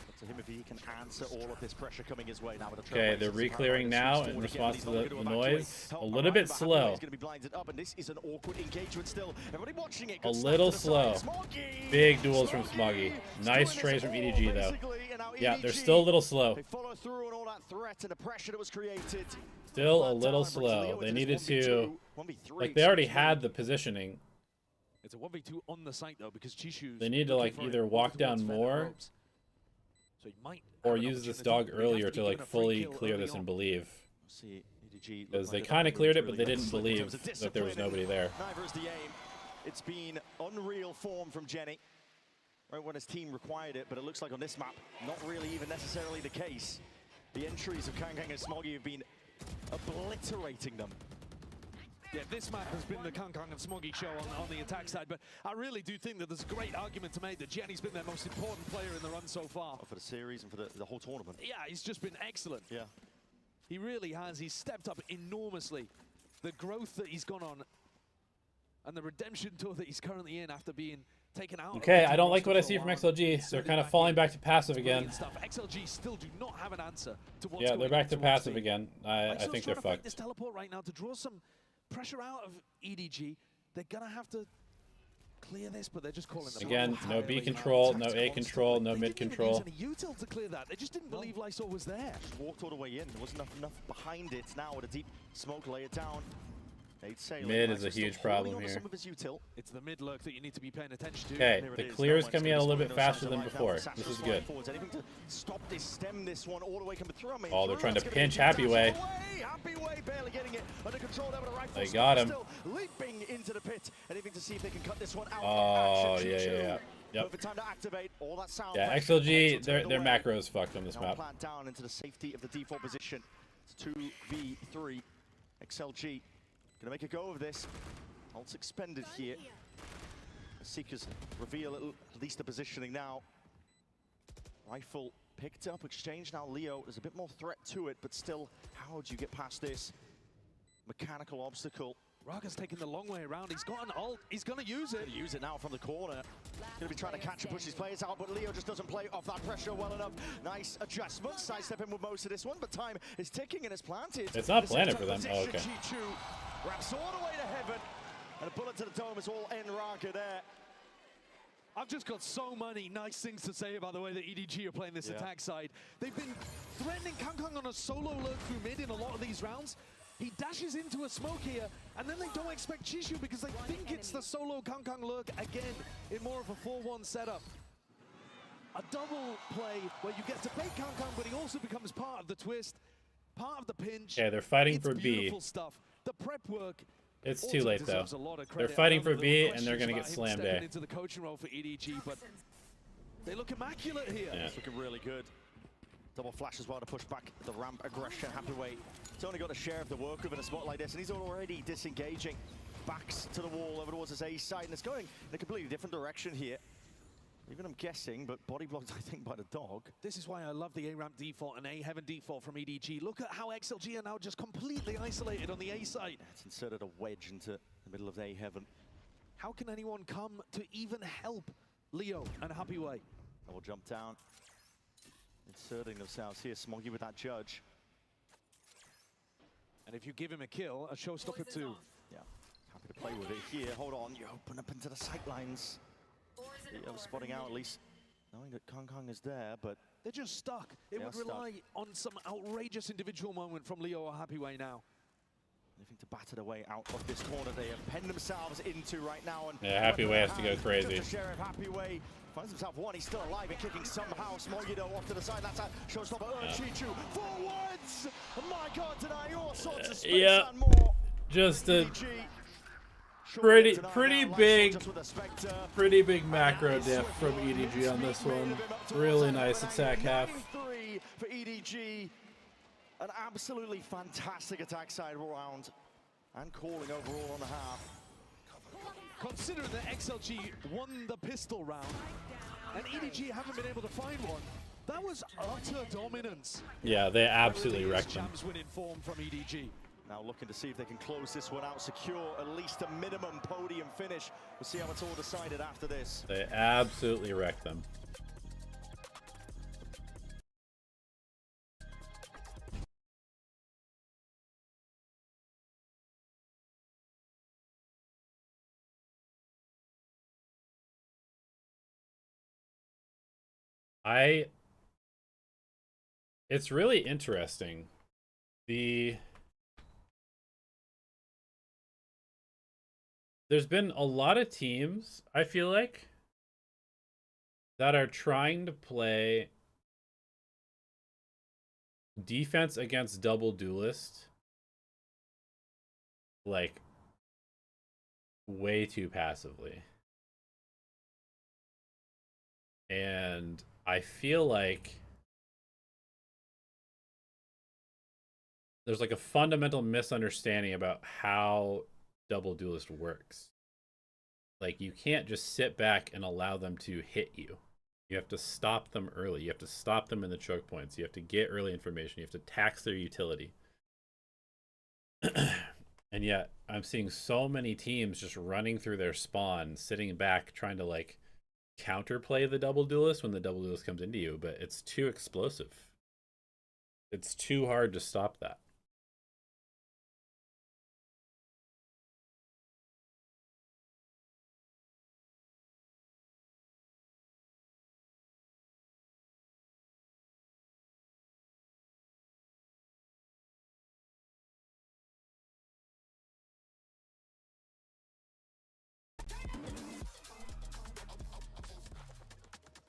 Speaker 15: Up to him if he can answer all of this pressure coming his way now.
Speaker 1: Okay, they're reclearing now in response to the noise. A little bit slow.
Speaker 15: He's going to be blinded up, and this is an awkward engagement still. Everybody watching it.
Speaker 1: A little slow. Big duels from Smoggy. Nice trays from EDG though. Yeah, they're still a little slow.
Speaker 15: They follow through on all that threat and the pressure that was created.
Speaker 1: Still a little slow. They needed to, like, they already had the positioning.
Speaker 16: It's a 1v2 on the site though, because Chishu's
Speaker 1: they need to like either walk down more
Speaker 16: so might
Speaker 1: or use this dog earlier to like fully clear this and believe. Because they kind of cleared it, but they didn't believe that there was nobody there.
Speaker 15: Neither is the aim. It's been unreal form from Jenny. Right when his team required it, but it looks like on this map, not really even necessarily the case. The entries of Kankan and Smoggy have been obliterating them.
Speaker 16: Yeah, this map has been the Kankan and Smoggy show on the attack side, but I really do think that there's a great argument to make that Jenny's been their most important player in the run so far.
Speaker 15: For the series and for the whole tournament.
Speaker 16: Yeah, he's just been excellent.
Speaker 15: Yeah.
Speaker 16: He really has. He's stepped up enormously. The growth that he's gone on and the redemption tour that he's currently in after being taken out.
Speaker 1: Okay, I don't like what I see from XLG. They're kind of falling back to passive again.
Speaker 16: XLG still do not have an answer to what's
Speaker 1: yeah, they're back to passive again. I think they're fucked.
Speaker 16: This teleport right now to draw some pressure out of EDG. They're gonna have to clear this, but they're just calling the
Speaker 1: Again,
Speaker 16: ball
Speaker 1: no B
Speaker 16: entirely
Speaker 1: control,
Speaker 16: out.
Speaker 1: no A control, no mid
Speaker 16: They didn't
Speaker 1: control.
Speaker 16: even use any util to clear that. They just didn't believe Lysol was there.
Speaker 15: Just walked all the way in. There wasn't enough behind it. Now with a deep smoke, lay it down.
Speaker 1: Mid is a huge problem here.
Speaker 16: It's the mid lurk that you need to be paying attention to.
Speaker 1: Okay, the clear is coming out a little bit faster than before. This is good.
Speaker 15: Anything to stop this, stem this one all the way coming through. I mean,
Speaker 1: Oh, they're trying to pinch Happy Way.
Speaker 15: Happy Way barely getting it under control there with a rifle.
Speaker 1: They got him.
Speaker 15: Still leaping into the pit. Anything to see if they can cut this one out.
Speaker 1: Oh, yeah. Yep.
Speaker 15: Perfect time to activate all that sound.
Speaker 1: Yeah, XLG, their macro is fucked on this map.
Speaker 15: Plant down into the safety of the default position. It's 2v3. XLG gonna make a go of this. Ults expended here. The Seekers reveal at least the positioning now. Rifle picked up, exchange now. Leo, there's a bit more threat to it, but still, how do you get past this mechanical obstacle?
Speaker 16: Raga's taking the long way around. He's got an ult. He's going to use it.
Speaker 15: Use it now from the corner. Going to be trying to catch and push his players out, but Leo just doesn't play off that pressure well enough. Nice adjustment. Sidestepping with most of this one, but time is ticking and it's planted.
Speaker 1: It's not planted for them. Oh, okay.
Speaker 15: Chichu wraps all the way to heaven. And a bullet to the dome is all in Raga there.
Speaker 16: I've just got so many nice things to say about the way that EDG are playing this attack side. They've been threatening Kangkang on a solo lurk through mid in a lot of these rounds. He dashes into a smoke here, and then they don't expect Chishu because they think it's the solo Kangkang lurk again in more of a 4-1 setup. A double play where you get to bait Kangkang, but he also becomes part of the twist, part of the pinch.
Speaker 1: Yeah, they're fighting
Speaker 16: It's
Speaker 1: for B.
Speaker 16: beautiful stuff. The prep work.
Speaker 1: It's
Speaker 16: also
Speaker 1: too late though.
Speaker 16: deserves a lot of
Speaker 1: They're
Speaker 16: credit.
Speaker 1: fighting
Speaker 16: I know
Speaker 1: for
Speaker 16: there were
Speaker 1: B, and they're
Speaker 16: questions
Speaker 1: gonna get
Speaker 16: about him
Speaker 1: slammed
Speaker 16: stepping
Speaker 1: A.
Speaker 16: into the coaching role for EDG, but they look immaculate here.
Speaker 15: Yeah. It's looking really good. Double flash as well to push back the ramp aggression. Happy Way. He's only got a share of the work of in a spot like this, and he's already disengaging. Backs to the wall over towards his A side, and it's going in a completely different direction here. Even I'm guessing, but body blocked, I think, by the dog.
Speaker 16: This is why I love the A-ramp default and A-heaven default from EDG. Look at how XLG are now just completely isolated on the A side.
Speaker 15: It's inserted a wedge into the middle of A-heaven.
Speaker 16: How can anyone come to even help Leo and Happy Way?
Speaker 15: Double jump down. Inserting themselves here, Smoggy with that judge.
Speaker 16: And if you give him a kill, a showstopper too.
Speaker 15: Yeah, happy to play with it here. Hold on, you open up into the sightlines. Spotting out at least, knowing that Kangkang is there, but
Speaker 16: they're just stuck. It would rely on some outrageous individual moment from Leo or Happy Way now.
Speaker 15: Anything to batter their way out of this corner they have penned themselves into right now. And
Speaker 1: yeah, Happy Way has to go crazy.
Speaker 15: Just the sheriff, Happy Way finds himself one. He's still alive and kicking somehow. Smogido off to the side. That's a showstopper. Chichu forwards. My God, today all sorts of space and more.
Speaker 1: Just a pretty big macro diff from EDG on this one. Really nice attack half.
Speaker 15: For EDG. An absolutely fantastic attack side round and calling overall on the half.
Speaker 16: Considering that XLG won the pistol round and EDG haven't been able to find one, that was utter dominance.
Speaker 1: Yeah, they absolutely wrecked them.
Speaker 16: Champs winning form from EDG.
Speaker 15: Now looking to see if they can close this one out, secure at least a minimum podium finish. We'll see how it's all decided after this.
Speaker 1: They absolutely wrecked them. It's really interesting. There's been a lot of teams, I feel like, that are trying to play defense against double duelist like way too passively. And I feel like there's like a fundamental misunderstanding about how double duelist works. Like, you can't just sit back and allow them to hit you. You have to stop them early. You have to stop them in the choke points. You have to get early information. You have to tax their utility. And yet, I'm seeing so many teams just running through their spawn, sitting back, trying to like counterplay the double duelist when the double duelist comes into you, but it's too explosive. It's too hard to stop that.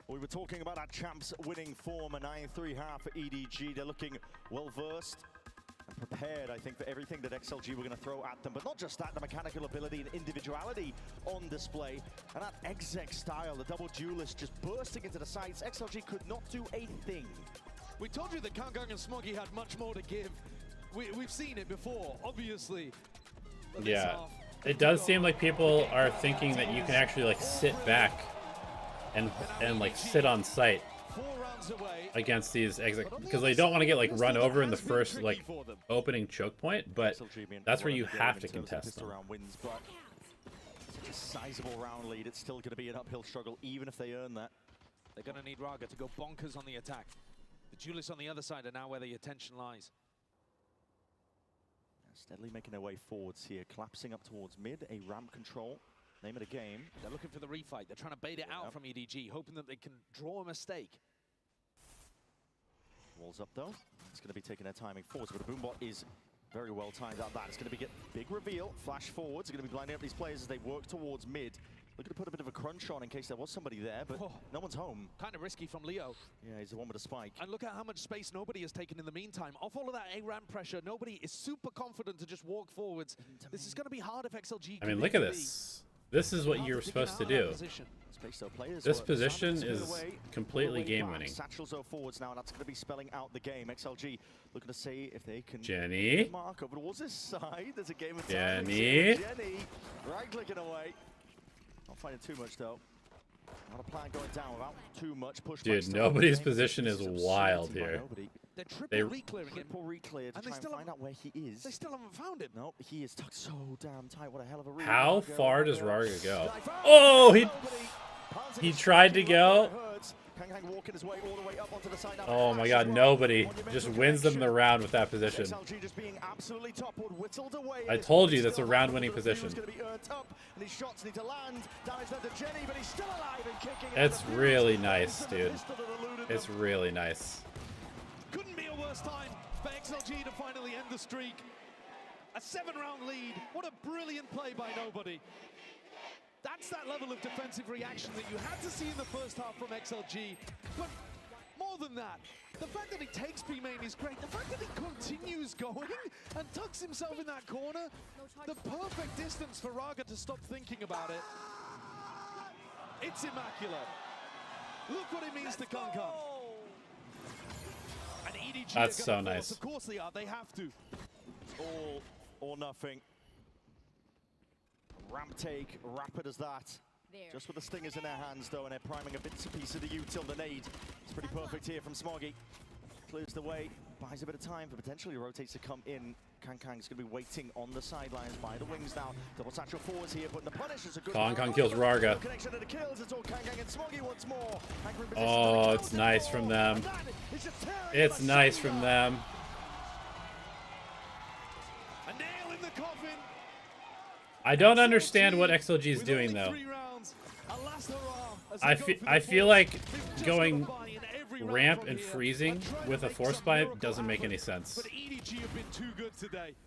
Speaker 15: We were talking about our champs winning form, a 9-3 half for EDG. They're looking well-versed and prepared, I think, for everything that XLG were going to throw at them. But not just that, the mechanical ability and individuality on display. And that exec style, the double duelist just bursting into the sights. XLG could not do a thing.
Speaker 16: We told you that KongKong and Smoggy had much more to give. We've seen it before, obviously.
Speaker 1: Yeah, it does seem like people are thinking that you can actually like sit back and like sit on site against these exec, because they don't want to get like run over in the first like opening choke point, but that's where you have to contest them.
Speaker 15: Such a sizable round lead, it's still going to be an uphill struggle even if they earn that.
Speaker 16: They're going to need Raga to go bonkers on the attack. The duelists on the other side are now where the attention lies.
Speaker 15: Steadily making their way forwards here, collapsing up towards mid, a ramp control. Name of the game.
Speaker 16: They're looking for the refight. They're trying to bait it out from EDG, hoping that they can draw a mistake.
Speaker 15: Walls up though. It's going to be taking their timing forwards, but the Boombot is very well timed out that. It's going to be big reveal, flash forwards. They're going to be blinding up these players as they work towards mid. Looking to put a bit of a crunch on in case there was somebody there, but no one's home.
Speaker 16: Kind of risky from Leo.
Speaker 15: Yeah, he's the one with a spike.
Speaker 16: And look at how much space nobody has taken in the meantime. Off all of that A-ramp pressure, nobody is super confident to just walk forwards. This is going to be hard if XLG.
Speaker 1: I mean, look at this. This is what you're supposed to do. This position is completely game-winning.
Speaker 15: Satchels are forwards now, and that's going to be spelling out the game. XLG looking to see if they can
Speaker 1: Jenny.
Speaker 15: mark over towards this side. There's a game of time.
Speaker 1: Jenny.
Speaker 15: Jenny right-clicking away. Not finding too much though. Not a plan going down without too much push.
Speaker 1: Dude, nobody's position is wild here.
Speaker 16: They're triple
Speaker 15: recleared to try and find out where he is.
Speaker 16: They still haven't found him.
Speaker 15: Nope, he is tucked so damn tight. What a hell of a read.
Speaker 1: How far does Raga go? Oh, he tried to go. Oh my god, nobody just wins them the round with that position. I told you that's a round winning position. It's really nice, dude. It's really nice.
Speaker 16: Couldn't be a worse time for XLG to finally end the streak. A 7-round lead. What a brilliant play by nobody. That's that level of defensive reaction that you had to see in the first half from XLG. But more than that, the fact that he takes B main is great. The fact that he continues going and tucks himself in that corner, the perfect distance for Raga to stop thinking about it. It's immaculate. Look what it means to KongKong. And EDG
Speaker 1: That's so nice.
Speaker 16: Of course they are. They have to.
Speaker 15: All or nothing. Ramp take, rapid as that. Just with the stingers in their hands though, and they're priming a bits and piece of the util, the nade. It's pretty perfect here from Smoggy. Clears the way, buys a bit of time for potentially rotates to come in. KongKong's going to be waiting on the sidelines by the wings now. Double satchel forwards here, but the punish is a good
Speaker 1: KongKong kills Raga.
Speaker 15: Connection to the kills. It's all KongKong and Smoggy once more.
Speaker 1: Oh, it's nice from them. It's nice from them.
Speaker 16: A nail in the coffin.
Speaker 1: I don't understand what XLG is doing though. I feel like going ramp and freezing with a force pipe doesn't make any sense.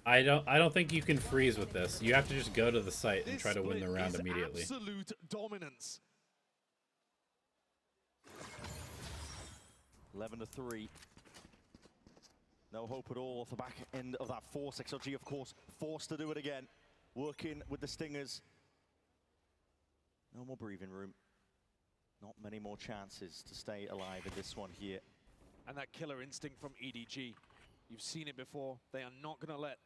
Speaker 1: I don't think you can freeze with this. You have to just go to the site and try to win the round immediately.
Speaker 16: Absolute dominance.
Speaker 15: 11-3. No hope at all off the back end of that force. XLG, of course, forced to do it again. Working with the stingers. No more breathing room. Not many more chances to stay alive in this one here.
Speaker 16: And that killer instinct from EDG. You've seen it before. They are not going to let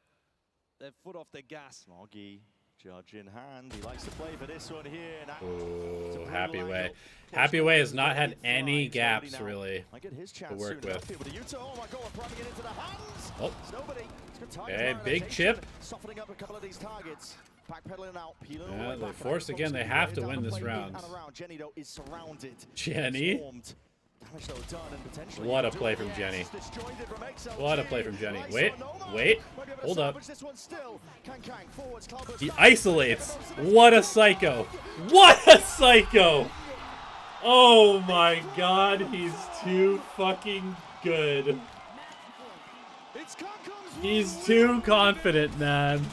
Speaker 16: their foot off their gas.
Speaker 15: Smoggy, judge in hand. He likes to play for this one here.
Speaker 1: Oh, Happy Way. Happy Way has not had any gaps really to work with. Oh. Okay, big chip.
Speaker 15: Softening up a couple of these targets. Backpedaling out.
Speaker 1: Yeah, they force again. They have to win this round.
Speaker 15: Jenny though is surrounded.
Speaker 1: Jenny. What a play from Jenny. What a play from Jenny. Wait, wait, hold up. He isolates. What a psycho. What a psycho. Oh my god, he's too fucking good. He's too confident, man.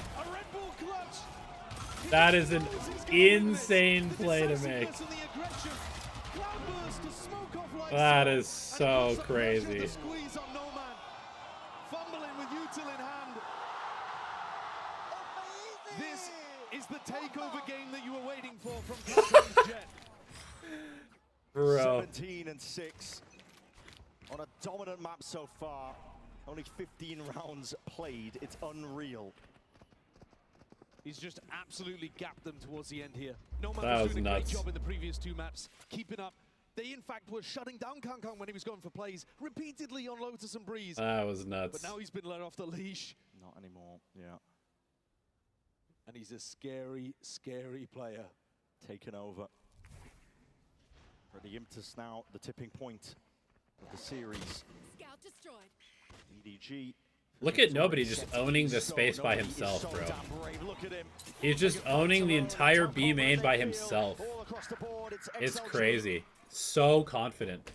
Speaker 1: That is an insane play to make.
Speaker 16: smoke off like
Speaker 1: That
Speaker 16: so.
Speaker 1: is so crazy.
Speaker 16: The squeeze on No Man. Fumbling with util in hand. This is the takeover game that you were waiting for from Captain's Jet.
Speaker 1: Bro.
Speaker 15: 17-6 on a dominant map so far. Only 15 rounds played. It's unreal.
Speaker 16: He's just absolutely gapped them towards the end here. No Man
Speaker 1: That
Speaker 16: was
Speaker 1: was
Speaker 16: doing a great
Speaker 1: nuts.
Speaker 16: job in the previous two maps, keeping up. They, in fact, were shutting down Kang when he was going for plays repeatedly on Lotus and Breeze.
Speaker 1: That was nuts.
Speaker 16: But now he's been let off the leash.
Speaker 15: Not anymore, yeah.
Speaker 16: And he's a scary, scary player.
Speaker 15: Taken over. For the impetus now, the tipping point of the series.
Speaker 7: Scout destroyed.
Speaker 15: EDG.
Speaker 1: Look at Nobody just owning the space by himself, bro. He's just owning the entire B main by himself. It's crazy. So confident.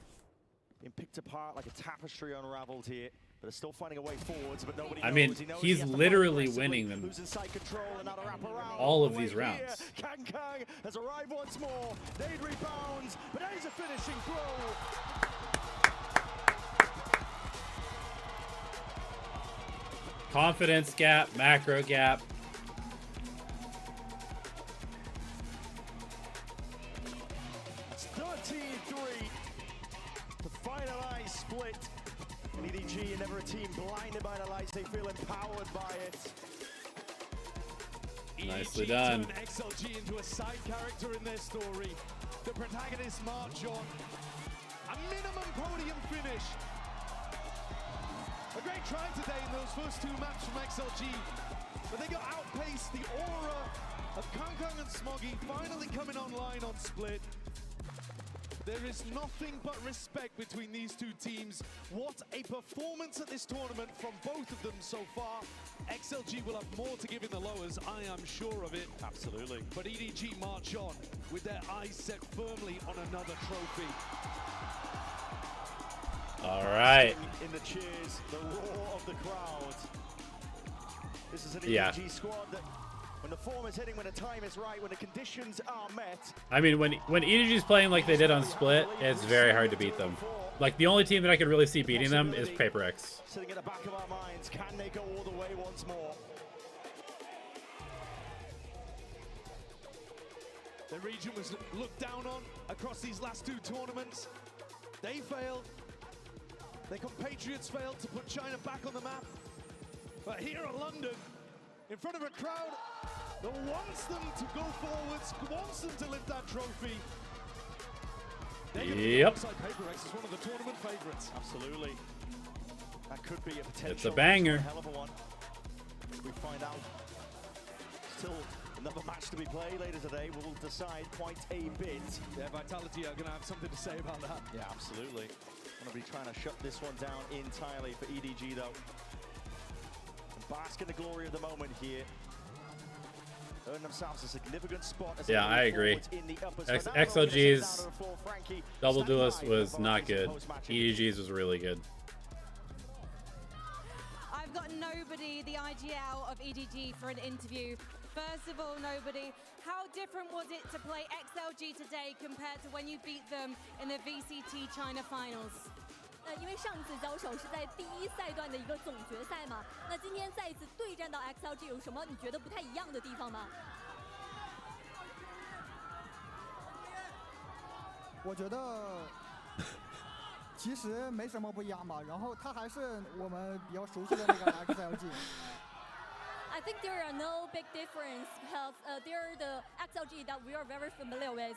Speaker 15: Being picked apart like a tapestry unraveled here, but still finding a way forwards. But nobody
Speaker 1: I mean,
Speaker 15: knows. He knows
Speaker 1: he's
Speaker 15: he has to
Speaker 1: literally
Speaker 15: fight
Speaker 1: winning them
Speaker 15: losing side control, another wrap around
Speaker 1: all of
Speaker 15: the way
Speaker 1: these rounds.
Speaker 15: here. Kang has arrived once more. Nade rebounds, but there's a finishing throw.
Speaker 1: Confidence gap, macro gap.
Speaker 15: It's 13-3 to finalize split. And EDG are never a team blinded by the lights. They feel empowered by it.
Speaker 1: Nicely
Speaker 16: EDG
Speaker 1: done.
Speaker 16: turn XLG into a side character in their story. The protagonists march on. A minimum podium finish. A great try today in those first two maps from XLG, but they got outpaced. The aura of Kang and Smoggy finally coming online on split. There is nothing but respect between these two teams. What a performance at this tournament from both of them so far. XLG will have more to give in the lowers, I am sure of it.
Speaker 15: Absolutely.
Speaker 16: But EDG march on with their eyes set firmly on another trophy.
Speaker 1: All right.
Speaker 15: In the cheers, the roar of the crowd. This is an
Speaker 1: Yeah.
Speaker 15: EDG squad that, when the form is hitting, when the time is right, when the conditions are met.
Speaker 1: I mean, when EDG is playing like they did on Split, it's very hard to beat them. Like, the only team that I could really see beating them is Paper X.
Speaker 15: Sitting at the back of our minds, can they go all the way once more?
Speaker 16: The region was looked down on across these last two tournaments. They failed. Their compatriots failed to put China back on the map. But here at London, in front of a crowd that wants them to go forwards, wants them to lift that trophy.
Speaker 1: Yep.
Speaker 16: Paper X is one of the tournament favorites.
Speaker 15: Absolutely. That could be a potential.
Speaker 1: It's a banger.
Speaker 15: Hell of a one. We find out. Still another match to be played later today. We'll decide quite a bit.
Speaker 16: Yeah, Vitality are going to have something to say about that.
Speaker 15: Yeah, absolutely. Going to be trying to shut this one down entirely for EDG, though. And bask in the glory of the moment here. Earn themselves a significant spot. As
Speaker 1: Yeah, I agree. XLG's double duelist was not good. EDG's was really good.
Speaker 8: I've got Nobody, the IGL of EDG, for an interview. First of all, Nobody, how different was it to play XLG today compared to when you beat them in the VCT China Finals?
Speaker 6: 因为上次交手是在第一赛段的一个总决赛嘛，那今天再一次对战到 XLG 有什么你觉得不太一样的地方吗？
Speaker 21: 我觉得其实没什么不一样吧，然后他还是我们比较熟悉的那个 XLG。I
Speaker 6: think there are no big difference because they're the XLG that we are very familiar with.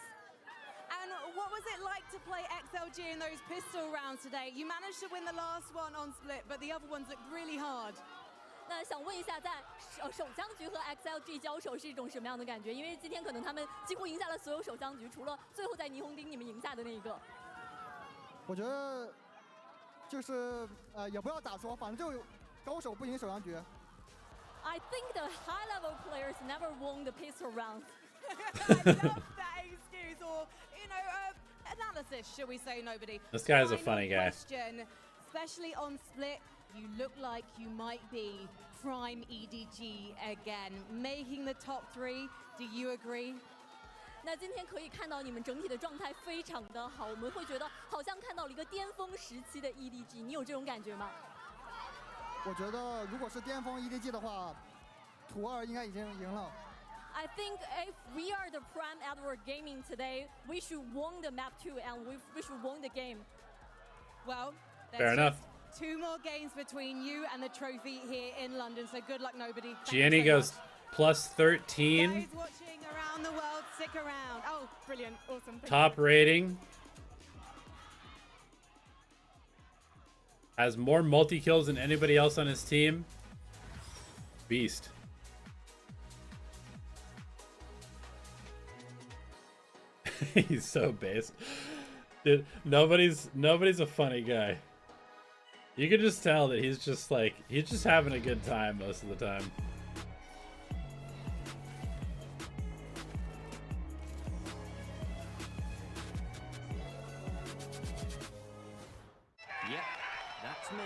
Speaker 8: And what was it like to play XLG in those pistol rounds today? You managed to win the last one on split, but the other ones looked really hard.
Speaker 6: 那想问一下，在首枪局和 XLG 交手是一种什么样的感觉？因为今天可能他们几乎赢下了所有首枪局，除了最后在霓虹町你们赢下的那一个。
Speaker 21: 我觉得就是也不要咋说，反正就高手不赢首枪局。
Speaker 6: I think the high-level players never won the pistol round.
Speaker 8: I love that excuse, or analysis, shall we say, Nobody.
Speaker 1: This guy's a
Speaker 8: Final
Speaker 1: funny guy.
Speaker 8: Question, especially on split, you look like you might be prime EDG again, making the top 3. Do you agree?
Speaker 11: 那今天可以看到你们整体的状态非常的好，我们会觉得好像看到了一个巅峰时期的 EDG， 你有这种感觉吗？
Speaker 21: 我觉得如果是巅峰 EDG 的话，图2应该已经赢了。
Speaker 11: I think if we are the prime Edward Gaming today, we should won the map 2 and we should won the game.
Speaker 19: Well,
Speaker 1: fair enough.
Speaker 19: 2 more games between you and the trophy here in London, so good luck, nobody.
Speaker 1: Gianni goes plus 13.
Speaker 19: Guys watching around the world, stick around. Oh, brilliant, awesome.
Speaker 1: Top rating. Has more multi-kills than anybody else on his team. Beast. He's so based. Dude, nobody's a funny guy. You can just tell that he's just having a good time most of the time.
Speaker 10: Yep, that's me.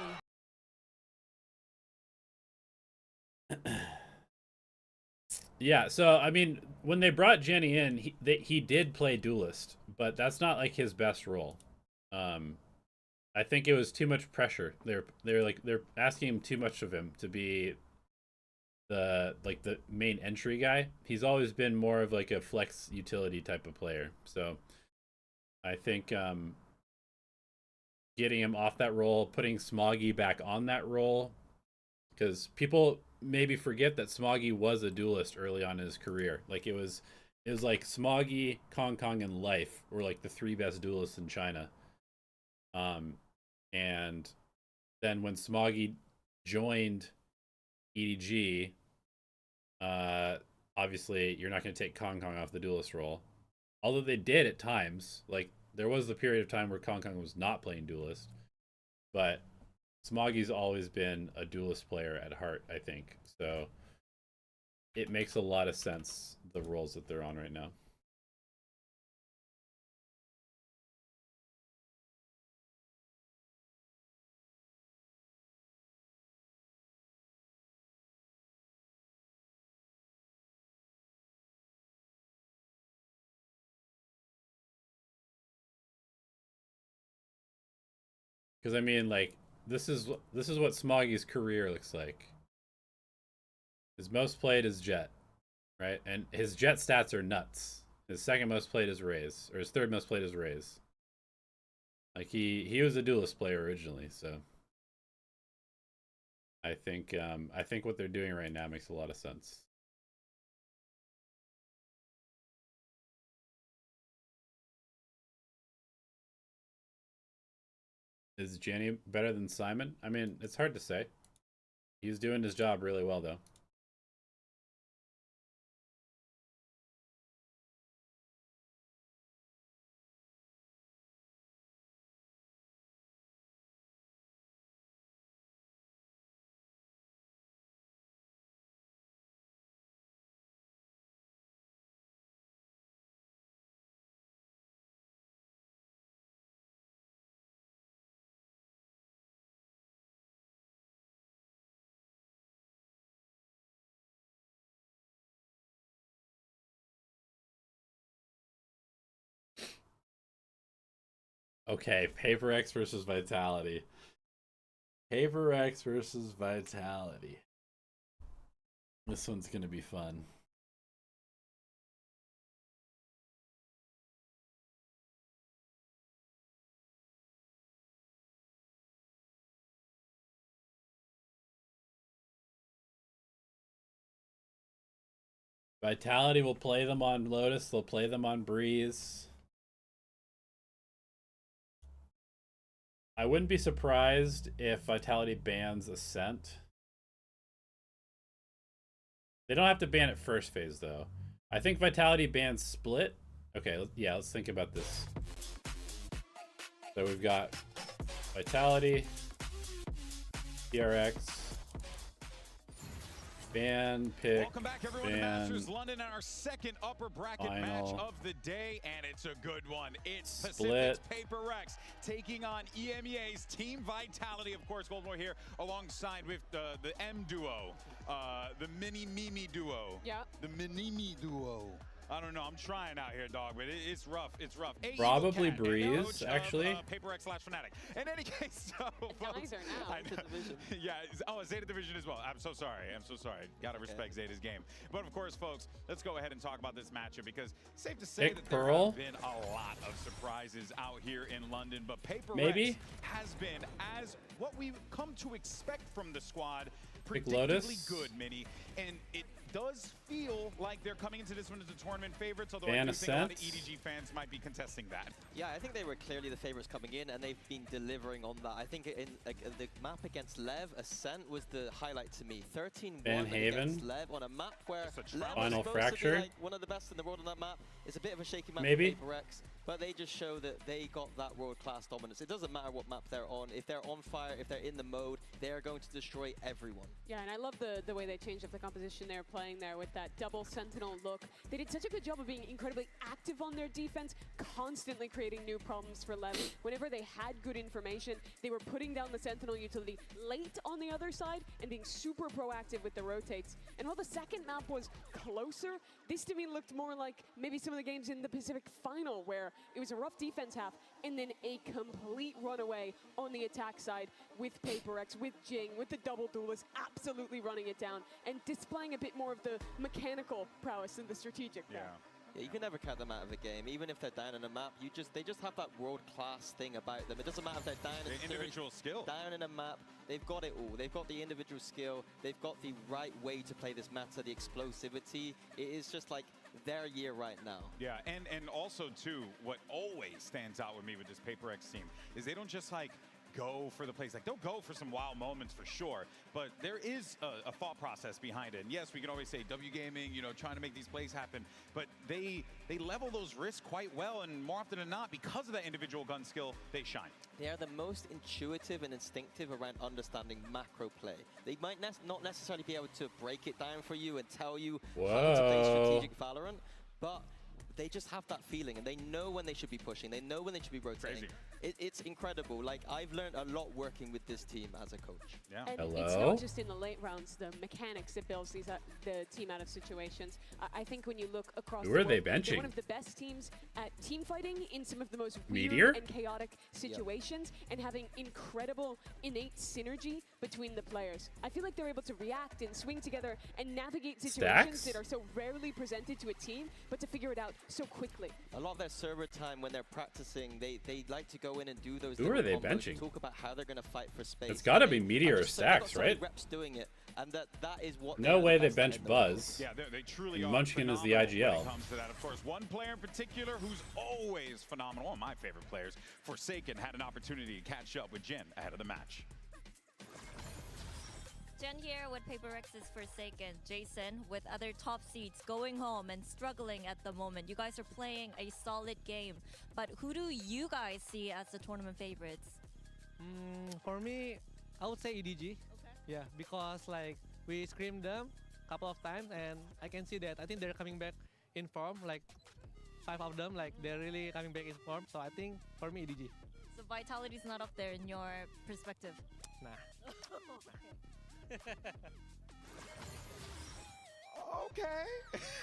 Speaker 1: Yeah, so I mean, when they brought Jenny in, he did play duelist, but that's not like his best role. I think it was too much pressure. They're asking him too much of him to be the main entry guy. He's always been more of like a flex utility type of player. So I think getting him off that role, putting Smoggy back on that role, because people maybe forget that Smoggy was a duelist early on in his career. Like it was like Smoggy, Kong Kong, and Life were like the 3 best duelists in China. And then when Smoggy joined EDG, obviously you're not going to take Kong Kong off the duelist role. Although they did at times. Like there was the period of time where Kong Kong was not playing duelist. But Smoggy's always been a duelist player at heart, I think. So it makes a lot of sense, the roles that they're on right now. Because I mean, like, this is what Smoggy's career looks like. His most played is Jet, right? And his Jet stats are nuts. His second most played is Raze, or his third most played is Raze. Like he was a duelist player originally, so I think what they're doing right now makes a lot of sense. Is Jenny better than Simon? I mean, it's hard to say. He's doing his job really well, though. Okay, Paper X versus Vitality. Paper X versus Vitality. This one's gonna be fun. Vitality will play them on Lotus, they'll play them on Breeze. I wouldn't be surprised if Vitality bans Ascent. They don't have to ban it first phase, though. I think Vitality bans Split. Okay, yeah, let's think about this. So we've got Vitality, TRX, ban, pick,
Speaker 3: Welcome back, everyone, to Masters London and our second upper bracket match of the day, and it's a good one. It's Pacific's Paper Rex taking on EMEA's Team Vitality. Of course, Goldmore here alongside with the M duo, the Mini Mimi duo.
Speaker 4: Yeah.
Speaker 3: The Mini duo. I don't know. I'm trying out here, dog, but it's rough. It's rough.
Speaker 1: Probably Breeze, actually.
Speaker 3: Paper X/Fnatic. In any case, so folks, yeah. Oh, Zeta Division as well. I'm so sorry. I'm so sorry. Gotta respect Zeta's game. But of course, folks, let's go ahead and talk about this matchup because safe to say that there have been a lot of surprises out here in London. But Paper X has been, as what we've come to expect from the squad, predictably good, Mini, and it does feel like they're coming into this one as a tournament favorites, although I do think a lot of EDG fans might be contesting that.
Speaker 5: Yeah, I think they were clearly the favorites coming in, and they've been delivering on that. I think in the map against Lev, Ascent was the highlight to me. 13-1 against Lev on a map where Lev
Speaker 1: Final
Speaker 5: was
Speaker 1: Fracture.
Speaker 5: to be like one of the best in the world on that map. It's a bit of a shaky map for Paper X, but they just show that they got that world-class dominance. It doesn't matter what map they're on. If they're on fire, if they're in the mode, they are going to destroy everyone.
Speaker 4: Yeah, and I love the way they changed up the composition they were playing there with that double Sentinel look. They did such a good job of being incredibly active on their defense, constantly creating new problems for Lev. Whenever they had good information, they were putting down the Sentinel utility late on the other side and being super proactive with the rotates. And while the second map was closer, this to me looked more like maybe some of the games in the Pacific Final where it was a rough defense half and then a complete runaway on the attack side with Paper X, with Jing, with the double duelist absolutely running it down and displaying a bit more of the mechanical prowess than the strategic prowess.
Speaker 5: Yeah, you can never cut them out of a game. Even if they're down in a map, they just have that world-class thing about them. It doesn't matter if they're down in
Speaker 3: individual skill.
Speaker 5: Down in a map, they've got it all. They've got the individual skill. They've got the right way to play this meta, the explosivity. It is just like their year right now.
Speaker 3: Yeah, and also too, what always stands out with me with this Paper X team is they don't just like go for the plays. Like, they'll go for some wild moments for sure, but there is a thought process behind it. And yes, we can always say W Gaming, you know, trying to make these plays happen, but they level those risks quite well, and more often than not, because of that individual gun skill, they shine.
Speaker 5: They are the most intuitive and instinctive around understanding macro play. They might not necessarily be able to break it down for you and tell you how to play strategic Valorant, but they just have that feeling, and they know when they should be pushing. They know when they should be rotating. It's incredible. Like, I've learned a lot working with this team as a coach.
Speaker 3: Yeah.
Speaker 4: And it's not just in the late rounds, the mechanics that builds the team out of situations. I think when you look across
Speaker 1: Who are they benching?
Speaker 4: they're one of the best teams at team fighting in some of the most
Speaker 1: Meteor?
Speaker 4: weird and chaotic situations, and having incredible innate synergy between the players. I feel like they're able to react and swing together and navigate situations that are so rarely presented to a team, but to figure it out so quickly.
Speaker 5: A lot of their server time when they're practicing, they like to go in and do those.
Speaker 1: Who are they
Speaker 5: combos,
Speaker 1: benching?
Speaker 5: Talk about how they're going to fight for space.
Speaker 1: It's got to be Meteor or Stacks, right?
Speaker 5: Reps doing it, and that is what.
Speaker 1: No way they bench Buzz.
Speaker 3: Yeah, they truly are.
Speaker 1: Munchkin is the
Speaker 3: When
Speaker 1: IGL.
Speaker 3: it comes to that, of course, one player in particular who's always phenomenal, one of my favorite players, Forsaken, had an opportunity to catch up with Jin ahead of the match.
Speaker 6: Jen here with Paper X's Forsaken. Jason with other top seeds going home and struggling at the moment. You guys are playing a solid game, but who do you guys see as the tournament favorites?
Speaker 13: For me, I would say EDG. Okay. Yeah, because like we screamed them a couple of times, and I can see that I think they're coming back in form. Like 5 of them, like they're really coming back in form. So I think for me, EDG.
Speaker 6: So Vitality's not up there in your perspective?
Speaker 13: Nah.
Speaker 3: Okay.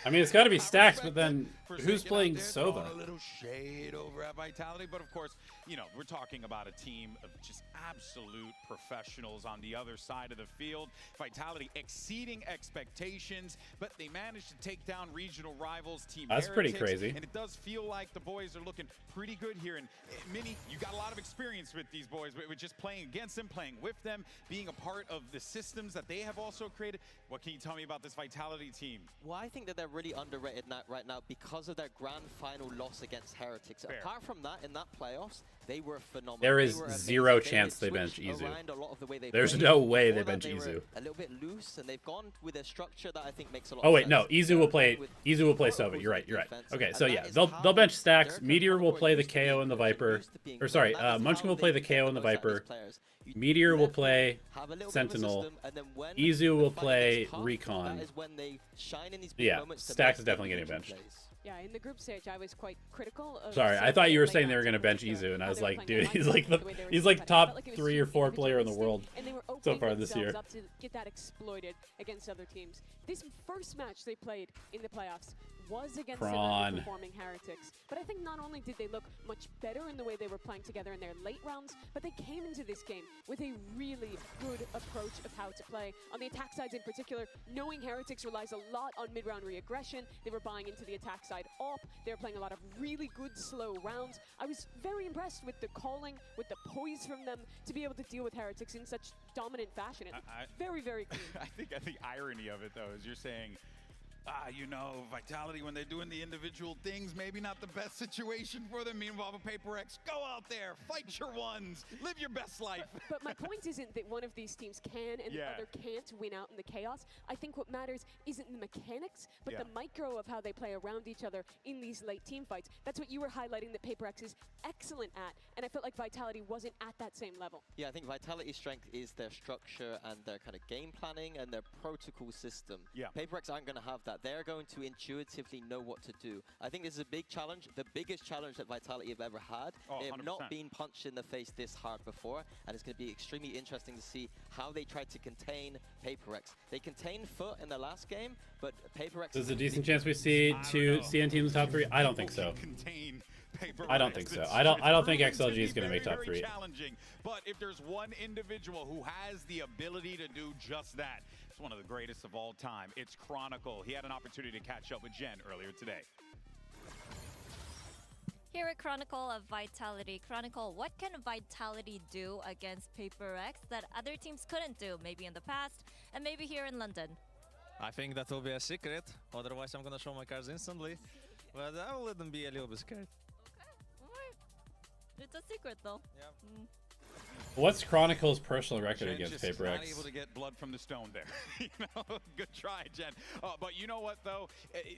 Speaker 1: I mean, it's got to be Stacks, but then who's playing
Speaker 3: Sova?
Speaker 1: Sova?
Speaker 3: A little shade over at Vitality, but of course, you know, we're talking about a team of just absolute professionals on the other side of the field. Vitality exceeding expectations, but they managed to take down regional rivals, Team
Speaker 1: That's pretty
Speaker 3: Heretics,
Speaker 1: crazy.
Speaker 3: and it does feel like the boys are looking pretty good here. And Minnie, you got a lot of experience with these boys, with just playing against them, playing with them, being a part of the systems that they have also created. What can you tell me about this Vitality team?
Speaker 5: Well, I think that they're really underrated right now because of their grand final loss against Heretics.
Speaker 3: Fair.
Speaker 5: Apart from that, in that playoffs, they were phenomenal.
Speaker 1: There
Speaker 5: They
Speaker 1: is
Speaker 5: were amazing.
Speaker 1: zero
Speaker 5: They
Speaker 1: chance they
Speaker 5: switched
Speaker 1: bench Izu.
Speaker 5: around a lot of the way they
Speaker 1: There's
Speaker 5: played.
Speaker 1: no way
Speaker 5: Before
Speaker 1: they bench
Speaker 5: that,
Speaker 1: Izu.
Speaker 5: were a little bit loose, and they've gone with a structure that I think makes a lot
Speaker 1: Oh
Speaker 5: of
Speaker 1: wait,
Speaker 5: sense.
Speaker 1: no, Izu will play.
Speaker 5: With
Speaker 1: Izu will play Sova. You're right. You're right. Okay, so yeah, they'll bench Stacks. Meteor will play the KO and the Viper. Or sorry, Munchkin will play the KO and the Viper. Meteor will play Sentinel. Izu will play Recon.
Speaker 5: That is when they shine in these big
Speaker 1: Yeah,
Speaker 5: moments to
Speaker 1: Stacks
Speaker 5: make
Speaker 1: is definitely getting
Speaker 5: individual
Speaker 1: benched.
Speaker 5: plays.
Speaker 4: Yeah, in the group stage, I was quite critical of.
Speaker 1: Sorry, I thought you were saying they were gonna bench Izu, and I was like, dude, he's like top 3 or 4 player in the world so far this year.
Speaker 4: Up to get that exploited against other teams. This first match they played in the playoffs was against
Speaker 1: Prawn.
Speaker 4: performing Heretics. But I think not only did they look much better in the way they were playing together in their late rounds, but they came into this game with a really good approach of how to play. On the attack sides in particular, knowing Heretics relies a lot on mid-round re-aggression, they were buying into the attack side op, they were playing a lot of really good slow rounds. I was very impressed with the calling, with the poise from them to be able to deal with Heretics in such dominant fashion. It very, very clean.
Speaker 3: I think the irony of it, though, is you're saying, you know, Vitality, when they're doing the individual things, maybe not the best situation for them. Meanwhile, with Paper X, go out there, fight your ones, live your best life.
Speaker 4: But my point isn't that one of these teams can and the other can't win out in the chaos. I think what matters isn't the mechanics, but the micro of how they play around each other in these late team fights. That's what you were highlighting that Paper X is excellent at, and I felt like Vitality wasn't at that same level.
Speaker 5: Yeah, I think Vitality's strength is their structure and their kind of game planning and their protocol system.
Speaker 3: Yeah.
Speaker 5: Paper X aren't going to have that. They're going to intuitively know what to do. I think this is a big challenge, the biggest challenge that Vitality have ever had. They have
Speaker 3: 100%.
Speaker 5: not been punched in the face this hard before, and it's going to be extremely interesting to see how they try to contain Paper X. They contained Foot in the last game, but Paper X...
Speaker 1: There's a decent chance we see two CN teams top 3. I don't think so. I don't think so. I don't think XLG is going to make top 3.
Speaker 3: Challenging, but if there's one individual who has the ability to do just that, it's one of the greatest of all time. It's Chronicle. He had an opportunity to catch up with Jen earlier today.
Speaker 6: Here at Chronicle of Vitality. Chronicle, what can Vitality do against Paper X that other teams couldn't do, maybe in the past and maybe here in London?
Speaker 12: I think that will be a secret. Otherwise, I'm gonna show my cards instantly. But I will let them be a little bit scared.
Speaker 6: It's a secret, though.
Speaker 12: Yeah.
Speaker 1: What's Chronicle's personal record
Speaker 3: Jen
Speaker 1: against
Speaker 3: just
Speaker 1: Paper
Speaker 3: not
Speaker 1: X?
Speaker 3: able to get blood from the stone there. You know, good try, Jen. But you know what, though?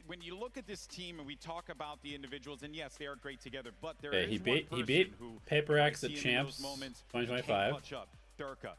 Speaker 3: When you look at this team and we talk about the individuals, and yes, they are great together, but there is
Speaker 1: he
Speaker 3: one
Speaker 1: beat
Speaker 3: person who
Speaker 1: Paper
Speaker 3: I
Speaker 1: X at
Speaker 3: see in
Speaker 1: Champs
Speaker 3: those moments
Speaker 1: 2025.
Speaker 3: can't clutch up. Durka.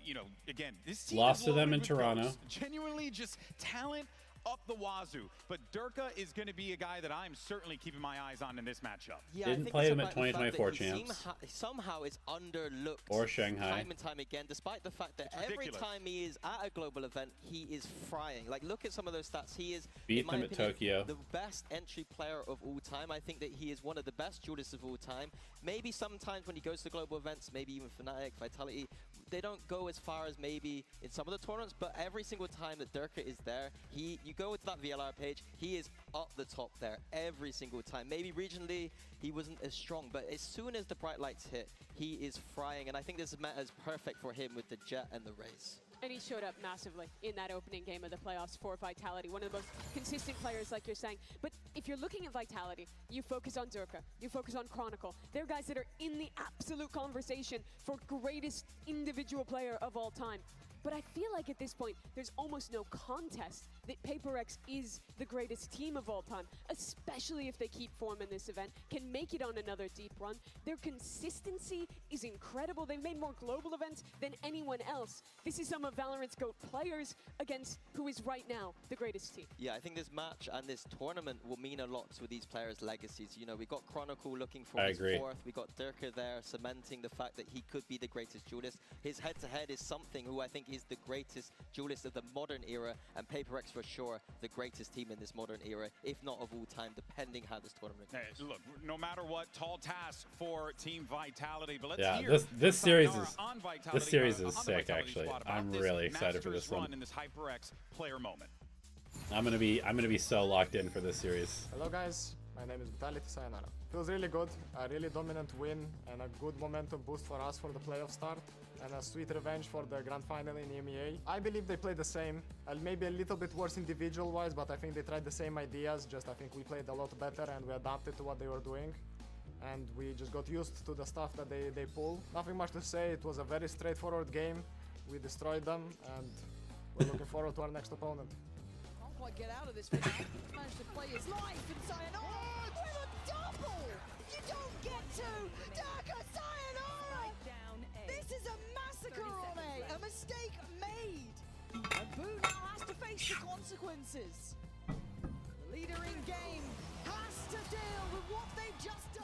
Speaker 3: You know, again, this team
Speaker 1: Lost
Speaker 3: is
Speaker 1: to them
Speaker 3: loaded
Speaker 1: in
Speaker 3: with
Speaker 1: Toronto.
Speaker 3: ghosts. Genuinely just talent up the wazoo. But Durka is going to be a guy that I'm certainly keeping my eyes on in this matchup.
Speaker 5: Yeah,
Speaker 1: Didn't play him at 2024 Champs.
Speaker 5: Somehow is underlooked
Speaker 1: Or Shanghai.
Speaker 5: time and time again, despite the fact that every time he is at a global event, he is frying. Like, look at some of those stats. He is,
Speaker 1: Beat
Speaker 5: in my
Speaker 1: them at
Speaker 5: opinion,
Speaker 1: Tokyo.
Speaker 5: the best entry player of all time. I think that he is one of the best duelists of all time. Maybe sometimes when he goes to global events, maybe even Fnatic, Vitality, they don't go as far as maybe in some of the tournaments, but every single time that Durka is there, you go into that VLR page, he is up the top there every single time. Maybe regionally, he wasn't as strong, but as soon as the bright lights hit, he is frying, and I think this meta is perfect for him with the Jet and the Raze.
Speaker 4: And he showed up massively in that opening game of the playoffs for Vitality, one of the most consistent players, like you're saying. But if you're looking at Vitality, you focus on Durka, you focus on Chronicle. They're guys that are in the absolute conversation for greatest individual player of all time. But I feel like at this point, there's almost no contest that Paper X is the greatest team of all time, especially if they keep form in this event, can make it on another deep run. Their consistency is incredible. They've made more global events than anyone else. This is some of Valorant's GOAT players against who is right now the greatest team.
Speaker 5: Yeah, I think this match and this tournament will mean a lot to these players' legacies. You know, we got Chronicle looking for his fourth. We got Durka there cementing the fact that he could be the greatest duelist. His head-to-head is something who I think is the greatest duelist of the modern era, and Paper X for sure the greatest team in this modern era, if not of all time, depending how this tournament goes.
Speaker 3: Hey, look, no matter what, tall task for Team Vitality. But let's hear
Speaker 1: this series is sick.
Speaker 3: Vitality
Speaker 1: Actually,
Speaker 3: squad
Speaker 1: I'm
Speaker 3: about
Speaker 1: really excited for this one.
Speaker 3: In this HyperX player moment.
Speaker 1: I'm gonna be so locked in for this series.
Speaker 14: Hello guys, my name is Vitality. Sayonara. Feels really good, a really dominant win and a good momentum boost for us for the playoff start, and a sweet revenge for the grand final in EMEA. I believe they played the same, maybe a little bit worse individual wise, but I think they tried the same ideas, just I think we played a lot better and we adapted to what they were doing. And we just got used to the stuff that they pull. Nothing much to say, it was a very straightforward game. We destroyed them and we're looking forward to our next opponent.
Speaker 22: Can't quite get out of this one. Managed to play his life and Sayonara with a double! You don't get to! Durka Sayonara! This is a massacre on a mistake made! And Boo now has to face the consequences. The leader in game has to deal with what they've just done.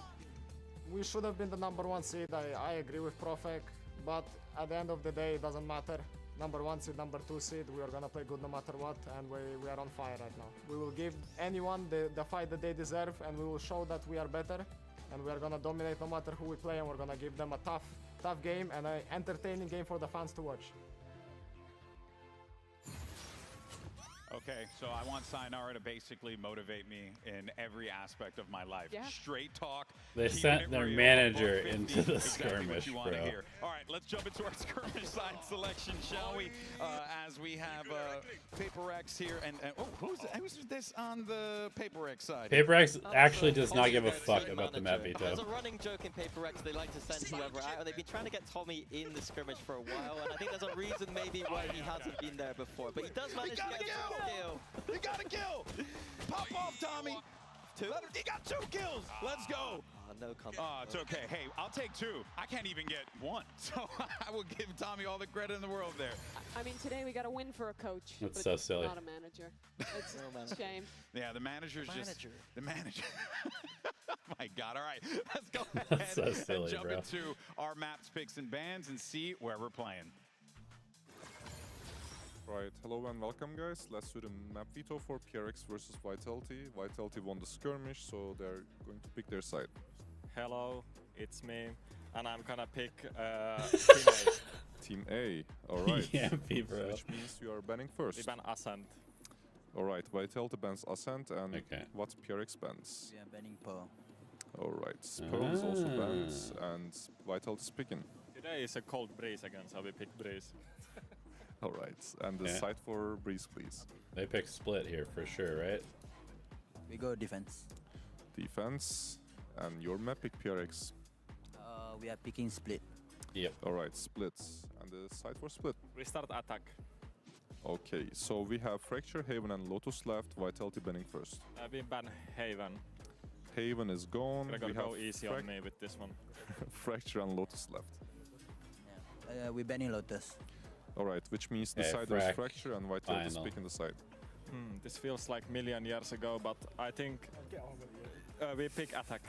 Speaker 14: We should have been the #1 seed, I agree with Profek, but at the end of the day it doesn't matter. number 1 seed, number 2 seed. We are gonna play good no matter what, and we are on fire right now. We will give anyone the fight that they deserve, and we will show that we are better, and we are gonna dominate no matter who we play, and we're gonna give them a tough game and an entertaining game for the fans to watch.
Speaker 3: Okay, so I want Sayonara to basically motivate me in every aspect of my life.
Speaker 4: Yeah.
Speaker 3: Straight talk.
Speaker 1: They
Speaker 3: keeping
Speaker 1: sent
Speaker 3: it
Speaker 1: their
Speaker 3: real,
Speaker 1: manager
Speaker 3: above 50,
Speaker 1: into the
Speaker 3: exactly what
Speaker 1: skirmish,
Speaker 3: you want to
Speaker 1: bro.
Speaker 3: hear. All right, let's jump into our skirmish side selection, shall we? As we have Paper X here, and oh, who's this on the Paper X side?
Speaker 1: Paper X actually does not give a fuck about the map
Speaker 2: There's
Speaker 1: veto.
Speaker 2: a running joke in Paper X, they like to send whoever out, and they've been trying to get Tommy in the scrimmage for a while, and I think there's a reason maybe why he hasn't been there before, but he does manage to get a kill.
Speaker 3: You got a kill! Pop off, Tommy!
Speaker 2: 2?
Speaker 3: He got 2 kills! Let's go!
Speaker 2: No comment.
Speaker 3: Oh, it's okay. Hey, I'll take 2. I can't even get 1, so I will give Tommy all the credit in the world there.
Speaker 4: I mean, today we got a win for a coach.
Speaker 1: That's
Speaker 4: but
Speaker 1: so silly.
Speaker 4: Not a manager. It's a shame.
Speaker 3: Yeah, the manager's just... The manager. Oh my God. All right, let's go
Speaker 1: That's
Speaker 3: ahead
Speaker 1: so silly,
Speaker 3: and jump
Speaker 1: bro.
Speaker 3: into our maps, picks, and bans and see where we're playing.
Speaker 18: Right, hello and welcome guys. Let's do the map veto for PRX versus Vitality. Vitality won the skirmish, so they're going to pick their side.
Speaker 20: Hello, it's me, and I'm gonna pick
Speaker 18: Team A, alright.
Speaker 1: Yeah, bro.
Speaker 18: Which means you are banning first.
Speaker 20: We ban Ascent.
Speaker 18: Alright, Vitality bans Ascent, and
Speaker 1: Okay.
Speaker 18: what PRX bans?
Speaker 23: We are banning Pearl.
Speaker 18: Alright, Pearl is also banned, and Vitality is picking.
Speaker 20: Today is a cold breeze again, so we pick breeze.
Speaker 18: Alright, and the
Speaker 1: Yeah.
Speaker 18: side for Breeze, please.
Speaker 1: They pick split here for sure, right?
Speaker 23: We go defense.
Speaker 18: Defense, and your map pick PRX.
Speaker 23: We are picking split.
Speaker 1: Yep.
Speaker 18: Alright, splits, and the side for split.
Speaker 20: Restart attack.
Speaker 18: Okay, so we have Fracture, Haven, and Lotus left. Vitality banning first.
Speaker 20: We ban Haven.
Speaker 18: Haven is gone.
Speaker 20: We're gonna
Speaker 18: We
Speaker 20: go
Speaker 18: have
Speaker 20: easy on me with this one.
Speaker 18: Fracture and Lotus left.
Speaker 23: We banning Lotus.
Speaker 18: Alright, which means the
Speaker 1: Okay,
Speaker 18: side is Fracture and Vitality is
Speaker 1: Final.
Speaker 18: picking the side.
Speaker 20: This feels like million years ago, but I think we pick attack.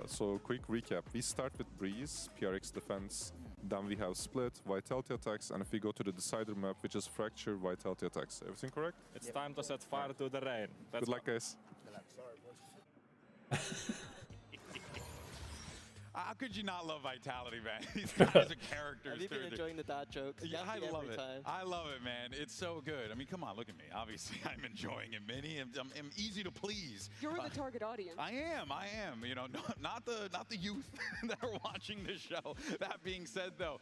Speaker 18: So quick recap. We start with Breeze, PRX defense. Then we have Split, Vitality attacks, and if we go to the decider map, which is Fracture, Vitality attacks. Everything correct?
Speaker 20: It's time to set fire to the rain. That's
Speaker 18: Good luck, guys.
Speaker 3: How could you not love Vitality, man? These guys are characters.
Speaker 2: Have you been enjoying the dad jokes?
Speaker 3: Yeah, I
Speaker 2: Every
Speaker 3: love it.
Speaker 2: time.
Speaker 3: I love it, man. It's so good. I mean, come on, look at me. Obviously, I'm enjoying it, Minnie. I'm easy to please.
Speaker 4: You're the target audience.
Speaker 3: I am. You know, not the youth that are watching this show. That being said, though,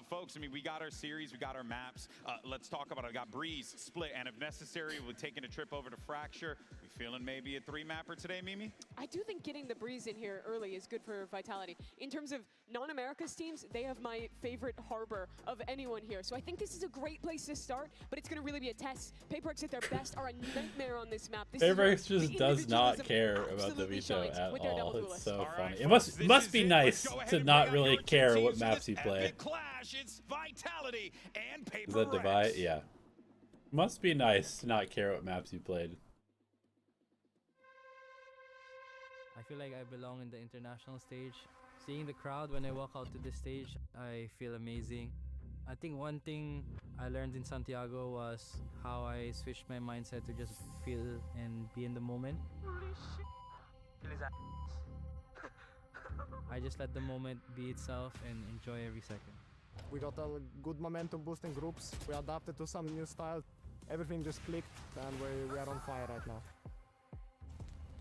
Speaker 3: folks, I mean, we got our series, we got our maps. Let's talk about it. I got Breeze, Split, and if necessary, we're taking a trip over to Fracture. We feeling maybe a 3-mapper today, Mimi?
Speaker 4: I do think getting the breeze in here early is good for Vitality. In terms of non-Americas teams, they have my favorite harbor of anyone here. So I think this is a great place to start, but it's going to really be a test. Paper X at their best are a nightmare on this map. This
Speaker 1: Paper
Speaker 4: is
Speaker 1: X just
Speaker 4: the
Speaker 1: does not
Speaker 4: individualism
Speaker 1: care about the
Speaker 4: absolutely
Speaker 1: veto
Speaker 4: shines
Speaker 1: at
Speaker 4: with their
Speaker 1: all.
Speaker 4: double
Speaker 1: It's
Speaker 4: duelist.
Speaker 1: so
Speaker 3: All
Speaker 1: funny.
Speaker 3: right,
Speaker 1: It must
Speaker 3: folks,
Speaker 1: must be
Speaker 3: this is it.
Speaker 1: nice
Speaker 3: Let's go ahead
Speaker 1: to
Speaker 3: and
Speaker 1: not
Speaker 3: bring out
Speaker 1: really
Speaker 3: your two
Speaker 1: care what
Speaker 3: teams for
Speaker 1: maps
Speaker 3: this
Speaker 1: you play.
Speaker 3: epic clash. It's Vitality and Paper
Speaker 1: Is that divide?
Speaker 3: X.
Speaker 1: Yeah. Must be nice to not care what maps you played.
Speaker 24: I feel like I belong in the international stage. Seeing the crowd when I walk out to the stage, I feel amazing. I think one thing I learned in Santiago was how I switched my mindset to just feel and be in the moment. I just let the moment be itself and enjoy every second.
Speaker 14: We got a good momentum boosting groups. We adapted to some new style. Everything just clicked, and we are on fire right now.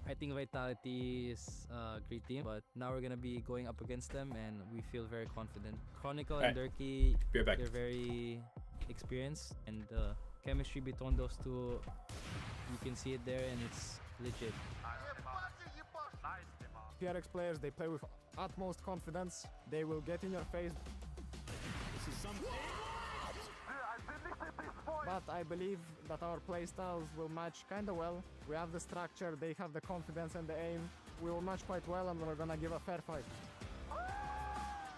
Speaker 24: I think Vitality is a great team, but now we're gonna be going up against them, and we feel very confident. Chronicle and Durkee,
Speaker 1: Be right back.
Speaker 24: they're very experienced, and the chemistry between those two, you can see it there, and it's legit.
Speaker 14: PRX players, they play with utmost confidence. They will get in your face.
Speaker 10: This is something.
Speaker 14: But I believe that our playstyles will match kind of well. We have the structure, they have the confidence and the aim. We will match quite well, and we're gonna give a fair fight.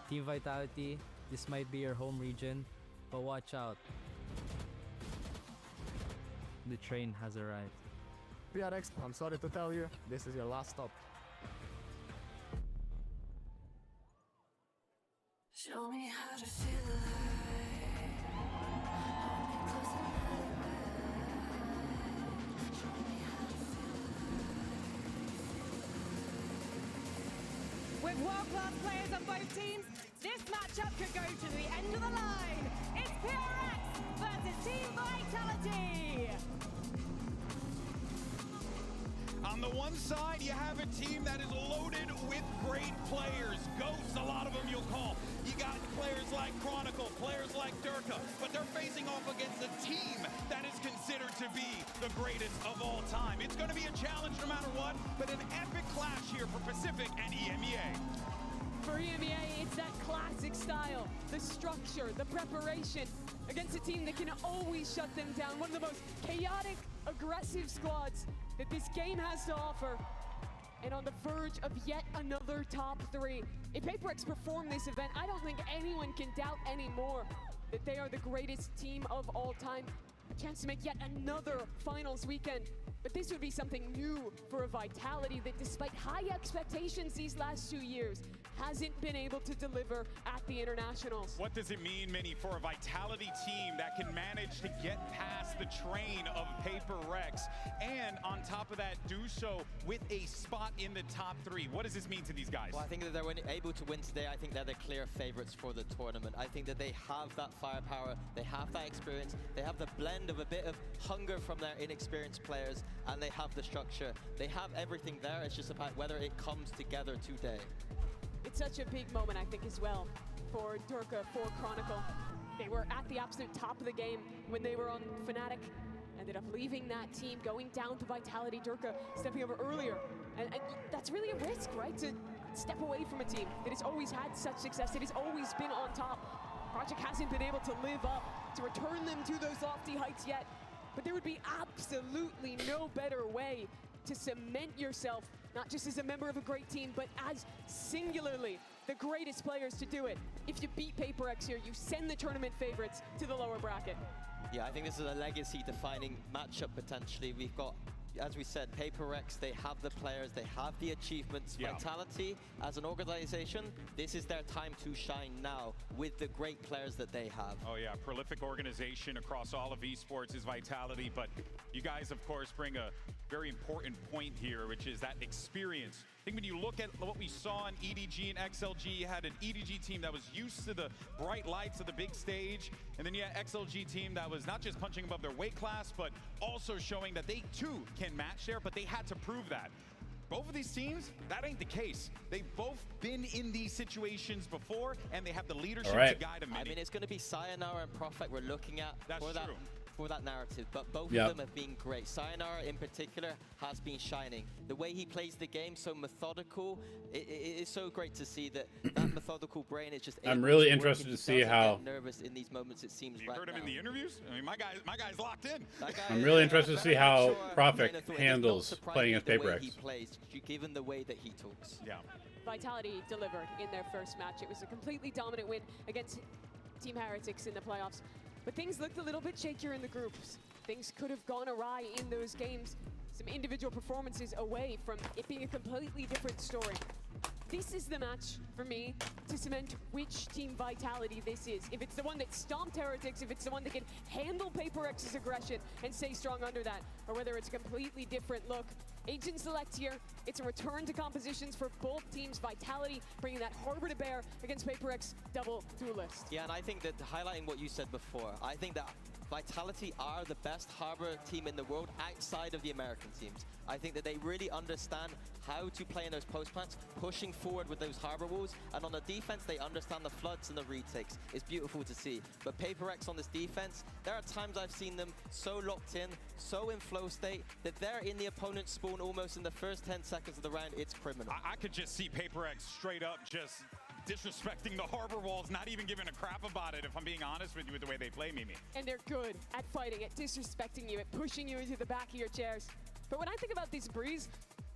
Speaker 24: Team Vitality, this might be your home region, but watch out. The train has arrived.
Speaker 14: PRX, I'm sorry to tell you, this is your last stop.
Speaker 25: Show me how to feel alive.
Speaker 8: With world-class players on both teams, this matchup could go to the end of the line. It's PRX versus Team Vitality.
Speaker 3: On the one side, you have a team that is loaded with great players. Ghosts, a lot of them you'll call. You got players like Chronicle, players like Durka, but they're facing off against a team that is considered to be the greatest of all time. It's going to be a challenge no matter what, but an epic clash here for Pacific and EMEA.
Speaker 4: For EMEA, it's that classic style, the structure, the preparation against a team that can always shut them down. One of the most chaotic, aggressive squads that this game has to offer. And on the verge of yet another top 3. If PaperX perform this event, I don't think anyone can doubt anymore that they are the greatest team of all time. A chance to make yet another finals weekend. But this would be something new for a Vitality that, despite high expectations these last 2 years, hasn't been able to deliver at the internationals.
Speaker 3: What does it mean, Minnie, for a Vitality team that can manage to get past the train of PaperX and on top of that do so with a spot in the top 3? What does this mean to these guys?
Speaker 2: Well, I think that they're able to win today. I think they're the clear favorites for the tournament. I think that they have that firepower, they have that experience, they have the blend of a bit of hunger from their inexperienced players, and they have the structure. They have everything there. It's just about whether it comes together today.
Speaker 4: It's such a big moment, I think, as well, for Durka, for Chronicle. They were at the absolute top of the game when they were on Fnatic. Ended up leaving that team, going down to Vitality. Durka stepping over earlier. And that's really a risk, right? To step away from a team that has always had such success, that has always been on top. Project hasn't been able to live up to return them to those lofty heights yet. But there would be absolutely no better way to cement yourself, not just as a member of a great team, but as singularly the greatest players to do it. If you beat PaperX here, you send the tournament favorites to the lower bracket.
Speaker 2: Yeah, I think this is a legacy-defining matchup potentially. We've got, as we said, PaperX, they have the players, they have the achievements.
Speaker 3: Yeah.
Speaker 2: Vitality, as an organization, this is their time to shine now with the great players that they have.
Speaker 3: Oh yeah, prolific organization across all of esports is Vitality, but you guys, of course, bring a very important point here, which is that experience. I think when you look at what we saw in EDG and XLG, you had an EDG team that was used to the bright lights of the big stage, and then you had XLG team that was not just punching above their weight class, but also showing that they too can match there, but they had to prove that. Both of these teams, that ain't the case. They've both been in these situations before, and they have the leadership to guide them.
Speaker 2: I mean, it's going to be Sayonara and Prophet we're looking at for that narrative, but both of them have been great. Sayonara in particular has been shining. The way he plays the game, so methodical, it is so great to see that methodical brain is just.
Speaker 1: I'm really interested to see how.
Speaker 2: Nervous in these moments, it seems.
Speaker 3: You heard him in the interviews? I mean, my guy's locked in.
Speaker 1: I'm really interested to see how Prophet handles playing as PaperX.
Speaker 2: He plays, given the way that he talks.
Speaker 3: Yeah.
Speaker 4: Vitality delivered in their first match. It was a completely dominant win against Team Heretics in the playoffs. But things looked a little bit shakier in the groups. Things could have gone awry in those games. Some individual performances away from it being a completely different story. This is the match for me to cement which Team Vitality this is. If it's the one that stomped Heretics, if it's the one that can handle PaperX's aggression and stay strong under that, or whether it's a completely different look. Agent Select here, it's a return to compositions for both teams. Vitality bringing that harbor to bear against PaperX double duelist.
Speaker 2: Yeah, and I think that highlighting what you said before, I think that Vitality are the best harbor team in the world outside of the American teams. I think that they really understand how to play in those post plants, pushing forward with those harbor walls, and on the defense, they understand the floods and the retakes. It's beautiful to see. But PaperX on this defense, there are times I've seen them so locked in, so in flow state, that they're in the opponent's spawn almost in the first 10 seconds of the round. It's criminal.
Speaker 3: I could just see PaperX straight up just disrespecting the harbor walls, not even giving a crap about it, if I'm being honest with you, with the way they play, Mimi.
Speaker 4: And they're good at fighting, at disrespecting you, at pushing you into the back of your chairs. But when I think about this Breeze,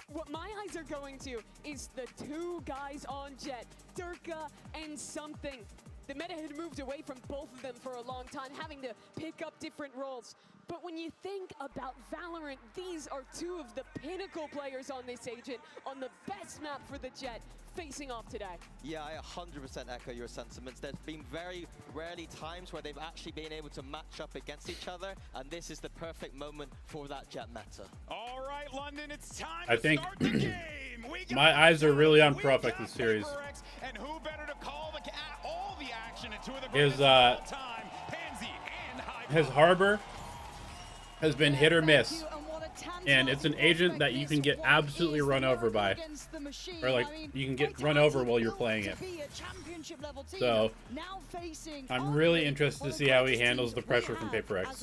Speaker 4: what my eyes are going to is the two guys on Jet, Durka and Something. The meta had moved away from both of them for a long time, having to pick up different roles. But when you think about Valorant, these are two of the pinnacle players on this agent, on the best map for the Jet, facing off today.
Speaker 2: Yeah, I 100% echo your sentiments. There's been very rarely times where they've actually been able to match up against each other, and this is the perfect moment for that Jet meta.
Speaker 3: All right, London, it's time
Speaker 1: I think my eyes are really on Profect this series.
Speaker 3: and who better to call all the action in two of the
Speaker 1: His
Speaker 3: greatest of all time, Pansy and
Speaker 1: his Harbor has been hit or miss, and it's an agent that you can get absolutely run over by, or like you can get run over while you're playing it. So I'm really interested to see how he handles the pressure from Paper X.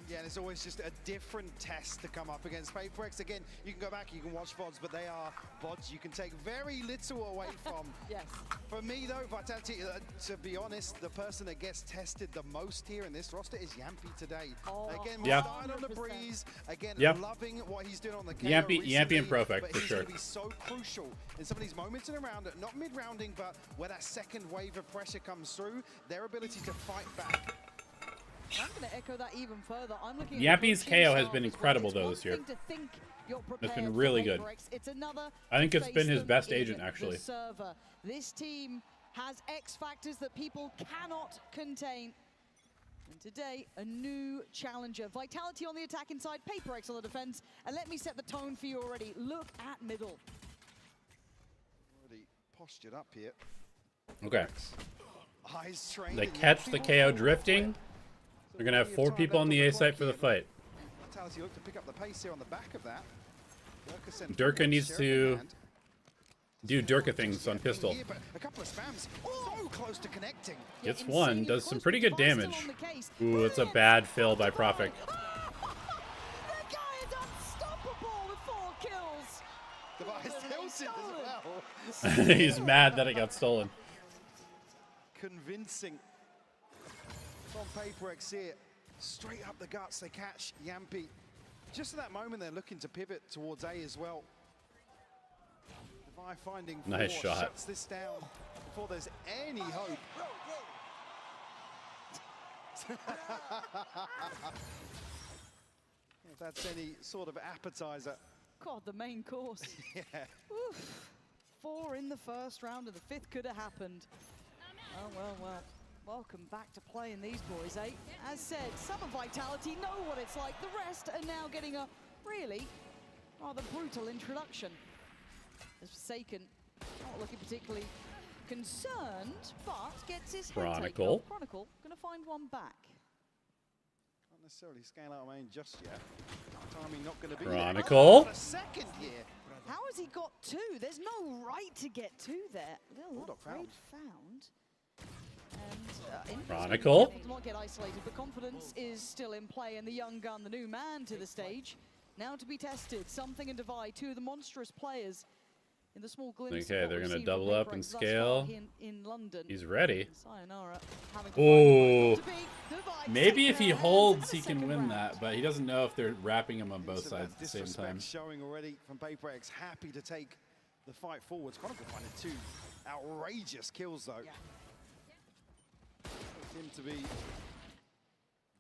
Speaker 7: Yeah, and it's always just a different test to come up against Paper X. Again, you can go back, you can watch VODs, but they are VODs you can take very little away from.
Speaker 19: Yes.
Speaker 7: For me though, Vitality, to be honest, the person that gets tested the most here in this roster is Yampy today. Again,
Speaker 1: Yeah.
Speaker 7: started on the breeze. Again,
Speaker 1: Yep.
Speaker 7: loving what he's doing on the
Speaker 1: Yampy and Profect
Speaker 7: but
Speaker 1: for
Speaker 7: he's
Speaker 1: sure.
Speaker 7: gonna be so crucial in some of these moments in a round, not mid-rounding, but where that second wave of pressure comes through, their ability to fight back.
Speaker 19: I'm going to echo that even further. I'm looking
Speaker 1: Yampy's
Speaker 19: at
Speaker 1: KO has been incredible though this year. It's been really good.
Speaker 19: It's another
Speaker 1: I think it's been his
Speaker 19: face
Speaker 1: best
Speaker 19: them in
Speaker 1: agent
Speaker 19: the
Speaker 1: actually.
Speaker 19: server. This team has X factors that people cannot contain. And today, a new challenger. Vitality on the attack inside, Paper X on the defense. And let me set the tone for you already. Look at middle.
Speaker 7: Already postured up here.
Speaker 1: Okay.
Speaker 7: Eyes trained.
Speaker 1: They catch the KO drifting. They're gonna have 4 people on the A site for the fight.
Speaker 7: Vitality look to pick up the pace here on the back of that.
Speaker 1: Durka needs to do Durka things on pistol.
Speaker 7: A couple of spams. So close to connecting.
Speaker 1: Gets one, does some pretty good damage. Ooh, it's a bad fill by Profit. He's mad that it got stolen.
Speaker 7: Convincing from Paper X here. Straight up the guts, they catch Yampy. Just at that moment, they're looking to pivot towards A as well. Devi finding
Speaker 1: Nice
Speaker 7: four,
Speaker 1: shot.
Speaker 7: shuts this down before there's any hope. If that's any sort of appetizer.
Speaker 19: God, the main course.
Speaker 7: Yeah.
Speaker 19: Oof. 4 in the first round, and the 5th could have happened. Oh, well, well. Welcome back to playing these boys, eh? As said, some of Vitality know what it's like. The rest are now getting a really rather brutal introduction. As Forsaken, not looking particularly concerned, but gets his head taken
Speaker 1: Chronicle.
Speaker 19: off. Chronicle gonna find one back.
Speaker 7: Not necessarily scale out main just yet. Timing not going to be
Speaker 1: Chronicle.
Speaker 7: there. Oh, a second here.
Speaker 19: How has he got 2? There's no right to get 2 there. Little
Speaker 7: Bulldog
Speaker 19: upgrade found. And
Speaker 1: Chronicle.
Speaker 19: does not get isolated, but confidence is still in play, and the young gun, the new man to the stage, now to be tested. Something and Divide, 2 of the monstrous players in the small glimpse.
Speaker 1: Okay, they're gonna double up and scale.
Speaker 19: In London.
Speaker 1: He's ready.
Speaker 19: Sayonara,
Speaker 1: Oh, maybe if he holds, he can win that, but he doesn't know if they're wrapping him on both sides at the same time.
Speaker 7: Showing already from Paper X, happy to take the fight forwards. Chronicle finding 2 outrageous kills though. Him to be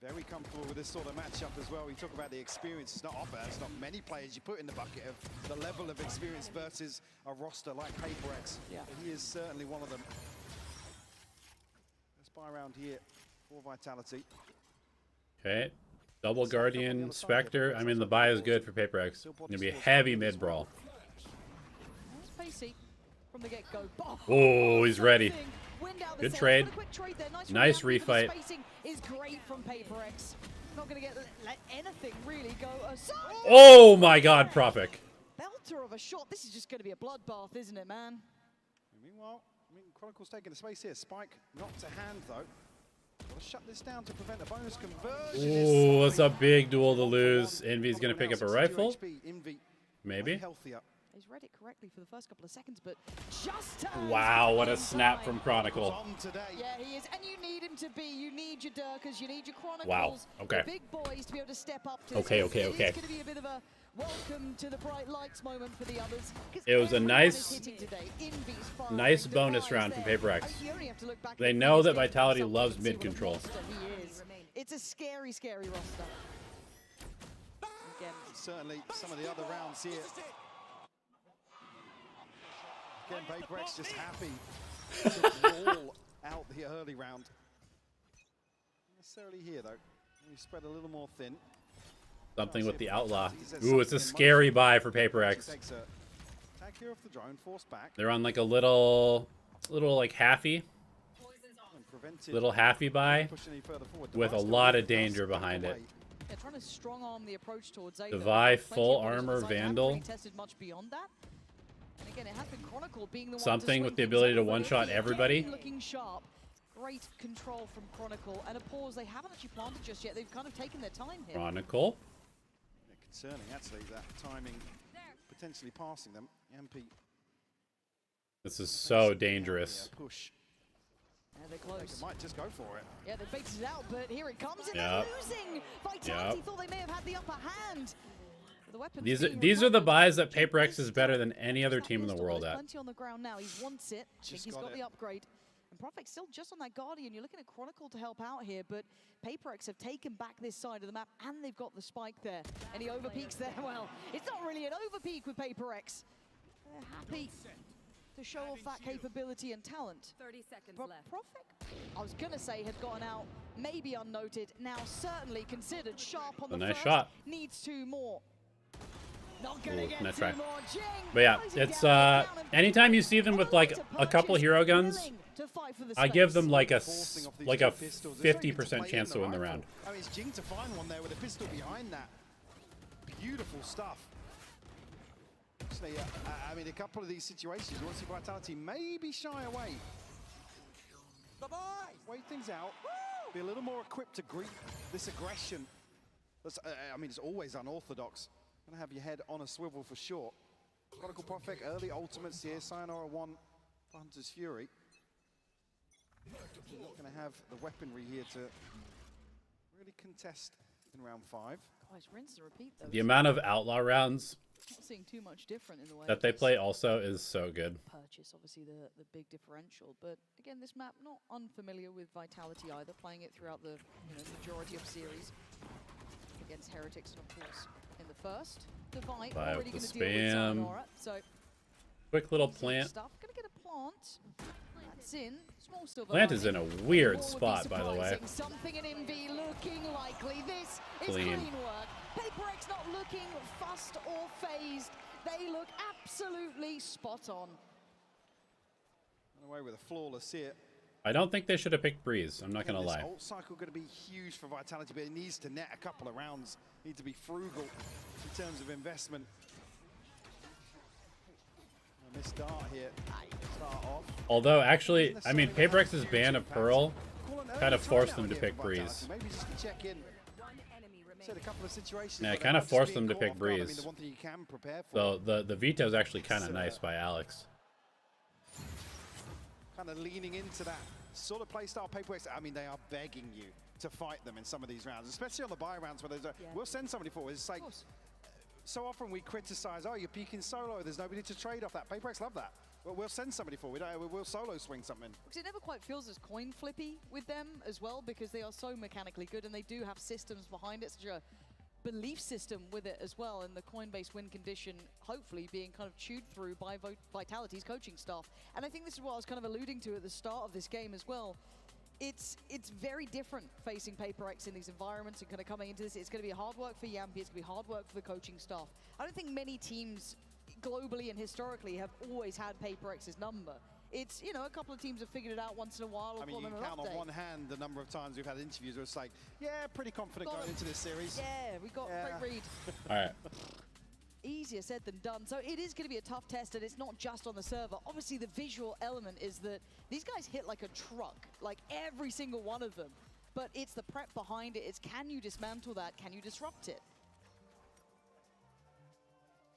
Speaker 7: very comfortable with this sort of matchup as well. We talk about the experience. It's not often. It's not many players you put in the bucket of the level of experience versus a roster like Paper X.
Speaker 19: Yeah.
Speaker 7: But he is certainly one of them. Let's buy around here for Vitality.
Speaker 1: Okay, double Guardian, Spectre. I mean, the buy is good for Paper X. Gonna be a heavy mid brawl.
Speaker 19: That's pacey from the get-go.
Speaker 1: Oh, he's ready. Good trade. Nice refight.
Speaker 19: Spacing is great from Paper X. Not going to let anything really go aside.
Speaker 1: Oh my God, Profit.
Speaker 19: Belter of a shot. This is just going to be a bloodbath, isn't it, man?
Speaker 7: Meanwhile, Chronicle's taking the space here. Spike not to hand though. Got to shut this down to prevent a bonus conversion.
Speaker 1: Ooh, that's a big duel to lose. Envy's gonna pick up a rifle. Maybe.
Speaker 19: He's read it correctly for the first couple of seconds, but just
Speaker 1: Wow, what a snap from Chronicle.
Speaker 19: Yeah, he is, and you need him to be. You need your Durkas, you need your Chronicles.
Speaker 1: Wow, okay.
Speaker 19: The big boys to be able to step up to
Speaker 1: Okay,
Speaker 19: this.
Speaker 1: okay,
Speaker 19: It
Speaker 1: okay.
Speaker 19: is going to be a bit of a
Speaker 9: Welcome to the bright lights moment for the others.
Speaker 1: It was a nice
Speaker 9: nice
Speaker 1: bonus round from Paper X. They know that Vitality loves mid control.
Speaker 9: It's a scary, scary roster. Again,
Speaker 7: certainly some of the other rounds here. Again, Paper X just happy to roll out the early round. Not necessarily here though. We spread a little more thin.
Speaker 1: Something with the Outlaw. Ooh, it's a scary buy for Paper X. They're on like a little like halfy. Little halfy buy with a lot of danger behind it.
Speaker 9: they're trying to strong arm the approach towards A.
Speaker 1: Devi, full armor, Vandal.
Speaker 9: Tested much beyond that. And again, it has been Chronicle being the
Speaker 1: Something
Speaker 9: one
Speaker 1: with the ability to one-shot everybody.
Speaker 9: Looking sharp. Great control from Chronicle, and a pause they haven't actually planted just yet. They've kind of taken their time here.
Speaker 1: Chronicle.
Speaker 7: Yeah, concerning, actually, that timing potentially passing them. MP.
Speaker 1: This is so dangerous.
Speaker 7: Yeah, push.
Speaker 9: Yeah, they're close.
Speaker 7: They might just go for it.
Speaker 9: Yeah, they baked it out, but here it comes, and they're losing. Vitality thought they may have had the upper hand.
Speaker 1: These are the buys that Paper X is better than any other team in the world at.
Speaker 9: Plenty on the ground now. He wants it. I think he's got the upgrade. And Profix still just on that Guardian. You're looking at Chronicle to help out here, but Paper X have taken back this side of the map, and they've got the spike there. And he overpeaks there. Well, it's not really an overpeak with Paper X. They're happy to show off that capability and talent.
Speaker 15: 30 seconds
Speaker 9: but
Speaker 15: left.
Speaker 9: Profix, I was gonna say, had gotten out, maybe unnoted. Now certainly considered sharp on the
Speaker 1: nice
Speaker 9: first.
Speaker 1: shot.
Speaker 9: Needs two more. Not
Speaker 1: Ooh,
Speaker 9: gonna get
Speaker 1: nice
Speaker 9: two
Speaker 1: try.
Speaker 9: more. Jing
Speaker 1: But yeah,
Speaker 9: closing
Speaker 1: it's
Speaker 9: down
Speaker 1: anytime you see them with like a couple hero guns, I give them like a 50% chance to win the round.
Speaker 7: I mean, it's Jing to find one there with a pistol behind that. Beautiful stuff. Actually, I mean, a couple of these situations, you want to see Vitality maybe shy away. Wait things out. Be a little more equipped to greet this aggression. That's, I mean, it's always unorthodox. Gonna have your head on a swivel for sure. Chronicle Prophet, early ultimates here. Sayonara 1 for Hunter's Fury. You're not gonna have the weaponry here to really contest in round 5.
Speaker 9: Guys, rinse and repeat though.
Speaker 1: The amount of Outlaw rounds
Speaker 9: Not seeing too much different in the way
Speaker 1: that they play also is so good.
Speaker 9: Purchase, obviously the big differential, but again, this map not unfamiliar with Vitality either, playing it throughout the majority of series against Heretics, and of course in the first. Devi already going to deal with Sayonara, so
Speaker 1: quick little plant.
Speaker 9: Stuff. Gonna get a plant. That's in. Small silver.
Speaker 1: Plant is in a weird spot, by the way.
Speaker 9: Something in MV looking likely. This is
Speaker 1: Clean.
Speaker 9: clean work. Paper X not looking fussed or phased. They look absolutely spot on.
Speaker 7: Run away with a flawless here.
Speaker 1: I don't think they should have picked Breeze. I'm not gonna lie.
Speaker 7: This ult cycle going to be huge for Vitality, but it needs to net a couple of rounds. Need to be frugal in terms of investment. A missed dart here. Start off.
Speaker 1: Although, actually, I mean, Paper X's ban of Pearl kind of forced them to pick Breeze.
Speaker 7: Maybe just to check in. Said a couple of situations.
Speaker 1: Yeah, it kind of forced them to pick Breeze. So the veto is actually kind of nice by Alex.
Speaker 7: Kind of leaning into that sort of playstyle. Paper X, I mean, they are begging you to fight them in some of these rounds, especially on the buy rounds where there's a, we'll send somebody forward. It's like, so often we criticize, oh, you're peeking solo, there's nobody to trade off that. Paper X love that. Well, we'll send somebody forward, we'll solo swing something.
Speaker 9: Because it never quite feels as coin flippy with them as well, because they are so mechanically good and they do have systems behind it, such a belief system with it as well, and the coin-based win condition hopefully being kind of chewed through by Vitality's coaching staff. And I think this is what I was kind of alluding to at the start of this game as well. It's very different facing Paper X in these environments and kind of coming into this. It's going to be hard work for Yampi, it's going to be hard work for the coaching staff. I don't think many teams globally and historically have always had Paper X's number. It's, a couple of teams have figured it out once in a while.
Speaker 7: I mean, you can count on one hand the number of times we've had interviews where it's like, yeah, pretty confident going into this series.
Speaker 9: Yeah, we got great read.
Speaker 1: All right.
Speaker 9: Easier said than done. So it is going to be a tough test, and it's not just on the server. Obviously, the visual element is that these guys hit like a truck, like every single one of them. But it's the prep behind it. It's, can you dismantle that? Can you disrupt it?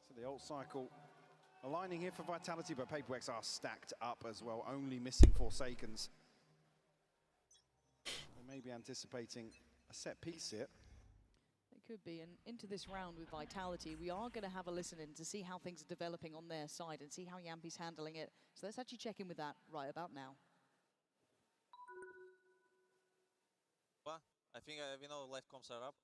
Speaker 7: So the ult cycle aligning here for Vitality, but Paper X are stacked up as well, only missing Forsakens. They may be anticipating a set piece here.
Speaker 9: They could be. And into this round with Vitality, we are going to have a listen in to see how things are developing on their side and see how Yampi's handling it. So let's actually check in with that right about now.
Speaker 15: I think we know life comes are up.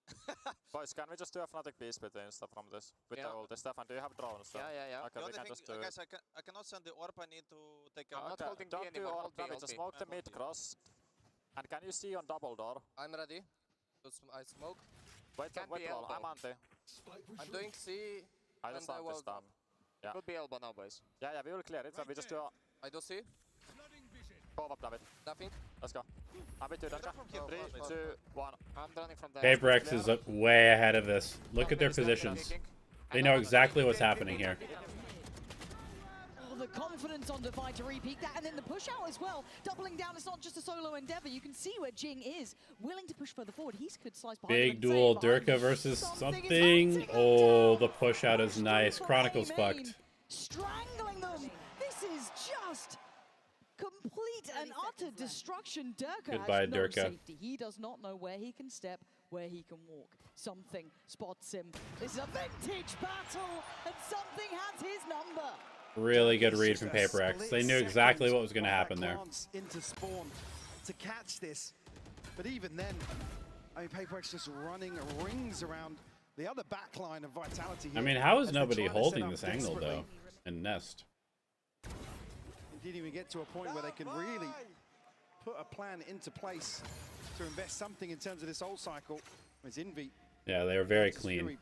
Speaker 16: Boys, can we just do a Fnatic beast between stuff from this? With the ulti. Stefan, do you have drones? So
Speaker 15: Yeah.
Speaker 16: Okay,
Speaker 15: The
Speaker 16: we
Speaker 15: only
Speaker 16: can
Speaker 15: thing,
Speaker 16: just do
Speaker 15: guys, I cannot send the orb. I need to take
Speaker 16: I'm not holding don't do orb damage, just smoke the mid cross. And can you see on double door?
Speaker 17: I'm ready. I smoke.
Speaker 16: Wait wall, I'm anti.
Speaker 17: I'm doing C.
Speaker 16: I just want this done. Yeah.
Speaker 17: Could be elbow now, boys.
Speaker 16: Yeah, we will clear it, so we just do a...
Speaker 17: I do C.
Speaker 16: Go up, David.
Speaker 17: Nothing.
Speaker 16: Let's go. I'm with you, Dunja. 3, 2, 1. I'm running from there.
Speaker 1: PaperX is way ahead of this. Look at their positions. They know exactly what's happening here.
Speaker 9: Oh, the confidence on Divide to repeat that, and then the push out as well. Doubling down, it's not just a solo endeavor. You can see where Jing is willing to push further forward. He could slice behind him
Speaker 1: Big
Speaker 9: and
Speaker 1: duel,
Speaker 9: save behind
Speaker 1: Durka
Speaker 9: him.
Speaker 1: versus something. Oh, the push out is nice. Chronicle's
Speaker 9: Main,
Speaker 1: fucked.
Speaker 9: Strangling them. This is just complete and utter destruction. Durka
Speaker 1: Goodbye,
Speaker 9: has no
Speaker 1: Durka.
Speaker 9: safety. He does not know where he can step, where he can walk. Something spots him. This is a vintage battle, and something has his number.
Speaker 1: Really good read from PaperX. They knew exactly what was going to happen there.
Speaker 7: Into spawn to catch this, but even then, I mean, PaperX just running rings around the other backline of Vitality here.
Speaker 1: I mean, how is
Speaker 7: as they're
Speaker 1: nobody
Speaker 7: trying to set
Speaker 1: holding
Speaker 7: up
Speaker 1: this angle, though?
Speaker 7: desperately.
Speaker 1: And Nest.
Speaker 7: It didn't even get to a point where they can really put a plan into place to invest something in terms of this ult cycle. It's Envy.
Speaker 1: Yeah, they were very clean.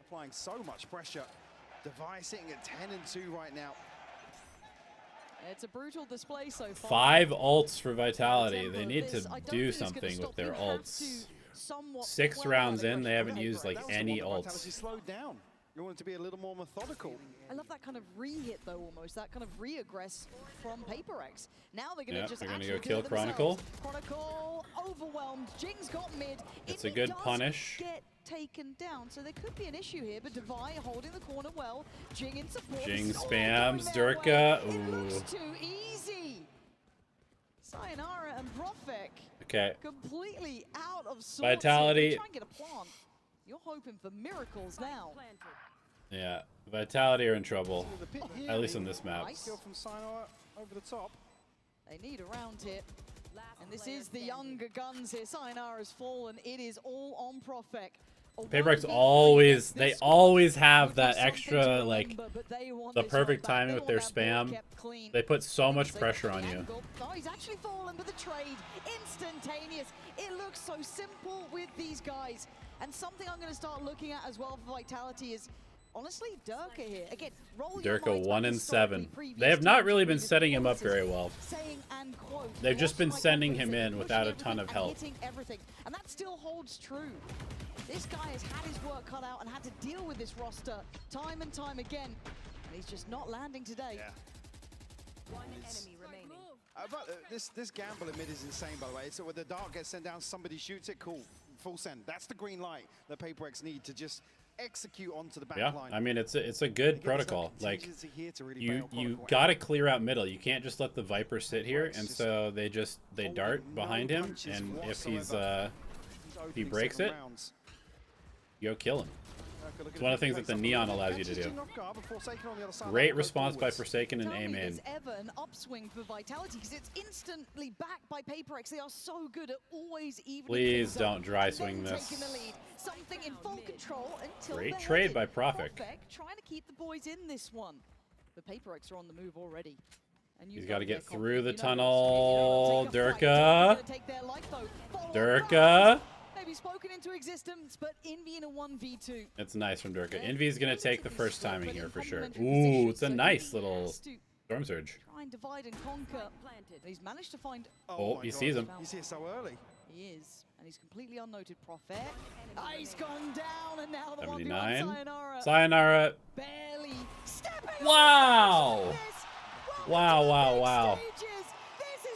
Speaker 7: Applying so much pressure. Device sitting at 10 and 2 right now.
Speaker 9: It's a brutal display so far.
Speaker 1: 5 ults for Vitality. They need to do something with their ults. 6 rounds in, they haven't used like any ults.
Speaker 7: Slowed down. You want it to be a little more methodical.
Speaker 9: I love that kind of re-hit though, almost that kind of re-aggress from PaperX. Now they're going to just
Speaker 1: they're gonna
Speaker 9: actually
Speaker 1: go kill
Speaker 9: do it
Speaker 1: Chronicle.
Speaker 9: themselves. Chronicle overwhelmed. Jing's got mid.
Speaker 1: It's a
Speaker 9: Envy
Speaker 1: good
Speaker 9: does
Speaker 1: punish.
Speaker 9: Get taken down, so there could be an issue here. But Devi holding the corner well. Jing in support.
Speaker 1: Jing
Speaker 9: This is all
Speaker 1: spams
Speaker 9: going their
Speaker 1: Durka.
Speaker 9: way. It
Speaker 1: Ooh.
Speaker 9: looks too easy. Sayonara and Profek.
Speaker 1: Okay.
Speaker 9: Completely out of sorts.
Speaker 1: Vitality.
Speaker 9: Here. Try and get a plant. You're hoping for miracles now.
Speaker 1: Yeah, Vitality are in trouble. At least on this map.
Speaker 7: Kill from Sayonara over the top.
Speaker 9: They need a round hit. And this is the younger guns here. Sayonara's fallen. It is all on Profek.
Speaker 1: PaperX always, they always have that extra, like, the perfect timing with their spam. They put so much pressure on you.
Speaker 9: Oh, he's actually fallen, but the trade, instantaneous. It looks so simple with these guys. And something I'm going to start looking at as well for Vitality is, honestly, Durka here. Again, roll your
Speaker 1: Durka
Speaker 9: minds
Speaker 1: 1
Speaker 9: back
Speaker 1: and
Speaker 9: historically
Speaker 1: 7.
Speaker 9: previous
Speaker 1: They have not
Speaker 9: times,
Speaker 1: really been
Speaker 9: previous
Speaker 1: setting him up
Speaker 9: performances,
Speaker 1: very well.
Speaker 9: saying and quote,
Speaker 1: They've just been
Speaker 9: "What's my
Speaker 1: sending him
Speaker 9: confidence?"
Speaker 1: in without a ton
Speaker 9: Pushing
Speaker 1: of
Speaker 9: everything
Speaker 1: help.
Speaker 9: and hitting everything. And that still holds true. This guy has had his work cut out and had to deal with this roster time and time again. And he's just not landing today.
Speaker 19: One enemy remaining.
Speaker 7: But this gamble in mid is insane, by the way. So when the dart gets sent down, somebody shoots it, cool. Full send. That's the green light that PaperX need to just execute onto the back
Speaker 1: Yeah,
Speaker 7: line.
Speaker 1: I mean, it's a good protocol. Like, you gotta clear out middle. You can't just let the Viper sit here, and so they dart behind him, and if he breaks it, you go kill him. It's one of the things that the Neon allows you to do. Great response by Forsaken and
Speaker 9: Tell me
Speaker 1: A-Main.
Speaker 9: there's ever an upswing for Vitality because it's instantly backed by PaperX. They are so good at always evening
Speaker 1: Please
Speaker 9: things
Speaker 1: don't
Speaker 9: up,
Speaker 1: dry
Speaker 9: then
Speaker 1: swing this.
Speaker 9: taking the lead. Something in full control until
Speaker 1: Great
Speaker 9: they're
Speaker 1: trade
Speaker 9: headed.
Speaker 1: by Profek.
Speaker 9: Trying to keep the boys in this one. The PaperX are on the move already. And
Speaker 1: He's got to get
Speaker 9: they're
Speaker 1: through the
Speaker 9: confident.
Speaker 1: tunnel.
Speaker 9: Take a fight.
Speaker 1: Durka.
Speaker 9: Gonna take their life, though. Follow
Speaker 1: Durka.
Speaker 9: Maybe spoken into existence, but Envy in a 1v2.
Speaker 1: It's nice from Durka. Envy's gonna take the first timing here for sure. Ooh, it's a nice little storm surge.
Speaker 9: Try and divide and conquer. And he's managed to find.
Speaker 1: Oh, he sees him.
Speaker 7: He's here so early.
Speaker 9: He is, and he's completely unnoted. Prophet. He's gone down, and now the 1v1
Speaker 1: 79.
Speaker 9: Sayonara.
Speaker 1: Sayonara.
Speaker 9: Barely stepping.
Speaker 1: Wow! Wow, wow, wow.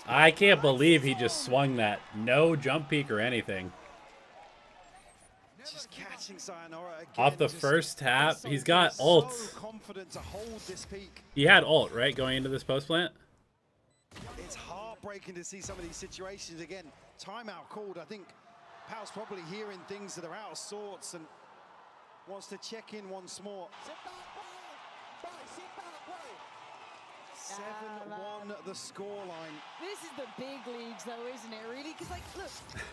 Speaker 1: I can't believe he just swung that. No jump peek or anything.
Speaker 7: Just catching Sayonara again.
Speaker 1: Off the
Speaker 7: just
Speaker 1: first tap,
Speaker 7: so
Speaker 1: he's got
Speaker 7: so
Speaker 1: ults.
Speaker 7: confident to hold this peak.
Speaker 1: He had ult, right, going into this post plant?
Speaker 7: It's heartbreaking to see some of these situations again. Timeout called. I think Pal's probably hearing things that are out of sorts and wants to check in once more. 7-1 the scoreline.
Speaker 9: This is the big leagues, though, isn't it? Really? Because, like, look,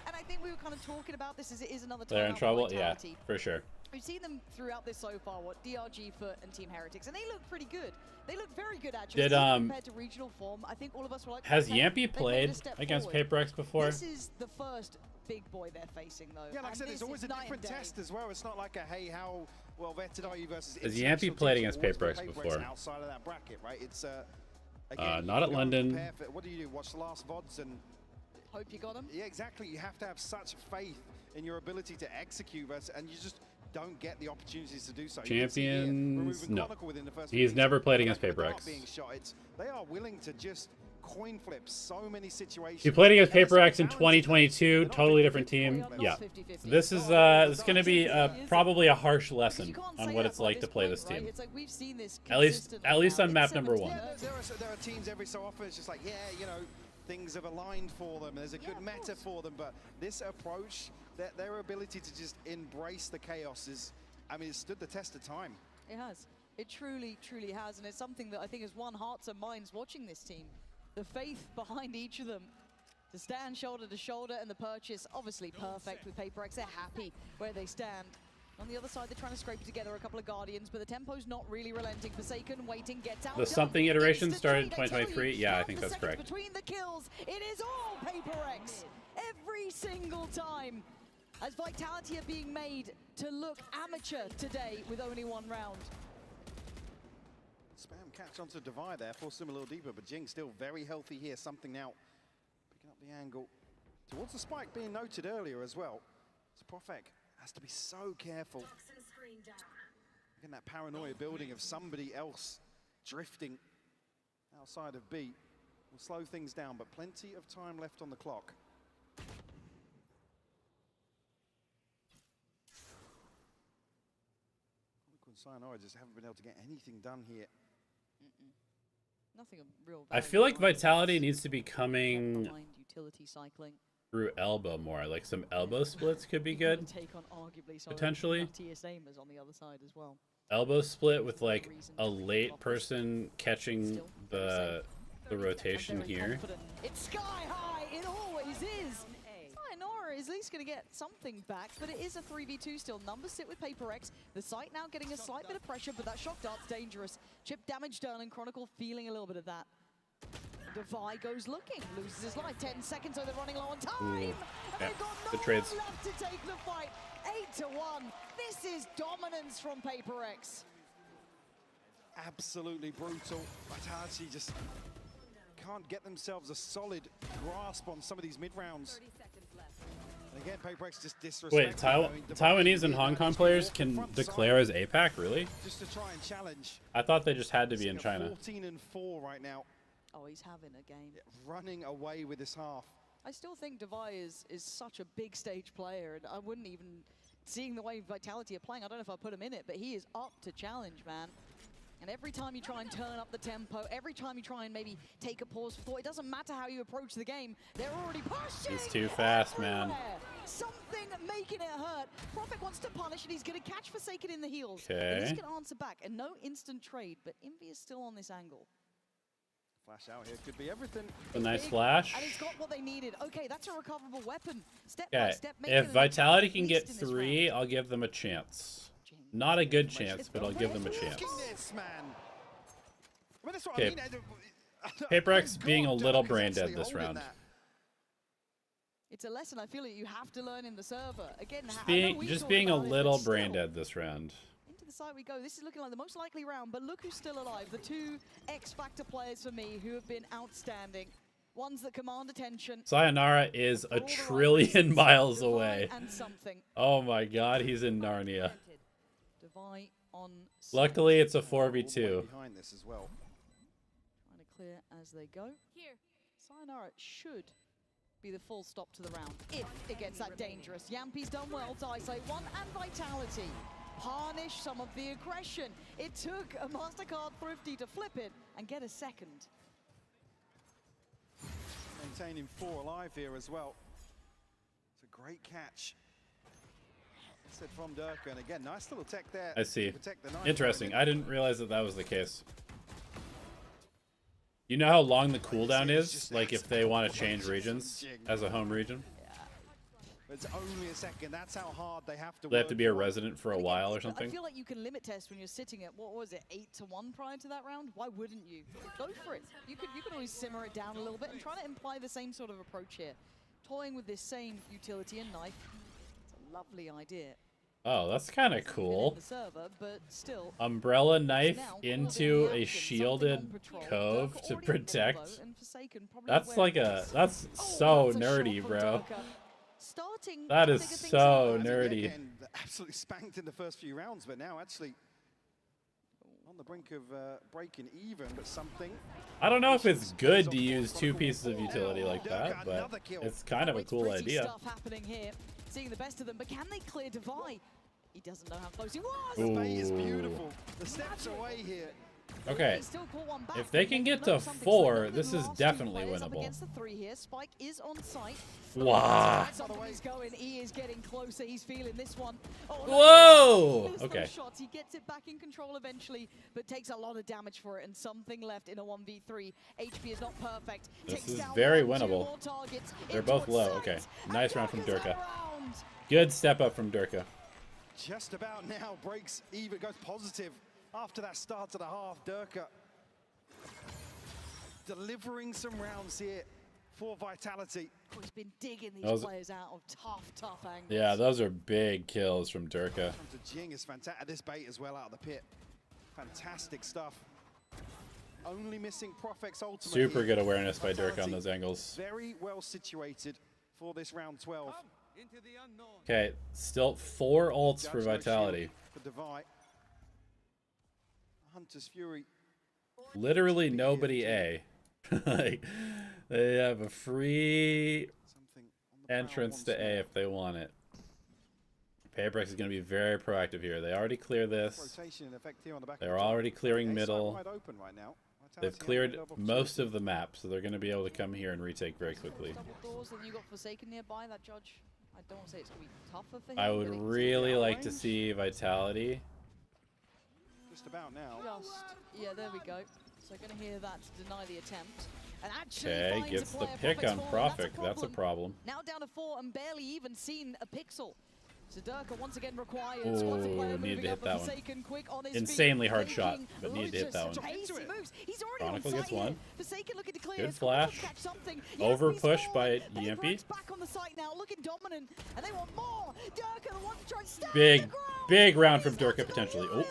Speaker 9: and I think we were kind of talking about this. As it is another.
Speaker 1: They're in trouble. Yeah, for sure.
Speaker 9: We've seen them throughout this so far. What DRG, Foot, and Team Heretics, and they look pretty good. They look very good actually. Compared to regional form, I think all of us were like.
Speaker 1: Has Yampy played against PaperX before?
Speaker 9: This is the first big boy they're facing, though.
Speaker 7: Yeah, like I said, it's always a different test as well. It's not like a hey, how well vetted are you versus.
Speaker 1: Has Yampy played against PaperX before?
Speaker 7: Outside of that bracket, right? It's
Speaker 1: not at London.
Speaker 7: What do you do? Watch the last VODs and
Speaker 9: hope you got them.
Speaker 7: Yeah, exactly. You have to have such faith in your ability to execute, and you just don't get the opportunities to do so.
Speaker 1: Champions, no. He's never played against PaperX.
Speaker 7: They are willing to just coin flip so many situations.
Speaker 1: He played against PaperX in 2022. Totally different team. Yeah. This is going to be probably a harsh lesson on what it's like to play this team. At least on map number 1.
Speaker 7: There are teams every so often. It's just like, yeah, you know, things have aligned for them. There's a good meta for them, but this approach, their ability to just embrace the chaos is, I mean, it's stood the test of time.
Speaker 9: It has. It truly, truly has, and it's something that I think has won hearts and minds watching this team. The faith behind each of them to stand shoulder to shoulder, and the purchase obviously perfect with PaperX. They're happy where they stand. On the other side, they're trying to scrape together a couple of Guardians, but the tempo's not really relenting. Forsaken, waiting, gets out.
Speaker 1: The something iteration started in 2023. Yeah, I think that's correct.
Speaker 9: Between the kills, it is all PaperX every single time. As Vitality are being made to look amateur today with only 1 round.
Speaker 7: Spam catch onto Divide there, force him a little deeper, but Jing still very healthy here. Something now picking up the angle towards the spike being noted earlier as well. So Profek has to be so careful. Again, that paranoia building of somebody else drifting outside of B will slow things down, but plenty of time left on the clock. Sayonara just haven't been able to get anything done here.
Speaker 9: Nothing of real.
Speaker 1: I feel like Vitality needs to be coming
Speaker 9: utility cycling
Speaker 1: through elbow more. Like some elbow splits could be good.
Speaker 9: Take on arguably
Speaker 1: potentially.
Speaker 9: TS aimers on the other side as well.
Speaker 1: Elbow split with like a late person catching the rotation here.
Speaker 9: It's sky high. It always is. Sayonara is at least going to get something back, but it is a 3v2 still. Numbers sit with PaperX. The site now getting a slight bit of pressure, but that shock dart's dangerous. Chip damage done, and Chronicle feeling a little bit of that. Devi goes looking, loses his life. 10 seconds, so they're running low on time. And they've got no one left to take the fight. 8-1. This is dominance from PaperX.
Speaker 7: Absolutely brutal. Vitality just can't get themselves a solid grasp on some of these mid-rounds. And again, PaperX just disrespectful.
Speaker 1: Wait, Taiwanese and Hong Kong players can declare as APAC, really?
Speaker 7: Just to try and challenge.
Speaker 1: I thought they just had to be in China.
Speaker 7: 14-4 right now.
Speaker 9: Oh, he's having a game.
Speaker 7: Yeah, running away with this half.
Speaker 9: I still think Devi is such a big stage player, and I wouldn't even, seeing the way Vitality are playing, I don't know if I'll put him in it, but he is up to challenge, man. And every time you try and turn up the tempo, every time you try and maybe take a pause for thought, it doesn't matter how you approach the game, they're already pushing.
Speaker 1: He's too fast,
Speaker 9: everywhere.
Speaker 1: man.
Speaker 9: Something making it hurt. Profek wants to punish, and he's going to catch Forsaken in the heels.
Speaker 1: Okay.
Speaker 9: And he's going to answer back, and no instant trade, but Envy is still on this angle.
Speaker 7: Flash out here could be everything.
Speaker 1: A nice flash.
Speaker 9: And he's got what they needed. Okay, that's a recoverable weapon. Step
Speaker 1: by
Speaker 9: step.
Speaker 1: If Vitality can get 3, I'll give them a chance. Not a good chance, but I'll give them a chance. Okay. PaperX being a little brain dead this round.
Speaker 9: It's a lesson I feel that you have to learn in the server. Again,
Speaker 1: just being a little brain dead this round.
Speaker 9: Into the side we go. This is looking like the most likely round, but look who's still alive. The 2 X-Factor players for me who have been outstanding. Ones that command attention.
Speaker 1: Sayonara is a trillion miles away. Oh my god, he's in Narnia. Luckily, it's a 4v2.
Speaker 7: Behind this as well.
Speaker 9: Trying to clear as they go. Here, Sayonara should be the full stop to the round if it gets that dangerous. Yampy's done well to isolate 1, and Vitality harness some of the aggression. It took a MasterCard Thrifty to flip it and get a second.
Speaker 7: Maintaining 4 alive here as well. It's a Great catch. Said from Durka, and again, nice little tech there.
Speaker 1: I see.
Speaker 7: Protect the knife.
Speaker 1: Interesting. I didn't realize that that was the case. You know how long the cooldown is? Like if they want to change regions as a home region?
Speaker 7: It's only a second. That's how hard they have to
Speaker 1: They have to be a
Speaker 7: work.
Speaker 1: resident for a while or
Speaker 9: I
Speaker 1: something?
Speaker 9: feel like you can limit test when you're sitting at, what was it, 8-1 prior to that round? Why wouldn't you? Go for it. You could always simmer it down a little bit and try to imply the same sort of approach here. Toying with this same utility and knife. It's a lovely idea.
Speaker 1: Oh, that's kind of cool.
Speaker 9: The server, but still,
Speaker 1: Umbrella knife into a shielded cove to protect. That's like a, that's so nerdy, bro. That is so nerdy.
Speaker 7: Again, absolutely spanked in the first few rounds, but now actually on the brink of breaking even, but something.
Speaker 1: I don't know if it's good to use two pieces of utility like that, but it's kind of a cool idea.
Speaker 9: Stuff happening here. Seeing the best of them, but can they clear Devi? He doesn't know how close he was.
Speaker 7: The bait is beautiful. The steps away here.
Speaker 1: Okay, if they can get to 4, this is definitely winnable.
Speaker 9: Against the 3 here. Spike is on site.
Speaker 1: Wow.
Speaker 9: Somebody's going. He is getting closer. He's feeling this one.
Speaker 1: Whoa! Okay.
Speaker 9: Shots. He gets it back in control eventually, but takes a lot of damage for it, and something left in a 1v3. HP is not perfect.
Speaker 1: This is very winnable. They're both low. Okay. Nice round from Durka. Good step up from Durka.
Speaker 7: Just about now breaks even, goes positive after that start to the half. Durka delivering some rounds here for Vitality.
Speaker 9: He's been digging these players out of tough angles.
Speaker 1: Yeah, those are big kills from Durka.
Speaker 7: Jing is fantastic. This bait as well out of the pit. Fantastic stuff. Only missing Profex ultimately.
Speaker 1: Super good awareness by Durka on those angles.
Speaker 7: Very well situated for this round 12.
Speaker 1: Okay, still 4 ults for Vitality.
Speaker 7: For Devi. Hunter's Fury.
Speaker 1: Literally nobody A. Like, they have a free entrance to A if they want it. Paybrex is going to be very proactive here. They already clear this. They're already clearing middle. They've cleared most of the map, so they're going to be able to come here and retake very quickly.
Speaker 9: You got Forsaken nearby, that judge. I don't want to say it's going to be tougher for him.
Speaker 1: I would really like to see Vitality.
Speaker 7: Just about now.
Speaker 9: Yeah, there we go. So going to hear that to deny the attempt. And actually
Speaker 1: Okay, gets the pick on Profit. That's a problem.
Speaker 9: Now down to 4 and barely even seen a pixel. So Durka once again required.
Speaker 1: Ooh, needed to hit that one. Insanely hard shot, but needed to hit that one. Chronicle gets one. Good flash. Over push by Yampy. Big round from Durka potentially. Oh.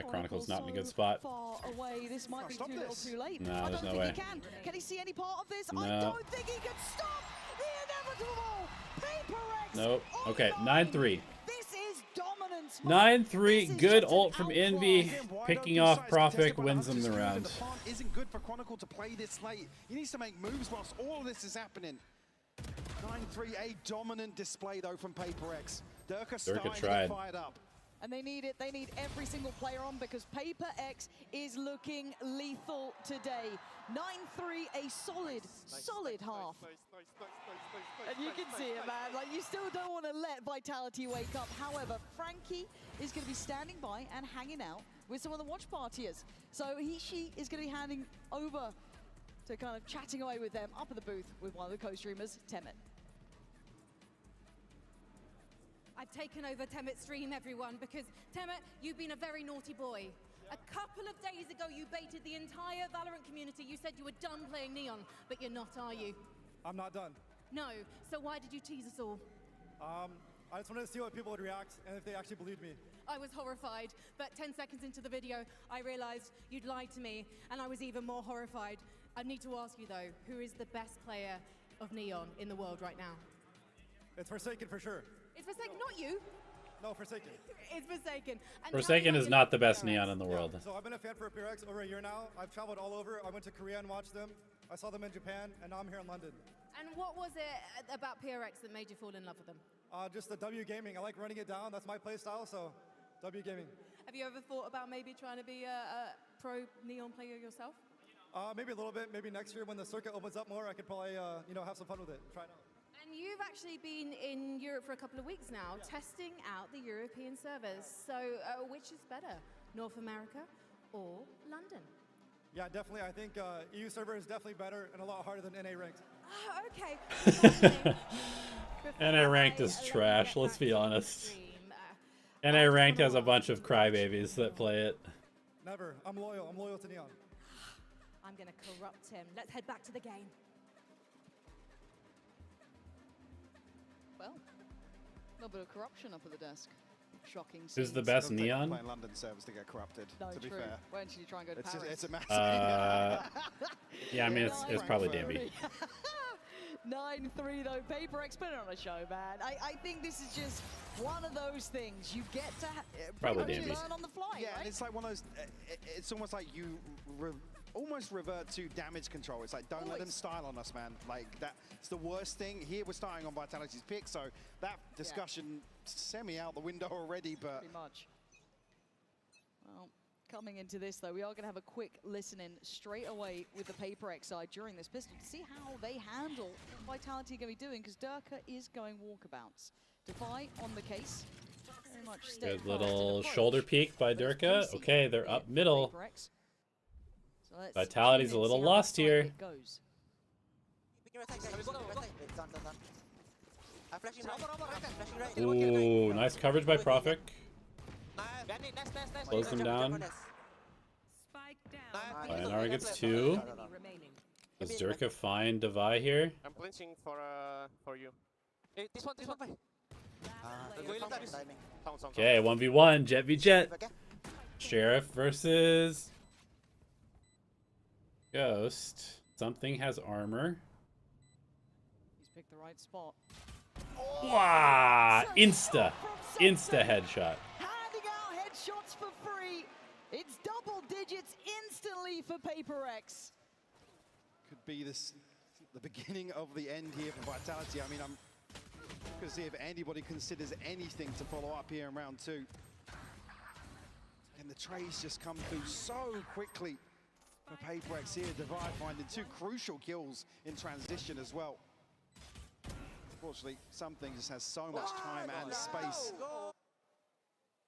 Speaker 1: Chronicle's not in a good spot.
Speaker 9: Far away. This might be too little, too late.
Speaker 1: No, there's no way.
Speaker 9: Can he see any part of this?
Speaker 1: No.
Speaker 9: I don't think he can stop the inevitable.
Speaker 1: Nope. Okay, 9-3.
Speaker 9: This is dominance.
Speaker 1: 9-3. Good ult from Envy. Picking off Profit wins them the round.
Speaker 7: The plant isn't good for Chronicle to play this late. He needs to make moves whilst all of this is happening. 9-3, a dominant display though from Paper-X. Durka starting to get fired up.
Speaker 9: And they need it. They need every single player on because Paper-X is looking lethal today. 9-3, a solid half. And you can see it, man. Like, you still don't want to let Vitality wake up. However, Frankie is going to be standing by and hanging out with some of the watch partiers. So she is going to be handing over to kind of chatting away with them up at the booth with one of the co-streamers, Temet.
Speaker 8: I've taken over Temet's stream, everyone, because Temet, you've been a very naughty boy. A couple of days ago, you baited the entire Valorant community. You said you were done playing Neon, but you're not, are you?
Speaker 10: I'm not done.
Speaker 8: No. So why did you tease us all?
Speaker 10: I just wanted to see what people would react and if they actually believed me.
Speaker 8: I was horrified, but 10 seconds into the video, I realized you'd lied to me, and I was even more horrified. I need to ask you, though, who is the best player of Neon in the world right now?
Speaker 10: It's Forsaken for sure.
Speaker 8: It's Forsaken, not you.
Speaker 10: No, Forsaken.
Speaker 8: It's Forsaken. And
Speaker 1: Forsaken is not the best Neon in the world.
Speaker 10: So I've been a fan for PRX over a year now. I've traveled all over. I went to Korea and watched them. I saw them in Japan, and now I'm here in London.
Speaker 8: And what was it about PRX that made you fall in love with them?
Speaker 10: Just the W gaming. I like running it down. That's my play style, so W gaming.
Speaker 8: Have you ever thought about maybe trying to be a pro Neon player yourself?
Speaker 10: Maybe a little bit. Maybe next year when the circuit opens up more, I could probably, have some fun with it. Try it out.
Speaker 19: And you've actually been in Europe for a couple of weeks now, testing out the European servers. So which is better, North America or London?
Speaker 10: Yeah, definitely. I think EU server is definitely better and a lot harder than NA ranked.
Speaker 19: Oh, okay.
Speaker 1: NA ranked is trash, let's be honest. NA ranked has a bunch of crybabies that play it.
Speaker 10: Never. I'm loyal. I'm loyal to Neon.
Speaker 19: I'm going to corrupt him. Let's head back to the game.
Speaker 9: Well, a little bit of corruption up at the desk. Shocking.
Speaker 1: Who's the best Neon?
Speaker 7: Playing London servers to get corrupted.
Speaker 9: No,
Speaker 7: to be
Speaker 9: true.
Speaker 7: fair,
Speaker 9: Why don't you try and go to
Speaker 7: it's,
Speaker 9: Paris?
Speaker 7: it's a massive.
Speaker 1: Yeah, I mean it's probably DMB.
Speaker 9: 9-3 though. Paper X put it on a show, man. I think this is just one of those things you get to
Speaker 1: Probably
Speaker 9: pretty much
Speaker 1: DMB.
Speaker 9: learn on the fly.
Speaker 7: Yeah,
Speaker 9: right?
Speaker 7: and it's like one of those. It's almost like you almost revert to damage control. It's like, don't let them style on us, man. Like that's the worst thing. Here we're starting on Vitality's pick, so that discussion semi out the window already. But
Speaker 9: pretty much. Well, coming into this though, we are going to have a quick listening straight away with the Paper X side during this pistol to see how they handle what Vitality are going to be doing, because Durka is going walkabouts. Defy on the case. Very much
Speaker 1: Good little shoulder peek by Durka. Okay, they're up middle.
Speaker 9: So
Speaker 1: Vitality's a little lost here.
Speaker 9: Goes.
Speaker 1: Ooh, nice coverage by Profik. Close them down. Sayonara gets 2. Does Durka find Devi here?
Speaker 17: I'm flinching for you. Hey, this one.
Speaker 1: Okay, 1v1, Jet v Jet. Sheriff versus Ghost. Something has armor.
Speaker 9: He's picked the right spot.
Speaker 1: Wow! Insta headshot.
Speaker 9: Handing out headshots for free. It's double digits instantly for Paper X.
Speaker 7: could be the beginning of the end here for Vitality. I mean, I'm going to see if anybody considers anything to follow up here in round 2. And the trades just come through so quickly for Paper X here. Divide finding 2 crucial kills in transition as well. Unfortunately, something just has so much time and space.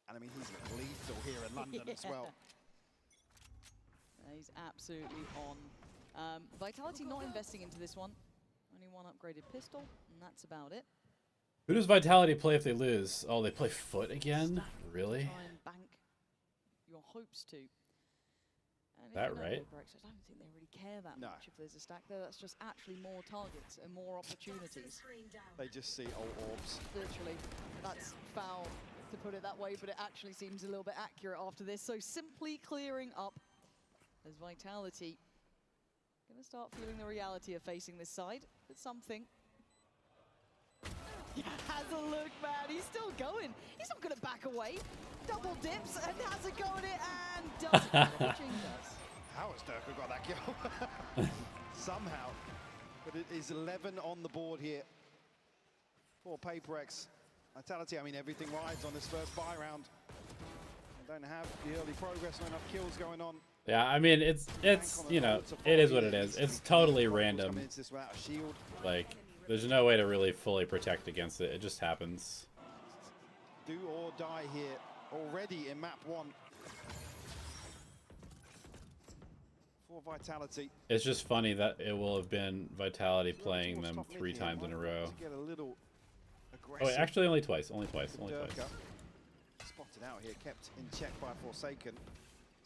Speaker 7: And I mean, he's lethal here in London as well.
Speaker 9: He's absolutely on. Vitality not investing into this one. Only one upgraded pistol, and that's about it.
Speaker 1: Who does Vitality play if they lose? Oh, they play Foot again? Really?
Speaker 9: Try and bank your hopes to. And
Speaker 1: That
Speaker 9: if you know
Speaker 1: right?
Speaker 9: Paper X, I don't think they really care that much if there's a stack there. That's just actually more targets and more opportunities.
Speaker 7: They just see old orbs.
Speaker 9: Literally, that's foul to put it that way, but it actually seems a little bit accurate after this. So simply clearing up as Vitality gonna start feeling the reality of facing this side. But something. Yeah, has a look, man. He's still going. He's not gonna back away. Double dips and has a go at it and does it.
Speaker 7: How has Durka got that kill? Somehow. But it is 11 on the board here for Paper X. Vitality, I mean, everything rides on this first buy round. They don't have the early progress, not enough kills going on.
Speaker 1: Yeah, I mean, it's you know, it is what it is. It's totally random. Like, there's no way to really fully protect against it. It just happens.
Speaker 7: Do or die here already in map 1 for Vitality.
Speaker 1: It's just funny that it will have been Vitality playing them 3 times in a row.
Speaker 7: To get a little
Speaker 1: Oh, wait, actually only twice. Only twice.
Speaker 7: Durka spotted out here, kept in check by Forsaken.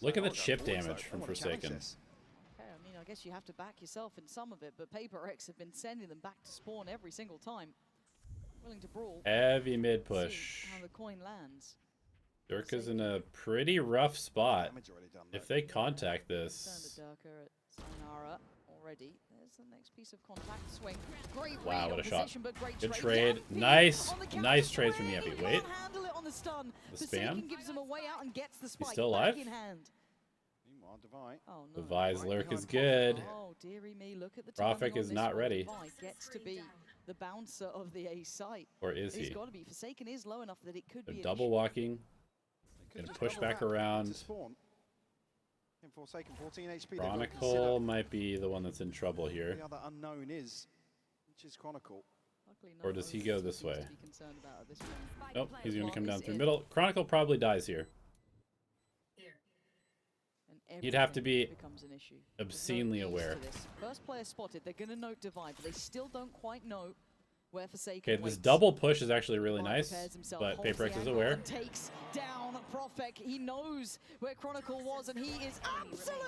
Speaker 1: Look at the chip damage from Forsaken.
Speaker 9: Okay, I mean, I guess you have to back yourself in some of it, but Paper X have been sending them back to spawn every single time. Willing to brawl.
Speaker 1: Heavy mid
Speaker 9: See
Speaker 1: push.
Speaker 9: how the coin lands.
Speaker 1: Durka's in a pretty rough spot. If they contact this,
Speaker 9: Turned to Durka at Sayonara already. There's the next piece of contact swing. Great
Speaker 1: wow,
Speaker 9: read
Speaker 1: what
Speaker 9: on
Speaker 1: a shot.
Speaker 9: position, but great
Speaker 1: Good
Speaker 9: trade.
Speaker 1: trade.
Speaker 9: Yeah,
Speaker 1: Nice,
Speaker 9: on the counter
Speaker 1: nice trades from
Speaker 9: swing.
Speaker 1: Yeppy.
Speaker 9: He
Speaker 1: Wait,
Speaker 9: can't handle it on the stun.
Speaker 1: The
Speaker 9: Forsaken
Speaker 1: spam?
Speaker 9: gives him a way out and gets the spike
Speaker 1: still
Speaker 9: back
Speaker 1: alive?
Speaker 9: in hand.
Speaker 7: Meanwhile, Divide.
Speaker 9: Oh, no.
Speaker 1: Devi's lurk is good.
Speaker 9: Oh, dearie me, look at the
Speaker 1: Profik
Speaker 9: timing on
Speaker 1: is
Speaker 9: this
Speaker 1: not
Speaker 9: one.
Speaker 1: ready.
Speaker 9: Devi gets to be the bouncer of the A site.
Speaker 1: Or is
Speaker 9: He's
Speaker 1: he?
Speaker 9: got to be. Forsaken is low enough that it could
Speaker 1: They're
Speaker 9: be an
Speaker 1: double
Speaker 9: issue.
Speaker 1: walking. Gonna
Speaker 7: Just
Speaker 1: push
Speaker 7: double
Speaker 1: back
Speaker 7: wrap
Speaker 1: around.
Speaker 7: to spawn. And Forsaken 14 HP. They've got to
Speaker 1: Chronicle might be the one that's in trouble
Speaker 7: consider
Speaker 1: here.
Speaker 7: the other unknown is, which is Chronicle.
Speaker 1: Or does he go this way?
Speaker 9: To be concerned about at this point.
Speaker 1: Nope, he's going to come down
Speaker 9: Is
Speaker 1: through
Speaker 9: in.
Speaker 1: middle. Chronicle probably dies here.
Speaker 9: And
Speaker 1: He'd have to
Speaker 9: everything
Speaker 1: be
Speaker 9: becomes an issue.
Speaker 1: obscenely
Speaker 9: There's no ease
Speaker 1: aware.
Speaker 9: to this. First player spotted. They're going to note Divide, but they still don't quite know where Forsaken
Speaker 1: Okay, this
Speaker 9: waits.
Speaker 1: double push is actually really
Speaker 9: Divide
Speaker 1: nice,
Speaker 9: prepares himself,
Speaker 1: but
Speaker 9: holds the
Speaker 1: Paperex is
Speaker 9: angle,
Speaker 1: aware.
Speaker 9: and takes down Profek. He knows where Chronicle was, and he is absolutely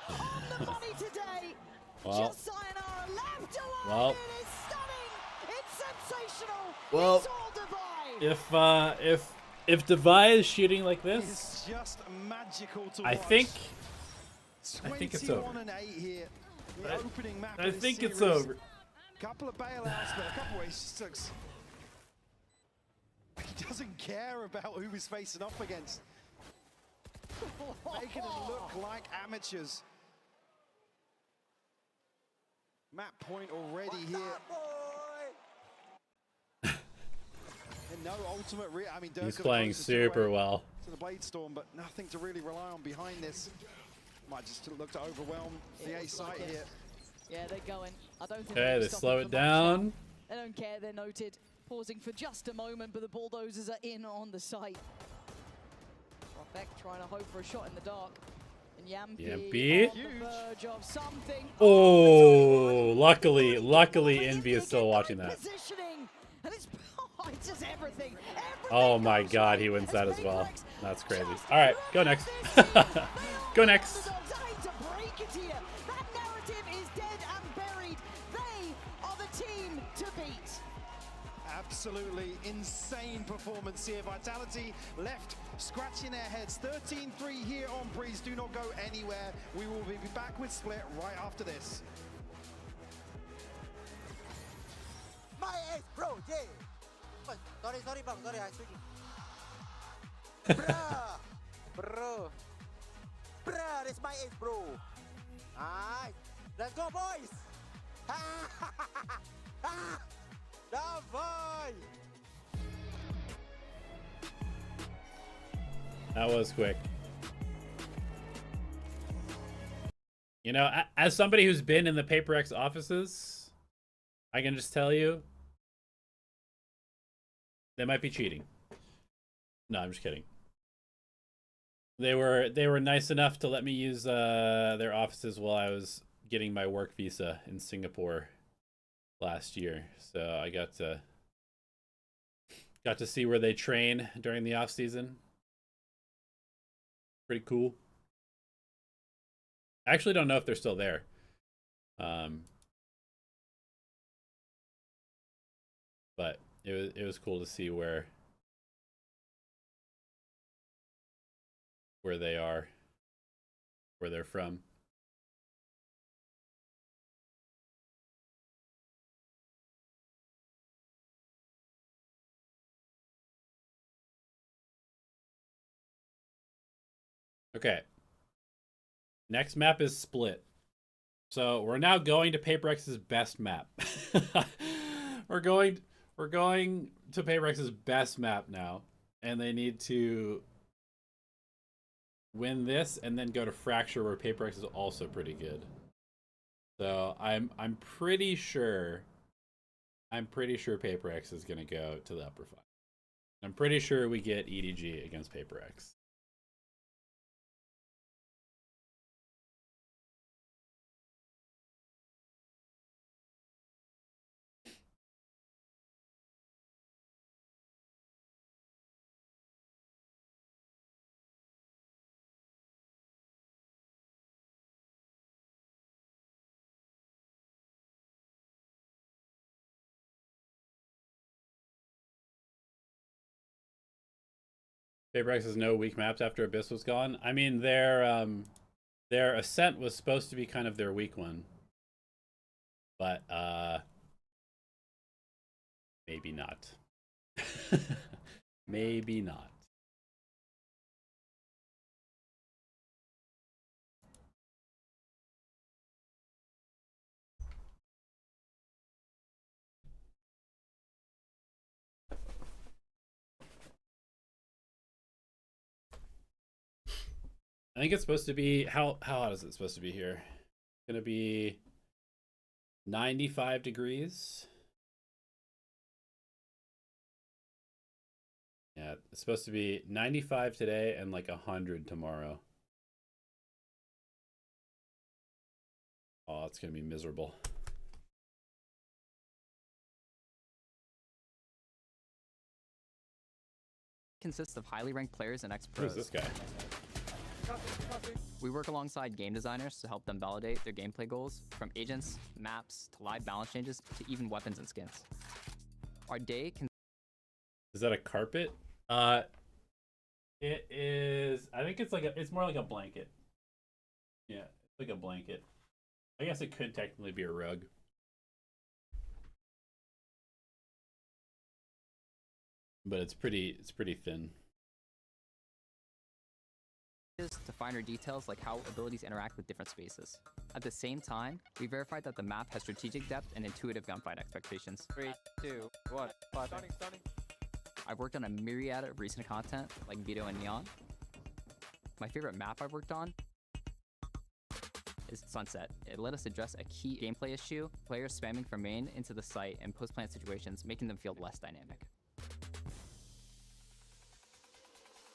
Speaker 9: on the money today.
Speaker 1: Well,
Speaker 9: Just sayonara, left alone.
Speaker 1: well,
Speaker 9: It is stunning. It's sensational.
Speaker 1: well,
Speaker 9: It's all Divide.
Speaker 1: if Devi is shooting like this,
Speaker 7: It's just magical to
Speaker 1: I
Speaker 7: watch.
Speaker 1: think it's over.
Speaker 7: 21 and 8 here. The opening map
Speaker 1: I
Speaker 7: of this
Speaker 1: think it's
Speaker 7: series.
Speaker 1: over.
Speaker 7: Couple of bailouts, but a couple of ways looks. He doesn't care about who he's facing off against. Making it look like amateurs. Map point already here. And no ultimate. I mean, Dirk's
Speaker 1: He's
Speaker 7: got the
Speaker 1: playing
Speaker 7: closest
Speaker 1: super
Speaker 7: away
Speaker 1: well.
Speaker 7: to the Blade Storm, but nothing to really rely on behind this. Might just look to overwhelm the A site here.
Speaker 9: Yeah, they're going. I don't think
Speaker 1: Okay, they slow it down.
Speaker 9: They don't care, they're noted. Pausing for just a moment, but the bulldozers are in on the site. Profek trying to hope for a shot in the dark. And
Speaker 1: Yampi.
Speaker 9: on the verge of something.
Speaker 1: Oh, luckily Envy is still watching that.
Speaker 9: Positioning. And it's just everything.
Speaker 1: Oh my god, he wins that as well. That's crazy. Alright, go next. Go next.
Speaker 9: I hate to break it here. That narrative is dead and buried. They are the team to beat.
Speaker 7: Absolutely insane performance here. Vitality left scratching their heads. 13-3 here on Breeze. Do not go anywhere. We will be back with Split right after this.
Speaker 6: My ace, bro, yeah. Sorry, bang, sorry, I'm speaking. Bruh, this my ace, bro. Alright, let's go, boys. Davai.
Speaker 1: That was quick. You know, as somebody who's been in the Paperex offices, I can just tell you, they might be cheating. No, I'm just kidding. They were nice enough to let me use their offices while I was getting my work visa in Singapore last year. So I got to see where they train during the off season. Pretty cool. I actually don't know if they're still there. But it was cool to see where they are, where they're from. Okay. Next map is Split. So we're now going to Paperex's best map. we're going to Paperex's best map now, and they need to win this and then go to Fracture, where Paperex is also pretty good. So I'm pretty sure Paperex is gonna go to the upper 5. I'm pretty sure we get EDG against Paperex. Paperex has no weak maps after Abyss was gone. I mean, their Ascent was supposed to be kind of their weak one. But, maybe not. Maybe not. I think it's supposed to be, how hot is it supposed to be here? It's gonna be 95 degrees. Yeah, it's supposed to be 95 today and like 100 tomorrow. Oh, it's gonna be miserable.
Speaker 11: Consists of highly ranked players and ex-pros.
Speaker 1: Who's this guy?
Speaker 11: We work alongside game designers to help them validate their gameplay goals, from agents, maps, to live balance changes, to even weapons and skins. Our day can...
Speaker 1: Is that a carpet? It is. I think it's like a. It's more like a blanket. Yeah, it's like a blanket. I guess it could technically be a rug. But it's pretty thin.
Speaker 11: To finer details like how abilities interact with different spaces. At the same time, we verified that the map has strategic depth and intuitive gunfight expectations.
Speaker 17: 3, 2, 1, starting.
Speaker 11: I've worked on a myriad of recent content like Vito and Neon. My favorite map I've worked on is Sunset. It let us address a key gameplay issue, players spamming from main into the site in post-plant situations, making them feel less dynamic.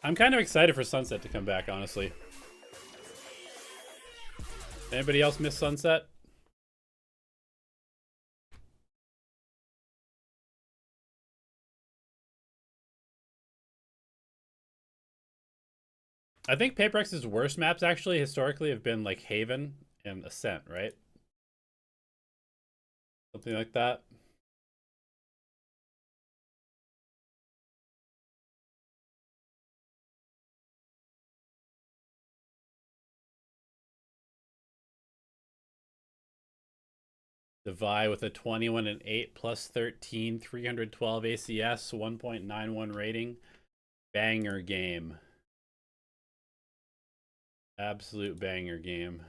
Speaker 1: I'm kind of excited for Sunset to come back, honestly. Anybody else miss Sunset? I think PaperX's worst maps actually historically have been like Haven and Ascent, right? Something like that. Devi with a 21 and 8 plus 13, 312 ACS, 1.91 rating. Banger game. Absolute banger game.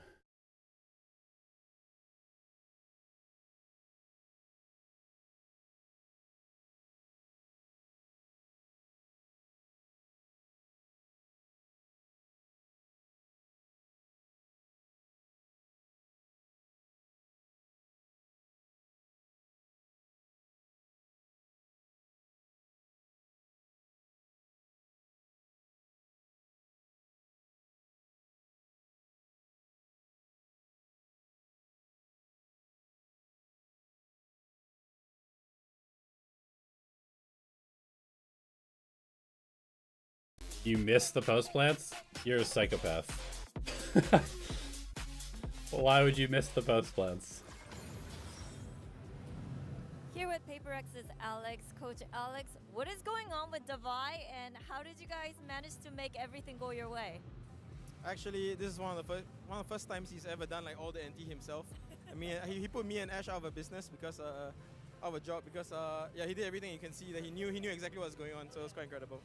Speaker 1: You missed the post plants? You're a psychopath. Why would you miss the post plants?
Speaker 12: Here with PaperX's Alex, Coach Alex, what is going on with Devi and how did you guys manage to make everything go your way?
Speaker 13: Actually, this is one of the first times he's ever done like all the NT himself. I mean, he put me and Ash out of a business because of a job because yeah, he did everything. You can see that he knew exactly what was going on, so it was quite incredible.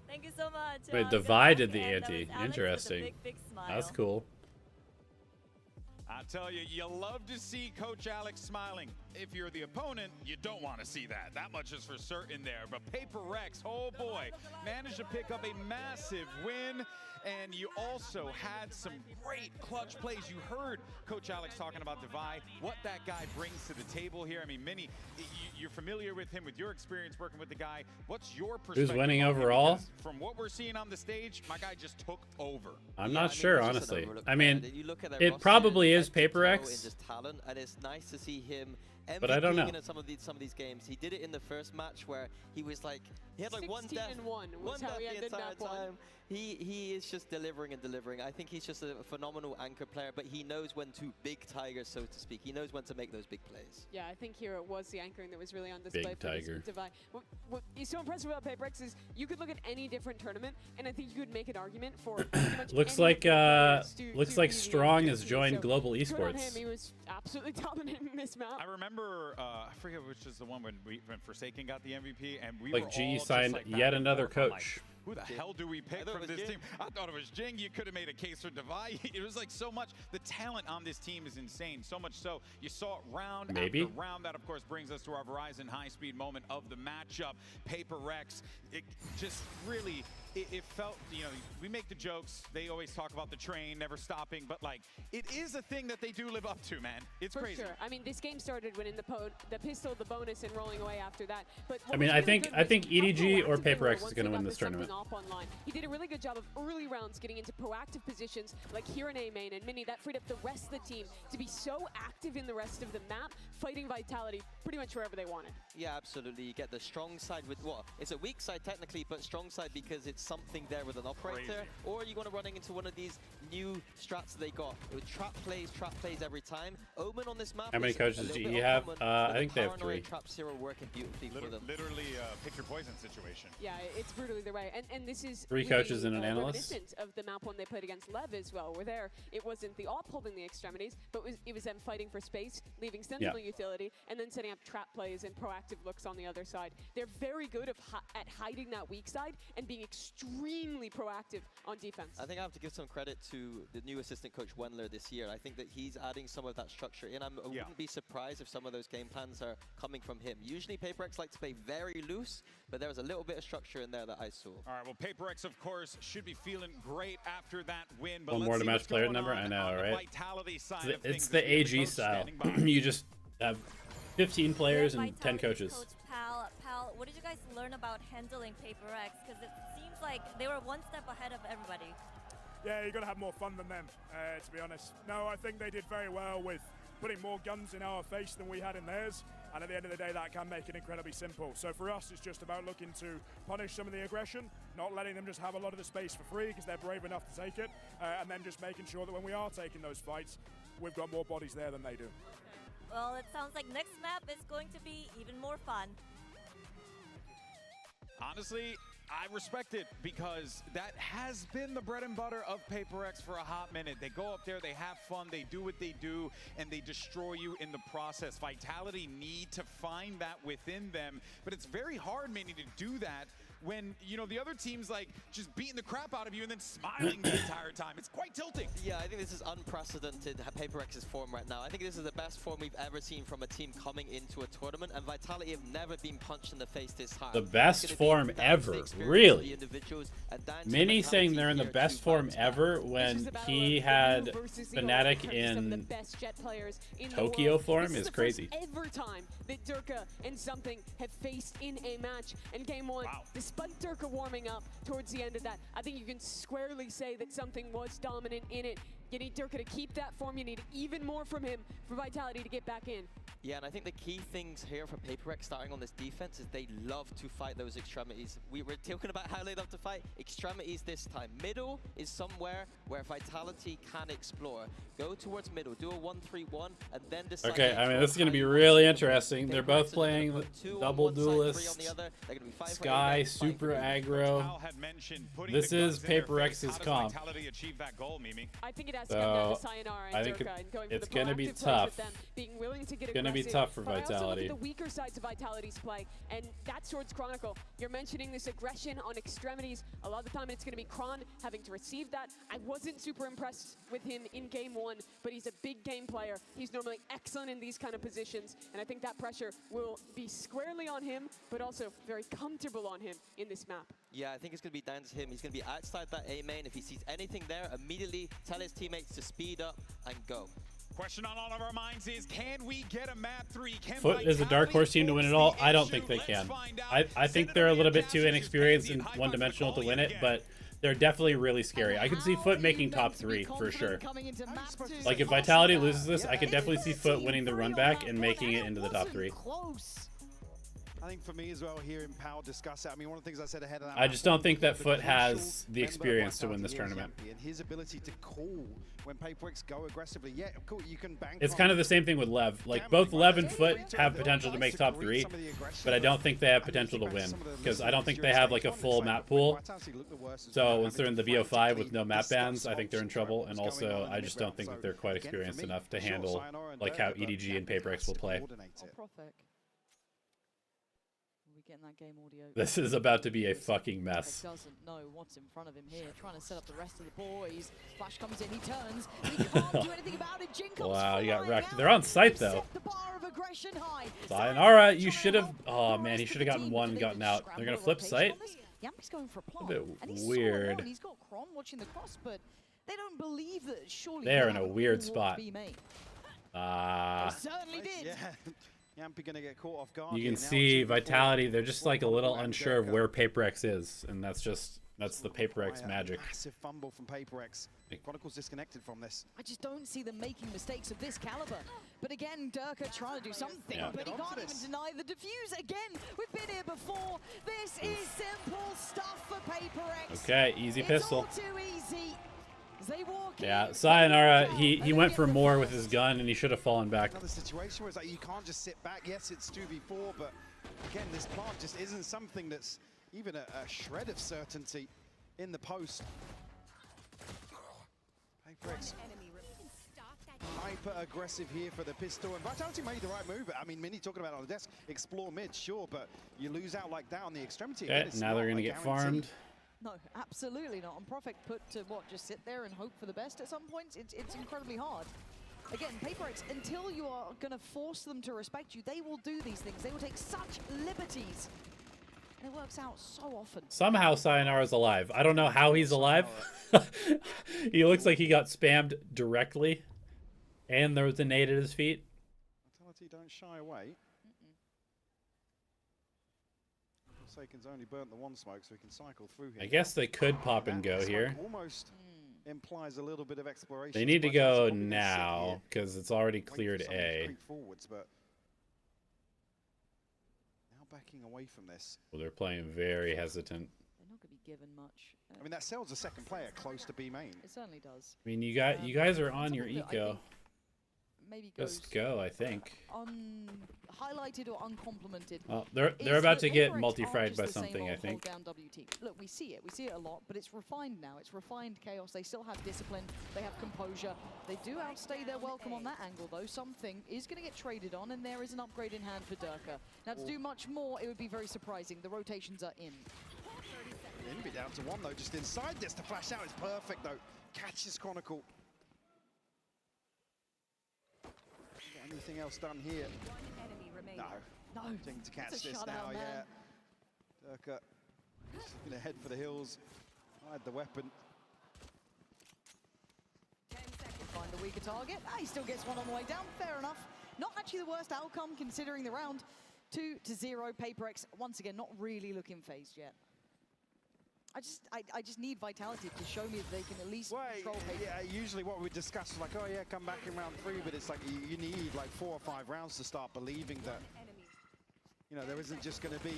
Speaker 12: Thank you so much.
Speaker 1: Wait, Devi did the ante. Interesting.
Speaker 12: Big smile.
Speaker 1: That's cool.
Speaker 3: I tell you, you love to see Coach Alex smiling. If you're the opponent, you don't want to see that. That much is for certain there. But PaperX, oh boy, managed to pick up a massive win. And you also had some great clutch plays. You heard Coach Alex talking about Devi, what that guy brings to the table here. I mean, Minnie, you're familiar with him, with your experience working with the guy. What's your perspective?
Speaker 1: Who's winning overall?
Speaker 3: From what we're seeing on the stage, my guy just took over.
Speaker 1: I'm not sure, honestly. I mean, it probably is PaperX.
Speaker 5: Talent, and it's nice to see him MVP
Speaker 1: but I don't know.
Speaker 5: In some of these games. He did it in the first match where he was like, he had like one death,
Speaker 4: and 1 was how he ended
Speaker 5: entire
Speaker 4: map 1.
Speaker 5: time. He is just delivering and delivering. I think he's just a phenomenal anchor player, but he knows when to big tiger, so to speak. He knows when to make those big plays.
Speaker 4: Yeah, I think here it was the anchoring that was really on display
Speaker 1: Big
Speaker 4: for
Speaker 1: tiger.
Speaker 4: Devi. What is so impressive about PaperX is you could look at any different tournament, and I think you could make an argument for pretty much
Speaker 1: looks
Speaker 4: any
Speaker 1: like
Speaker 4: different players
Speaker 1: looks
Speaker 4: to
Speaker 1: like
Speaker 4: be the
Speaker 1: Strong has
Speaker 4: MVP.
Speaker 1: joined
Speaker 4: So
Speaker 1: Global
Speaker 4: good on him.
Speaker 1: Esports.
Speaker 4: He was absolutely dominating this map.
Speaker 3: I remember, I forget which is the one when Forsaken got the MVP, and we
Speaker 1: Like
Speaker 3: were
Speaker 1: GE
Speaker 3: all just
Speaker 1: signed
Speaker 3: like
Speaker 1: yet
Speaker 3: back and
Speaker 1: another
Speaker 3: forth on,
Speaker 1: coach.
Speaker 3: Like, Who the hell do we pick from this team? I thought it was Jing. You could have made a case for Divide. It was like so much. The talent on this team is insane. So much so you saw it round after round. That, of course, brings us to our Verizon high-speed moment of the matchup. Paper Rex, it just really... It felt, you know, we make the jokes. They always talk about the train never stopping, but like, it is a thing that they do live up to, man. It's crazy.
Speaker 4: For sure. I mean, this game started winning the pistol, the bonus, and rolling away after that. But
Speaker 1: I mean, I think EDG or Paper Rex is going to win this tournament.
Speaker 4: He did a really good job of early rounds getting into proactive positions, like here in A main and Mini. That freed up the rest of the team to be so active in the rest of the map, fighting Vitality pretty much wherever they wanted.
Speaker 2: Yeah, absolutely. You get the strong side with what? It's a weak side technically, but strong side because it's something there with an operator, or you're going to running into one of these new strats they got. It would trap plays every time. Omen on this map.
Speaker 1: How many coaches do you have? I think they have 3.
Speaker 2: Trap Zero working beautifully for them.
Speaker 3: Literally pick your poison situation.
Speaker 4: Yeah, it's brutal either way. And this is
Speaker 1: 3 coaches and an analyst.
Speaker 4: Reminiscent of the map one they played against Lev as well, where there it wasn't the op holding the extremities, but it was them fighting for space, leaving Sentinel utility, and then setting up trap plays and proactive looks on the other side. They're very good at hiding that weak side and being extremely proactive on defense.
Speaker 2: I think I have to give some credit to the new assistant coach Wendler this year. I think that he's adding some of that structure in. I wouldn't be surprised if some of those game plans are coming from him. Usually Paper Rex like to play very loose, but there was a little bit of structure in there that I saw.
Speaker 3: All right, well, Paper Rex, of course, should be feeling great after that win. But
Speaker 1: one more to match player number, I know, right? It's the AG style. You just have 15 players and 10 coaches.
Speaker 12: Coach Pal, what did you guys learn about handling Paper Rex? Because it seems like they were one step ahead of everybody.
Speaker 20: Yeah, you got to have more fun than them, to be honest. No, I think they did very well with putting more guns in our face than we had in theirs. And at the end of the day, that can make it incredibly simple. So for us, it's just about looking to punish some of the aggression, not letting them just have a lot of the space for free because they're brave enough to take it, and then just making sure that when we are taking those fights, we've got more bodies there than they do.
Speaker 12: Well, it sounds like next map is going to be even more fun.
Speaker 3: Honestly, I respect it because that has been the bread and butter of Paper Rex for a hot minute. They go up there, they have fun, they do what they do, and they destroy you in the process. Vitality need to find that within them, but it's very hard, Manny, to do that when, you know, the other team's like just beating the crap out of you and then smiling the entire time. It's quite tilting.
Speaker 2: Yeah, I think this is unprecedented, Paper Rex's form right now. I think this is the best form we've ever seen from a team coming into a tournament, and Vitality have never been punched in the face this hard.
Speaker 1: The best form ever, really. Mini saying they're in the best form ever when he had Fnatic in Tokyo form is crazy.
Speaker 4: Every time that Durka and something have faced in a match, and game one, despite Durka warming up towards the end of that, I think you can squarely say that something was dominant in it. You need Durka to keep that form. You need even more from him for Vitality to get back in.
Speaker 2: Yeah, and I think the key things here for Paper Rex starting on this defense is they love to fight those extremities. We were talking about how they love to fight extremities this time. Middle is somewhere where Vitality can explore. Go towards middle, do a 1-3-1, and then decide.
Speaker 1: Okay, I mean, this is going to be really interesting. They're both playing double duelist, Sky, super aggro. This is Paper Rex's comp.
Speaker 4: I think it has to come down to Sayonara and Durka and going
Speaker 1: it's
Speaker 4: for the
Speaker 1: going to be
Speaker 4: proactive plays
Speaker 1: tough.
Speaker 4: with them, being willing to get
Speaker 1: It's going to be tough for
Speaker 4: But I also look
Speaker 1: Vitality.
Speaker 4: at the weaker sides of Vitality's play, and that's towards Chronicle. You're mentioning this aggression on extremities. A lot of the time it's going to be Kron having to receive that. I wasn't super impressed with him in game one, but he's a big game player. He's normally excellent in these kind of positions, and I think that pressure will be squarely on him, but also very comfortable on him in this map.
Speaker 2: Yeah, I think it's going to be down to him. He's going to be outside that A main. If he sees anything there, immediately tell his teammates to speed up and go.
Speaker 3: Question on all of our minds is, can we get a map 3? Can
Speaker 1: Foot is a dark horse team to win it all. I don't think they can. I think they're a little bit too inexperienced and one-dimensional to win it, but they're definitely really scary. I could see Foot making top 3 for sure. Like if Vitality loses this, I could definitely see Foot winning the run back and making it into the top 3.
Speaker 7: I think for me as well, hearing Powell discuss it, I mean, one of the things I said ahead of that,
Speaker 1: I just don't think that Foot has the experience to win this tournament.
Speaker 7: And his ability to call when Paper Rex go aggressively, yeah, cool, you can bank.
Speaker 1: It's kind of the same thing with Lev. Like both Lev and Foot have potential to make top 3, but I don't think they have potential to win because I don't think they have like a full map pool. So once they're in the BO5 with no map bans, I think they're in trouble. And also, I just don't think that they're quite experienced enough to handle like how EDG and Paper Rex will play.
Speaker 9: We getting that game audio.
Speaker 1: This is about to be a fucking mess.
Speaker 9: Doesn't know what's in front of him here. Trying to set up the rest of the boys. Flash comes in, he turns. He can't do anything about it. Jin comes
Speaker 1: Wow, you got
Speaker 9: flying
Speaker 1: wrecked.
Speaker 9: out.
Speaker 1: They're on site though.
Speaker 9: Set the bar of aggression high.
Speaker 1: Sayonara, you should have. Oh man, he should have gotten one and gotten out. They're gonna flip site.
Speaker 9: Yampi's going for a plant.
Speaker 1: A bit
Speaker 9: and he's
Speaker 1: weird.
Speaker 9: He's got Kron watching the cross, but they don't believe that surely
Speaker 1: They're in
Speaker 9: that
Speaker 1: a
Speaker 9: would
Speaker 1: weird
Speaker 9: be
Speaker 1: spot.
Speaker 9: made.
Speaker 1: Certainly
Speaker 9: did.
Speaker 7: Yeah. Yampi gonna get caught off guard.
Speaker 1: You can
Speaker 7: here. Now
Speaker 1: see
Speaker 7: it's
Speaker 1: Vitality. They're just like a little
Speaker 7: Back
Speaker 1: unsure of
Speaker 7: Durka.
Speaker 1: where Paper X is, and that's the Paper X
Speaker 7: Quite a
Speaker 1: magic.
Speaker 7: Massive fumble from Paper X. Chronicles disconnected from this.
Speaker 9: I just don't see them making mistakes of this caliber. But again, Durka trying to do something,
Speaker 1: Yeah.
Speaker 9: but he can't even deny the defuse. Again, we've been here before. This is simple stuff for Paper X.
Speaker 1: Okay, easy pistol.
Speaker 9: It's all too easy. They walk
Speaker 1: Yeah,
Speaker 9: in.
Speaker 1: Sayonara. He went for more with his gun, and he should have fallen back.
Speaker 7: Another situation where it's like you can't just sit back. Yes, it's 2v4, but again, this plant just isn't something that's even a shred of certainty in the post. Paper X hyper aggressive here for the pistol, and Vitality made the right move. I mean, Mini talking about it on the desk, explore mid, sure, but you lose out like that on the extremity.
Speaker 1: Okay, now they're gonna get farmed.
Speaker 9: No, absolutely not. And Profek put to what? Just sit there and hope for the best at some points? It's incredibly hard. Again, Paper X, until you are going to force them to respect you, they will do these things. They will take such liberties. And it works out so often.
Speaker 1: Somehow Sayonara's alive. I don't know how he's alive. He looks like he got spammed directly. And there was a nade at his feet.
Speaker 7: Vitality don't shy away. Forsaken's only burnt the one smoke, so he can cycle through here.
Speaker 1: I guess they could pop and go
Speaker 7: That
Speaker 1: here.
Speaker 7: smoke almost implies a little bit of exploration.
Speaker 1: They need to
Speaker 7: Vitality
Speaker 1: go
Speaker 7: probably gonna sit
Speaker 1: now
Speaker 7: here,
Speaker 1: because it's already
Speaker 7: wait for
Speaker 1: cleared
Speaker 7: someone to
Speaker 1: A.
Speaker 7: creep forwards, but now backing away from this.
Speaker 1: Well, they're playing very hesitant.
Speaker 9: They're not going to be given much.
Speaker 7: I mean, that sells a second player close to B main.
Speaker 9: It certainly does.
Speaker 1: I mean, you guys are on your
Speaker 9: something that I
Speaker 1: eco.
Speaker 9: think maybe goes
Speaker 1: Just go, I think.
Speaker 9: highlighted or uncomplimented.
Speaker 1: Oh, they're
Speaker 9: is
Speaker 1: about
Speaker 9: that
Speaker 1: to get
Speaker 9: Paper X
Speaker 1: multi-fried
Speaker 9: aren't
Speaker 1: by
Speaker 9: just the same
Speaker 1: something, I
Speaker 9: old
Speaker 1: think.
Speaker 9: hold down WT. Look, we see it a lot, but it's refined now. It's refined chaos. They still have discipline. They have composure. They do outstay their welcome on that angle, though. Something is going to get traded on, and there is an upgrade in hand for Durka. Now, to do much more, it would be very surprising. The rotations are in.
Speaker 7: It'll be down to one, though, just inside this. The flash out is perfect, though. Catches Chronicle. Anything else done here? No. Looking to catch
Speaker 9: That's a
Speaker 7: this
Speaker 9: shutout,
Speaker 7: now,
Speaker 9: man.
Speaker 7: yeah. Durka going to head for the hills. Hide the weapon.
Speaker 9: Find the weaker target. He still gets one on the way down. Fair enough. Not actually the worst outcome considering the round. 2-0. Paper X once again not really looking phased yet. I just need Vitality to show me that they can at least control Paper.
Speaker 7: Yeah, usually what we discuss is like, oh yeah, come back in round 3, but it's like you need like 4 or 5 rounds to start believing that, you know, there isn't just going to be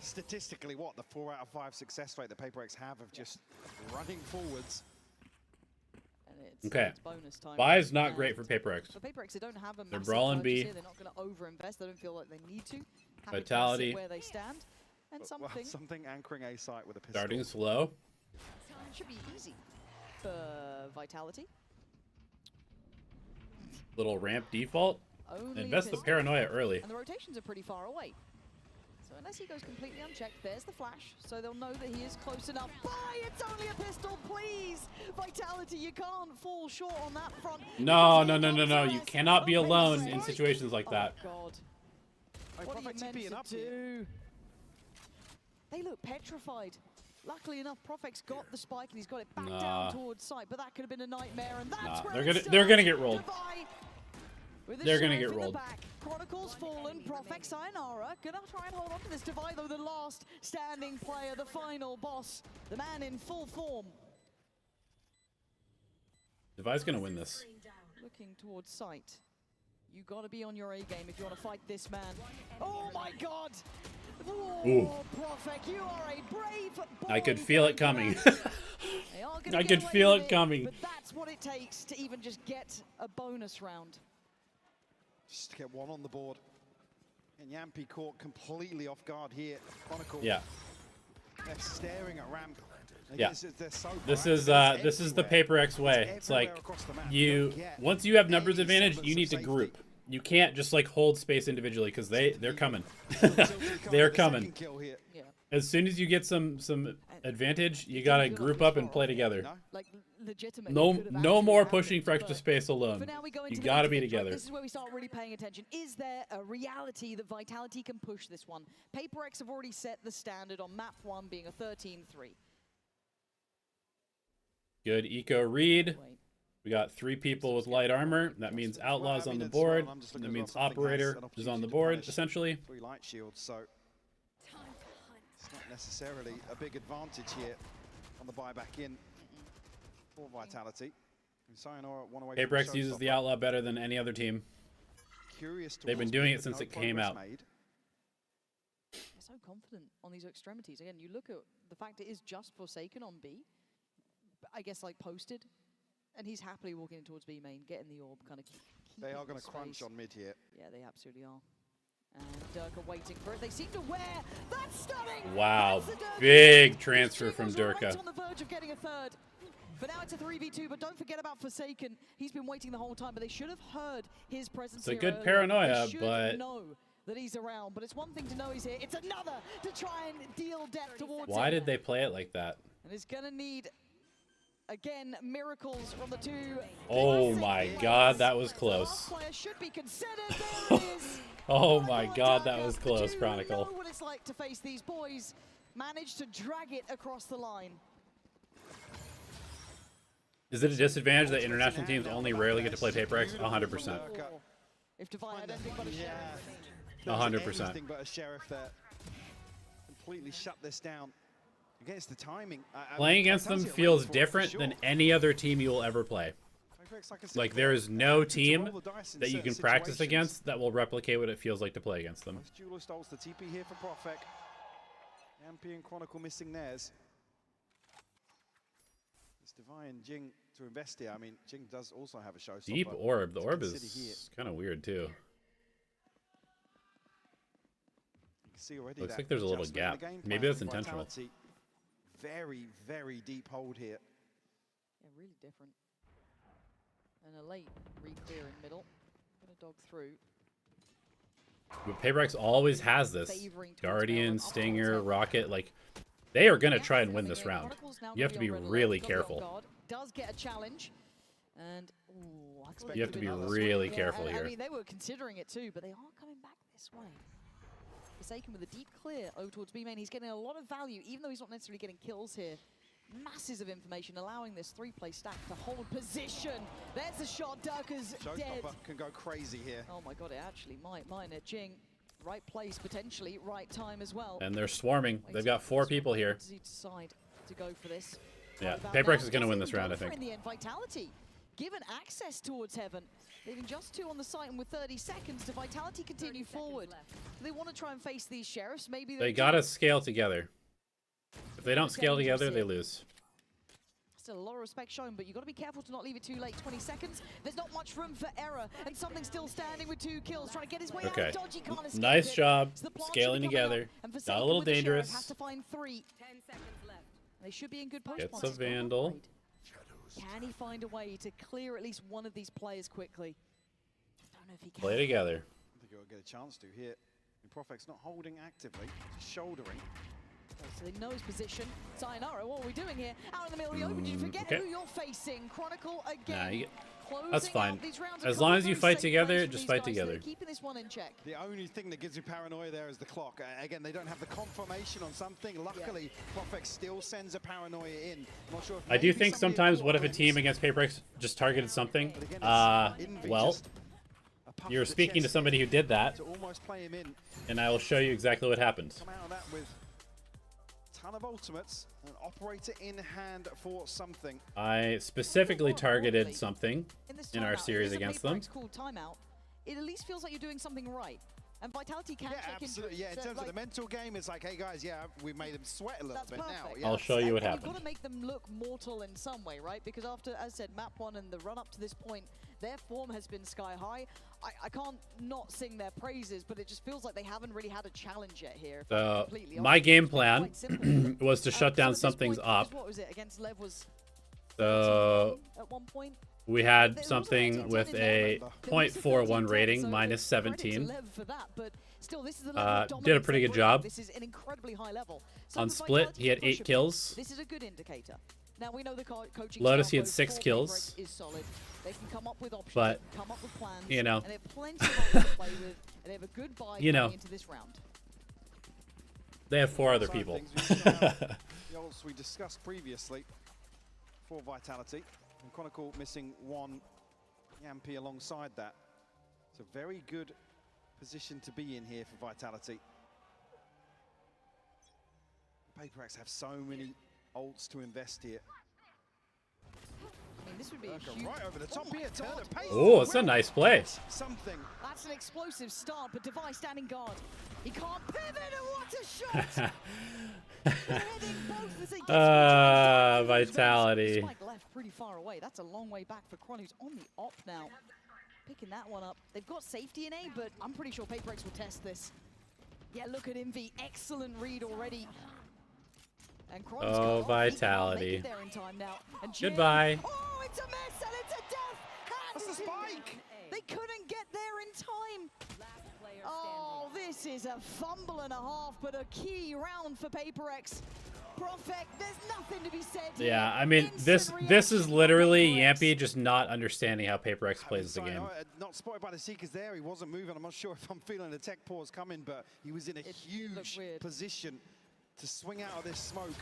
Speaker 7: statistically what the 4 out of 5 success rate that Paper X have of just running forwards.
Speaker 9: And it's,
Speaker 1: Okay.
Speaker 9: it's bonus time.
Speaker 1: Buy is not
Speaker 9: And
Speaker 1: great for Paper X.
Speaker 9: For Paper X, they don't have a
Speaker 1: They're
Speaker 9: massive
Speaker 1: brawling
Speaker 9: purchase
Speaker 1: B.
Speaker 9: here. They're not going to over-invest. They don't feel like they need to. Happy to
Speaker 1: Vitality.
Speaker 9: sit where they stand. And
Speaker 7: Well,
Speaker 9: something
Speaker 7: something anchoring A site with a pistol.
Speaker 1: Starting slow.
Speaker 9: should be easy for Vitality.
Speaker 1: Little ramp default.
Speaker 9: Only
Speaker 1: Invest the
Speaker 9: pistol.
Speaker 1: paranoia early.
Speaker 9: And the rotations are pretty far away. So unless he goes completely unchecked, there's the flash. So they'll know that he is close enough. Buy! It's only a pistol, please! Vitality, you can't fall short on that front.
Speaker 1: No. You cannot be alone in situations like that.
Speaker 9: Oh, God. What are you
Speaker 7: Profek's
Speaker 9: meant
Speaker 7: being
Speaker 9: to
Speaker 7: up
Speaker 9: do? They look petrified. Luckily enough, Profek's got the spike and he's got it back
Speaker 1: Nah.
Speaker 9: down towards sight, but that could have been a nightmare, and that's
Speaker 1: Nah,
Speaker 9: where
Speaker 1: they're gonna get rolled.
Speaker 9: With the
Speaker 1: They're gonna
Speaker 9: sheriff
Speaker 1: get
Speaker 9: in the
Speaker 1: rolled.
Speaker 9: back. Chronicles fallen, Profek Sayonara gonna try and hold on to this Divide, though the last standing player, the final boss, the man in full form.
Speaker 1: Devi's gonna win this.
Speaker 9: Looking towards sight. You gotta be on your A game if you want to fight this man. Oh my God! Oh,
Speaker 1: Ooh.
Speaker 9: Profek, you are a brave boy.
Speaker 1: I could feel it coming.
Speaker 9: They are gonna
Speaker 1: I
Speaker 9: get
Speaker 1: could
Speaker 9: away
Speaker 1: feel
Speaker 9: with
Speaker 1: it coming.
Speaker 9: But that's what it takes to even just get a bonus round.
Speaker 7: Just to get one on the board. And Yampi caught completely off guard here. Chronicle.
Speaker 1: Yeah.
Speaker 7: They're staring at ramp.
Speaker 1: Yeah.
Speaker 7: They're so
Speaker 1: This
Speaker 7: bright.
Speaker 1: is
Speaker 7: It's
Speaker 1: the
Speaker 7: everywhere.
Speaker 1: Paper X way. It's
Speaker 7: everywhere
Speaker 1: like
Speaker 7: across the map.
Speaker 1: you
Speaker 7: Don't get
Speaker 1: once you have numbers
Speaker 7: any
Speaker 1: advantage,
Speaker 7: semblance
Speaker 1: you
Speaker 7: of
Speaker 1: need to
Speaker 7: safety.
Speaker 1: group. you can't just like hold space individually because they're coming. They're coming. As soon as you get some advantage, you gotta group up and play together.
Speaker 9: Like,
Speaker 1: No more pushing for extra space alone. You gotta be together.
Speaker 9: This is where we start really paying attention. Is there a reality that Vitality can push this one? PaperX have already set the standard on map 1 being a 13-3.
Speaker 1: Good eco read. We got 3 people with light armor. That means Outlaws on the board. That means Operator is on the board, essentially.
Speaker 7: 3 light shields, so it's not necessarily a big advantage here on the buyback in for Vitality. Sayonara, one away from
Speaker 1: PaperX uses the Outlaw better than any other team. They've been doing it since it came out.
Speaker 9: They're so confident on these extremities. Again, you look at the fact it is just Forsaken on B. I guess like posted. And he's happily walking in towards B main, getting the orb, kind of.
Speaker 7: They are going to crunch on mid here.
Speaker 9: Yeah, they absolutely are. And Durka waiting for it. They seem to wear. That's stunning.
Speaker 1: Wow, big transfer from Durka.
Speaker 9: On the verge of getting a third. For now, it's a 3v2, but don't forget about Forsaken. He's been waiting the whole time, but they should have heard his presence.
Speaker 1: It's a
Speaker 9: here
Speaker 1: good
Speaker 9: earlier.
Speaker 1: paranoia,
Speaker 9: They should
Speaker 1: but
Speaker 9: know that he's around. But it's one thing to know he's here. It's another to try and deal death towards
Speaker 1: why
Speaker 9: him.
Speaker 1: did they play it like that?
Speaker 9: And it's gonna need. Again, miracles from the 2.
Speaker 1: Oh my god, that was close. Oh my god, that was close, Chronicle.
Speaker 9: Know what it's like to face these boys. Managed to drag it across the line.
Speaker 1: Is it a disadvantage that international teams only rarely get to play PaperX? 100%.
Speaker 9: If Divine had anything but a sheriff.
Speaker 1: 100%.
Speaker 7: Anything but a sheriff there. Completely shut this down. Against the timing.
Speaker 1: Playing against them feels different than any other team you will ever play. Like, there is no team that you can practice against that will replicate what it feels like to play against them.
Speaker 7: Jeweler stalls the TP here for Profek. MP and Chronicle missing theirs. It's Divine Jing to invest here. I mean, Jing does also have a showstopper.
Speaker 1: Deep orb. The orb is kind of weird, too. Looks like there's a little gap. Maybe that's intentional.
Speaker 7: Very, very deep hold here.
Speaker 9: Yeah, really different. And a late re-clear in middle. Gonna dog through.
Speaker 1: But PaperX always has this. Guardian, Stinger, Rocket, like, they are going to try and win this round. You have to be really careful.
Speaker 9: Does get a challenge. And
Speaker 1: you have to be really careful here.
Speaker 9: I mean, they were considering it too, but they are coming back this way. Forsaken with a deep clear over towards B main. He's getting a lot of value, even though he's not necessarily getting kills here. Masses of information allowing this 3-play stack to hold position. There's the shot. Durka's dead.
Speaker 7: Can go crazy here.
Speaker 9: Oh my god, it actually might. Mine at Jing. Right place, potentially. Right time as well.
Speaker 1: And they're swarming. They've got 4 people here.
Speaker 9: Does he decide to go for this?
Speaker 1: Yeah, PaperX is going to win this round, I think.
Speaker 9: In the end, Vitality given access towards Heaven. Leaving just 2 on the site, and with 30 seconds to Vitality continue forward. Do they want to try and face these sheriffs? Maybe
Speaker 1: they gotta scale together. If they don't scale together, they lose.
Speaker 9: Still a lot of respect shown, but you've got to be careful to not leave it too late. 20 seconds. There's not much room for error, and something still standing with 2 kills, trying to get his way out of dodgy. Can't escape
Speaker 1: nice
Speaker 9: it.
Speaker 1: job
Speaker 9: So
Speaker 1: scaling together. Got a little dangerous.
Speaker 9: Has to find 3. 10 seconds left. They should be in good post.
Speaker 1: Gets a Vandal.
Speaker 9: Can he find a way to clear at least one of these players quickly? Don't know if he can.
Speaker 1: Play together.
Speaker 7: I think he'll get a chance to here. Profek's not holding actively, just shouldering.
Speaker 9: So they know his position. Sayonara, what are we doing here? Out in the middle of the open, did you forget who you're facing? Chronicle again.
Speaker 1: That's fine. As long as you fight together, just fight together.
Speaker 9: Keeping this one in check.
Speaker 7: The only thing that gives you paranoia there is the clock. Again, they don't have the confirmation on something. Luckily, Profek still sends a paranoia in. I'm not sure if
Speaker 1: I do think sometimes, what if a team against PaperX just targeted something? Well, you're speaking to somebody who did that, and I will show you exactly what happened.
Speaker 7: Come out of that with a ton of ultimates, an operator in hand for something.
Speaker 1: I specifically targeted something in our series against them.
Speaker 9: Timeout. It at least feels like you're doing something right. And Vitality can check
Speaker 7: absolutely. Yeah, in terms of the mental game, it's like, hey guys, yeah, we've made them sweat a little bit now. Yeah.
Speaker 1: I'll show you what
Speaker 9: You've
Speaker 1: happened.
Speaker 9: got to make them look mortal in some way, right? Because after, as I said, map 1 and the run up to this point, their form has been sky high. I can't not sing their praises, but it just feels like they haven't really had a challenge yet here.
Speaker 1: So my game plan was to shut down something's op.
Speaker 9: What was it against Lev? Was
Speaker 1: so
Speaker 9: at one point.
Speaker 1: We had something with a 0.41 rating, minus 17. Did a pretty good job. On split, he had 8 kills.
Speaker 9: This is a good indicator. Now we know the coaching
Speaker 1: Lotus, he had 6 kills.
Speaker 9: is solid. They can come up with options,
Speaker 1: But,
Speaker 9: come up with plans,
Speaker 1: you know,
Speaker 9: and they have plenty of options to play with, and they have a good buy
Speaker 1: you know,
Speaker 9: going into this round.
Speaker 1: they have 4 other people.
Speaker 7: The ults we discussed previously for Vitality, and Chronicle missing 1 Yampy alongside that. It's a very good position to be in here for Vitality. PaperX have so many ults to invest here.
Speaker 9: I mean, this would be a huge...
Speaker 7: right over the top here, turn of pace.
Speaker 1: Oh, it's a nice play.
Speaker 7: Something.
Speaker 9: That's an explosive start, but Device standing guard. He can't pivot, and what a shot!
Speaker 1: Vitality.
Speaker 9: Spike left pretty far away. That's a long way back for Kron, who's on the op now. Picking that one up. They've got safety in A, but I'm pretty sure PaperX will test this. Yeah, look at Envy. Excellent read already. And
Speaker 1: Oh, Vitality.
Speaker 9: there in time now. And
Speaker 1: Goodbye.
Speaker 9: Oh, it's a miss and it's a death!
Speaker 7: That's a spike!
Speaker 9: They couldn't get there in time. Oh, this is a fumble and a half, but a key round for PaperX. Profect, there's nothing to be said here.
Speaker 1: Yeah, I mean, this is literally Yampy just not understanding how PaperX plays the game.
Speaker 7: Not spotted by the Seekers there. He wasn't moving. I'm not sure if I'm feeling the tech pause coming, but he was in a huge position to swing out of this smoke.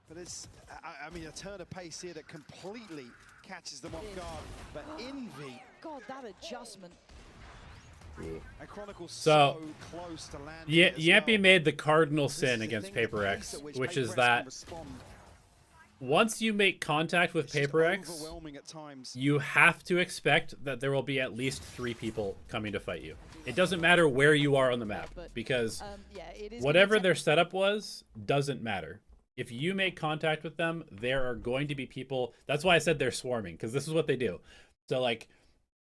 Speaker 7: But it's, I mean, a turn of pace here that completely catches them off guard. But Envy.
Speaker 9: God, that adjustment.
Speaker 7: And Chronicle's
Speaker 1: So,
Speaker 7: close to landing.
Speaker 1: Yampy made the cardinal sin against PaperX, which is that once you make contact with PaperX, you have to expect that there will be at least 3 people coming to fight you. It doesn't matter where you are on the map, because whatever their setup was doesn't matter. If you make contact with them, there are going to be people. That's why I said they're swarming, because this is what they do. So, like,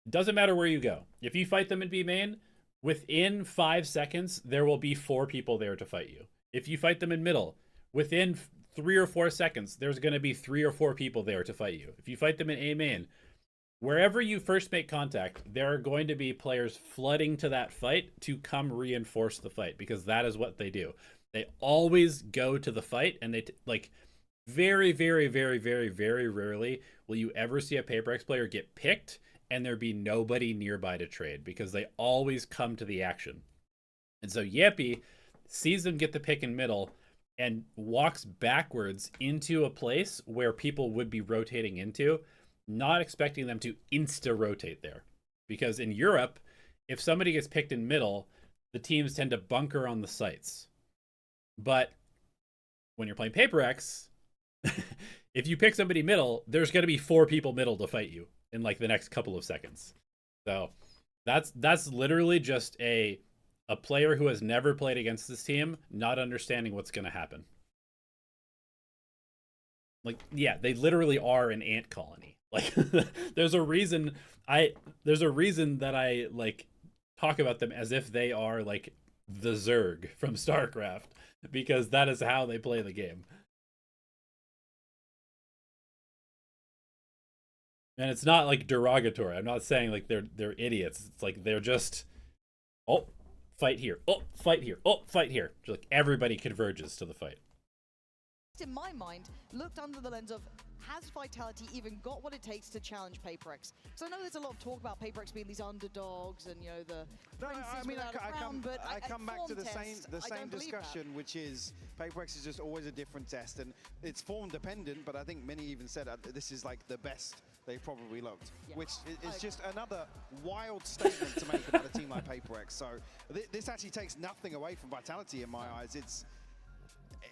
Speaker 1: doesn't matter where you go. If you fight them in B main, within 5 seconds, there will be 4 people there to fight you. If you fight them in middle, within 3 or 4 seconds, there's going to be 3 or 4 people there to fight you. If you fight them in A main, wherever you first make contact, there are going to be players flooding to that fight to come reinforce the fight, because that is what they do. They always go to the fight, and they like very, very, very, very, very rarely will you ever see a PaperX player get picked and there be nobody nearby to trade, because they always come to the action. And so Yampy sees them get the pick in middle and walks backwards into a place where people would be rotating into, not expecting them to insta-rotate there. Because in Europe, if somebody gets picked in middle, the teams tend to bunker on the sites. But when you're playing PaperX, if you pick somebody middle, there's going to be 4 people middle to fight you in like the next couple of seconds. So that's literally just a player who has never played against this team not understanding what's going to happen. Like, yeah, they literally are an ant colony. Like, there's a reason that I like talk about them as if they are like the Zerg from StarCraft, because that is how they play the game. And it's not like derogatory. I'm not saying like they're idiots. It's like they're just, oh, fight here. Oh, fight here. Oh, fight here. Just like everybody converges to the fight.
Speaker 9: In my mind, looked under the lens of, has Vitality even got what it takes to challenge PaperX? So I know there's a lot of talk about PaperX being these underdogs and, you know, the
Speaker 7: I mean, I come back to the same discussion, which is PaperX is just always a different test, and it's form dependent, but I think many even said this is like the best they've probably looked, which is just another wild statement to make about a team like PaperX. So this actually takes nothing away from Vitality in my eyes.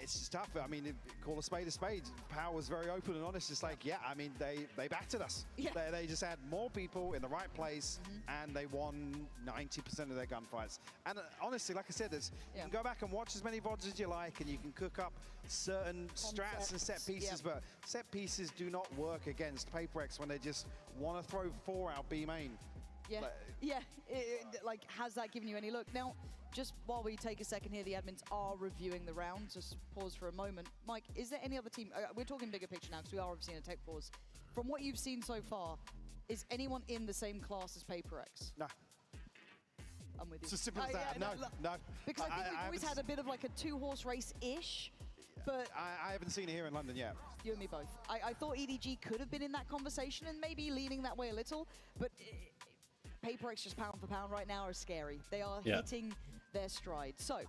Speaker 7: It's just tough. I mean, call a spade a spade. Power was very open and honest. It's like, yeah, I mean, they backed us. Yeah. They just had more people in the right place, and they won 90% of their gunfights. And honestly, like I said, you can go back and watch as many VODs as you like, and you can cook up certain strats and set pieces, but set pieces do not work against PaperX when they just want to throw 4 out B main.
Speaker 9: Yeah, like, has that given you any look? Now, just while we take a second here, the admins are reviewing the round. Just pause for a moment. Mike, is there any other team? We're talking bigger picture now because we are obviously in a tech pause. From what you've seen so far, is anyone in the same class as PaperX?
Speaker 7: No.
Speaker 9: I'm with you.
Speaker 7: It's as simple as that.
Speaker 9: Yeah,
Speaker 7: no.
Speaker 9: Because I think we've always had a bit of like a two-horse race-ish, but
Speaker 7: I haven't seen it here in London yet.
Speaker 9: you and me both. I thought EDG could have been in that conversation and maybe leaning that way a little, but PaperX just pound for pound right now are scary. They are hitting their stride. So,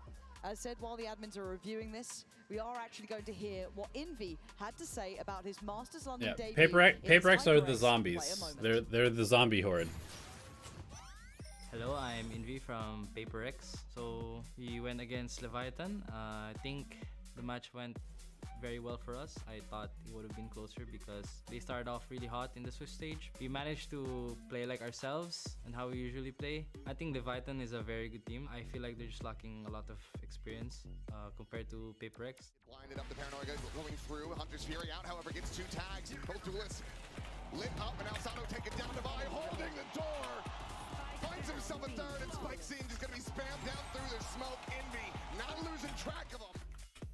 Speaker 9: as said, while the admins are reviewing this, we are actually going to hear what Envy had to say about his Masters London debut.
Speaker 1: PaperX are the zombies. They're the zombie horde.
Speaker 24: Hello, I'm Envy from PaperX. So we went against Leviathan. I think the match went very well for us. I thought it would have been closer because they started off really hot in the Swiss stage. We managed to play like ourselves and how we usually play. I think Leviathan is a very good team. I feel like they're just lacking a lot of experience compared to PaperX.
Speaker 18: Blinded up the Paranoia going through. Hunter's Fury out, however, gets 2 tags. Both duelists lit up, and now Sato taken down to Divide, holding the door. Finds himself a third, and Spike Scene just going to be spammed down through the smoke. Envy not losing track of him.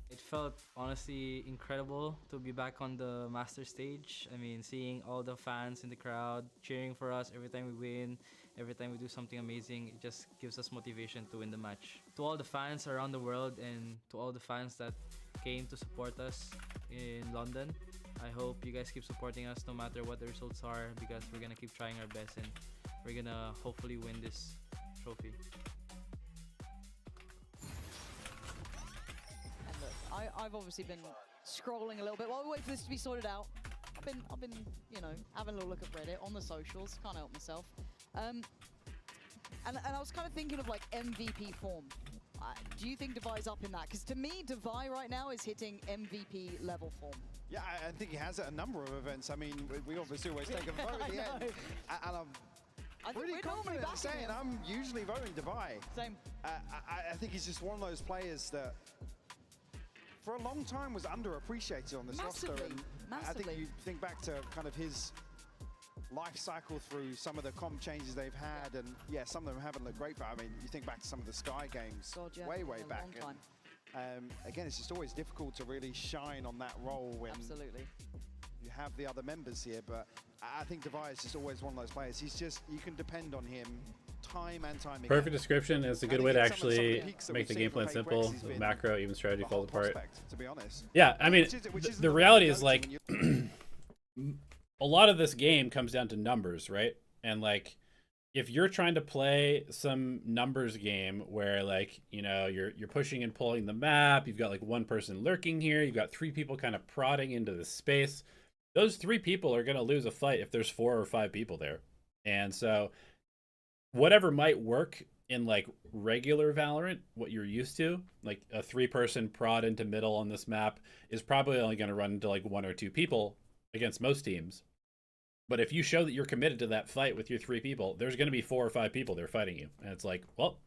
Speaker 24: It felt honestly incredible to be back on the master stage. I mean, seeing all the fans in the crowd cheering for us every time we win, every time we do something amazing, it just gives us motivation to win the match. To all the fans around the world and to all the fans that came to support us in London, I hope you guys keep supporting us no matter what the results are, because we're gonna keep trying our best and we're gonna hopefully win this trophy.
Speaker 9: I've obviously been scrolling a little bit while we wait for this to be sorted out. I've been, you know, having a little look at Reddit on the socials. Can't help myself. And I was kind of thinking of like MVP form. Do you think Devi's up in that? Because to me, Devi right now is hitting MVP level form.
Speaker 7: Yeah, I think he has at a number of events. I mean, we obviously always take a vote at the end, and I'm pretty confident in saying I'm usually voting Devi.
Speaker 9: Same.
Speaker 7: I think he's just one of those players that, for a long time, was underappreciated on this roster. And I think you think back to kind of his life cycle through some of the comp changes they've had, and yeah, some of them haven't looked great, but I mean, you think back to some of the Sky games way back. And, again, it's just always difficult to really shine on that role when you have the other members here, but I think Devi is just always one of those players. He's just, you can depend on him time and time again.
Speaker 1: Perfect description is a good way to actually make the game plan simple. The macro, even strategy falls apart.
Speaker 7: To be honest.
Speaker 1: Yeah, I mean, the reality is like a lot of this game comes down to numbers, right? And like, if you're trying to play some numbers game where like, you know, you're pushing and pulling the map, you've got like one person lurking here, you've got 3 people kind of prodding into the space, those 3 people are going to lose a fight if there's 4 or 5 people there. And so whatever might work in like regular Valorant, what you're used to, like a 3-person prod into middle on this map is probably only going to run into like 1 or 2 people against most teams. But if you show that you're committed to that fight with your 3 people, there's going to be 4 or 5 people there fighting you. And it's like, well,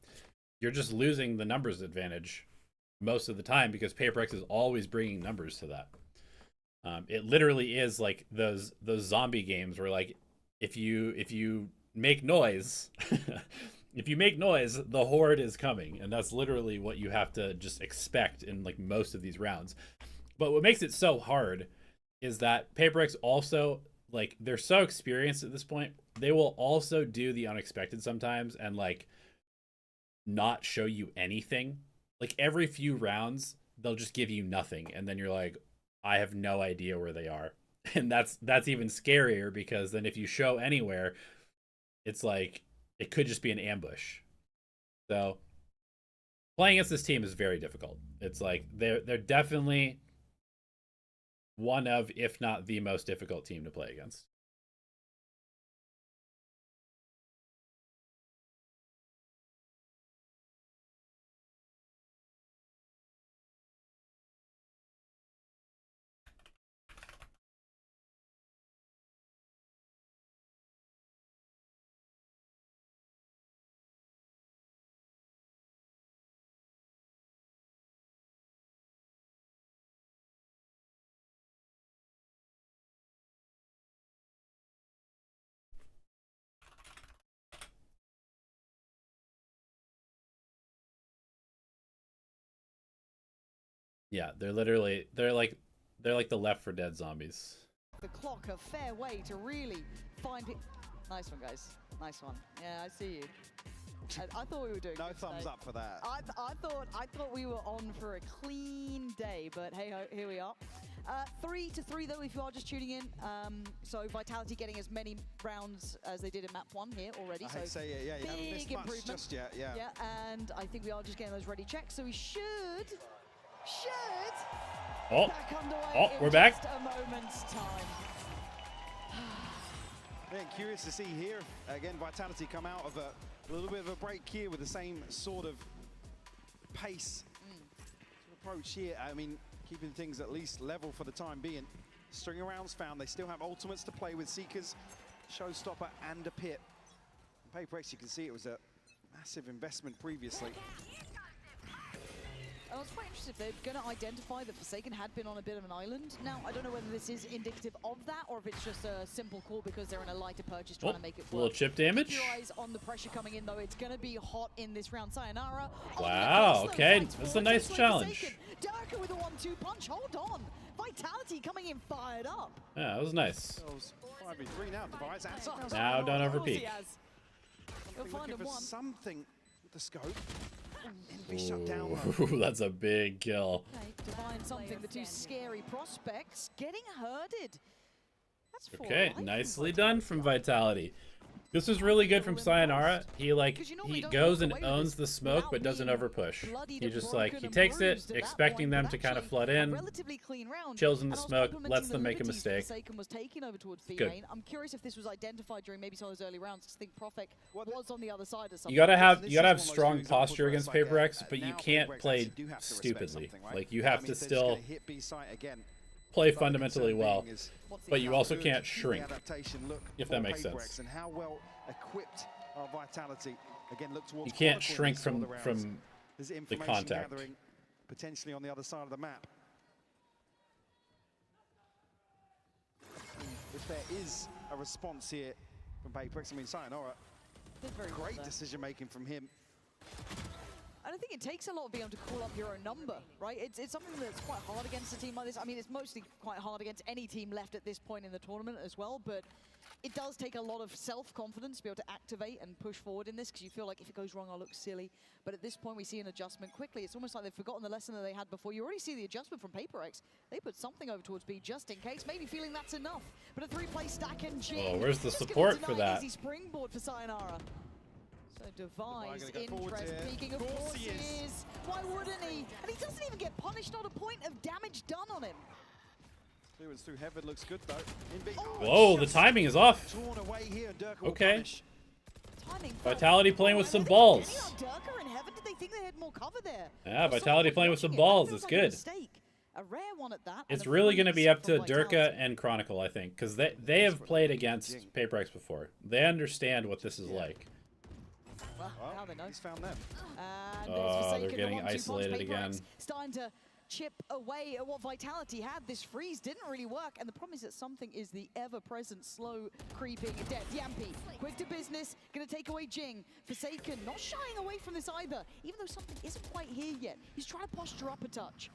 Speaker 1: you're just losing the numbers advantage most of the time because PaperX is always bringing numbers to that. It literally is like those zombie games where like if you make noise, if you make noise, the horde is coming, and that's literally what you have to just expect in like most of these rounds. But what makes it so hard is that PaperX also, like, they're so experienced at this point, they will also do the unexpected sometimes and like not show you anything. Like every few rounds they'll just give you nothing, and then you're like, I have no idea where they are. And that's even scarier, because then if you show anywhere, it's like it could just be an ambush. So playing against this team is very difficult. It's like they're definitely one of, if not the most difficult team to play against. Yeah, they're like the Left 4 Dead zombies.
Speaker 9: The clock a fair way to really find it. Nice one, guys. Nice one. Yeah, I see you. I thought we were doing
Speaker 7: No
Speaker 9: good
Speaker 7: thumbs
Speaker 9: today.
Speaker 7: up for that.
Speaker 9: I thought we were on for a clean day, but hey ho, here we are. 3-3 though, if you are just tuning in. So Vitality getting as many rounds as they did in map 1 here already.
Speaker 7: I hate to say it, yeah, you haven't missed
Speaker 9: big
Speaker 7: much
Speaker 9: improvement.
Speaker 7: just yet, yeah.
Speaker 9: Yeah, and I think we are just getting those ready checks, so we should
Speaker 1: Oh,
Speaker 9: back underway
Speaker 1: oh,
Speaker 9: in
Speaker 1: we're back.
Speaker 9: just a moment's time.
Speaker 7: Yeah, curious to see here again Vitality come out of a little bit of a break here with the same sort of pace approach here. I mean, keeping things at least level for the time being. String of rounds found. They still have ultimates to play with Seekers, Showstopper, and a Pit. PaperX, you can see it was a massive investment previously.
Speaker 9: I was quite interested if they're going to identify that Forsaken had been on a bit of an island. Now, I don't know whether this is indicative of that or if it's just a simple call because they're in a lighter purchase trying to make it work.
Speaker 1: A little chip damage.
Speaker 9: Keep your eyes on the pressure coming in, though. It's going to be hot in this round. Sayonara.
Speaker 1: Wow, okay, that's a nice challenge.
Speaker 9: Durka with a 1-2 punch. Hold on. Vitality coming in fired up.
Speaker 1: Yeah, that was nice.
Speaker 7: 5v3 now. Device answer.
Speaker 1: Now don't overpeak.
Speaker 9: You'll find him
Speaker 7: for
Speaker 9: one.
Speaker 7: something with the scope. Be shut down.
Speaker 1: Ooh, that's a big kill.
Speaker 9: Okay, Divine something, the two scary prospects getting herded. That's
Speaker 1: Okay,
Speaker 9: life.
Speaker 1: nicely done from Vitality. This is really good from Sayonara. He he goes and owns the smoke but doesn't overpush. He just he takes it, expecting them to kind of flood in, chills in the smoke, lets them make a mistake.
Speaker 9: Was taking over towards B
Speaker 1: Good.
Speaker 9: lane. I'm curious if this was identified during maybe some of those early rounds. I think Profek was on the other side of something.
Speaker 1: You gotta have strong posture against PaperX, but you can't play stupidly. Like you have to still play fundamentally well, but you also can't shrink, if that makes sense.
Speaker 7: And how well equipped are Vitality. Again, look towards
Speaker 1: You can't
Speaker 7: Qualicoin
Speaker 1: shrink
Speaker 7: in some
Speaker 1: from
Speaker 7: of the rounds. There's
Speaker 1: the
Speaker 7: information
Speaker 1: contact.
Speaker 7: gathering potentially on the other side of the map. If there is a response here from PaperX, I mean, Sayonara, great decision making from him.
Speaker 9: I don't think it takes a lot of being able to call up your own number, right? It's something that's quite hard against a team like this. I mean, it's mostly quite hard against any team left at this point in the tournament as well, but it does take a lot of self-confidence to be able to activate and push forward in this because you feel like if it goes wrong, I'll look silly. But at this point, we see an adjustment quickly. It's almost like they've forgotten the lesson that they had before. You already see the adjustment from PaperX. They put something over towards B just in case, maybe feeling that's enough. But a 3-play stack and G.
Speaker 1: Oh, where's the support for that?
Speaker 9: Easy springboard for Sayonara. So Devi's interest peaking, of course he is. Why wouldn't he? And he doesn't even get punished, not a point of damage done on him.
Speaker 7: Clearance through heaven looks good though.
Speaker 1: Whoa, the timing is off. Okay. Vitality playing with some balls.
Speaker 9: Durka in heaven, did they think they had more cover there?
Speaker 1: Yeah, Vitality playing with some balls. It's good.
Speaker 9: A rare one at that.
Speaker 1: It's really going to be up to Durka and Chronicle, I think, because they have played against PaperX before. They understand what this is like.
Speaker 9: Well, now they know.
Speaker 7: He's found them.
Speaker 9: And
Speaker 1: Oh, they're getting isolated again.
Speaker 9: Starting to chip away at what Vitality had. This freeze didn't really work, and the problem is that something is the ever-present slow creeping death. Yampi, quick to business, gonna take away Jing. Forsaken, not shying away from this either, even though something isn't quite here yet. He's trying to posture up a touch,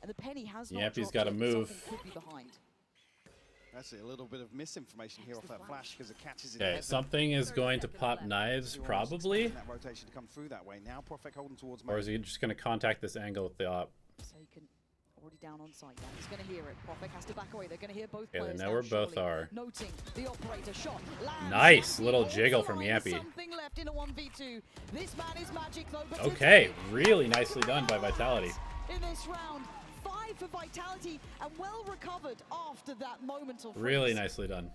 Speaker 9: and the penny has not
Speaker 1: Yampi's
Speaker 9: dropped
Speaker 1: got to
Speaker 9: yet.
Speaker 1: move.
Speaker 9: Something could be behind.
Speaker 7: That's a little bit of misinformation here off that flash because it catches it.
Speaker 1: Okay, something is going to pop knives, probably.
Speaker 7: That rotation to come through that way. Now Profek holding towards
Speaker 1: Or is he just going to contact this angle with the op?
Speaker 9: Forsaken already down on site now. He's going to hear it. Profek has to back away. They're going to hear both
Speaker 1: Okay,
Speaker 9: players
Speaker 1: they know
Speaker 9: now,
Speaker 1: where both
Speaker 9: surely.
Speaker 1: are.
Speaker 9: Noting the operator shot. Lands.
Speaker 1: Nice
Speaker 9: Yampi
Speaker 1: little
Speaker 9: holds
Speaker 1: jiggle
Speaker 9: the
Speaker 1: from
Speaker 9: line.
Speaker 1: Yampi.
Speaker 9: Something left in a 1v2. This man is magic though. But
Speaker 1: Okay, really nicely done by Vitality.
Speaker 9: in this round, 5 for Vitality and well recovered after that moment of
Speaker 1: Really
Speaker 9: freeze.
Speaker 1: nicely done.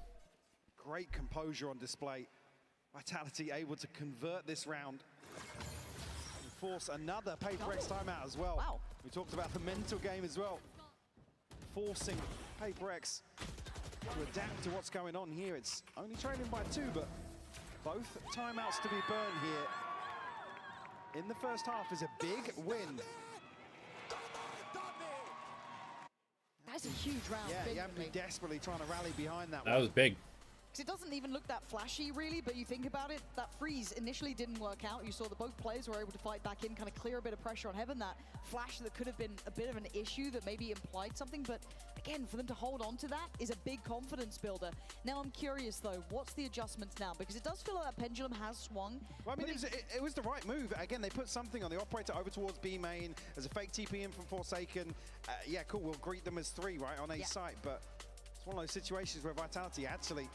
Speaker 7: Great composure on display. Vitality able to convert this round and force another PaperX timeout as well.
Speaker 9: Wow.
Speaker 7: We talked about the mental game as well. Forcing PaperX to adapt to what's going on here. It's only trailing by 2, but both timeouts to be burned here in the first half is a big win.
Speaker 9: That's a huge round.
Speaker 7: Yeah,
Speaker 9: genuinely.
Speaker 7: Yampi desperately trying to rally behind that
Speaker 1: That
Speaker 7: one.
Speaker 1: was big.
Speaker 9: It doesn't even look that flashy, really, but you think about it, that freeze initially didn't work out. You saw that both players were able to fight back in, kind of clear a bit of pressure on Heaven. That flash that could have been a bit of an issue that maybe implied something, but again, for them to hold on to that is a big confidence builder. Now, I'm curious, though, what's the adjustments now? Because it does feel like that pendulum has swung.
Speaker 7: Well, I mean, it was the right move. Again, they put something on the operator over towards B main as a fake TP in from Forsaken. Yeah, cool, we'll greet them as 3, right, on A site, but it's one of those situations where Vitality actually,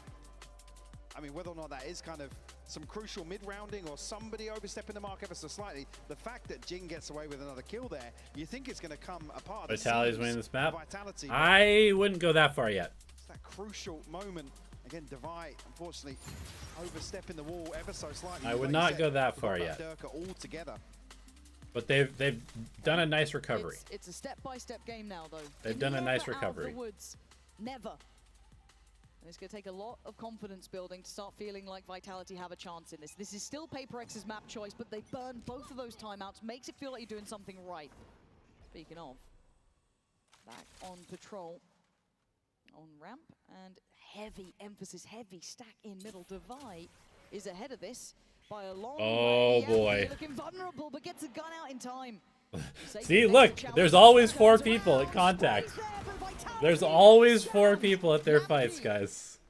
Speaker 7: I mean, whether or not that is kind of some crucial mid-rounding or somebody overstepping the mark ever so slightly, the fact that Jing gets away with another kill there, you think it's going to come apart.
Speaker 1: Vitality's winning this map.
Speaker 7: Vitality,
Speaker 1: I wouldn't go that far yet.
Speaker 7: it's that crucial moment. Again, Devi, unfortunately, overstepping the wall ever so slightly.
Speaker 1: I would not go that far yet.
Speaker 7: All together.
Speaker 1: But they've done a nice recovery.
Speaker 9: It's a step-by-step game now, though.
Speaker 1: They've done a nice
Speaker 9: Never out of
Speaker 1: recovery.
Speaker 9: the woods. Never. And it's going to take a lot of confidence building to start feeling like Vitality have a chance in this. This is still Paper X's map choice, but they burn both of those timeouts. Makes it feel like you're doing something right. Speaking of, back on patrol, on ramp, and heavy emphasis, heavy stack in middle. Devi is ahead of this by a long way. Yeah,
Speaker 1: boy.
Speaker 9: looking vulnerable, but gets a gun out in time.
Speaker 1: See, look, there's always 4 people at contact. There's always 4 people at their fights, guys.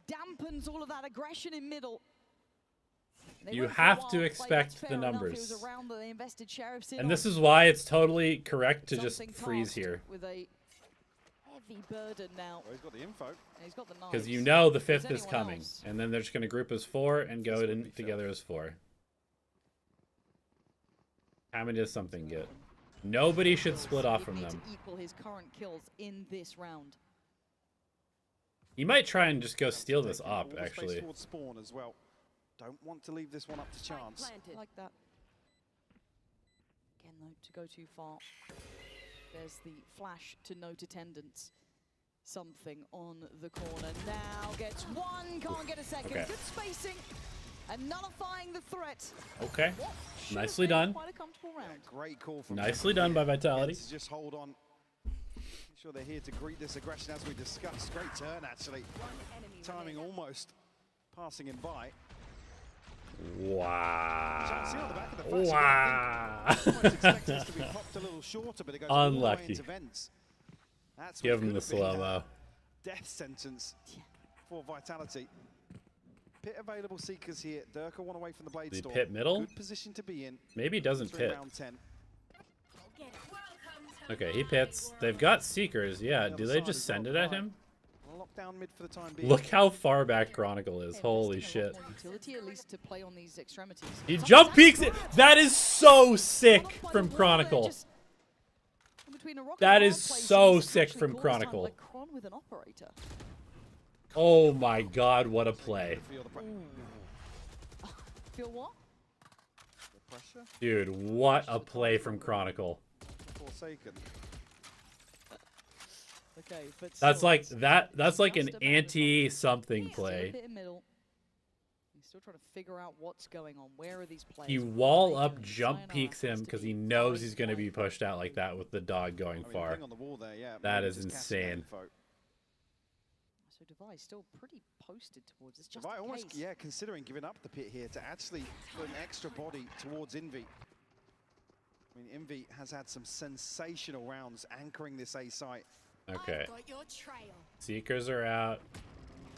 Speaker 9: Dampens all of that aggression in middle.
Speaker 1: You have to expect the numbers.
Speaker 9: And
Speaker 1: And this is why it's totally correct to just freeze here.
Speaker 9: With a heavy burden now.
Speaker 7: Well, he's got the info.
Speaker 9: He's got the knives.
Speaker 1: Because you know the 5th
Speaker 9: There's
Speaker 1: is
Speaker 9: anyone
Speaker 1: coming.
Speaker 9: else?
Speaker 1: And then they're just going to group as 4 and go in together as 4. Hammond does something good. Nobody should split off from them.
Speaker 9: To equal his current kills in this round.
Speaker 1: He might try and just go steal this op,
Speaker 7: All the space
Speaker 1: actually.
Speaker 7: towards spawn as well. Don't want to leave this one up to chance.
Speaker 9: I like that. Again, though, to go too far. There's the flash to note attendance. Something on the corner. Now gets one, can't get a second.
Speaker 1: Okay.
Speaker 9: Good spacing. And nullifying the threat.
Speaker 1: Okay.
Speaker 9: What should
Speaker 1: Nicely
Speaker 9: have been
Speaker 1: done.
Speaker 9: Quite a comfortable round.
Speaker 7: Great call from
Speaker 1: Nicely done by Vitality.
Speaker 7: To just hold on. Make sure they're here to greet this aggression as we discussed. Great turn, actually. Timing almost passing him by.
Speaker 1: Wow.
Speaker 7: Wow.
Speaker 1: Unlucky.
Speaker 7: That's
Speaker 1: Give him the slow-mo.
Speaker 7: Death sentence for Vitality. Pit available Seekers here. Durka one away from the Blade
Speaker 1: The
Speaker 7: Storm.
Speaker 1: pit middle?
Speaker 7: Good position to be in.
Speaker 1: Maybe he doesn't
Speaker 7: Entering
Speaker 1: pit.
Speaker 7: round 10.
Speaker 1: Okay, he pits. They've got Seekers. Yeah, do they just send it at him?
Speaker 7: Lockdown mid for the time being.
Speaker 1: Look how far back Chronicle is. Holy shit.
Speaker 9: Utility, at least, to play on these extremities.
Speaker 1: He jump peeks it. That is so sick from Chronicle. That is so sick from Chronicle.
Speaker 9: With an operator.
Speaker 1: Oh my god, what a play.
Speaker 9: Feel what?
Speaker 1: Dude, what a play from Chronicle.
Speaker 7: Forsaken.
Speaker 9: Okay, but
Speaker 1: That's like that's like an anti-something play.
Speaker 9: He's still trying to figure out what's going on. Where are these players?
Speaker 1: He wall up jump peeks him because he knows he's going to be pushed out like that with the dog going far. That is insane.
Speaker 9: So Devi still pretty posted towards this. Just
Speaker 7: Devi
Speaker 9: in
Speaker 7: almost,
Speaker 9: case.
Speaker 7: yeah, considering giving up the pit here to actually put an extra body towards Envy. I mean, Envy has had some sensational rounds anchoring this A site.
Speaker 1: Okay. Seekers are out.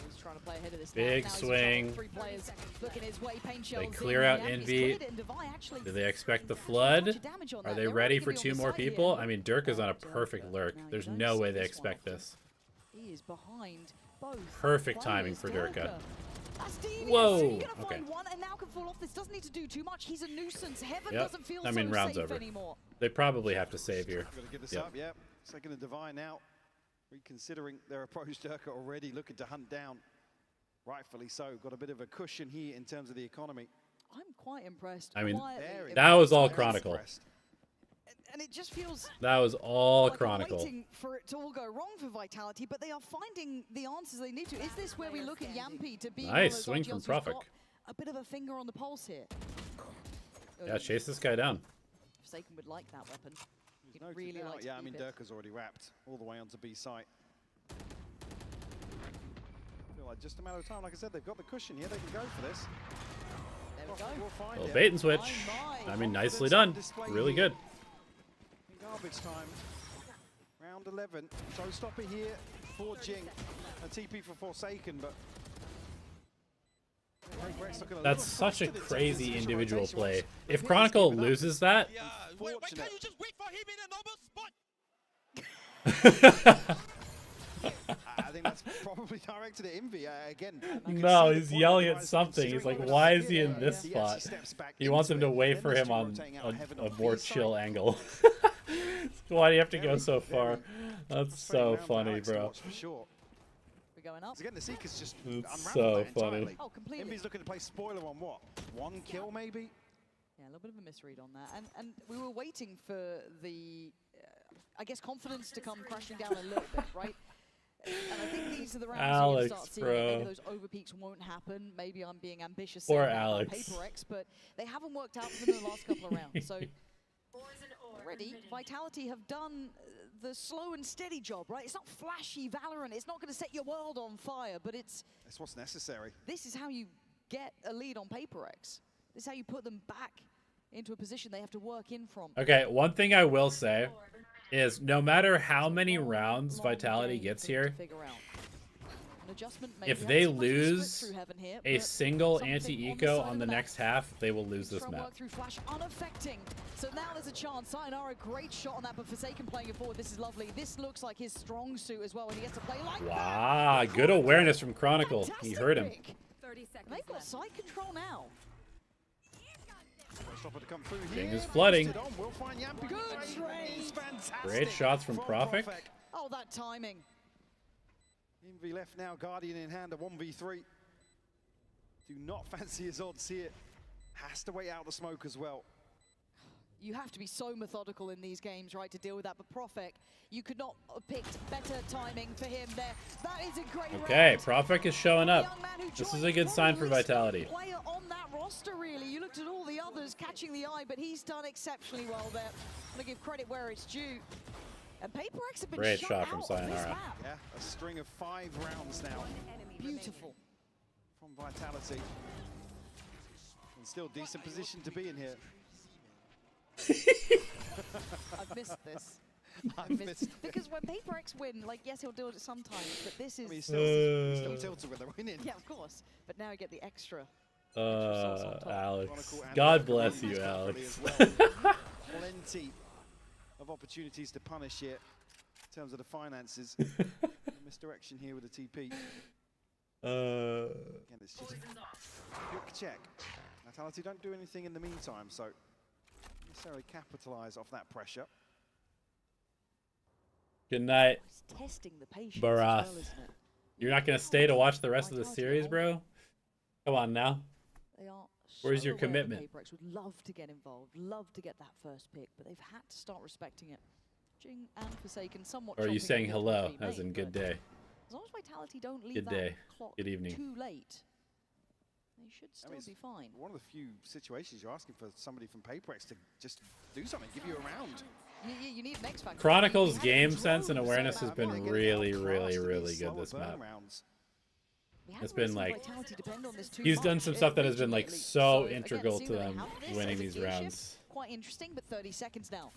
Speaker 9: He's trying to play ahead of this.
Speaker 1: Big
Speaker 9: now he's
Speaker 1: swing.
Speaker 9: Three players looking his way. Pain
Speaker 1: They
Speaker 9: shells
Speaker 1: clear
Speaker 9: in.
Speaker 1: out
Speaker 9: Yeah, he's
Speaker 1: Envy.
Speaker 9: cleared it, and Devi actually
Speaker 1: Do they expect the flood?
Speaker 9: damage on
Speaker 1: Are
Speaker 9: that.
Speaker 1: they
Speaker 9: They're
Speaker 1: ready
Speaker 9: already
Speaker 1: for
Speaker 9: gonna be
Speaker 1: 2
Speaker 9: on the
Speaker 1: more
Speaker 9: side here.
Speaker 1: people? I mean, Durka's on a perfect lurk. There's no way they expect this.
Speaker 9: He is behind both.
Speaker 1: Perfect timing for
Speaker 9: players.
Speaker 1: Durka.
Speaker 9: That's devious.
Speaker 1: Whoa,
Speaker 9: You're gonna
Speaker 1: okay.
Speaker 9: find one and now can fall off. This doesn't need to do too much. He's a nuisance. Heaven
Speaker 1: Yep.
Speaker 9: doesn't feel
Speaker 1: I mean,
Speaker 9: so
Speaker 1: round's
Speaker 9: safe
Speaker 1: over.
Speaker 9: anymore.
Speaker 1: They probably have to save here.
Speaker 7: Got to give this
Speaker 1: Yep.
Speaker 7: up, yeah. Second and Divine now. Reconsidering their approach, Durka already looking to hunt down. Rightfully so. Got a bit of a cushion here in terms of the economy.
Speaker 9: I'm quite impressed.
Speaker 1: I mean,
Speaker 9: quietly
Speaker 1: that was all
Speaker 9: impressed.
Speaker 1: Chronicle.
Speaker 9: And it just feels
Speaker 1: That was all
Speaker 9: like
Speaker 1: Chronicle.
Speaker 9: waiting for it to all go wrong for Vitality, but they are finding the answers they need to. Is this where we look at Yampi to be one of
Speaker 1: Nice
Speaker 9: those
Speaker 1: swing
Speaker 9: RGLs
Speaker 1: from
Speaker 9: who's
Speaker 1: Prophet.
Speaker 9: got a bit of a finger on the pulse here?
Speaker 1: Yeah, chase this guy down.
Speaker 9: Forsaken would like that weapon. He'd
Speaker 7: Noted
Speaker 9: really
Speaker 7: now.
Speaker 9: like to
Speaker 7: Yeah, I
Speaker 9: keep
Speaker 7: mean,
Speaker 9: it.
Speaker 7: Durka's already wrapped all the way onto B site. Feel like just a matter of time. Like I said, they've got the cushion here. They can go for this.
Speaker 9: There we go.
Speaker 7: We'll find
Speaker 1: Little
Speaker 7: it.
Speaker 1: bait and switch. I mean, nicely done. Really good.
Speaker 7: In garbage time. Round 11. Showstopper here for Jing. A TP for Forsaken, but...
Speaker 1: That's such a crazy individual play. If Chronicle loses that...
Speaker 7: Why can't you just wait for him in a normal spot? I think that's probably directed at Envy. Again,
Speaker 1: No, he's yelling at something. He's like, why is he in this spot? He wants him to wait for him on a more chill angle. Why do you have to go so far? That's so funny, bro.
Speaker 9: We're going up.
Speaker 7: Again, the Seeker's just
Speaker 1: It's so funny.
Speaker 9: Oh, completely.
Speaker 7: Envy's looking to play spoiler on what? One kill, maybe?
Speaker 9: Yeah, a little bit of a misread on that. And we were waiting for the, I guess, confidence to come crashing down a little bit, right? And I think these are the rounds
Speaker 1: Alex,
Speaker 9: you start seeing.
Speaker 1: bro.
Speaker 9: Maybe those overpeaks won't happen. Maybe I'm being ambitious.
Speaker 1: Poor
Speaker 9: saying that about
Speaker 1: Alex.
Speaker 9: PaperX, but they haven't worked out for them in the last couple of rounds. So already, Vitality have done the slow and steady job, right? It's not flashy Valorant. It's not going to set your world on fire, but it's
Speaker 7: what's necessary.
Speaker 9: This is how you get a lead on PaperX. This is how you put them back into a position they have to work in from.
Speaker 1: Okay, one thing I will say is no matter how many rounds Vitality gets here, if they lose a single anti-eco on the next half, they will lose this map.
Speaker 9: Through flash unaffecting. So now there's a chance. Sayonara, great shot on that, but Forsaken playing it forward. This is lovely. This looks like his strong suit as well, and he gets to play like
Speaker 1: Wow, good awareness from Chronicle. He heard him.
Speaker 9: 30 seconds. They've got side control now.
Speaker 1: Jing is flooding.
Speaker 9: Good trade.
Speaker 1: Great shots from Profik.
Speaker 9: Oh, that timing.
Speaker 7: Envy left now, Guardian in hand, a 1v3. Do not fancy his odds here. Has to wait out the smoke as well.
Speaker 9: You have to be so methodical in these games, right, to deal with that. But Profik, you could not have picked better timing for him there. That is a great
Speaker 1: Okay,
Speaker 9: round.
Speaker 1: Profik is showing up. This is a good sign for Vitality.
Speaker 9: Player on that roster, really. You looked at all the others catching the eye, but he's done exceptionally well there. I'm going to give credit where it's due. And PaperX have been
Speaker 1: Great
Speaker 9: shut
Speaker 1: shot from
Speaker 9: out on this
Speaker 1: Sayonara.
Speaker 9: map.
Speaker 7: Yeah, a string of 5 rounds now.
Speaker 9: Beautiful.
Speaker 7: From Vitality. And still decent position to be in here.
Speaker 9: I've missed this. I've missed because when PaperX win, like, yes, he'll do it sometimes, but this is...
Speaker 7: I mean, he's still tilted with the winning.
Speaker 9: Yeah, of course. But now you get the extra.
Speaker 1: Alex. God bless you, Alex.
Speaker 7: Plenty of opportunities to punish here in terms of the finances. Misdirection here with the TP. Again, it's just a quick check. Vitality don't do anything in the meantime, so necessarily capitalize off that pressure.
Speaker 1: Good night,
Speaker 9: Testing the patience
Speaker 1: Barath.
Speaker 9: as well, isn't it?
Speaker 1: You're not going to stay to watch the rest of the series, bro? Come on now.
Speaker 9: They are
Speaker 1: Where's
Speaker 9: so
Speaker 1: your
Speaker 9: aware that
Speaker 1: commitment?
Speaker 9: PaperX would love to get involved, love to get that first pick, but they've had to start respecting it. Jing and Forsaken somewhat.
Speaker 1: Or are you
Speaker 9: chomping
Speaker 1: saying
Speaker 9: at the
Speaker 1: hello,
Speaker 9: bit to be
Speaker 1: as in
Speaker 9: made,
Speaker 1: good
Speaker 9: but
Speaker 1: day?
Speaker 9: As long as Vitality don't leave
Speaker 1: Good
Speaker 9: that
Speaker 1: day.
Speaker 9: clock
Speaker 1: Good evening.
Speaker 9: too late, they should still
Speaker 7: it's
Speaker 9: be fine.
Speaker 7: One of the few situations you're asking for somebody from PaperX to just do something, give you a round.
Speaker 9: You need an X factor.
Speaker 1: Chronicle's game sense and awareness has been really good this map. It's been like, he's done some stuff that has been like so integral to them winning these rounds.
Speaker 9: Quite interesting, but 30 seconds now.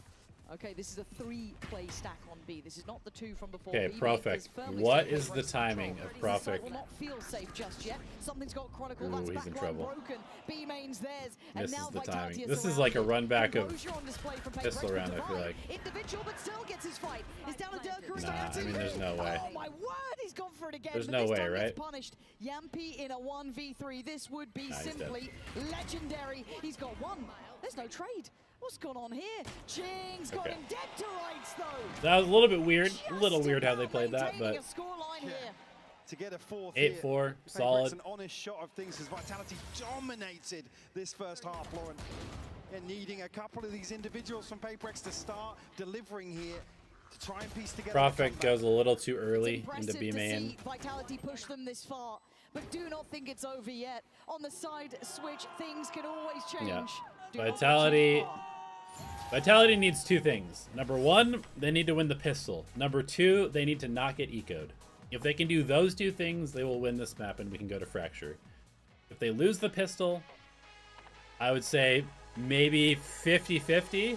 Speaker 9: Okay, this is a 3-play stack on B. This is not the 2 from before.
Speaker 1: Okay,
Speaker 9: B
Speaker 1: Profik.
Speaker 9: firmly
Speaker 1: What
Speaker 9: still
Speaker 1: is the
Speaker 9: PaperX
Speaker 1: timing
Speaker 9: control.
Speaker 1: of
Speaker 9: This side
Speaker 1: Profik?
Speaker 9: will not feel safe just yet. Something's got Chronicle.
Speaker 1: Ooh,
Speaker 9: That's
Speaker 1: he's in
Speaker 9: backline
Speaker 1: trouble.
Speaker 9: broken. B mains theirs. And
Speaker 1: Misses
Speaker 9: now
Speaker 1: the
Speaker 9: Vitality
Speaker 1: timing.
Speaker 9: is
Speaker 1: This is like a
Speaker 9: surrounded.
Speaker 1: run back of
Speaker 9: Composure on display from
Speaker 1: pistol
Speaker 9: PaperX,
Speaker 1: round,
Speaker 9: but
Speaker 1: I feel
Speaker 9: Divide,
Speaker 1: like.
Speaker 9: individual, but still gets his fight. He's down to Durka.
Speaker 1: Nah, I mean, there's no way.
Speaker 9: Oh my word, he's gone for it again.
Speaker 1: There's
Speaker 9: but
Speaker 1: no
Speaker 9: this
Speaker 1: way,
Speaker 9: time
Speaker 1: right?
Speaker 9: Gets punished. Yampy in a 1v3. This would be
Speaker 1: Nah, he's dead.
Speaker 9: simply legendary. He's got one. There's no trade. What's going on here? Jing's got
Speaker 1: Okay.
Speaker 9: him dead to rights, though.
Speaker 1: That was a little bit weird. A little weird how they played that,
Speaker 9: Maintaining
Speaker 1: but
Speaker 9: a scoreline here.
Speaker 7: To get a 4th
Speaker 1: 8-4, solid.
Speaker 7: An honest shot of things as Vitality dominated this first half, Lauren. And needing a couple of these individuals from PaperX to start delivering here to try and piece together.
Speaker 1: Profik goes a little too early into
Speaker 9: Impressive
Speaker 1: B
Speaker 9: to
Speaker 1: main.
Speaker 9: see Vitality push them this far, but do not think it's over yet. On the side switch, things can always change.
Speaker 1: Yeah.
Speaker 9: Do not go too
Speaker 1: Vitality.
Speaker 9: far.
Speaker 1: Vitality needs 2 things. Number 1, they need to win the pistol. Number 2, they need to not get eco'd. If they can do those two things, they will win this map and we can go to Fracture. If they lose the pistol, I would say maybe 50-50.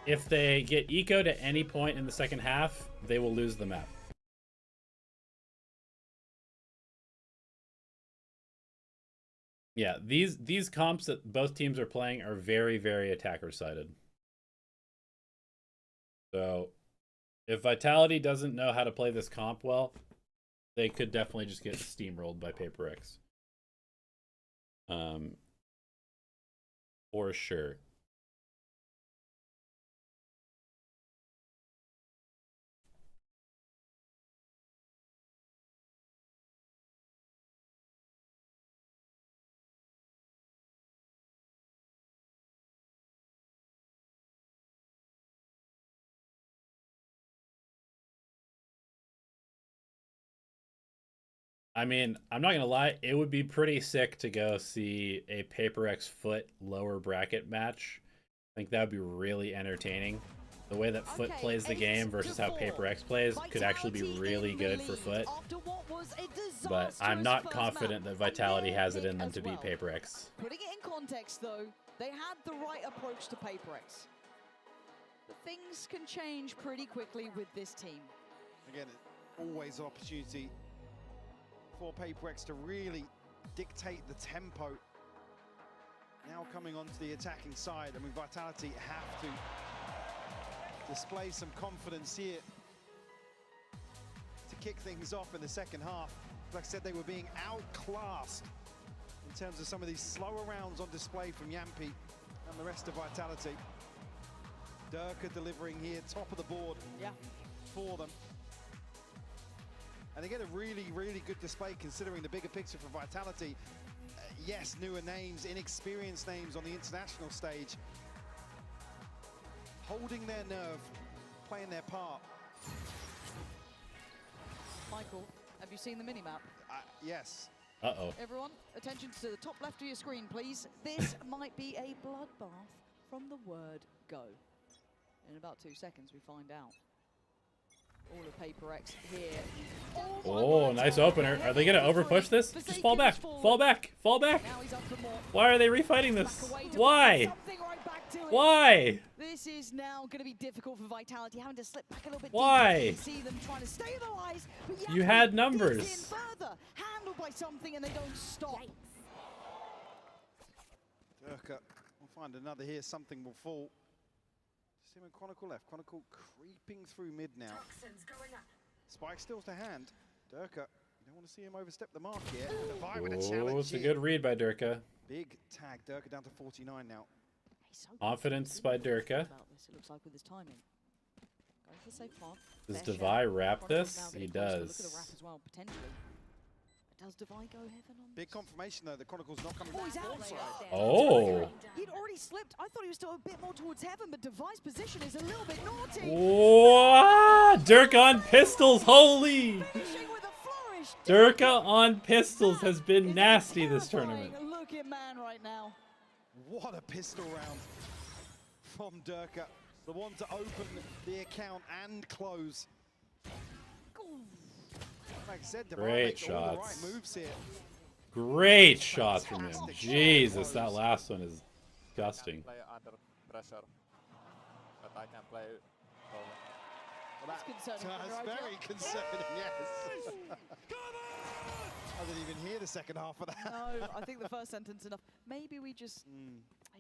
Speaker 1: If they get ecoed at any point in the second half, they will lose the map. Yeah, these comps that both teams are playing are very, very attacker-sided. So, if Vitality doesn't know how to play this comp well, they could definitely just get steamrolled by Paper X. For sure. I mean, I'm not going to lie, it would be pretty sick to go see a Paper X Foot lower bracket match. I think that would be really entertaining. The way that Foot plays the game versus how Paper X plays could actually be really good for Foot. But I'm not confident that Vitality has it in them to beat Paper X.
Speaker 9: Putting it in context, though, they had the right approach to Paper X. But things can change pretty quickly with this team.
Speaker 7: Again, always an opportunity for Paper X to really dictate the tempo. Now coming onto the attacking side, I mean, Vitality have to display some confidence here to kick things off in the second half. Like I said, they were being outclassed in terms of some of these slower rounds on display from Yampi and the rest of Vitality. Durka delivering here, top of the board for them. And they get a really, really good display considering the bigger picture for Vitality. Yes, newer names, inexperienced names on the international stage. Holding their nerve, playing their part.
Speaker 9: Michael, have you seen the minimap?
Speaker 7: Yes.
Speaker 1: Uh-oh.
Speaker 9: Everyone, attention to the top left of your screen, please. This might be a bloodbath from the word go. In about 2 seconds, we find out. All of Paper X here.
Speaker 1: Oh, nice opener. Are they going to overpush this? Just fall back. Fall back. Fall back. Why are they refighting this? Why? Why?
Speaker 9: This is now going to be difficult for Vitality, having to slip back a little bit.
Speaker 1: Why?
Speaker 9: Deeper. See them trying to stabilize. But
Speaker 1: You had numbers.
Speaker 9: Further, handled by something, and they don't stop.
Speaker 7: Durka will find another here. Something will fall. See him in Chronicle left. Chronicle creeping through mid now. Spike still to hand. Durka, you don't want to see him overstep the mark here.
Speaker 1: Oh, it's a good read by Durka.
Speaker 7: Big tag. Durka down to 49 now.
Speaker 1: Confidence by Durka.
Speaker 9: It looks like with his timing. Going for the safe plant.
Speaker 1: Does Devi wrap this? He does.
Speaker 9: Look at the wrap as well, potentially. Does Devi go heaven on
Speaker 7: Big confirmation though, the Chronicle's not coming back.
Speaker 9: He's out.
Speaker 1: Oh.
Speaker 9: He'd already slipped. I thought he was still a bit more towards heaven, but Devi's position is a little bit naughty.
Speaker 1: What? Durka on pistols, holy! Durka on pistols has been nasty this tournament.
Speaker 9: Look at man right now.
Speaker 7: What a pistol round from Durka. The one to open the account and close. Like I said,
Speaker 1: Great
Speaker 7: shots. All the right moves here.
Speaker 1: Great shots from him. Jesus, that last one is disgusting.
Speaker 16: Play under pressure, but I can play.
Speaker 9: That's concerning.
Speaker 7: That's very concerning, yes. I didn't even hear the second half of that.
Speaker 9: No, I think the first sentence enough. Maybe we just,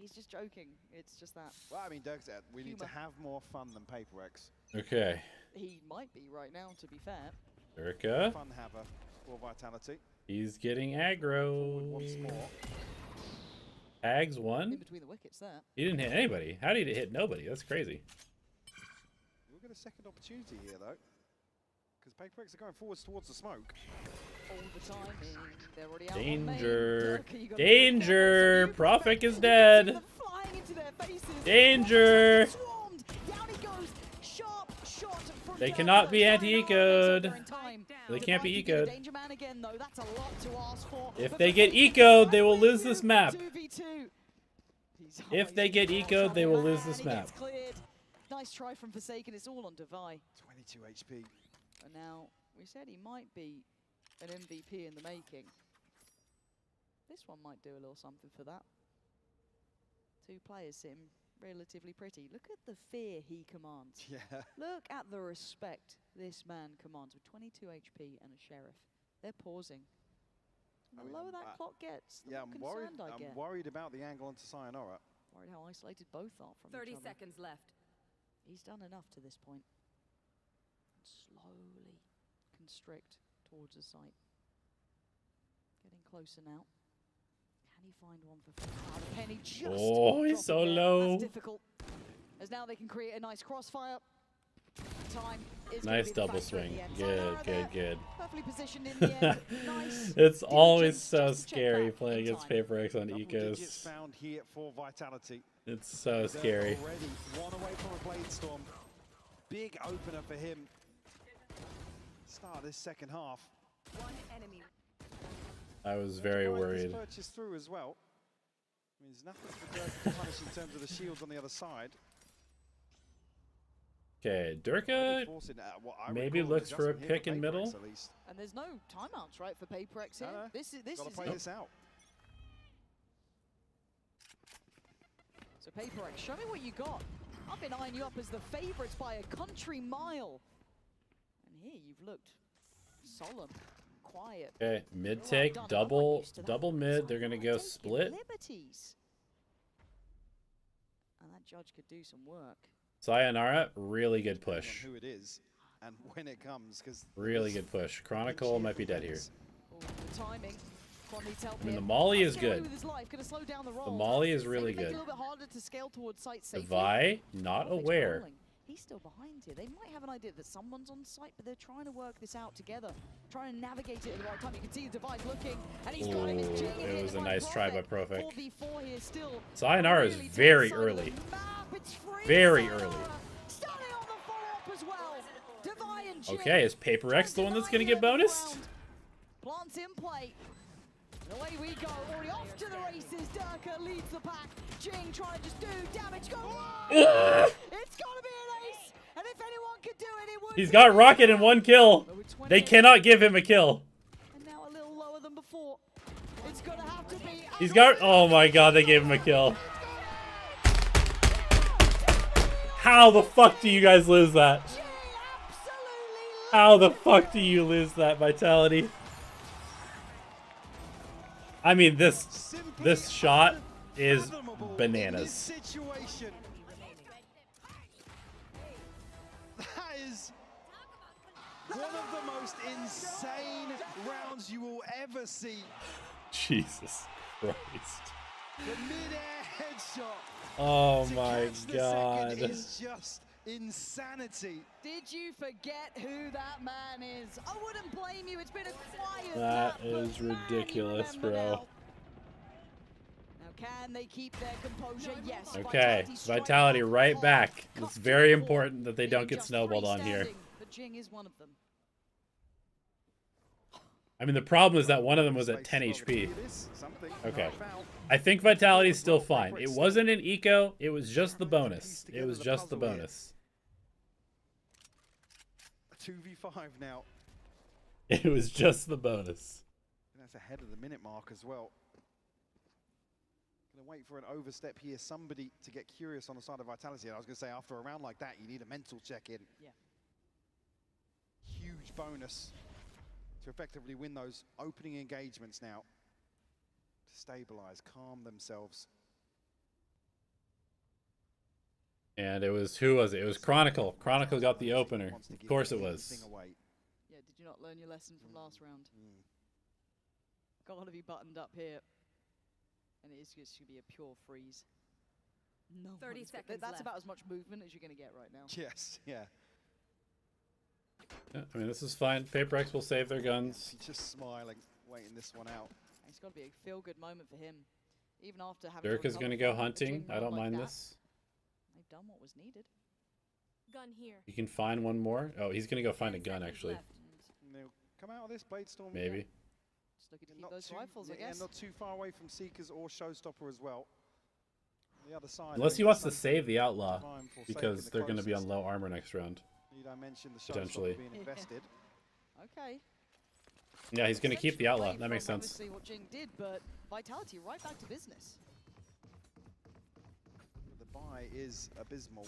Speaker 9: he's just joking. It's just that.
Speaker 7: Well, I mean, Dirk said we need to have more fun than Paper X.
Speaker 1: Okay.
Speaker 9: He might be right now, to be fair.
Speaker 1: Durka.
Speaker 7: Fun haver for Vitality.
Speaker 1: He's getting aggro.
Speaker 7: Once more.
Speaker 1: Tags one.
Speaker 9: In between the wickets there.
Speaker 1: He didn't hit anybody. How did he hit nobody? That's crazy.
Speaker 7: We'll get a second opportunity here, though. Because Paper X are going forwards towards the smoke.
Speaker 9: All the time. They're already out.
Speaker 1: Danger. Danger. Prophet is dead.
Speaker 9: Flying into their faces.
Speaker 1: Danger.
Speaker 9: Down he goes. Sharp shot from
Speaker 1: They cannot be anti-ecoed. They can't be ecoed.
Speaker 9: Danger man again, though. That's a lot to ask for.
Speaker 1: If they get ecoed, they will lose this map. If they get ecoed, they will lose this map.
Speaker 9: Nice try from Forsaken. It's all on Devi.
Speaker 7: 22 HP.
Speaker 9: And now, we said he might be an MVP in the making. This one might do a little something for that. Two players sitting relatively pretty. Look at the fear he commands.
Speaker 7: Yeah.
Speaker 9: Look at the respect this man commands with 22 HP and a sheriff. They're pausing. And the lower that clock gets, the more concerned I get.
Speaker 7: I'm worried about the angle onto Sayonara.
Speaker 9: Worried how isolated both are from
Speaker 8: 30
Speaker 9: each other.
Speaker 8: seconds left.
Speaker 9: He's done enough to this point. And slowly constrict towards the site. Getting closer now. Can he find one for the penny? Just
Speaker 1: he's so low.
Speaker 9: That's difficult. As now they can create a nice crossfire. Time is
Speaker 1: Nice double swing. Good.
Speaker 9: Perfectly positioned in the end. Nice.
Speaker 1: It's always so scary playing against Paper X on Ecos.
Speaker 7: Found here for Vitality.
Speaker 1: It's so scary.
Speaker 7: Already one away from a Blade Storm. Big opener for him. Start this second half.
Speaker 8: One enemy.
Speaker 1: I was very worried.
Speaker 7: Purchase through as well. I mean, there's nothing for Durka to punish in terms of the shields on the other side.
Speaker 1: Okay, Durka maybe looks for a pick in middle.
Speaker 9: And there's no timeouts, right, for Paper X here. This is
Speaker 7: play this out.
Speaker 9: So Paper X, show me what you got. I've been eyeing you up as the favorites by a country mile. And here you've looked solemn, quiet.
Speaker 1: Okay, mid take, double mid. They're gonna go split.
Speaker 9: Liberties. And that judge could do some work.
Speaker 1: Sayonara, really good push.
Speaker 7: Who it is and when it comes, because
Speaker 1: really good push. Chronicle might be dead here.
Speaker 9: The timing.
Speaker 1: I mean, the molly is good. The molly is really good. Vi, not aware.
Speaker 9: He's still behind here. They might have an idea that someone's on site, but they're trying to work this out together. Trying to navigate it at the right time. You can see the device looking, and he's got him.
Speaker 1: It was a nice try by Profik.
Speaker 9: 4v4 here still.
Speaker 1: Sayonara is very early. Very early. Okay, is Paper X the one that's going to get bonus?
Speaker 9: Plants in play. And away we go. Already off to the races. Durka leads the pack. Jing trying to just do damage. Go. It's got to be an ace. And if anyone could do it, it would.
Speaker 1: He's got Rocket in 1 kill. They cannot give him a kill.
Speaker 9: And now a little lower than before. It's going to have to be.
Speaker 1: He's got. Oh my god, they gave him a kill. How the fuck do you guys lose that? How the fuck do you lose that, Vitality? I mean, this shot is bananas.
Speaker 7: That is one of the most insane rounds you will ever see.
Speaker 1: Jesus Christ.
Speaker 7: The mid-air headshot.
Speaker 1: Oh my god.
Speaker 7: Is just insanity.
Speaker 9: Did you forget who that man is? I wouldn't blame you. It's been a quiet
Speaker 1: That is ridiculous, bro.
Speaker 9: Now, can they keep their composure? Yes.
Speaker 1: Okay, Vitality right back. It's very important that they don't get snowballed on here.
Speaker 9: But Jing is one of them.
Speaker 1: I mean, the problem is that one of them was at 10 HP. Okay. I think Vitality is still fine. It wasn't an eco. It was just the bonus. It was just the bonus.
Speaker 7: 2v5 now.
Speaker 1: It was just the bonus.
Speaker 7: And that's ahead of the minute mark as well. Gonna wait for an overstep here. Somebody to get curious on the side of Vitality. And I was gonna say, after a round like that, you need a mental check-in.
Speaker 9: Yeah.
Speaker 7: Huge bonus to effectively win those opening engagements now. To stabilize, calm themselves.
Speaker 1: And it was, who was it? It was Chronicle. Chronicle got the opener. Of course it was.
Speaker 9: Yeah, did you not learn your lesson from last round? Gotta be buttoned up here. And it is just going to be a pure freeze. No
Speaker 8: 30 seconds
Speaker 9: That's
Speaker 8: left.
Speaker 9: about as much movement as you're going to get right now.
Speaker 7: Yes, yeah.
Speaker 1: Yeah, I mean, this is fine. Paper X will save their guns.
Speaker 7: He's just smiling, waiting this one out.
Speaker 9: It's got to be a feel-good moment for him. Even after having
Speaker 1: Dirk is going to go hunting. I don't mind this.
Speaker 9: They've done what was needed.
Speaker 8: Gun here.
Speaker 1: You can find one more. Oh, he's going to go find a gun, actually.
Speaker 7: They'll come out of this Blade Storm.
Speaker 1: Maybe.
Speaker 9: Just looking to keep those rifles, I guess.
Speaker 7: Yeah, not too far away from Seekers or Showstopper as well. The other side.
Speaker 1: Unless he wants to save the Outlaw, because they're going to be on low armor next round.
Speaker 7: You don't mention the
Speaker 1: Potentially.
Speaker 7: showstopper being invested.
Speaker 9: Okay.
Speaker 1: Yeah, he's going to keep the outlaw. That makes sense.
Speaker 9: Obviously what Jing did, but Vitality right back to business.
Speaker 7: The buy is abysmal.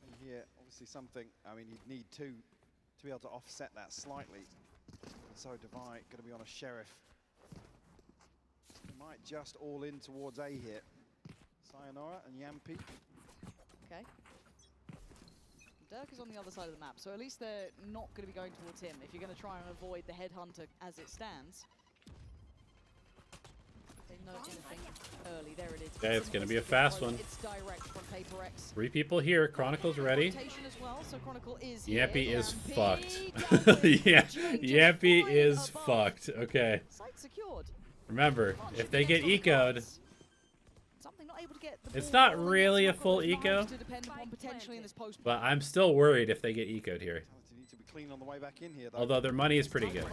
Speaker 7: And here, obviously something, I mean, you'd need two to be able to offset that slightly. And so Divide going to be on a Sheriff. He might just all in towards A here. Sayonara and Yampi.
Speaker 9: Okay. Dirk is on the other side of the map, so at least they're not going to be going towards him if you're going to try and avoid the headhunter as it stands. They know anything early. There it is.
Speaker 1: Okay, it's going to be a fast one.
Speaker 9: It's direct from Paper X.
Speaker 1: 3 people here. Chronicle's ready.
Speaker 9: As well, so Chronicle is
Speaker 1: Yampy
Speaker 9: here.
Speaker 1: is fucked. Yeah, Yampy is fucked. Okay.
Speaker 9: Site secured.
Speaker 1: Remember, if they get eco'd,
Speaker 9: Something not able to get the
Speaker 1: it's
Speaker 9: ball
Speaker 1: not really a full eco,
Speaker 9: to depend upon potentially in this post.
Speaker 1: but I'm still worried if they get eco'd here.
Speaker 7: Need to be clean on the way back in here, though.
Speaker 1: Although their money is pretty good.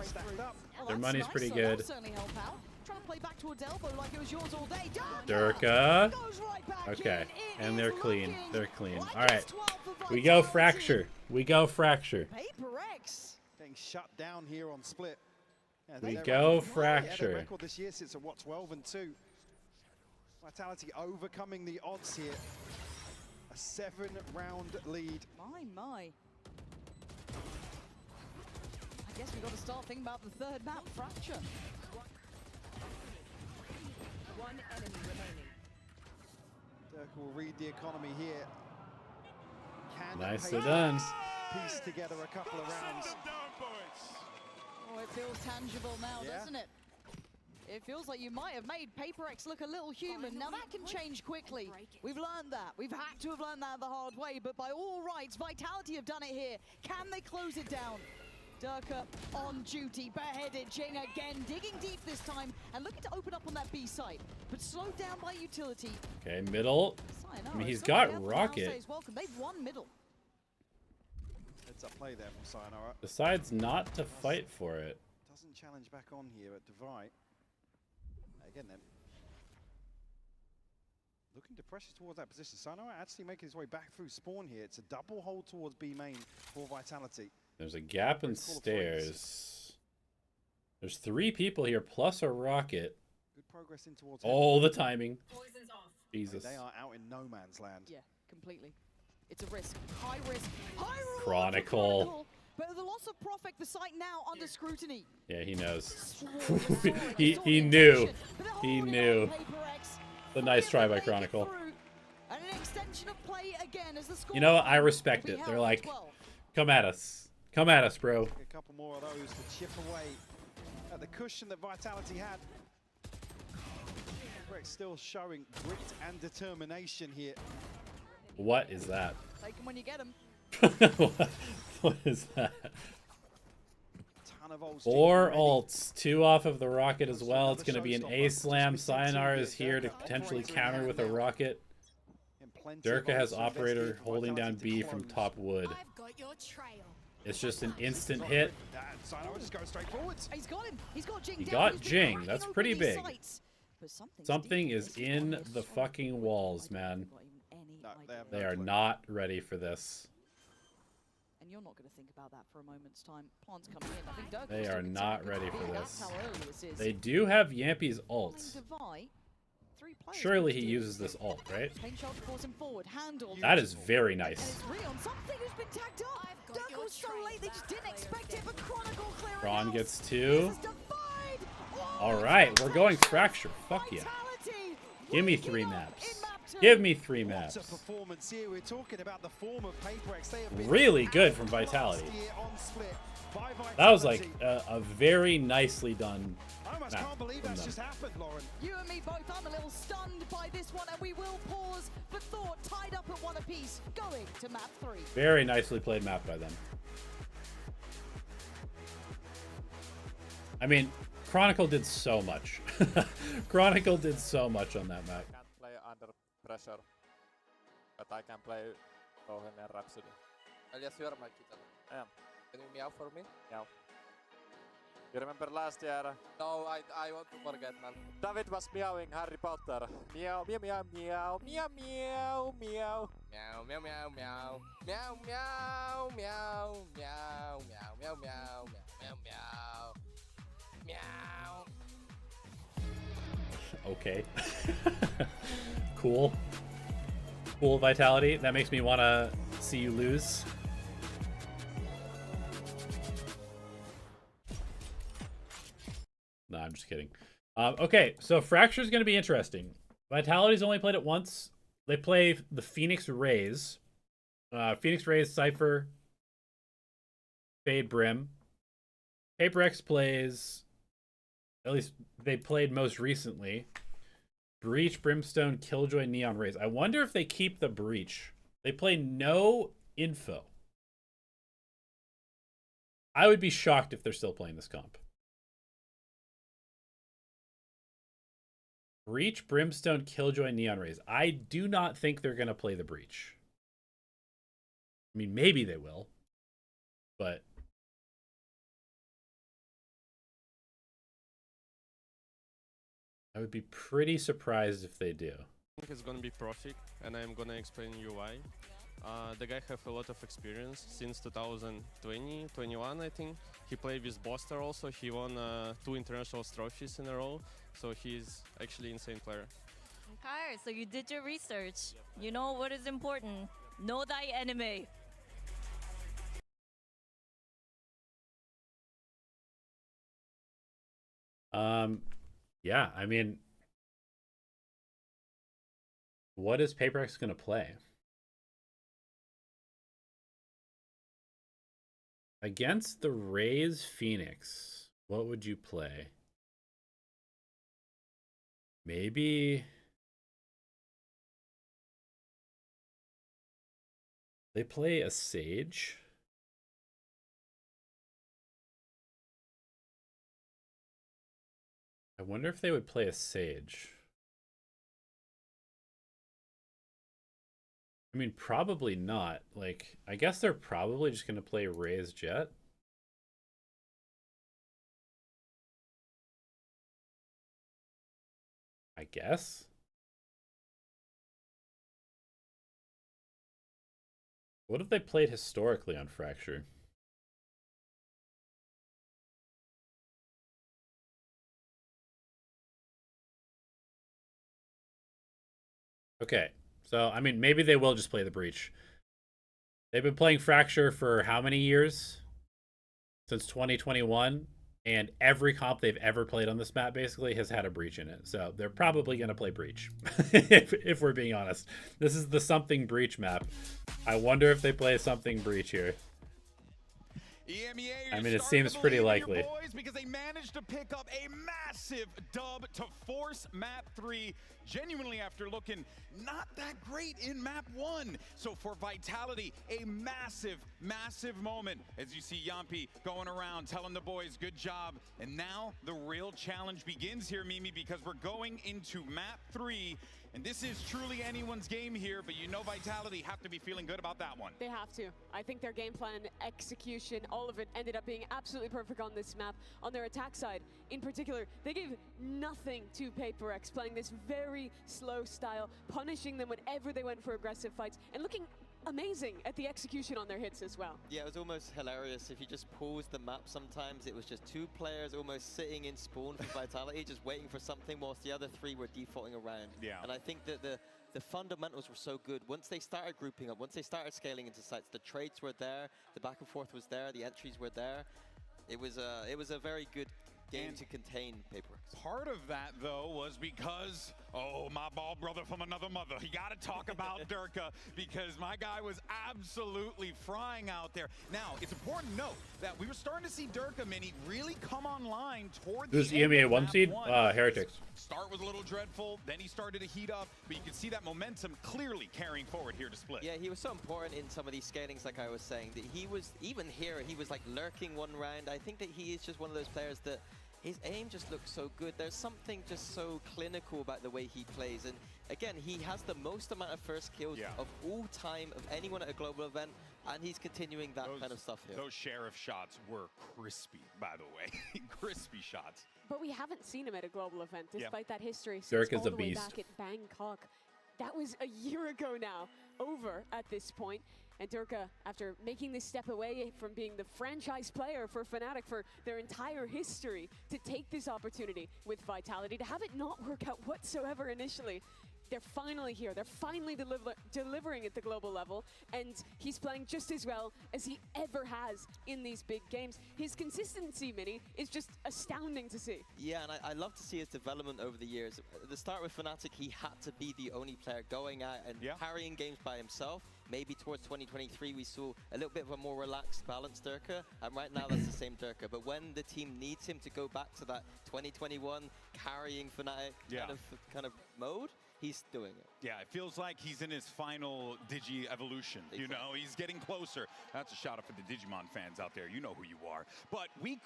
Speaker 1: Their money is pretty good.
Speaker 9: Certainly help out. Trying to play back towards elbow like it was yours all day.
Speaker 1: Durka. Okay, and they're clean. They're clean. All right, we go Fracture. We go Fracture.
Speaker 9: Paper X
Speaker 7: getting shut down here on Split. Yeah,
Speaker 1: We
Speaker 7: they're
Speaker 1: go
Speaker 7: right.
Speaker 1: Fracture.
Speaker 7: Yeah, their record this year sits at what, 12-2. Vitality overcoming the odds here. A 7-round lead.
Speaker 9: My. I guess we got to start thinking about the third map, Fracture.
Speaker 14: One enemy remaining.
Speaker 7: Dirk will read the economy here. Can
Speaker 1: Nicely
Speaker 7: Paper
Speaker 1: done.
Speaker 7: X piece together a couple of rounds.
Speaker 9: Oh, it feels tangible now,
Speaker 7: Yeah.
Speaker 9: doesn't it? It feels like you might have made Paper X look a little human. Now that can change quickly. We've learned that. We've had to have learned that the hard way, but by all rights, Vitality have done it here. Can they close it down? Durka on duty, bareheaded, Jing again, digging deep this time, and looking to open up on that B site, but slowed down by utility.
Speaker 1: Okay, middle. I mean, he's got Rocket.
Speaker 9: Welcome. They've won middle.
Speaker 7: Heads up play there from Sayonara.
Speaker 1: Decides not to fight for it.
Speaker 7: Doesn't challenge back on here at Divide. Again then. Looking to pressure towards that position. Sayonara actually making his way back through spawn here. It's a double hold towards B main for Vitality.
Speaker 1: There's a gap in stairs. There's 3 people here plus a Rocket.
Speaker 7: Good progress in towards
Speaker 1: Oh, the timing.
Speaker 14: Poison's off.
Speaker 1: Jesus.
Speaker 7: They are out in no man's land.
Speaker 9: Yeah, completely. It's a risk. High risk. High reward.
Speaker 1: Chronicle.
Speaker 9: But the loss of Prophet, the site now under scrutiny.
Speaker 1: Yeah, he knows. he knew. He knew. The nice try by Chronicle.
Speaker 9: And an extension of play again as the score.
Speaker 1: You know what? I respect it. They're like, come at us. Come at us, bro.
Speaker 7: A couple more of those to chip away at the cushion that Vitality had. Rex still showing grit and determination here.
Speaker 1: What is that?
Speaker 9: Take them when you get them.
Speaker 1: What is that?
Speaker 7: Ton of ults.
Speaker 1: 4 ults, 2 off of the Rocket as well. It's going to be an A-slam. Sayonara is here to potentially counter with a Rocket. Durka has Operator holding down B from top wood.
Speaker 14: I've got your trail.
Speaker 1: It's just an instant hit.
Speaker 7: Sayonara just goes straight forwards.
Speaker 9: He's got him. He's got Jing
Speaker 1: He
Speaker 9: down.
Speaker 1: got
Speaker 9: He's been
Speaker 1: Jing.
Speaker 9: cracking
Speaker 1: That's
Speaker 9: open
Speaker 1: pretty
Speaker 9: these
Speaker 1: big.
Speaker 9: sites. But
Speaker 1: Something is in the fucking walls, man. They are not ready for this.
Speaker 9: And you're not going to think about that for a moment's time. Plant's coming in. I think Durka
Speaker 1: They
Speaker 9: was
Speaker 1: are
Speaker 9: still
Speaker 1: not
Speaker 9: concerned
Speaker 1: ready
Speaker 9: with
Speaker 1: for
Speaker 9: B.
Speaker 1: this.
Speaker 9: That's how early this is.
Speaker 1: They do have Yampy's ult.
Speaker 9: Divide, 3 players
Speaker 1: Surely
Speaker 9: pushed
Speaker 1: he
Speaker 9: in.
Speaker 1: uses this ult, right?
Speaker 9: Paint shot force him forward. Handled.
Speaker 1: That is very
Speaker 9: And
Speaker 1: nice.
Speaker 9: it's Rion. Something who's been tagged up. Durka was so late they just didn't expect it, but Chronicle clearing
Speaker 1: Ron
Speaker 9: out.
Speaker 1: gets 2.
Speaker 9: Divide.
Speaker 1: Alright, we're going Fracture. Fuck yeah. Give me 3 maps. Give me 3
Speaker 7: What a
Speaker 1: maps.
Speaker 7: performance here. We're talking about the form of Paper X. They have been
Speaker 1: Really good from Vitality.
Speaker 7: last year on Split by
Speaker 1: That was like
Speaker 7: Vitality.
Speaker 1: a very nicely done
Speaker 7: I almost
Speaker 1: map
Speaker 7: can't believe
Speaker 1: from
Speaker 7: that's
Speaker 1: them.
Speaker 7: just happened, Lauren.
Speaker 9: You and me both, I'm a little stunned by this one, and we will pause for thought, tied up at 1 apiece, going to map 3.
Speaker 1: Very nicely played map by them. I mean, Chronicle did so much. Chronicle did so much on that map.
Speaker 16: Can't play under pressure, but I can play Bohemian Rhapsody.
Speaker 17: Alias, you are my kitten.
Speaker 16: I am.
Speaker 17: Can you meow for me?
Speaker 16: Meow. You remember last year?
Speaker 17: No, I want to forget, man.
Speaker 16: David was meowing Harry Potter. Meow, meow, meow, meow, meow, meow, meow.
Speaker 17: Meow, meow, meow, meow. Meow, meow, meow, meow, meow, meow, meow, meow, meow, meow.
Speaker 1: Okay. Cool. Cool, Vitality. That makes me want to see you lose. Nah, I'm just kidding. Okay, so Fracture is going to be interesting. Vitality's only played it once. They play the Phoenix Rays. Phoenix Rays, Cypher, Fade Brim. PaperX plays, at least they played most recently, Breach, Brimstone, Killjoy, Neon Rays. I wonder if they keep the Breach. They play no info. I would be shocked if they're still playing this comp. Breach, Brimstone, Killjoy, Neon Rays. I do not think they're going to play the Breach. I mean, maybe they will, but I would be pretty surprised if they do.
Speaker 15: I think it's gonna be Profit, and I'm gonna explain you why. The guy have a lot of experience since 2020, 21, I think. He played with Boster also. He won 2 international trophies in a row, so he's actually an insane player.
Speaker 12: Okay, so you did your research. You know what is important. Know thy enemy.
Speaker 1: Yeah, I mean, what is PaperX going to play? Against the Rays Phoenix, what would you play? Maybe they play a Sage. I wonder if they would play a Sage. I mean, probably not. Like, I guess they're probably just going to play Raze Jet. I guess. What have they played historically on Fracture? Okay, so, I mean, maybe they will just play the Breach. They've been playing Fracture for how many years? Since 2021. And every comp they've ever played on this map basically has had a Breach in it. So they're probably going to play Breach, if we're being honest. This is the something Breach map. I wonder if they play something Breach here. I mean, it seems pretty likely.
Speaker 3: Boys, because they managed to pick up a massive dub to force map 3, genuinely after looking not that great in map 1. So for Vitality, a massive, massive moment as you see Yampi going around telling the boys good job. And now the real challenge begins here, Mimi, because we're going into map 3. And this is truly anyone's game here, but you know Vitality have to be feeling good about that one.
Speaker 4: They have to. I think their game plan and execution, all of it ended up being absolutely perfect on this map. On their attack side, in particular, they gave nothing to PaperX, playing this very slow style, punishing them whenever they went for aggressive fights, and looking amazing at the execution on their hits as well.
Speaker 5: Yeah, it was almost hilarious. If you just paused the map sometimes, it was just 2 players almost sitting in spawn for Vitality, just waiting for something, whilst the other 3 were defaulting around.
Speaker 3: Yeah.
Speaker 5: And I think that the fundamentals were so good. Once they started grouping up, once they started scaling into sites, the trades were there, the back and forth was there, the entries were there. It was a very good game to contain PaperX.
Speaker 3: Part of that, though, was because, oh, my ball brother from another mother. You got to talk about Durka, because my guy was absolutely frying out there. Now, it's important to note that we were starting to see Durka Mini really come online toward the
Speaker 1: Who's
Speaker 3: end
Speaker 1: EMEA
Speaker 3: of
Speaker 1: 1
Speaker 3: map
Speaker 1: seed?
Speaker 3: 1.
Speaker 1: Heretics.
Speaker 3: Start was a little dreadful, then he started to heat up, but you can see that momentum clearly carrying forward here to Split.
Speaker 5: Yeah, he was so important in some of these scalings, like I was saying, that he was, even here, he was like lurking one round. I think that he is just one of those players that his aim just looks so good. There's something just so clinical about the way he plays, and again, he has the most amount of first kills of all time of anyone at a global event, and he's continuing that kind of stuff here.
Speaker 3: Those Sheriff shots were crispy, by the way. Crispy shots.
Speaker 4: But we haven't seen him at a global event, despite that history since
Speaker 1: Dirk is
Speaker 4: all
Speaker 1: a
Speaker 4: the way
Speaker 1: beast.
Speaker 4: back at Bangkok. That was a year ago now, over at this point. And Durka, after making this step away from being the franchise player for Fnatic for their entire history, to take this opportunity with Vitality, to have it not work out whatsoever initially, they're finally here. They're finally delivering at the global level, and he's playing just as well as he ever has in these big games. His consistency, Mini, is just astounding to see.
Speaker 5: Yeah, and I love to see his development over the years. At the start with Fnatic, he had to be the only player going out and carrying games by himself. Maybe towards 2023, we saw a little bit of a more relaxed, balanced Durka, and right now that's the same Durka. But when the team needs him to go back to that 2021 carrying Fnatic kind of mode, he's doing it.
Speaker 3: Yeah, it feels like he's in his final Digi evolution. You know, he's getting closer. That's a shout out for the Digimon fans out there. You know who you are. But we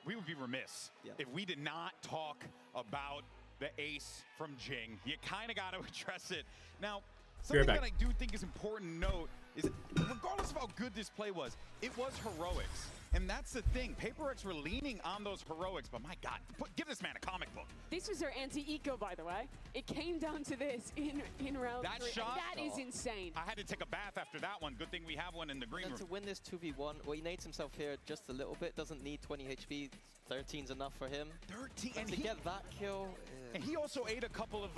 Speaker 3: would be remiss if we did not talk about the ace from Jing. You kind of got to address it. Now, something that I do think is important to note is, regardless of how good this play was, it was heroics. And that's the thing. PaperX were leaning on those heroics, but my God, give this man a comic book.
Speaker 4: This was their anti-eco, by the way. It came down to this in round
Speaker 3: that
Speaker 4: 3.
Speaker 3: Shot,
Speaker 4: That is insane.
Speaker 3: I had to take a bath after that one. Good thing we have one in the green room.
Speaker 5: To win this 2v1, well, he nades himself here just a little bit. Doesn't need 20 HP. 13's enough for him.
Speaker 3: 13,
Speaker 5: and to get that kill.
Speaker 3: And he also ate a couple of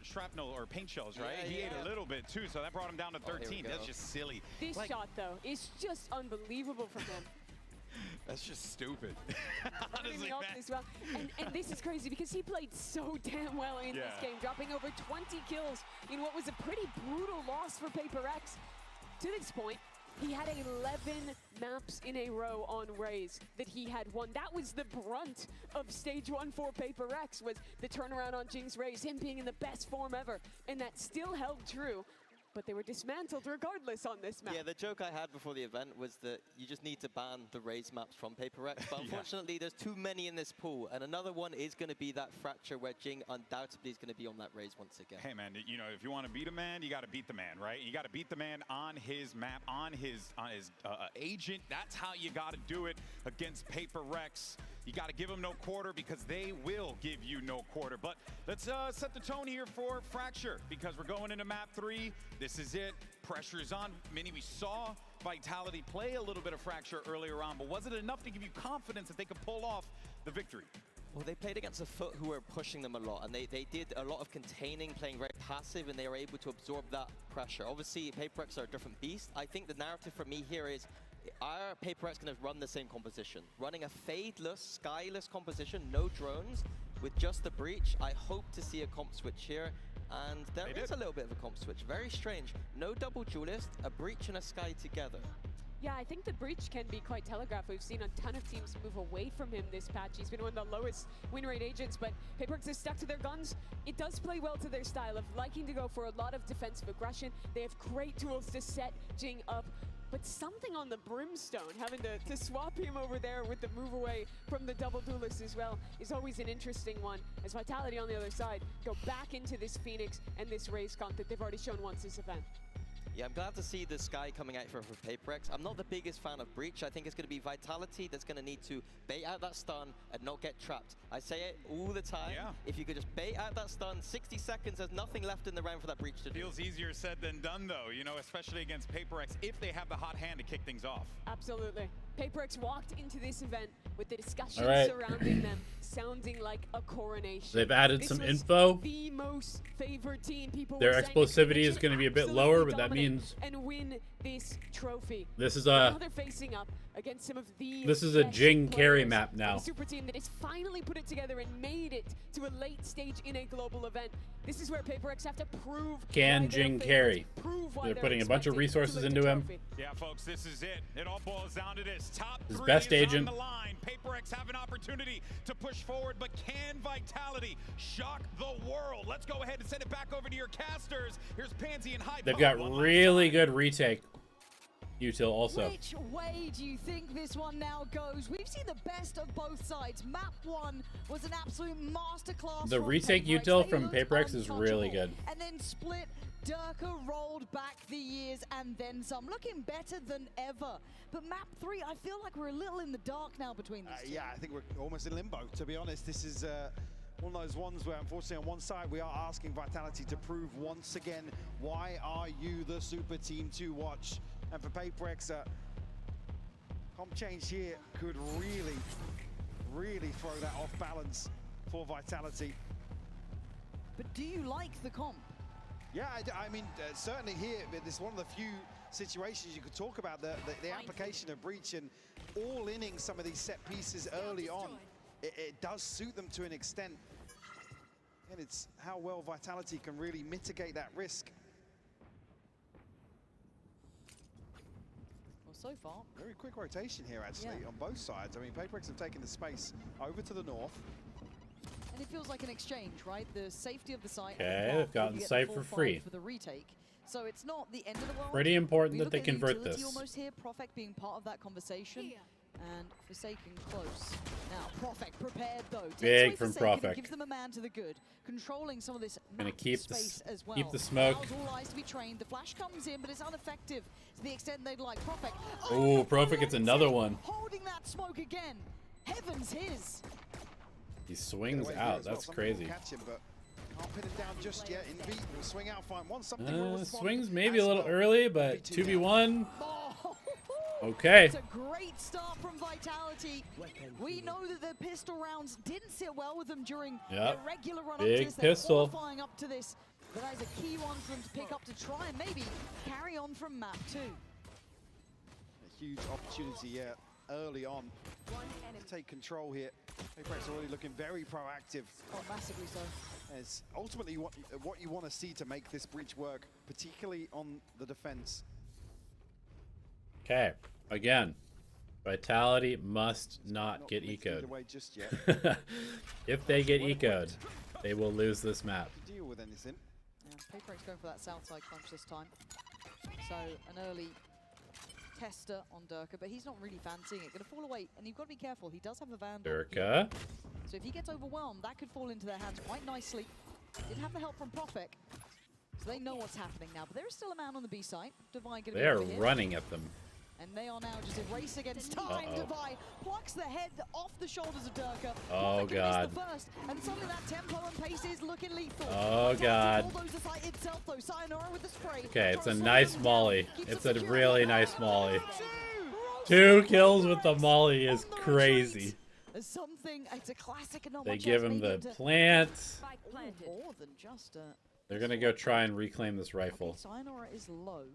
Speaker 3: shrapnel or paint shells, right?
Speaker 5: Yeah,
Speaker 3: he ate a little bit too, so that brought him down to 13. That's just silly.
Speaker 4: This shot, though, is just unbelievable from him.
Speaker 3: That's just stupid.
Speaker 4: Honestly, as well. And this is crazy because he played so damn well in this game, dropping over 20 kills in what was a pretty brutal loss for PaperX. To this point, he had 11 maps in a row on Raze that he had won. That was the brunt of stage 1 for PaperX, was the turnaround on Jing's Raze, him being in the best form ever. And that still held true. But they were dismantled regardless on this map.
Speaker 5: Yeah, the joke I had before the event was that you just need to ban the Raze maps from PaperX. But unfortunately, there's too many in this pool. And another one is going to be that Fracture where Jing undoubtedly is going to be on that Raze once again.
Speaker 3: Hey, man, you know, if you want to beat a man, you got to beat the man, right? You got to beat the man on his map, on his agent. That's how you got to do it against PaperX. You got to give them no quarter because they will give you no quarter. But let's set the tone here for Fracture because we're going into map 3. This is it. Pressure is on. Mini, we saw Vitality play a little bit of Fracture earlier on, but was it enough to give you confidence that they could pull off the victory?
Speaker 5: Well, they played against a Foot who were pushing them a lot, and they did a lot of containing, playing very passive, and they were able to absorb that pressure. Obviously, PaperX are a different beast. I think the narrative for me here is, are PaperX going to run the same composition? Running a fadeless, skyless composition, no drones, with just the breach. I hope to see a comp switch here, and there is a little bit of a comp switch. Very strange. No double duelist, a breach and a sky together.
Speaker 4: Yeah, I think the breach can be quite telegraphed. We've seen a ton of teams move away from him this patch. He's been one of the lowest win rate agents, but PaperX is stuck to their guns. It does play well to their style of liking to go for a lot of defensive aggression. They have great tools to set Jing up. But something on the Brimstone, having to swap him over there with the move away from the double duelist as well, is always an interesting one. As Vitality on the other side go back into this Phoenix and this Raze comp that they've already shown once this event.
Speaker 5: Yeah, I'm glad to see the Sky coming out for PaperX. I'm not the biggest fan of Breach. I think it's going to be Vitality that's going to need to bait out that stun and not get trapped. I say it all the time.
Speaker 3: Yeah.
Speaker 5: If you could just bait out that stun, 60 seconds, there's nothing left in the round for that Breach to do.
Speaker 3: Feels easier said than done, though, you know, especially against PaperX, if they have the hot hand to kick things off.
Speaker 4: Absolutely. PaperX walked into this event with the discussion
Speaker 1: All right.
Speaker 4: surrounding them sounding like a coronation.
Speaker 1: They've added
Speaker 4: This
Speaker 1: some
Speaker 4: was
Speaker 1: info.
Speaker 4: The most favored team. People
Speaker 1: Their
Speaker 4: were saying
Speaker 1: explosivity
Speaker 4: they
Speaker 1: is
Speaker 4: should
Speaker 1: going to be a bit
Speaker 4: absolutely
Speaker 1: lower, but that
Speaker 4: dominate
Speaker 1: means
Speaker 4: and win this trophy.
Speaker 1: this is
Speaker 4: Now they're facing up against some of the
Speaker 1: this is a
Speaker 4: best
Speaker 1: Jing carry
Speaker 4: players
Speaker 1: map
Speaker 4: of
Speaker 1: now.
Speaker 4: a super team that has finally put it together and made it to a late stage in a global event. This is where PaperX have to prove
Speaker 1: Can
Speaker 4: why they're
Speaker 1: Jing
Speaker 4: favored,
Speaker 1: carry?
Speaker 4: prove why
Speaker 1: They're
Speaker 4: they're
Speaker 1: putting a bunch of
Speaker 4: expected to
Speaker 1: resources
Speaker 4: lift
Speaker 1: into
Speaker 4: the
Speaker 1: him.
Speaker 4: trophy.
Speaker 3: Yeah, folks, this is it. It all boils down to this. Top
Speaker 1: His
Speaker 3: 3
Speaker 1: best
Speaker 3: is
Speaker 1: agent.
Speaker 3: on the line. PaperX have an opportunity to push forward, but can Vitality shock the world? Let's go ahead and send it back over to your casters. Here's Pansy and Hype.
Speaker 1: They've got really good retake. Util also.
Speaker 9: Which way do you think this one now goes? We've seen the best of both sides. Map 1 was an absolute masterclass.
Speaker 1: The
Speaker 9: from
Speaker 1: retake
Speaker 9: Paper X.
Speaker 1: util
Speaker 9: They
Speaker 1: from
Speaker 9: looked
Speaker 1: Paper X is really
Speaker 9: untouchable.
Speaker 1: good.
Speaker 9: And then Split, Durka rolled back the years and then some. Looking better than ever. But map 3, I feel like we're a little in the dark now between these two.
Speaker 7: Yeah, I think we're almost in limbo, to be honest. This is one of those ones where, unfortunately, on one side, we are asking Vitality to prove once again, why are you the super team to watch? And for Paper X, comp change here could really throw that off balance for Vitality.
Speaker 9: But do you like the comp?
Speaker 7: Yeah, I mean, certainly here, this is one of the few situations you could talk about, the application of Breach and all-inning some of these set pieces early on. It does suit them to an extent. And it's how well Vitality can really mitigate that risk.
Speaker 9: Well, so far.
Speaker 7: Very quick rotation here, actually, on both sides. I mean, Paper X have taken the space over to the north.
Speaker 9: And it feels like an exchange, right? The safety of the site.
Speaker 1: Okay, they've gotten site for free.
Speaker 9: For the retake. So it's not the end of the world.
Speaker 1: Pretty important that they convert this.
Speaker 9: Almost here, Profek being part of that conversation. And Forsaken close. Now, Profek prepared though.
Speaker 1: Big from Profek.
Speaker 9: Gives them a man to the good. Controlling some of this
Speaker 1: Gonna keep
Speaker 9: space as well.
Speaker 1: Keep the smoke.
Speaker 9: All eyes to be trained. The flash comes in, but it's ineffective to the extent they'd like. Profek.
Speaker 1: Oh, Profek gets another one.
Speaker 9: Holding that smoke again. Heaven's his.
Speaker 1: He swings out. That's crazy.
Speaker 7: Catch him, but can't pin him down just yet. In beat, will swing out fine. Want something
Speaker 1: Swings maybe a little early, but 2v1.
Speaker 9: Oh,
Speaker 1: Okay.
Speaker 9: it's a great start from Vitality. We know that the pistol rounds didn't sit well with them during the regular run up to
Speaker 1: Big
Speaker 9: this.
Speaker 1: pistol.
Speaker 9: They're qualifying up to this, but that is a key one for them to pick up to try and maybe carry on from map 2.
Speaker 7: A huge opportunity, yeah, early on to take control here. Paper X already looking very proactive.
Speaker 9: Oh, massively so.
Speaker 7: It's ultimately what you want to see to make this breach work, particularly on the defense.
Speaker 1: Okay. Again, Vitality must not get eco'd.
Speaker 7: Away just yet.
Speaker 1: If they get eco'd, they will lose this map.
Speaker 7: Deal with anything.
Speaker 9: Yeah, Paper X going for that south side crunch this time. So an early tester on Durka, but he's not really fancying it. Gonna fall away, and you've got to be careful. He does have a Vandal.
Speaker 1: Durka.
Speaker 9: So if he gets overwhelmed, that could fall into their hands quite nicely. Did have the help from Profek, so they know what's happening now. But there is still a man on the B side. Divine gonna
Speaker 1: They
Speaker 9: be
Speaker 1: are
Speaker 9: over here.
Speaker 1: running at them.
Speaker 9: And they are now just a race against time. Divine plucks the head off the shoulders of Durka.
Speaker 1: Oh, God.
Speaker 9: The first, and suddenly that tempo and pace is looking lethal.
Speaker 1: Oh, God.
Speaker 9: Itself, though. Sayonara with the spray.
Speaker 1: Okay, it's a nice molly. It's a really nice molly. 2 kills with the molly is crazy.
Speaker 9: Something, it's a classic. And not
Speaker 1: They
Speaker 9: much
Speaker 1: give
Speaker 9: else
Speaker 1: him the
Speaker 9: needed to-
Speaker 1: plant.
Speaker 9: More than just
Speaker 1: They're going to go try and reclaim this rifle.
Speaker 9: Sayonara is low.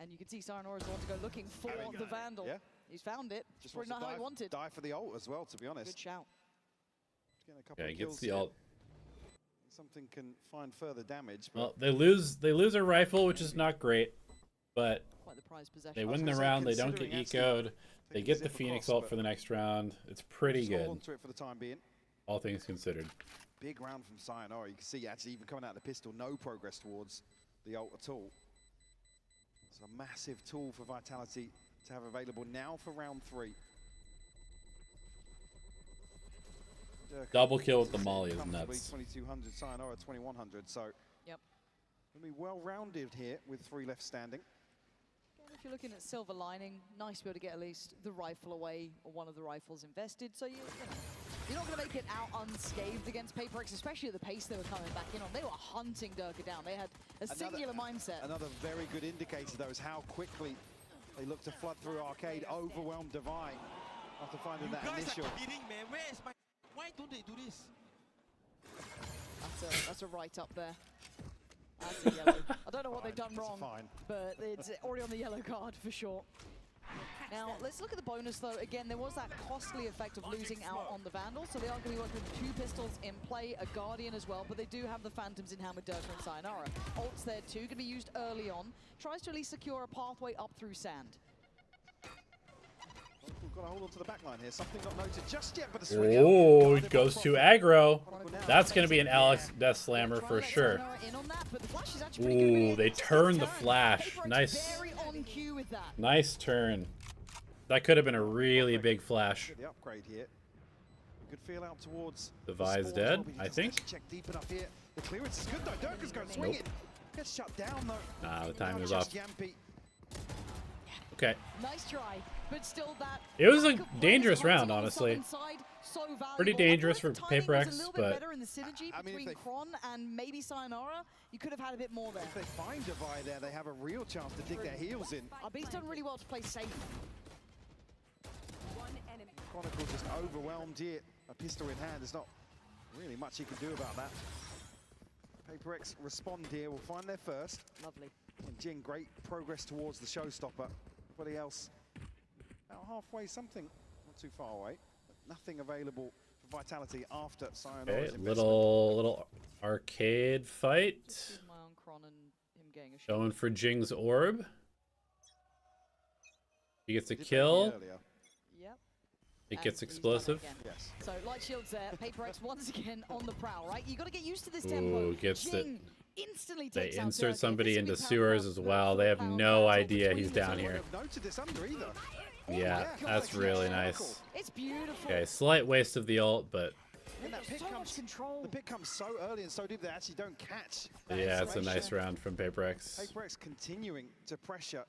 Speaker 9: And you can see Sayonara's the one to go looking for the Vandal.
Speaker 7: Yeah.
Speaker 9: He's found it.
Speaker 7: Just
Speaker 9: probably
Speaker 7: wants
Speaker 9: not
Speaker 7: to
Speaker 9: how he wanted.
Speaker 7: die for the ult as well, to be honest.
Speaker 9: Good shout.
Speaker 7: Getting a couple
Speaker 1: Yeah,
Speaker 7: of
Speaker 1: he gets
Speaker 7: kills
Speaker 1: the
Speaker 7: here.
Speaker 1: ult.
Speaker 7: Something can find further damage. But
Speaker 1: Well, they lose a rifle, which is not great, but
Speaker 9: quite the prized possession.
Speaker 1: they win the round. They don't get eco'd. They get the Phoenix ult for the next round. It's pretty
Speaker 7: hold
Speaker 1: good,
Speaker 7: on to it for the time being.
Speaker 1: all things considered.
Speaker 7: Big round from Sayonara. You can see actually even coming out of the pistol, no progress towards the ult at all. It's a massive tool for Vitality to have available now for round 3.
Speaker 1: Double kill with the molly is
Speaker 7: Comfortably
Speaker 1: nuts.
Speaker 7: 2200, Sayonara 2100. So
Speaker 9: yep,
Speaker 7: gonna be well rounded here with 3 left standing.
Speaker 9: If you're looking at silver lining, nice to be able to get at least the rifle away or one of the rifles invested. So you're not going to make it out unscathed against Paper X, especially at the pace they were coming back in on. They were hunting Durka down. They had a singular mindset.
Speaker 7: Another very good indicator, though, is how quickly they look to flood through Arcade, overwhelm Divine after finding that initial.
Speaker 6: Man. Where is my... Why don't they do this?
Speaker 9: That's a right up there. That's a yellow. I don't know what they've done wrong, but it's already on the yellow card for sure. Now, let's look at the bonus, though. Again, there was that costly effect of losing out on the Vandal, so they are going to be working with 2 pistols in play, a Guardian as well, but they do have the Phantoms in hand with Durka and Sayonara. Ults there, too, going to be used early on. Tries to at least secure a pathway up through sand.
Speaker 7: We've got to hold on to the back line here. Something not noted just yet, but the swing out.
Speaker 1: Oh, it goes to aggro. That's going to be an Alex Death Slammer for sure. Ooh, they turn the flash. Nice.
Speaker 9: on cue with that.
Speaker 1: Nice turn. That could have been a really big flash.
Speaker 7: The upgrade here. Good feel out towards
Speaker 1: The Vi's dead, I think.
Speaker 7: check deep enough here. The clearance is good though. Durka's going to swing it. Gets shut down though.
Speaker 1: Nah, the timing was
Speaker 7: Now
Speaker 1: off.
Speaker 7: just Yampy.
Speaker 1: Okay.
Speaker 9: Nice try, but still that.
Speaker 1: It was a
Speaker 9: lack of players
Speaker 1: dangerous
Speaker 9: hunting
Speaker 1: round,
Speaker 9: on the
Speaker 1: honestly.
Speaker 9: southern side, so
Speaker 1: Pretty
Speaker 9: valuable.
Speaker 1: dangerous
Speaker 9: I
Speaker 1: for
Speaker 9: feel like the timing
Speaker 1: Paper
Speaker 9: was
Speaker 1: X,
Speaker 9: a little bit
Speaker 1: but
Speaker 9: better in the synergy between Kron and maybe Sayonara. You could have had a bit more there.
Speaker 7: If they find Devi there, they have a real chance to dig their heels in.
Speaker 9: Be's done really well to play safe.
Speaker 14: One enemy.
Speaker 7: Chronicle just overwhelmed here. A pistol in hand. There's not really much he can do about that. Paper X respond here. Will find their first.
Speaker 9: Lovely.
Speaker 7: And Jing, great progress towards the showstopper. Everybody else about halfway, something not too far away. But nothing available for Vitality after Sayonara's
Speaker 1: Okay,
Speaker 7: investment.
Speaker 1: little arcade fight.
Speaker 9: Keep my eye on Kron and him getting a shot.
Speaker 1: Going for Jing's orb. He gets a
Speaker 7: Did
Speaker 1: kill.
Speaker 7: earlier.
Speaker 9: Yep.
Speaker 1: It
Speaker 9: And
Speaker 1: gets
Speaker 9: he's done it
Speaker 1: explosive.
Speaker 9: again.
Speaker 7: Yes.
Speaker 9: So light shields there. Paper X once again on the prowl, right? You got to get used to this
Speaker 1: Ooh,
Speaker 9: tempo.
Speaker 1: gets the.
Speaker 9: Jing instantly
Speaker 1: They
Speaker 9: takes out
Speaker 1: insert
Speaker 9: Durka.
Speaker 1: somebody
Speaker 9: This
Speaker 1: into
Speaker 9: will be
Speaker 1: sewers
Speaker 9: pound
Speaker 1: as
Speaker 9: for
Speaker 1: well. They have no idea he's down here.
Speaker 7: Noted this under either.
Speaker 1: Yeah, that's really nice.
Speaker 9: It's beautiful.
Speaker 1: Okay, slight waste of the ult, but
Speaker 7: And that pick
Speaker 9: so much
Speaker 7: comes,
Speaker 9: control.
Speaker 7: the pick comes so early and so deep they actually don't catch. that
Speaker 1: yeah, it's a
Speaker 7: isolation.
Speaker 1: nice round from Paper X.
Speaker 7: Paper X continuing to pressure.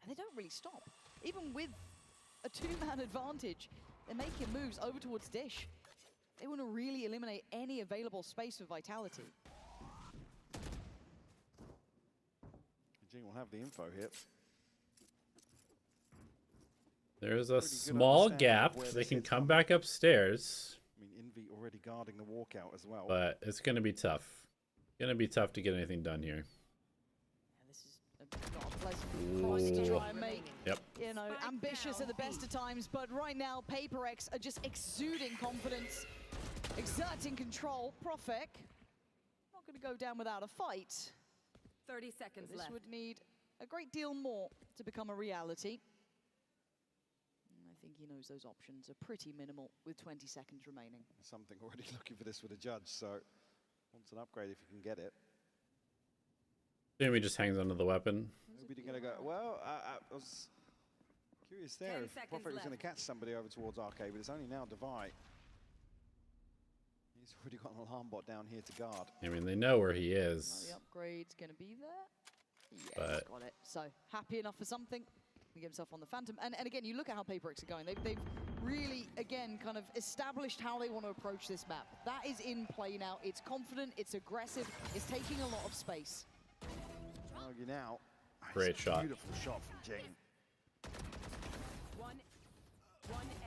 Speaker 9: And they don't really stop. Even with a two-man advantage, they're making moves over towards Dish. They want to really eliminate any available space for Vitality.
Speaker 7: Jing will have the info here.
Speaker 1: There's a
Speaker 7: Pretty good
Speaker 1: small
Speaker 7: understanding
Speaker 1: gap.
Speaker 7: of where
Speaker 1: They
Speaker 7: this
Speaker 1: can
Speaker 7: hits
Speaker 1: come
Speaker 7: from.
Speaker 1: back upstairs,
Speaker 7: I mean, Envy already guarding the walkout as well.
Speaker 1: but it's going to be tough. Going to be tough to get anything done here.
Speaker 9: This is not a pleasant choice to try and make.
Speaker 1: Yep.
Speaker 9: You know, ambitious at the best of times, but right now, Paper X are just exuding confidence, exerting control. Profek, not going to go down without a fight.
Speaker 14: 30 seconds
Speaker 9: This
Speaker 14: left.
Speaker 9: would need a great deal more to become a reality. I think he knows those options are pretty minimal with 20 seconds remaining.
Speaker 7: Something already looking for this with a judge, so wants an upgrade if you can get it.
Speaker 1: Then he just hangs onto the weapon.
Speaker 7: Nobody going to go, well, I was curious there
Speaker 14: 10
Speaker 7: if
Speaker 14: seconds
Speaker 7: Profit was going to
Speaker 14: left.
Speaker 7: catch somebody over towards Arcade, but it's only now Devi. He's already got an alarm bot down here to guard.
Speaker 1: I mean, they know where he is.
Speaker 9: The upgrade's going to be there. Yes,
Speaker 1: But-
Speaker 9: got it. So happy enough for something. He get himself on the Phantom. And again, you look at how Paper X are going. They've really, again, kind of established how they want to approach this map. That is in play now. It's confident, it's aggressive, it's taking a lot of space.
Speaker 7: Argue now.
Speaker 1: Great
Speaker 7: It's a
Speaker 1: shot.
Speaker 7: Beautiful shot from Jing.
Speaker 14: One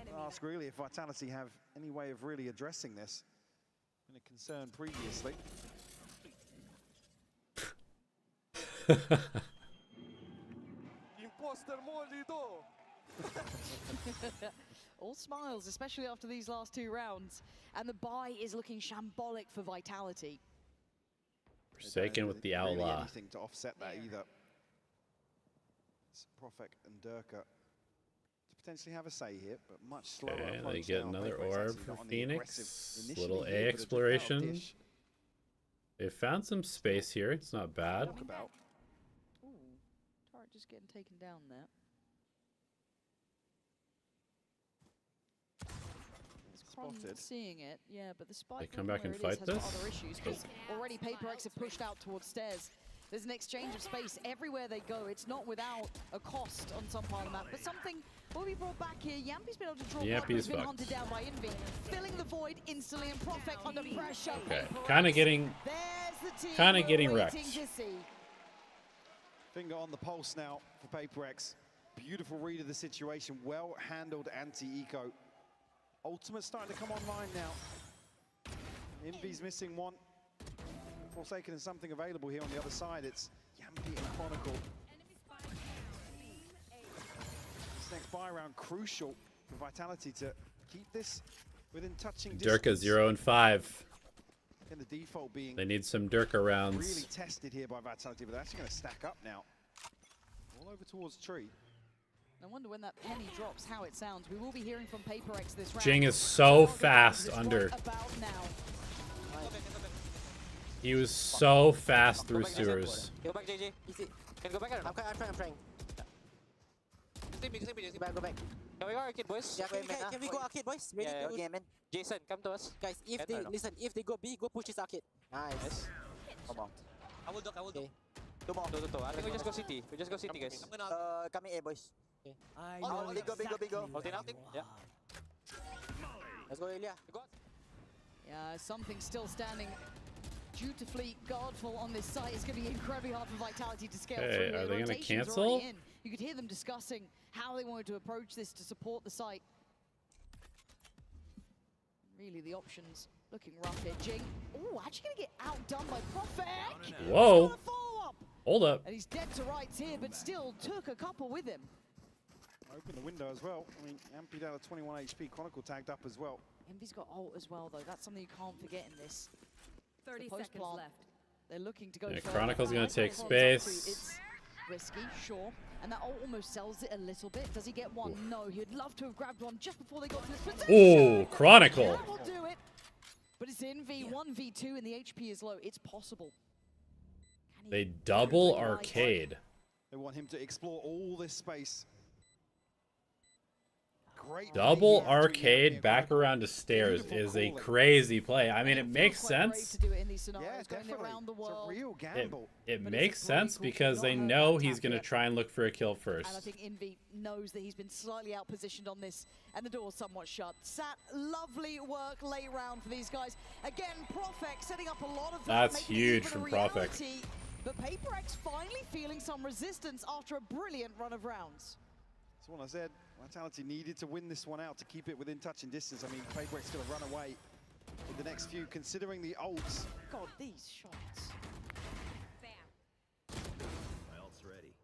Speaker 14: enemy.
Speaker 7: Ask really if Vitality have any way of really addressing this. Been a concern previously.
Speaker 16: Imposter molido.
Speaker 9: All smiles, especially after these last two rounds. And the buy is looking shambolic for Vitality.
Speaker 1: Forsaken with the
Speaker 7: Really
Speaker 1: Outlaw.
Speaker 7: anything to offset that either. It's Profek and Durka to potentially have a say here, but much slower.
Speaker 1: Okay, they
Speaker 7: approach
Speaker 1: get
Speaker 7: now.
Speaker 1: another
Speaker 7: Paper X
Speaker 1: orb
Speaker 7: actually
Speaker 1: for
Speaker 7: got on the aggressive
Speaker 1: Phoenix.
Speaker 7: initially
Speaker 1: Little
Speaker 7: here,
Speaker 1: A
Speaker 7: but it took out
Speaker 1: exploration.
Speaker 7: Dish.
Speaker 1: They found some space here. It's not bad.
Speaker 7: Talk about.
Speaker 9: Ooh, turret just getting taken down there. Kron
Speaker 7: Spotted.
Speaker 9: seeing it, yeah, but the spike
Speaker 1: They come
Speaker 9: from
Speaker 1: back and
Speaker 9: where it is
Speaker 1: fight
Speaker 9: has got
Speaker 1: this?
Speaker 9: other issues because already Paper X have pushed out towards stairs. There's an exchange of space everywhere they go. It's not without a cost on some part of the map, but something will be brought back here. Yampy's been able to draw blood, but
Speaker 1: Yampy's
Speaker 9: has been
Speaker 1: fucked.
Speaker 9: hunted down by Envy, filling the void instantly, and Profek under pressure.
Speaker 1: Okay,
Speaker 9: Paper
Speaker 1: kind of
Speaker 9: X.
Speaker 1: getting,
Speaker 9: There's the team
Speaker 1: kind of
Speaker 9: we're
Speaker 1: getting
Speaker 9: waiting
Speaker 1: wrecked.
Speaker 9: to see.
Speaker 7: Finger on the pulse now for Paper X. Beautiful read of the situation. Well handled anti-eco. Ultimate starting to come online now. Envy's missing one. Forsaken and something available here on the other side. It's Yampy and Chronicle. This next buy round crucial for Vitality to keep this within touching
Speaker 1: Durka
Speaker 7: distance.
Speaker 1: 0 and 5.
Speaker 7: And the default being
Speaker 1: They need some Durka rounds.
Speaker 7: really tested here by Vitality, but they're actually going to stack up now. All over towards Tree.
Speaker 9: I wonder when that penny drops, how it sounds. We will be hearing from Paper X this round.
Speaker 1: Jing is so
Speaker 9: I'll get
Speaker 1: fast
Speaker 9: to this
Speaker 1: under.
Speaker 9: right about now.
Speaker 1: He was so fast through sewers.
Speaker 17: Go back, JJ. Easy.
Speaker 16: Can go back. I'm trying.
Speaker 17: Go back.
Speaker 16: Can we go arcade, boys?
Speaker 17: Yeah, can we go arcade, boys? Ready to
Speaker 16: okay, man. Jason, come to us.
Speaker 17: Guys, if they listen, if they go B, go push this arcade. Nice. Come on.
Speaker 6: I will dock.
Speaker 17: Okay. Two more.
Speaker 16: Two. I think we just go city. Guys.
Speaker 17: Coming A, boys. Okay.
Speaker 6: Oh,
Speaker 17: Go.
Speaker 16: Ulting out. Yeah.
Speaker 17: Let's go, Ilya.
Speaker 9: Yeah, something still standing dutifully guardful on this site. It's going to be incredibly hard for Vitality to scale
Speaker 1: Hey,
Speaker 9: through.
Speaker 1: are
Speaker 9: The
Speaker 1: they gonna
Speaker 9: rotation's
Speaker 1: cancel?
Speaker 9: already in. You could hear them discussing how they wanted to approach this to support the site. Really, the options looking rough here. Jing, oh, actually going to get outdone by Profek.
Speaker 1: Whoa. Hold up.
Speaker 9: And he's dead to rights here, but still took a couple with him.
Speaker 7: Open the window as well. I mean, Ampy down to 21 HP. Chronicle tagged up as well.
Speaker 9: Envy's got ult as well, though. That's something you can't forget in this.
Speaker 14: 30
Speaker 9: Post
Speaker 14: seconds
Speaker 9: plant.
Speaker 14: left.
Speaker 9: They're looking to go
Speaker 1: Yeah,
Speaker 9: for
Speaker 1: Chronicle's gonna take
Speaker 9: It's
Speaker 1: space.
Speaker 9: risky, sure. And that ult almost sells it a little bit. Does he get one? No, he'd love to have grabbed one just before they got to this position.
Speaker 1: Ooh, Chronicle.
Speaker 9: That will do it. But it's in V1, V2, and the HP is low. It's possible.
Speaker 1: They double arcade.
Speaker 7: They want him to explore all this space. Great
Speaker 1: Double
Speaker 7: play here between
Speaker 1: arcade
Speaker 7: Ampy and
Speaker 1: back
Speaker 7: Chronicle.
Speaker 1: around to stairs
Speaker 7: Beautiful
Speaker 1: is a
Speaker 7: calling.
Speaker 1: crazy play. I mean, it makes
Speaker 9: Quite brave
Speaker 1: sense.
Speaker 9: to do it in these scenarios,
Speaker 7: Yeah,
Speaker 9: going
Speaker 7: definitely.
Speaker 9: around the
Speaker 7: It's a
Speaker 9: world.
Speaker 7: real gamble.
Speaker 1: It
Speaker 9: But
Speaker 1: makes
Speaker 9: it's a brave
Speaker 1: sense
Speaker 9: call.
Speaker 1: because
Speaker 9: Not
Speaker 1: they
Speaker 9: heard
Speaker 1: know
Speaker 9: that
Speaker 1: he's
Speaker 9: tap
Speaker 1: going to
Speaker 9: yet.
Speaker 1: try and look for a kill
Speaker 9: And I
Speaker 1: first.
Speaker 9: think Envy knows that he's been slightly out-positioned on this, and the door's somewhat shut. Sat, lovely work late round for these guys. Again, Profek setting up a lot of that,
Speaker 1: That's
Speaker 9: making it
Speaker 1: huge
Speaker 9: even
Speaker 1: from
Speaker 9: a
Speaker 1: Profek.
Speaker 9: reality. But PaperX finally feeling some resistance after a brilliant run of rounds.
Speaker 7: That's what I said. Vitality needed to win this one out to keep it within touching distance. I mean, Paperx going to run away in the next few, considering the ults.
Speaker 9: God, these shots.
Speaker 10: My ult's ready.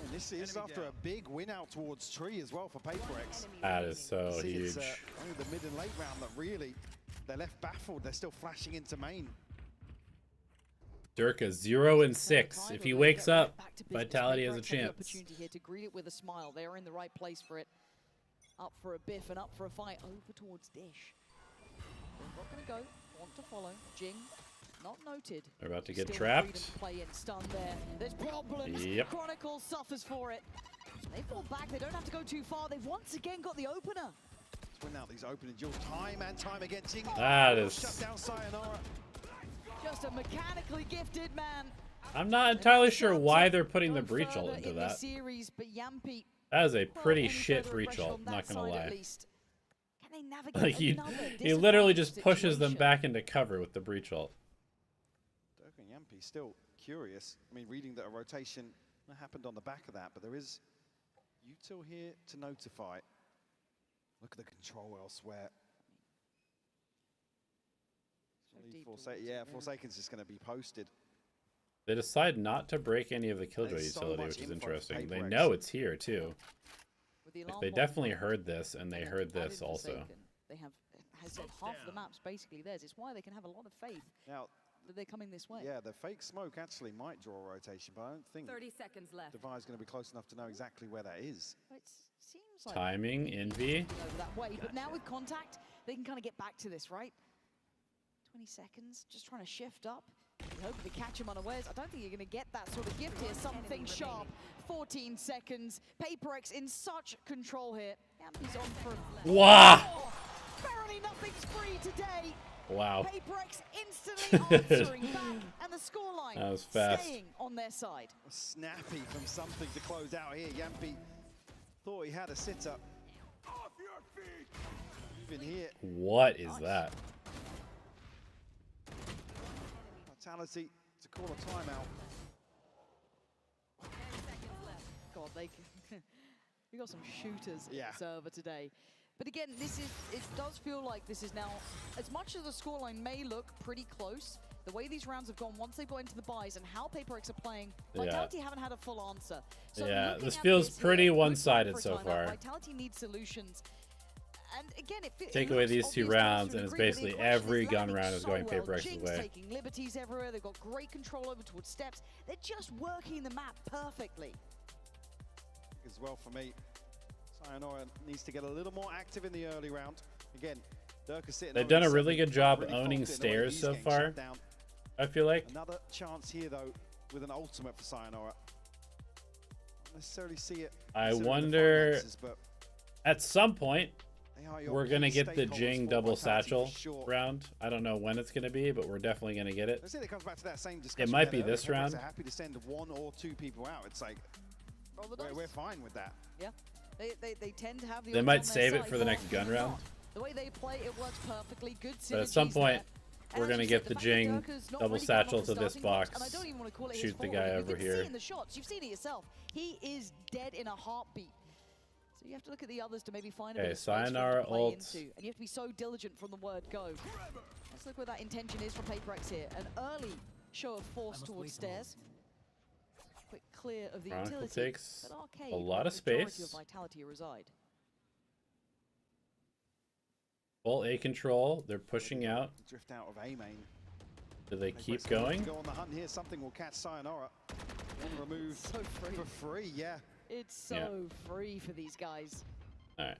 Speaker 7: And this is after a big win out towards Tree as well for Paperx.
Speaker 1: That is so
Speaker 7: See,
Speaker 1: huge.
Speaker 7: it's only the mid and late round that really, they're left baffled. They're still flashing into main.
Speaker 1: Durka 0 and 6. If he wakes up, Vitality has a
Speaker 9: PaperX have the
Speaker 1: chance.
Speaker 9: opportunity here to greet it with a smile. They are in the right place for it. Up for a biff and up for a fight over towards Dish. They're not going to go. Want to follow. Jing, not noted.
Speaker 1: They're about to get
Speaker 9: Still
Speaker 1: trapped.
Speaker 9: freedom to play in stun there. There's problems.
Speaker 1: Yep.
Speaker 9: Chronicle suffers for it. They fall back. They don't have to go too far. They've once again got the opener.
Speaker 7: Let's win out these opening duels time and time again. Jing
Speaker 1: That
Speaker 7: will
Speaker 1: is-
Speaker 7: shut down Sayonara.
Speaker 9: Just a mechanically gifted man.
Speaker 1: I'm not entirely sure why they're putting the
Speaker 9: Go
Speaker 1: breach ult
Speaker 9: further
Speaker 1: into
Speaker 9: in this
Speaker 1: that.
Speaker 9: Series, but Yampy,
Speaker 1: That is a
Speaker 9: well,
Speaker 1: pretty
Speaker 9: any
Speaker 1: shit
Speaker 9: further
Speaker 1: breach
Speaker 9: aggression
Speaker 1: ult,
Speaker 9: on
Speaker 1: not
Speaker 9: that
Speaker 1: gonna
Speaker 9: side at
Speaker 1: lie.
Speaker 9: least. Can they navigate
Speaker 1: Like
Speaker 9: another
Speaker 1: he literally just
Speaker 9: disadvantaged
Speaker 1: pushes them
Speaker 9: situation?
Speaker 1: back into cover with the breach ult.
Speaker 7: Durka and Yampy still curious. I mean, reading that a rotation happened on the back of that, but there is util here to notify. Look at the control elsewhere. Forsaken's just going to be posted.
Speaker 1: They decide not to break any of the killjoy
Speaker 7: There's so
Speaker 1: utility,
Speaker 7: much
Speaker 1: which is
Speaker 7: info for
Speaker 1: interesting. They
Speaker 7: Paperx.
Speaker 1: know it's here too.
Speaker 9: With the
Speaker 1: Like,
Speaker 9: alarm
Speaker 1: they
Speaker 9: bomb
Speaker 1: definitely
Speaker 9: going,
Speaker 1: heard this and they
Speaker 9: and then
Speaker 1: heard
Speaker 9: added
Speaker 1: this also.
Speaker 9: Forsaken. They have has said half the map's basically theirs. It's why they can have a lot of faith
Speaker 7: Now,
Speaker 9: that they're coming this way.
Speaker 7: yeah, the fake smoke actually might draw a rotation, but I don't think
Speaker 14: 30 seconds left.
Speaker 7: Devi's going to be close enough to know exactly where that is.
Speaker 9: It seems like
Speaker 1: Timing, Envy.
Speaker 9: over that way, but now with contact, they can kind of get back to this, right? 20 seconds, just trying to shift up. You hope they catch him unawares. I don't think you're going to get that sort of gift here. Something sharp. 14 seconds. PaperX in such control here. Yampy's on for...
Speaker 1: Wow.
Speaker 9: Oh, apparently nothing's free today.
Speaker 1: Wow.
Speaker 9: PaperX instantly answering back, and the scoreline
Speaker 1: That was fast.
Speaker 9: staying on their side.
Speaker 7: Snappy from something to close out here. Yampy thought he had a sitter.
Speaker 20: Off your feet.
Speaker 7: Even here,
Speaker 1: What is that?
Speaker 7: Vitality to call a timeout.
Speaker 9: God, we got some shooters in
Speaker 7: Yeah.
Speaker 9: the server today. But again, it does feel like this is now, as much as the scoreline may look pretty close, the way these rounds have gone once they've got into the buys and how PaperX are playing,
Speaker 1: Yeah.
Speaker 9: Vitality haven't had a full answer. So
Speaker 1: Yeah,
Speaker 9: looking
Speaker 1: this
Speaker 9: at
Speaker 1: feels
Speaker 9: this
Speaker 1: pretty
Speaker 9: here, good time
Speaker 1: one-sided
Speaker 9: for a
Speaker 1: so
Speaker 9: timeout.
Speaker 1: far.
Speaker 9: Vitality needs solutions. And again, it
Speaker 1: Take
Speaker 9: looks
Speaker 1: away these
Speaker 9: obvious
Speaker 1: two
Speaker 9: to us
Speaker 1: rounds
Speaker 9: to a
Speaker 1: and it's
Speaker 9: degree, but the
Speaker 1: basically
Speaker 9: equation
Speaker 1: every
Speaker 9: is
Speaker 1: gun
Speaker 9: landing
Speaker 1: round is
Speaker 9: so
Speaker 1: going
Speaker 9: well.
Speaker 1: PaperX's
Speaker 9: Jinx
Speaker 1: way.
Speaker 9: taking liberties everywhere. They've got great control over towards steps. They're just working the map perfectly.
Speaker 7: As well for me. Sayonara needs to get a little more active in the early round. Again, Durka sitting
Speaker 1: They've
Speaker 7: on
Speaker 1: done a
Speaker 7: his
Speaker 1: really
Speaker 7: seven,
Speaker 1: good job
Speaker 7: really
Speaker 1: owning
Speaker 7: faulted the way
Speaker 1: stairs
Speaker 7: he's
Speaker 1: so
Speaker 7: getting
Speaker 1: far.
Speaker 7: shut down.
Speaker 1: I feel like.
Speaker 7: Another chance here though with an ultimate for Sayonara. necessarily see it.
Speaker 1: I
Speaker 7: considering the
Speaker 1: wonder,
Speaker 7: finances, but
Speaker 1: at some point,
Speaker 7: they are your
Speaker 1: we're going to
Speaker 7: key
Speaker 1: get the
Speaker 7: stakeholders
Speaker 1: Jing
Speaker 7: for
Speaker 1: double
Speaker 7: Vitality
Speaker 1: satchel
Speaker 7: for sure.
Speaker 1: round. I don't know when it's going to be, but we're definitely going to get it.
Speaker 7: I think it comes back to that same discussion.
Speaker 1: might
Speaker 7: we
Speaker 1: be
Speaker 7: had
Speaker 1: this
Speaker 7: earlier.
Speaker 1: round.
Speaker 7: They're happy to send 1 or 2 people out. It's like, we're fine with that.
Speaker 9: Yeah, they tend to have the.
Speaker 1: They
Speaker 9: odds
Speaker 1: might
Speaker 9: on their
Speaker 1: save it
Speaker 9: side,
Speaker 1: for the
Speaker 9: but
Speaker 1: next gun round.
Speaker 9: The way they play, it works perfectly. Good synergies
Speaker 1: But at some point,
Speaker 9: there.
Speaker 1: we're
Speaker 9: And
Speaker 1: going to
Speaker 9: as you
Speaker 1: get
Speaker 9: said,
Speaker 1: the
Speaker 9: fact that
Speaker 1: Jing
Speaker 9: Durka's not
Speaker 1: double
Speaker 9: really come off
Speaker 1: satchel
Speaker 9: the
Speaker 1: to this
Speaker 9: starting blocks,
Speaker 1: box.
Speaker 9: and I don't even want to call it his
Speaker 1: Shoot the
Speaker 9: fault.
Speaker 1: guy
Speaker 9: You've
Speaker 1: over
Speaker 9: been
Speaker 1: here.
Speaker 9: seeing the shots. You've seen it yourself. He is dead in a heartbeat. So you have to look at the others to maybe find a bit of space for him
Speaker 1: Sayonara
Speaker 9: to play
Speaker 1: ult.
Speaker 9: into. And you have to be so diligent from the word go. Let's look where that intention is from PaperX here. An early show of force towards stairs. Quick clear of the
Speaker 1: Chronicle
Speaker 9: utility.
Speaker 1: takes
Speaker 9: But Arcade,
Speaker 1: a lot of
Speaker 9: where the majority
Speaker 1: space.
Speaker 9: of Vitality reside.
Speaker 1: Full A control. They're pushing out.
Speaker 7: Drift out of A main.
Speaker 1: Do they keep
Speaker 7: Paper's gonna
Speaker 1: going?
Speaker 7: Go on the hunt here. Something will catch Sayonara. One removed
Speaker 9: So free.
Speaker 7: for free. Yeah.
Speaker 9: It's so
Speaker 1: Yeah.
Speaker 9: free for these guys.
Speaker 1: All right.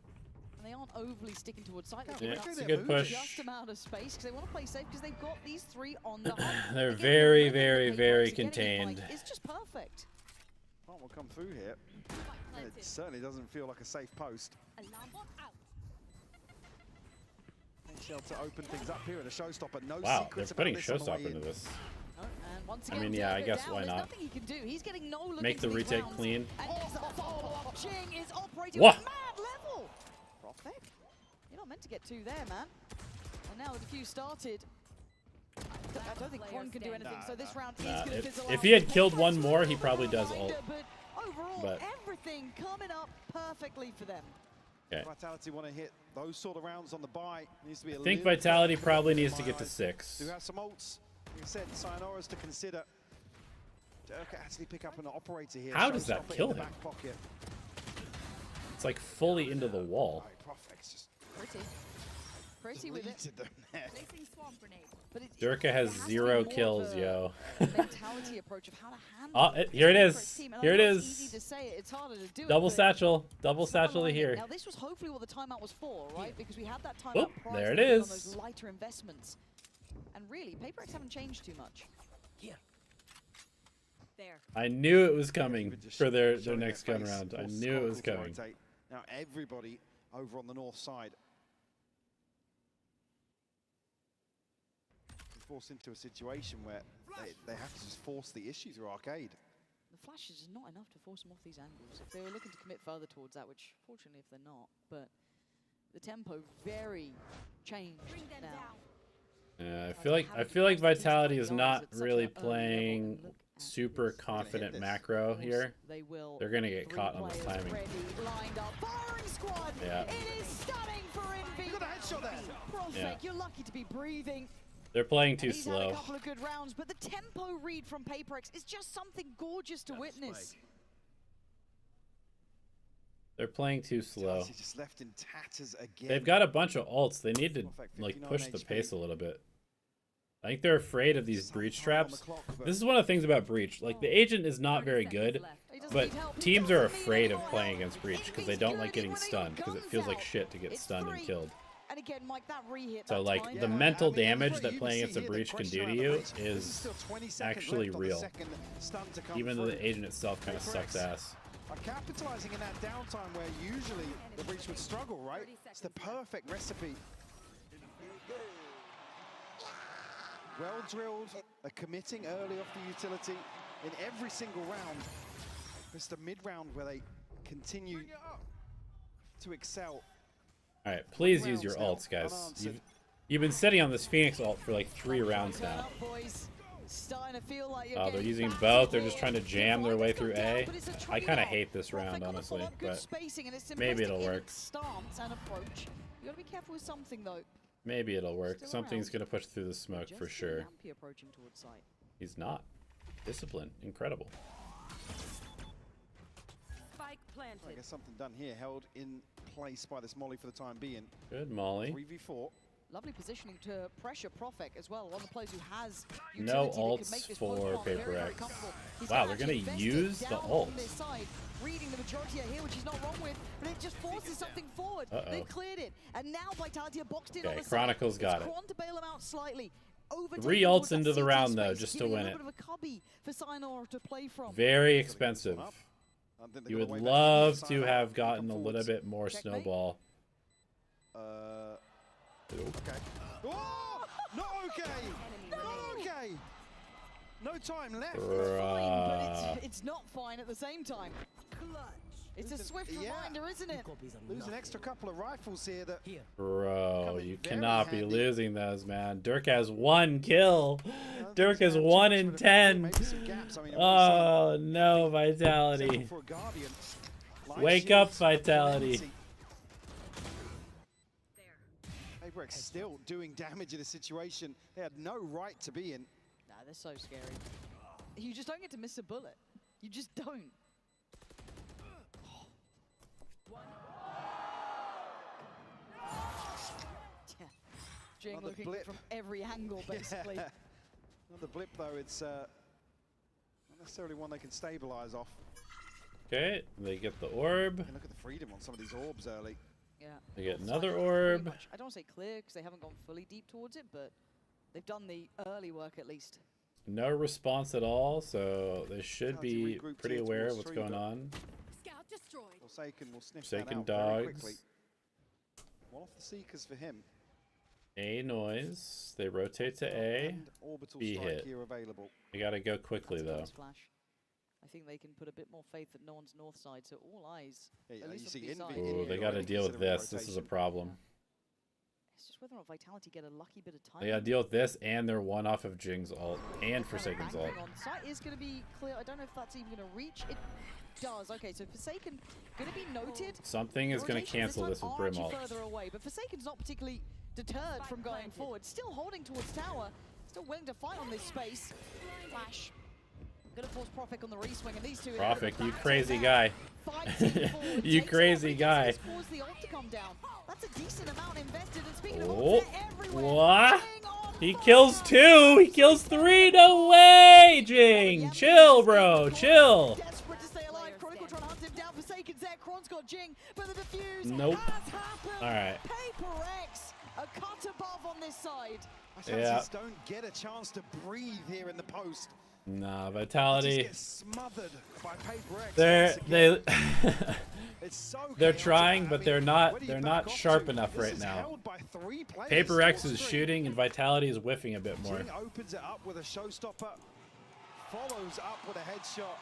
Speaker 9: And they aren't overly sticking towards side. They're
Speaker 1: Yeah,
Speaker 9: giving
Speaker 1: it's
Speaker 9: up
Speaker 1: a good push.
Speaker 9: just amount of space because they want to play safe because they've got these 3 on the hunt.
Speaker 1: They're
Speaker 9: Again,
Speaker 1: very,
Speaker 9: the
Speaker 1: very,
Speaker 9: rhythm
Speaker 1: very
Speaker 9: that PaperX are getting in
Speaker 1: contained.
Speaker 9: fight is just perfect.
Speaker 7: Plant will come through here. And it certainly doesn't feel like a safe post. XL to open things up here at a showstopper. No
Speaker 1: Wow, they're
Speaker 7: secrets about
Speaker 1: putting
Speaker 7: this on the way
Speaker 1: showstopper into
Speaker 7: in.
Speaker 1: this.
Speaker 9: And once
Speaker 1: I
Speaker 9: again,
Speaker 1: mean, yeah, I
Speaker 9: Durka
Speaker 1: guess
Speaker 9: down.
Speaker 1: why
Speaker 9: There's
Speaker 1: not?
Speaker 9: nothing he can do. He's getting no look
Speaker 1: Make
Speaker 9: into
Speaker 1: the
Speaker 9: these
Speaker 1: retake
Speaker 9: rounds.
Speaker 1: clean.
Speaker 9: And there's that follow-up. Jing is operating
Speaker 1: Whoa.
Speaker 9: at mad level. Profit. You're not meant to get 2 there, man. And now the defuse started. I don't think Quan can do anything, so this round is going to fizzle out.
Speaker 1: If he had killed one more, he probably does ult.
Speaker 9: But overall,
Speaker 1: But
Speaker 9: everything coming up perfectly for them.
Speaker 1: okay.
Speaker 7: Vitality want to hit those sort of rounds on the buy. Needs to be a
Speaker 1: I think
Speaker 7: little
Speaker 1: Vitality
Speaker 7: bit
Speaker 1: probably
Speaker 7: careful
Speaker 1: needs to
Speaker 7: in
Speaker 1: get
Speaker 7: my
Speaker 1: to
Speaker 7: eyes.
Speaker 1: 6.
Speaker 7: Do have some ults. Like I said, Sayonara's to consider. Durka actually pick up an operator here.
Speaker 1: How does that
Speaker 7: Showstopper in
Speaker 1: kill
Speaker 7: the
Speaker 1: him?
Speaker 7: back pocket.
Speaker 1: It's like fully into the wall.
Speaker 7: Profect's just
Speaker 9: Pretty with it.
Speaker 7: deleted them there.
Speaker 9: But
Speaker 1: Durka has 0 kills, yo.
Speaker 9: mentality approach of how to handle
Speaker 1: Oh, here it
Speaker 9: this
Speaker 1: is.
Speaker 9: team. And I
Speaker 1: Here it
Speaker 9: know it's
Speaker 1: is.
Speaker 9: easy to say it, it's harder to do
Speaker 1: Double
Speaker 9: it, but
Speaker 1: satchel. Double
Speaker 9: silver
Speaker 1: satchel
Speaker 9: lining.
Speaker 1: here.
Speaker 9: Now this was hopefully what the timeout was for, right? Because we had that timeout
Speaker 1: Oop,
Speaker 9: prior
Speaker 1: there
Speaker 9: to
Speaker 1: it
Speaker 9: on
Speaker 1: is.
Speaker 9: those lighter investments. And really, PaperX haven't changed too much.
Speaker 14: Here. There.
Speaker 1: I knew it was coming
Speaker 7: Just
Speaker 1: for their
Speaker 7: showing
Speaker 1: next gun
Speaker 7: face,
Speaker 1: round. I
Speaker 7: forces
Speaker 1: knew it was
Speaker 7: Chronicle to
Speaker 1: coming.
Speaker 7: rotate. Now everybody over on the north side. Forced into a situation where they have to just force the issue through Arcade.
Speaker 9: The flash is just not enough to force them off these angles. If they were looking to commit further towards that, which fortunately if they're not, but the tempo very changed now.
Speaker 1: Yeah, I feel like Vitality is not really playing super confident macro here.
Speaker 9: They will.
Speaker 1: They're gonna get caught on this timing.
Speaker 9: Ready, lined up, firing squad.
Speaker 1: Yeah.
Speaker 9: It is stunning for Envy.
Speaker 7: Got a headshot there.
Speaker 9: Profek,
Speaker 1: Yeah.
Speaker 9: you're lucky to be breathing.
Speaker 1: They're playing too
Speaker 9: And he's had a
Speaker 1: slow.
Speaker 9: couple of good rounds, but the tempo read from PaperX is just something gorgeous to witness.
Speaker 1: They're playing too slow.
Speaker 7: Vitality just left in tatters again.
Speaker 1: They've got a bunch of ults. They need to
Speaker 7: Perfect,
Speaker 1: like
Speaker 7: 59
Speaker 1: push the
Speaker 7: HP.
Speaker 1: pace a little bit. I think they're afraid of these breach traps. This is one of the things about breach. Like the agent is not very good, but teams are afraid of playing against breach because they don't like getting stunned because it feels like shit to get stunned and killed.
Speaker 9: And again, Mike, that re-hit.
Speaker 1: So
Speaker 9: that
Speaker 1: like
Speaker 9: time-
Speaker 1: the mental damage that playing against a breach can do to you is actually real. Even though the agent itself kind of sucks ass.
Speaker 7: Are capitalizing in that downtime where usually the breach would struggle, right? It's the perfect recipe. Well drilled, they're committing early off the utility in every single round. It's the mid-round where they continue to excel.
Speaker 1: All right, please use your ults, guys. You've been sitting on this Phoenix ult for like 3 rounds now. Oh, they're using both. They're just trying to jam their way through A. I kind of hate this round, honestly, but maybe it'll work.
Speaker 9: Stance and approach. You gotta be careful with something though.
Speaker 1: Maybe it'll work. Something's gonna push through the smoke for sure.
Speaker 9: Approaching towards site.
Speaker 1: He's not. Discipline, incredible.
Speaker 14: Spike planted.
Speaker 7: I guess something done here, held in place by this Molly for the time being.
Speaker 1: Good Molly.
Speaker 7: 3v4.
Speaker 9: Lovely positioning to pressure Profek as well. One of the players who has
Speaker 1: No
Speaker 9: utility that could make
Speaker 1: ults
Speaker 9: this
Speaker 1: for
Speaker 9: post very, very
Speaker 1: PaperX.
Speaker 9: comfortable. He's
Speaker 1: Wow,
Speaker 9: gonna
Speaker 1: they're gonna
Speaker 9: actually invest
Speaker 1: use
Speaker 9: it
Speaker 1: the
Speaker 9: down
Speaker 1: ult.
Speaker 9: on this side, reading the majority are here, which he's not wrong with, but it just forces something forward.
Speaker 1: Uh-oh.
Speaker 9: They've cleared it, and now Vitality are boxed in on
Speaker 1: Okay,
Speaker 9: the
Speaker 1: Chronicle's
Speaker 9: side.
Speaker 1: got
Speaker 9: It's
Speaker 1: it.
Speaker 9: Quan to bail him out slightly.
Speaker 1: 3 ults into the round though, just to
Speaker 9: giving
Speaker 1: win
Speaker 9: a
Speaker 1: it.
Speaker 9: little bit of a cubby for Sayonara to play from.
Speaker 1: Very expensive. You would love to have gotten a little bit more snowball.
Speaker 7: Okay. Oh! Not okay! Not okay! No time left.
Speaker 9: It's fine, but it's not fine at the same time. It's a swift reminder, isn't it?
Speaker 7: Lose an extra couple of rifles here. That
Speaker 1: Bro, you cannot be losing those, man. Dirk has 1 kill. Dirk is 1 in 10. Oh no, Vitality. Wake up, Vitality.
Speaker 7: Paperex still doing damage in a situation they had no right to be in.
Speaker 9: Nah, they're so scary. You just don't get to miss a bullet. You just don't. Jing looking blip from every angle, basically.
Speaker 7: Another blip, though. It's not necessarily one they can stabilize off.
Speaker 1: Okay, they get the orb.
Speaker 7: Look at the freedom on some of these orbs early.
Speaker 9: Yeah.
Speaker 1: They get another orb.
Speaker 9: I don't want to say clear because they haven't gone fully deep towards it, but they've done the early work at least.
Speaker 1: No response at all, so they should be pretty aware of what's going on.
Speaker 14: Scout destroyed.
Speaker 7: Forsaken will sniff
Speaker 1: Forsaken
Speaker 7: that out very
Speaker 1: dogs.
Speaker 7: quickly. One off the Seekers for him.
Speaker 1: A noise. They rotate to A. B hit. They gotta go quickly though.
Speaker 9: Flash. I think they can put a bit more faith at no one's north side, so all eyes.
Speaker 7: Yeah,
Speaker 9: at
Speaker 7: you
Speaker 9: least
Speaker 7: see
Speaker 9: on B side.
Speaker 1: Ooh, they gotta deal with this. This is a problem.
Speaker 9: It's just whether or not Vitality get a lucky bit of time.
Speaker 1: They gotta deal with this and they're one off of Jing's ult and Forsaken's ult.
Speaker 9: On site is going to be clear. I don't know if that's even going to reach. It does. Okay, so Forsaken going to be noted.
Speaker 1: Something is gonna cancel this with Brim ult.
Speaker 9: Further away, but Forsaken's not particularly deterred from going forward. Still holding towards tower. Still willing to fight on this space. Flash. Gonna force Profik on the re-swing, and these two.
Speaker 1: Profik, you crazy guy. You crazy guy.
Speaker 9: The ult to come down. That's a decent amount invested. And speaking
Speaker 1: Oh,
Speaker 9: of
Speaker 1: what? He kills 2. He kills 3. No way, Jing. Chill, bro. Chill.
Speaker 9: Desperate to stay alive. Chronicle trying to hunt him down. Forsaken's there. Kron's got Jing, but the defuse
Speaker 1: Nope.
Speaker 9: has happened.
Speaker 1: All right.
Speaker 9: Paperex, a cut above on this side.
Speaker 1: Yeah.
Speaker 7: Don't get a chance to breathe here in the post.
Speaker 1: Nah, Vitality.
Speaker 7: Smothered by Paperex.
Speaker 1: They're trying, but they're not sharp enough right now. Paperex is shooting and Vitality is whiffing a bit more.
Speaker 7: Jing opens it up with a showstopper, follows up with a headshot.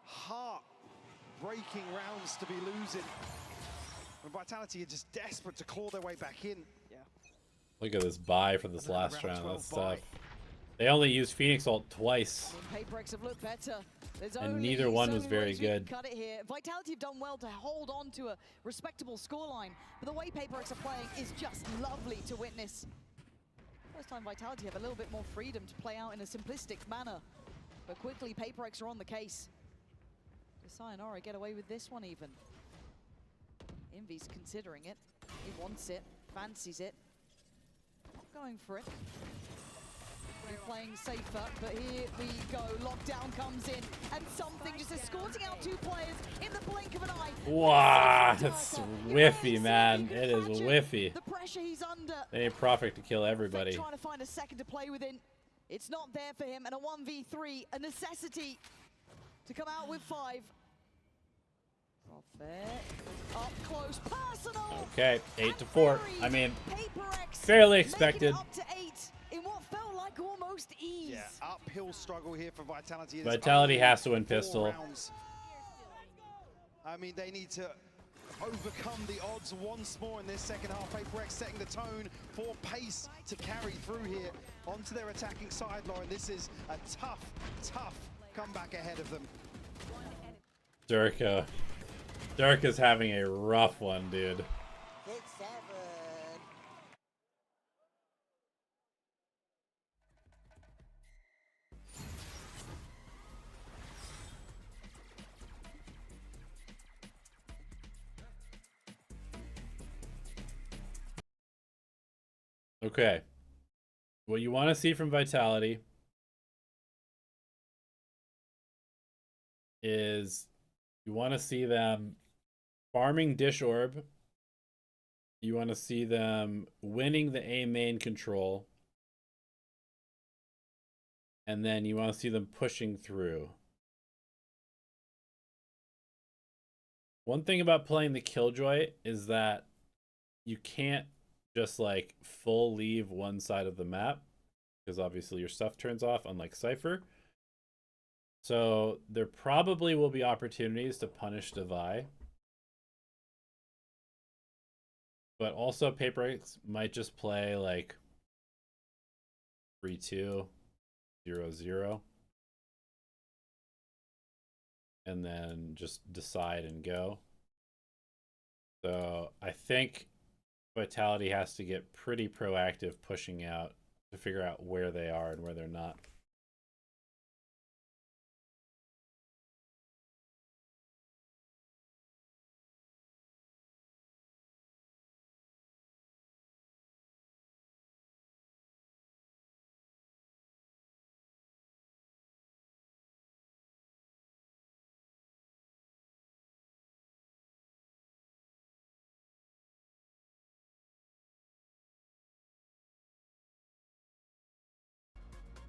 Speaker 7: Heart-breaking rounds to be losing. And Vitality are just desperate to claw their way back in. Yeah.
Speaker 1: Look at this buy for this last round. That's tough. They only used Phoenix ult twice.
Speaker 9: Paperex have looked better.
Speaker 1: And neither one was very good.
Speaker 9: Cut it here. Vitality have done well to hold on to a respectable scoreline, but the way Paperex are playing is just lovely to witness. First time Vitality have a little bit more freedom to play out in a simplistic manner, but quickly Paperex are on the case. Does Sayonara get away with this one even? Envy's considering it. He wants it, fancies it. Not going for it. We're playing safer, but here we go. Lockdown comes in, and something just escorting out 2 players in the blink of an eye.
Speaker 1: Wow, that's whiffy, man. It is whiffy.
Speaker 9: The pressure he's under.
Speaker 1: They need Profik to kill everybody.
Speaker 9: Trying to find a second to play within. It's not there for him, and a 1v3, a necessity to come out with 5. Profik, up close, personal.
Speaker 1: Okay, 8-4. I mean, fairly expected.
Speaker 9: Up to 8 in what felt like almost ease.
Speaker 7: Yeah, uphill struggle here for Vitality.
Speaker 1: Vitality has to win pistol.
Speaker 7: Rounds. I mean, they need to overcome the odds once more in this second half. Paperex setting the tone for pace to carry through here onto their attacking side, Lauren. This is a tough, tough comeback ahead of them.
Speaker 1: Dirk is having a rough one, dude.
Speaker 6: 6-7.
Speaker 1: Okay. What you want to see from Vitality is you want to see them farming Dish Orb. You want to see them winning the A main control. And then you want to see them pushing through. One thing about playing the Killjoy is that you can't just like full leave one side of the map because obviously your stuff turns off, unlike Cypher. So there probably will be opportunities to punish Devi. But also PaperX might just play like 3-2, 0-0. And then just decide and go. So I think Vitality has to get pretty proactive pushing out to figure out where they are and where they're not.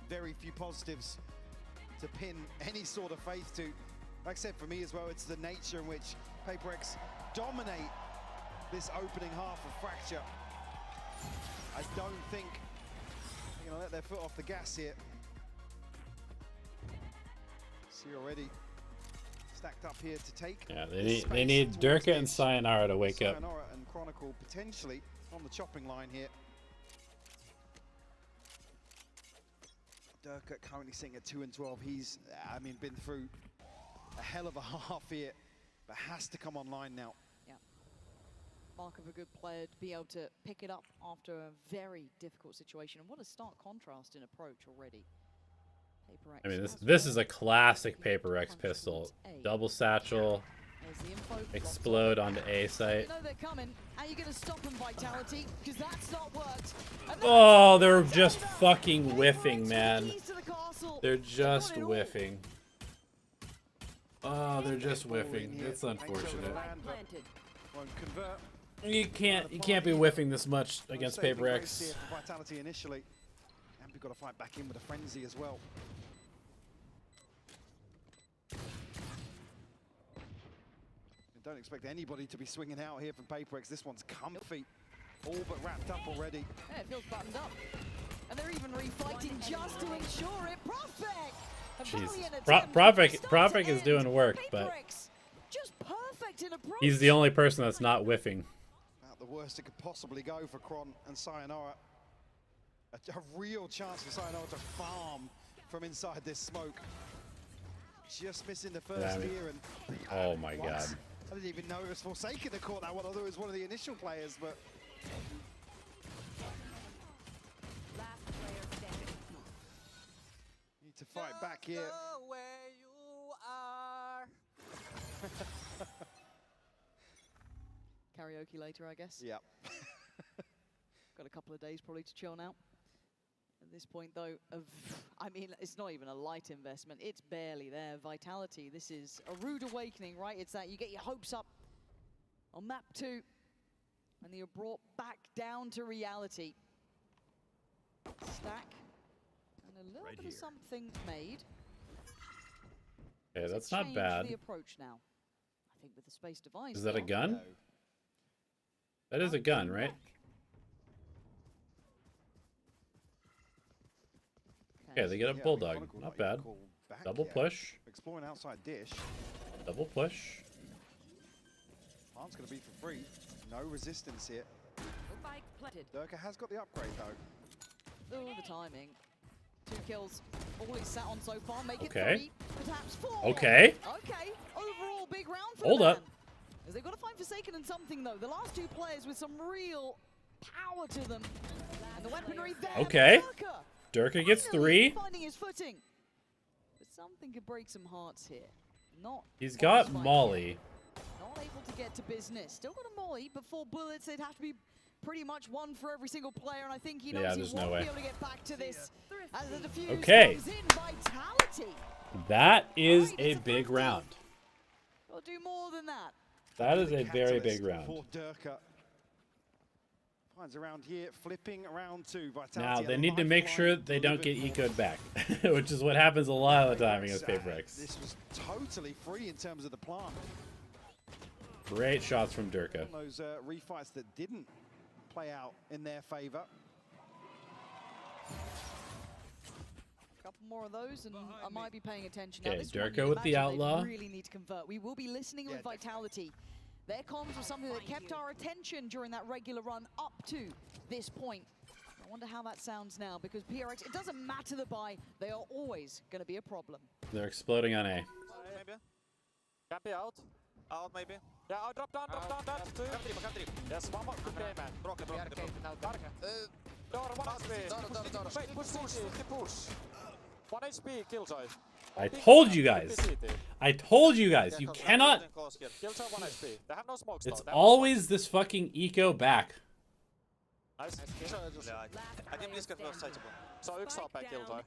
Speaker 7: Very few positives to pin any sort of faith to. Like I said, for me as well, it's the nature in which PaperX dominate this opening half of Fracture. I don't think they're gonna let their foot off the gas here. See already stacked up here to take.
Speaker 1: Yeah, they need Durka and Sayonara to wake up.
Speaker 7: Sayonara and Chronicle potentially on the chopping line here. Durka currently sitting at 2-12. He's, I mean, been through a hell of a half here, but has to come online now.
Speaker 9: Yeah. Mark of a good player to be able to pick it up after a very difficult situation. And what a stark contrast in approach already. PaperX.
Speaker 1: I mean, this is a classic PaperX pistol. Double satchel, explode onto A site.
Speaker 9: You know they're coming. How are you going to stop them, Vitality? Because that's not worked.
Speaker 1: Oh, they're just fucking whiffing, man. They're just whiffing. Oh, they're just whiffing. It's unfortunate. You can't be whiffing this much against PaperX.
Speaker 7: Vitality initially, and we've got to fight back in with a frenzy as well. Don't expect anybody to be swinging out here from PaperX. This one's comfy, all but wrapped up already.
Speaker 9: Yeah, it feels buttoned up. And they're even refighting just to ensure it.
Speaker 1: Profik is doing work, but
Speaker 9: just perfect in approach.
Speaker 1: He's the only person that's not whiffing.
Speaker 7: About the worst it could possibly go for Kron and Sayonara. A real chance for Sayonara to farm from inside this smoke. Just missing the first gear and
Speaker 1: oh my god.
Speaker 7: I didn't even know it was Forsaken that caught that one, although it was one of the initial players, but need to fight back here.
Speaker 17: Where you are.
Speaker 9: Karaoke later, I guess.
Speaker 7: Yeah.
Speaker 9: Got a couple of days probably to chill now. At this point, though, I mean, it's not even a light investment. It's barely there. Vitality, this is a rude awakening, right? It's that you get your hopes up on map 2, and you're brought back down to reality. Stack, and a little bit of something made.
Speaker 1: Yeah, that's not bad.
Speaker 9: The approach now. I think with the space device.
Speaker 1: Is that a gun? That is a gun, right? Okay, they get a bulldog. Not bad. Double push.
Speaker 7: Exploring outside dish.
Speaker 1: Double push.
Speaker 7: Plant's going to be for free. No resistance here. Durka has got the upgrade though.
Speaker 9: Oh, the timing. 2 kills. All he's sat on so far. Make it 3. Perhaps 4.
Speaker 1: Okay.
Speaker 9: Okay. Overall, big round for
Speaker 1: Hold up.
Speaker 9: As they've got to find Forsaken and something though. The last 2 players with some real power to them. And the weaponry there.
Speaker 1: Okay. Durka gets 3.
Speaker 9: Finding his footing. But something could break some hearts here.
Speaker 1: He's got Molly.
Speaker 9: Not able to get to business. Still got a Molly, but 4 bullets. They'd have to be pretty much one for every single player. And I think he knows he won't be able to get back to this. As the defuse comes in, Vitality.
Speaker 1: That is a big round.
Speaker 9: We'll do more than that.
Speaker 1: That is a very big round.
Speaker 7: Durka finds around here, flipping around to Vitality.
Speaker 1: Now, they need to make sure they don't get ecoed back, which is what happens a lot of the time against PaperX.
Speaker 7: This was totally free in terms of the plant.
Speaker 1: Great shots from Durka.
Speaker 7: Those refights that didn't play out in their favor.
Speaker 9: A couple more of those, and I might be paying attention.
Speaker 1: Okay,
Speaker 9: now, this one
Speaker 1: Durka
Speaker 9: you'd
Speaker 1: with the
Speaker 9: imagine they
Speaker 1: outlaw.
Speaker 9: really need to convert. We will be listening with Vitality. Their comms was something that kept our attention during that regular run up to this point. I wonder how that sounds now, because PRX, it doesn't matter the buy, they are always going to be a problem.
Speaker 1: They're exploding on A.
Speaker 16: Maybe. Can be out. Out maybe. Yeah, I'll drop down, that. Two. Yes, one more. Good game, man. Door 1 HP. Wait, push. 1 HP, Killjoy.
Speaker 1: I told you guys. I told you guys. You cannot.
Speaker 16: Killjoy 1 HP. They have no smokes.
Speaker 1: It's always this fucking eco back.
Speaker 16: Nice. I think this was sizable. So yksi saa päin Killjoy.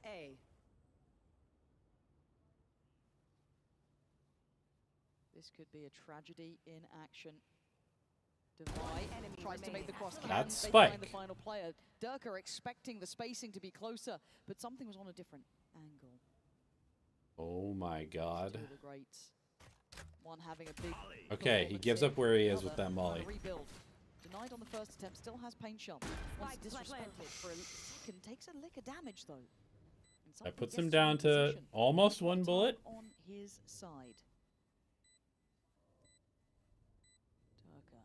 Speaker 9: This could be a tragedy in action. Divide tries to make the cross.
Speaker 1: That's
Speaker 9: They
Speaker 1: Spike.
Speaker 9: find the final player. Durka expecting the spacing to be closer, but something was on a different angle.
Speaker 1: Oh my god.
Speaker 9: Two of the greats. One having a big
Speaker 1: Okay, he gives up where he is with that molly.
Speaker 9: rebuild. Denied on the first attempt, still has paint shot. Once disrespected for a second, takes a lick of damage though. And
Speaker 1: That
Speaker 9: something
Speaker 1: puts
Speaker 9: gets
Speaker 1: him
Speaker 9: to
Speaker 1: down to
Speaker 9: position.
Speaker 1: almost 1 bullet.
Speaker 9: On his side. Durka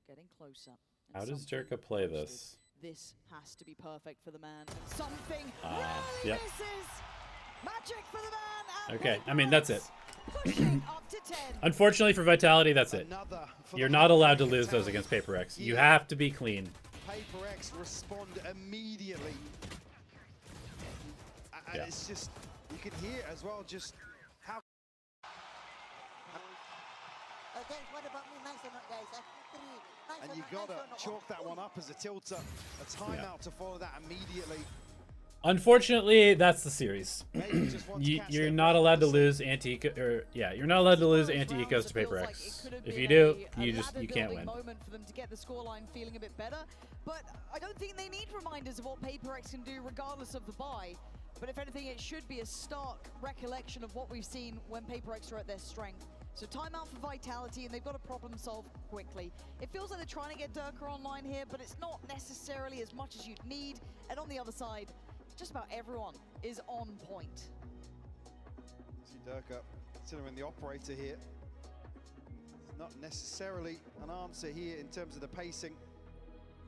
Speaker 9: getting closer. And
Speaker 1: How does
Speaker 9: something
Speaker 1: Durka play
Speaker 9: posted.
Speaker 1: this?
Speaker 9: This has to be perfect for the man. And something
Speaker 1: Ah,
Speaker 9: really
Speaker 1: yep.
Speaker 9: misses. Magic for the man. And
Speaker 1: Okay, I mean, that's it.
Speaker 9: pushing up to 10.
Speaker 1: Unfortunately for Vitality, that's it.
Speaker 7: Another for
Speaker 1: You're
Speaker 7: the
Speaker 1: not allowed to
Speaker 7: Vitality.
Speaker 1: lose those against Paper X. You
Speaker 7: Yeah.
Speaker 1: have to be clean.
Speaker 7: Paper X respond immediately. And
Speaker 1: Yeah.
Speaker 7: it's just, you can hear as well just how...
Speaker 6: Okay, what about me? Nice or not, guys? 3. Nice
Speaker 7: And
Speaker 6: or
Speaker 7: you
Speaker 6: not,
Speaker 7: gotta
Speaker 6: nice or not?
Speaker 7: chalk that one up as a tilter. A timeout to follow that immediately.
Speaker 1: Unfortunately, that's the series.
Speaker 7: Maybe just want to catch
Speaker 1: You're
Speaker 7: their
Speaker 1: not
Speaker 7: breath
Speaker 1: allowed to
Speaker 7: honestly.
Speaker 1: lose you're not allowed to lose anti-ecos to Paper X. If you do, you can't win.
Speaker 9: Moment for them to get the scoreline feeling a bit better, but I don't think they need reminders of what Paper X can do regardless of the buy. But if anything, it should be a stark recollection of what we've seen when Paper X are at their strength. So timeout for Vitality, and they've got to problem solve quickly. It feels like they're trying to get Durka online here, but it's not necessarily as much as you'd need. And on the other side, just about everyone is on point.
Speaker 7: See Durka considering the operator here. It's not necessarily an answer here in terms of the pacing.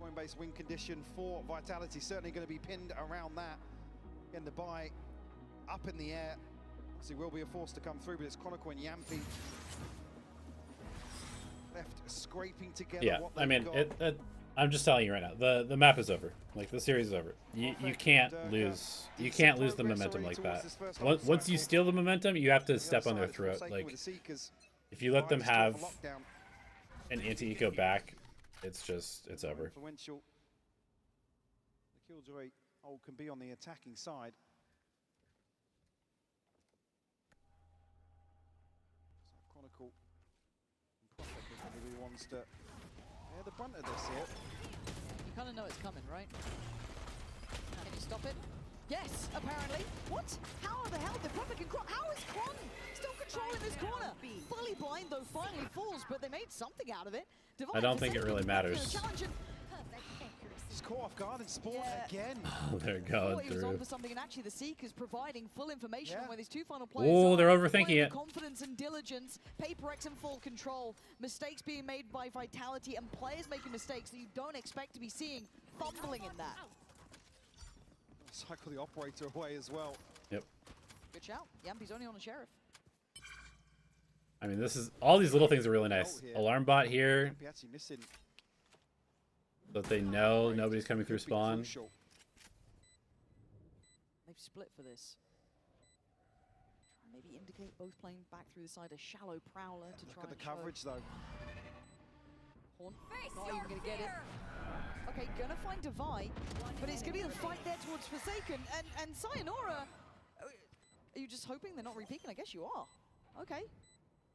Speaker 7: Coinbase win condition for Vitality, certainly going to be pinned around that. Again, the buy up in the air. Obviously will be a force to come through, but it's Chronicle and Yampi left scraping together.
Speaker 1: Yeah,
Speaker 7: what
Speaker 1: I
Speaker 7: they've
Speaker 1: mean,
Speaker 7: got.
Speaker 1: I'm just telling you right now, the map is over. Like, the series is over. You can't lose. You can't lose the momentum like that. Once you steal the momentum, you have to step on their throat. Like, if you let them have an anti-eco back, it's over.
Speaker 7: Influential. The Killjoy ult can be on the attacking side. So Chronicle and Prophet are going to be the ones to bear the brunt of this here.
Speaker 9: You kind of know it's coming, right? Can you stop it? Yes, apparently. What? How the hell did Prophet can How is Kron still controlling this corner? Fully blind though, finally falls, but they made something out of it.
Speaker 1: I don't think it really matters.
Speaker 7: Just caught off guard and spawned again.
Speaker 1: Oh, they're
Speaker 9: Thought
Speaker 1: going
Speaker 9: he was on
Speaker 1: through.
Speaker 9: for something, and actually the Seeker's providing full information on where these two final players
Speaker 1: Oh,
Speaker 9: are.
Speaker 1: they're overthinking
Speaker 9: Playing
Speaker 1: it.
Speaker 9: with confidence and diligence, Paper X in full control, mistakes being made by Vitality, and players making mistakes that you don't expect to be seeing, fumbling in that.
Speaker 7: Cycle the operator away as well.
Speaker 1: Yep.
Speaker 9: Good shout. Yampi's only on a sheriff.
Speaker 1: I mean, all these little things are really nice. Alarm bot here,
Speaker 7: Yampi actually missing.
Speaker 1: so that they know nobody's coming through spawn.
Speaker 9: They've split for this. Try and maybe indicate both playing back through the side, a shallow prowler to try
Speaker 7: Look at
Speaker 9: and
Speaker 7: the coverage though.
Speaker 9: Horn, not even gonna get it. Okay, gonna find Divide, but it's gonna be the fight there towards Forsaken, and Sayonara. Are you just hoping they're not re-peeking? I guess you are. Okay.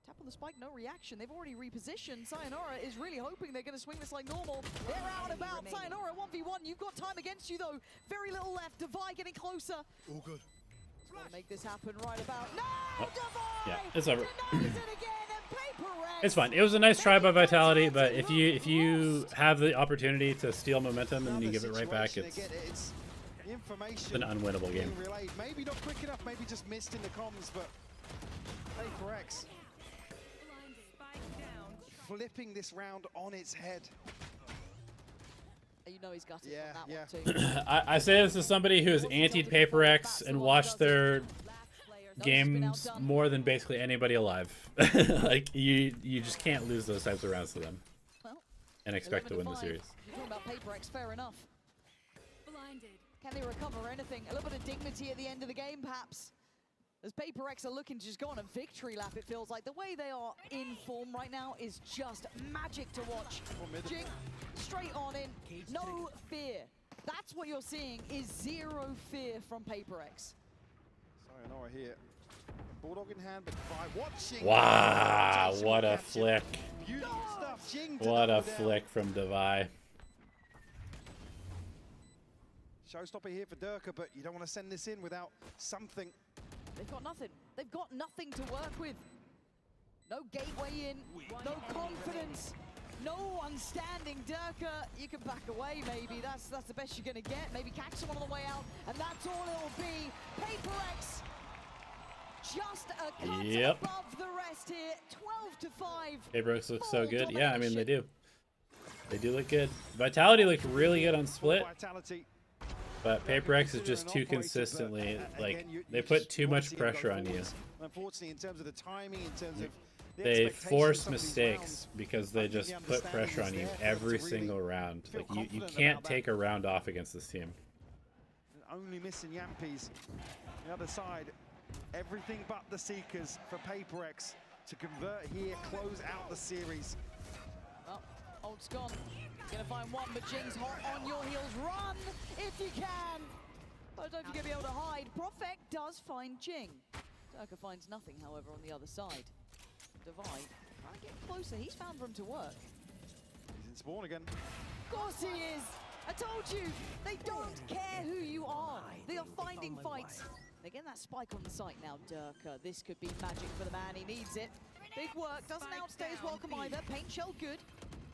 Speaker 9: Tap on the spike, no reaction. They've already repositioned. Sayonara is really hoping they're going to swing this like normal. They're out and about. Sayonara 1v1. You've got time against you, though. Very little left. Divide getting closer.
Speaker 7: All good.
Speaker 9: Got to make this happen right about now.
Speaker 1: Oh,
Speaker 9: Divide
Speaker 1: yeah, it's over.
Speaker 9: denies it again, and Paper
Speaker 1: It's fine. It was a nice try by Vitality, but if you have the opportunity to steal momentum and you give it right back, it's an unwinnable game.
Speaker 7: Maybe not quick enough, maybe just missed in the comms, but PaperX flipping this round on its head.
Speaker 9: You know he's got it
Speaker 7: Yeah,
Speaker 9: on that one too.
Speaker 1: I say this as somebody who has antied PaperX and watched their games more than basically anybody alive. Like you just can't lose those types of rounds to them and expect to win the series.
Speaker 9: You're talking about PaperX, fair enough. Can they recover anything? A little bit of dignity at the end of the game, perhaps. As PaperX are looking to just go on a victory lap, it feels like. The way they are in form right now is just magic to watch. Jing, straight on in, no fear. That's what you're seeing, is zero fear from PaperX.
Speaker 7: Sayonara here. Bulldog in hand, but by watching.
Speaker 1: Wow, what a flick.
Speaker 7: Beautiful stuff. Jing to
Speaker 1: What a
Speaker 7: double down.
Speaker 1: flick from Devi.
Speaker 7: Showstopper here for Durka, but you don't want to send this in without something.
Speaker 9: They've got nothing. They've got nothing to work with. No gateway in, no confidence, no one standing. Durka, you can back away maybe. That's the best you're going to get. Maybe catch someone on the way out, and that's all it'll be. PaperX just a cut above the rest here. 12-5.
Speaker 1: PaperX looks so good. Yeah, I mean, they do. They do look good. Vitality looked really good on Split. But PaperX is just too consistently, like, they put too much pressure on you.
Speaker 7: Unfortunately, in terms of the timing, in terms of
Speaker 1: They force mistakes because they just put pressure on you every single round. Like, you can't take a round off against this team.
Speaker 7: Only missing Yampies. The other side, everything but the Seekers for PaperX to convert here, close out the series.
Speaker 9: Oh, Ult's gone. Gonna find one, but Jing's hot on your heels. Run if you can. I don't know if you're gonna be able to hide. Profek does find Jing. Durka finds nothing, however, on the other side. Divide, trying to get closer. He's found room to work.
Speaker 7: He's in spawn again.
Speaker 9: Of course he is. I told you, they don't care who you are. They are finding fights. They're getting that spike on the site now, Durka. This could be magic for the man. He needs it. Big work. Doesn't outstay his welcome either. Paint shell good.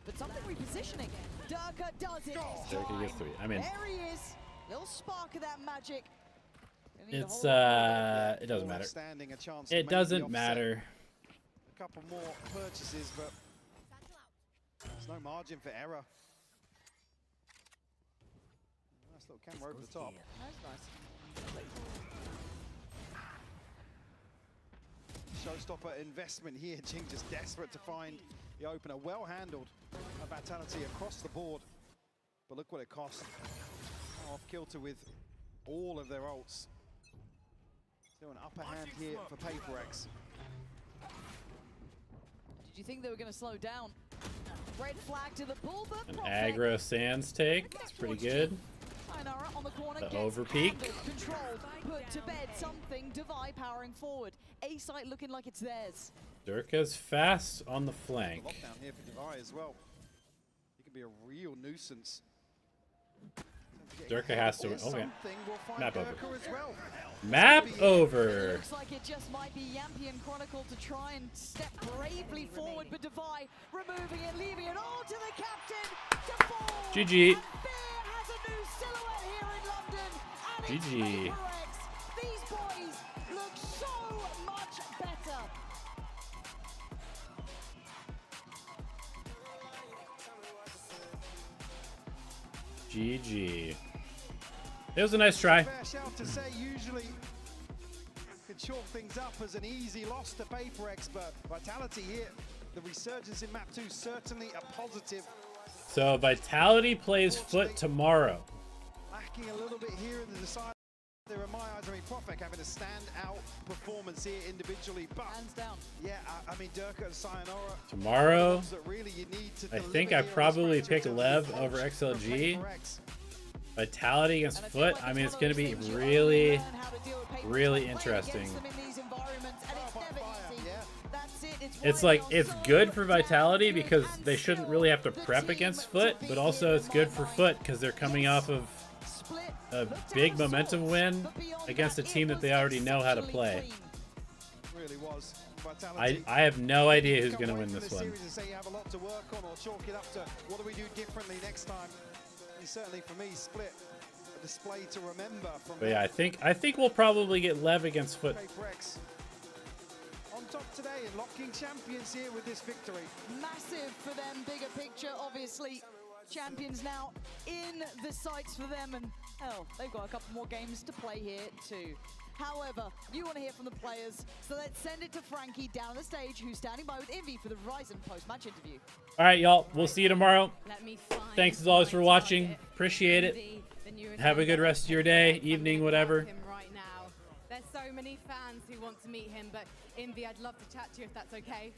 Speaker 9: But something repositioning. Durka does it.
Speaker 1: Durka gets 3. I mean,
Speaker 9: there he is. Little spark of that magic.
Speaker 1: it's it doesn't matter. It doesn't matter.
Speaker 7: A couple more purchases, but there's no margin for error. Nice little camera over the top.
Speaker 9: That's nice.
Speaker 7: Showstopper investment here. Jing just desperate to find the opener. Well handled. A Vitality across the board. But look what it cost. Off kilter with all of their ults. Still an upper hand here for PaperX.
Speaker 9: Did you think they were going to slow down? Red flag to the bull, but
Speaker 1: An aggro Sands take. It's pretty good.
Speaker 9: On the corner,
Speaker 1: The overpeak.
Speaker 9: Controlled, put to bed, something. Devi powering forward. A site looking like it's theirs.
Speaker 1: Durka's fast on the flank.
Speaker 7: Lockdown here for Devi as well. He can be a real nuisance.
Speaker 1: Durka has to win. Okay. Map over.
Speaker 7: Well.
Speaker 1: Map over.
Speaker 9: Looks like it just might be Yampian Chronicle to try and step bravely forward, but Devi removing it, leaving it all to the captain to fall.
Speaker 1: GG.
Speaker 9: Has a new silhouette here in London, and
Speaker 1: GG.
Speaker 9: it's these boys look so much better.
Speaker 1: GG. It was a nice try.
Speaker 7: Fair shout to say, usually could chalk things up as an easy loss to PaperX, but Vitality here, the resurgence in map 2 certainly a positive.
Speaker 1: So Vitality plays Foot tomorrow.
Speaker 7: Lacking a little bit here in the decider. There are my eyes. I mean, Profek having a standout performance here individually, but
Speaker 9: hands down.
Speaker 7: Yeah, I mean, Durka and Sayonara.
Speaker 1: Tomorrow,
Speaker 7: Really you need to
Speaker 1: I think I probably pick Lev over XLG. Vitality against Foot. I mean, it's going to be really, really interesting. It's like, it's good for Vitality because they shouldn't really have to prep against Foot, but also it's good for Foot because they're coming off of a big momentum win against a team that they already know how to play.
Speaker 7: Really was. Vitality.
Speaker 1: I have no idea who's
Speaker 7: Come
Speaker 1: going to
Speaker 7: away
Speaker 1: win
Speaker 7: from
Speaker 1: this
Speaker 7: the
Speaker 1: one.
Speaker 7: series and say you have a lot to work on, or chalk it up to what do we do differently next time. And certainly for me, Split, a display to remember from.
Speaker 1: But yeah, I think we'll probably get Lev against Foot.
Speaker 7: Brex on top today and locking champions here with this victory.
Speaker 9: Massive for them, bigger picture, obviously. Champions now in the sights for them, and hell, they've got a couple more games to play here too. However, you want to hear from the players, so let's send it to Frankie down the stage, who's standing by with Envy for the Verizon post-match interview.
Speaker 1: All right, y'all. We'll see you tomorrow.
Speaker 8: Let me find
Speaker 1: Thanks as always for watching.
Speaker 8: target.
Speaker 1: Appreciate it.
Speaker 8: Envy, the newest
Speaker 1: Have a good rest of your day, evening, whatever.
Speaker 8: him right now. There's so many fans who want to meet him, but Envy, I'd love to chat to you if that's okay.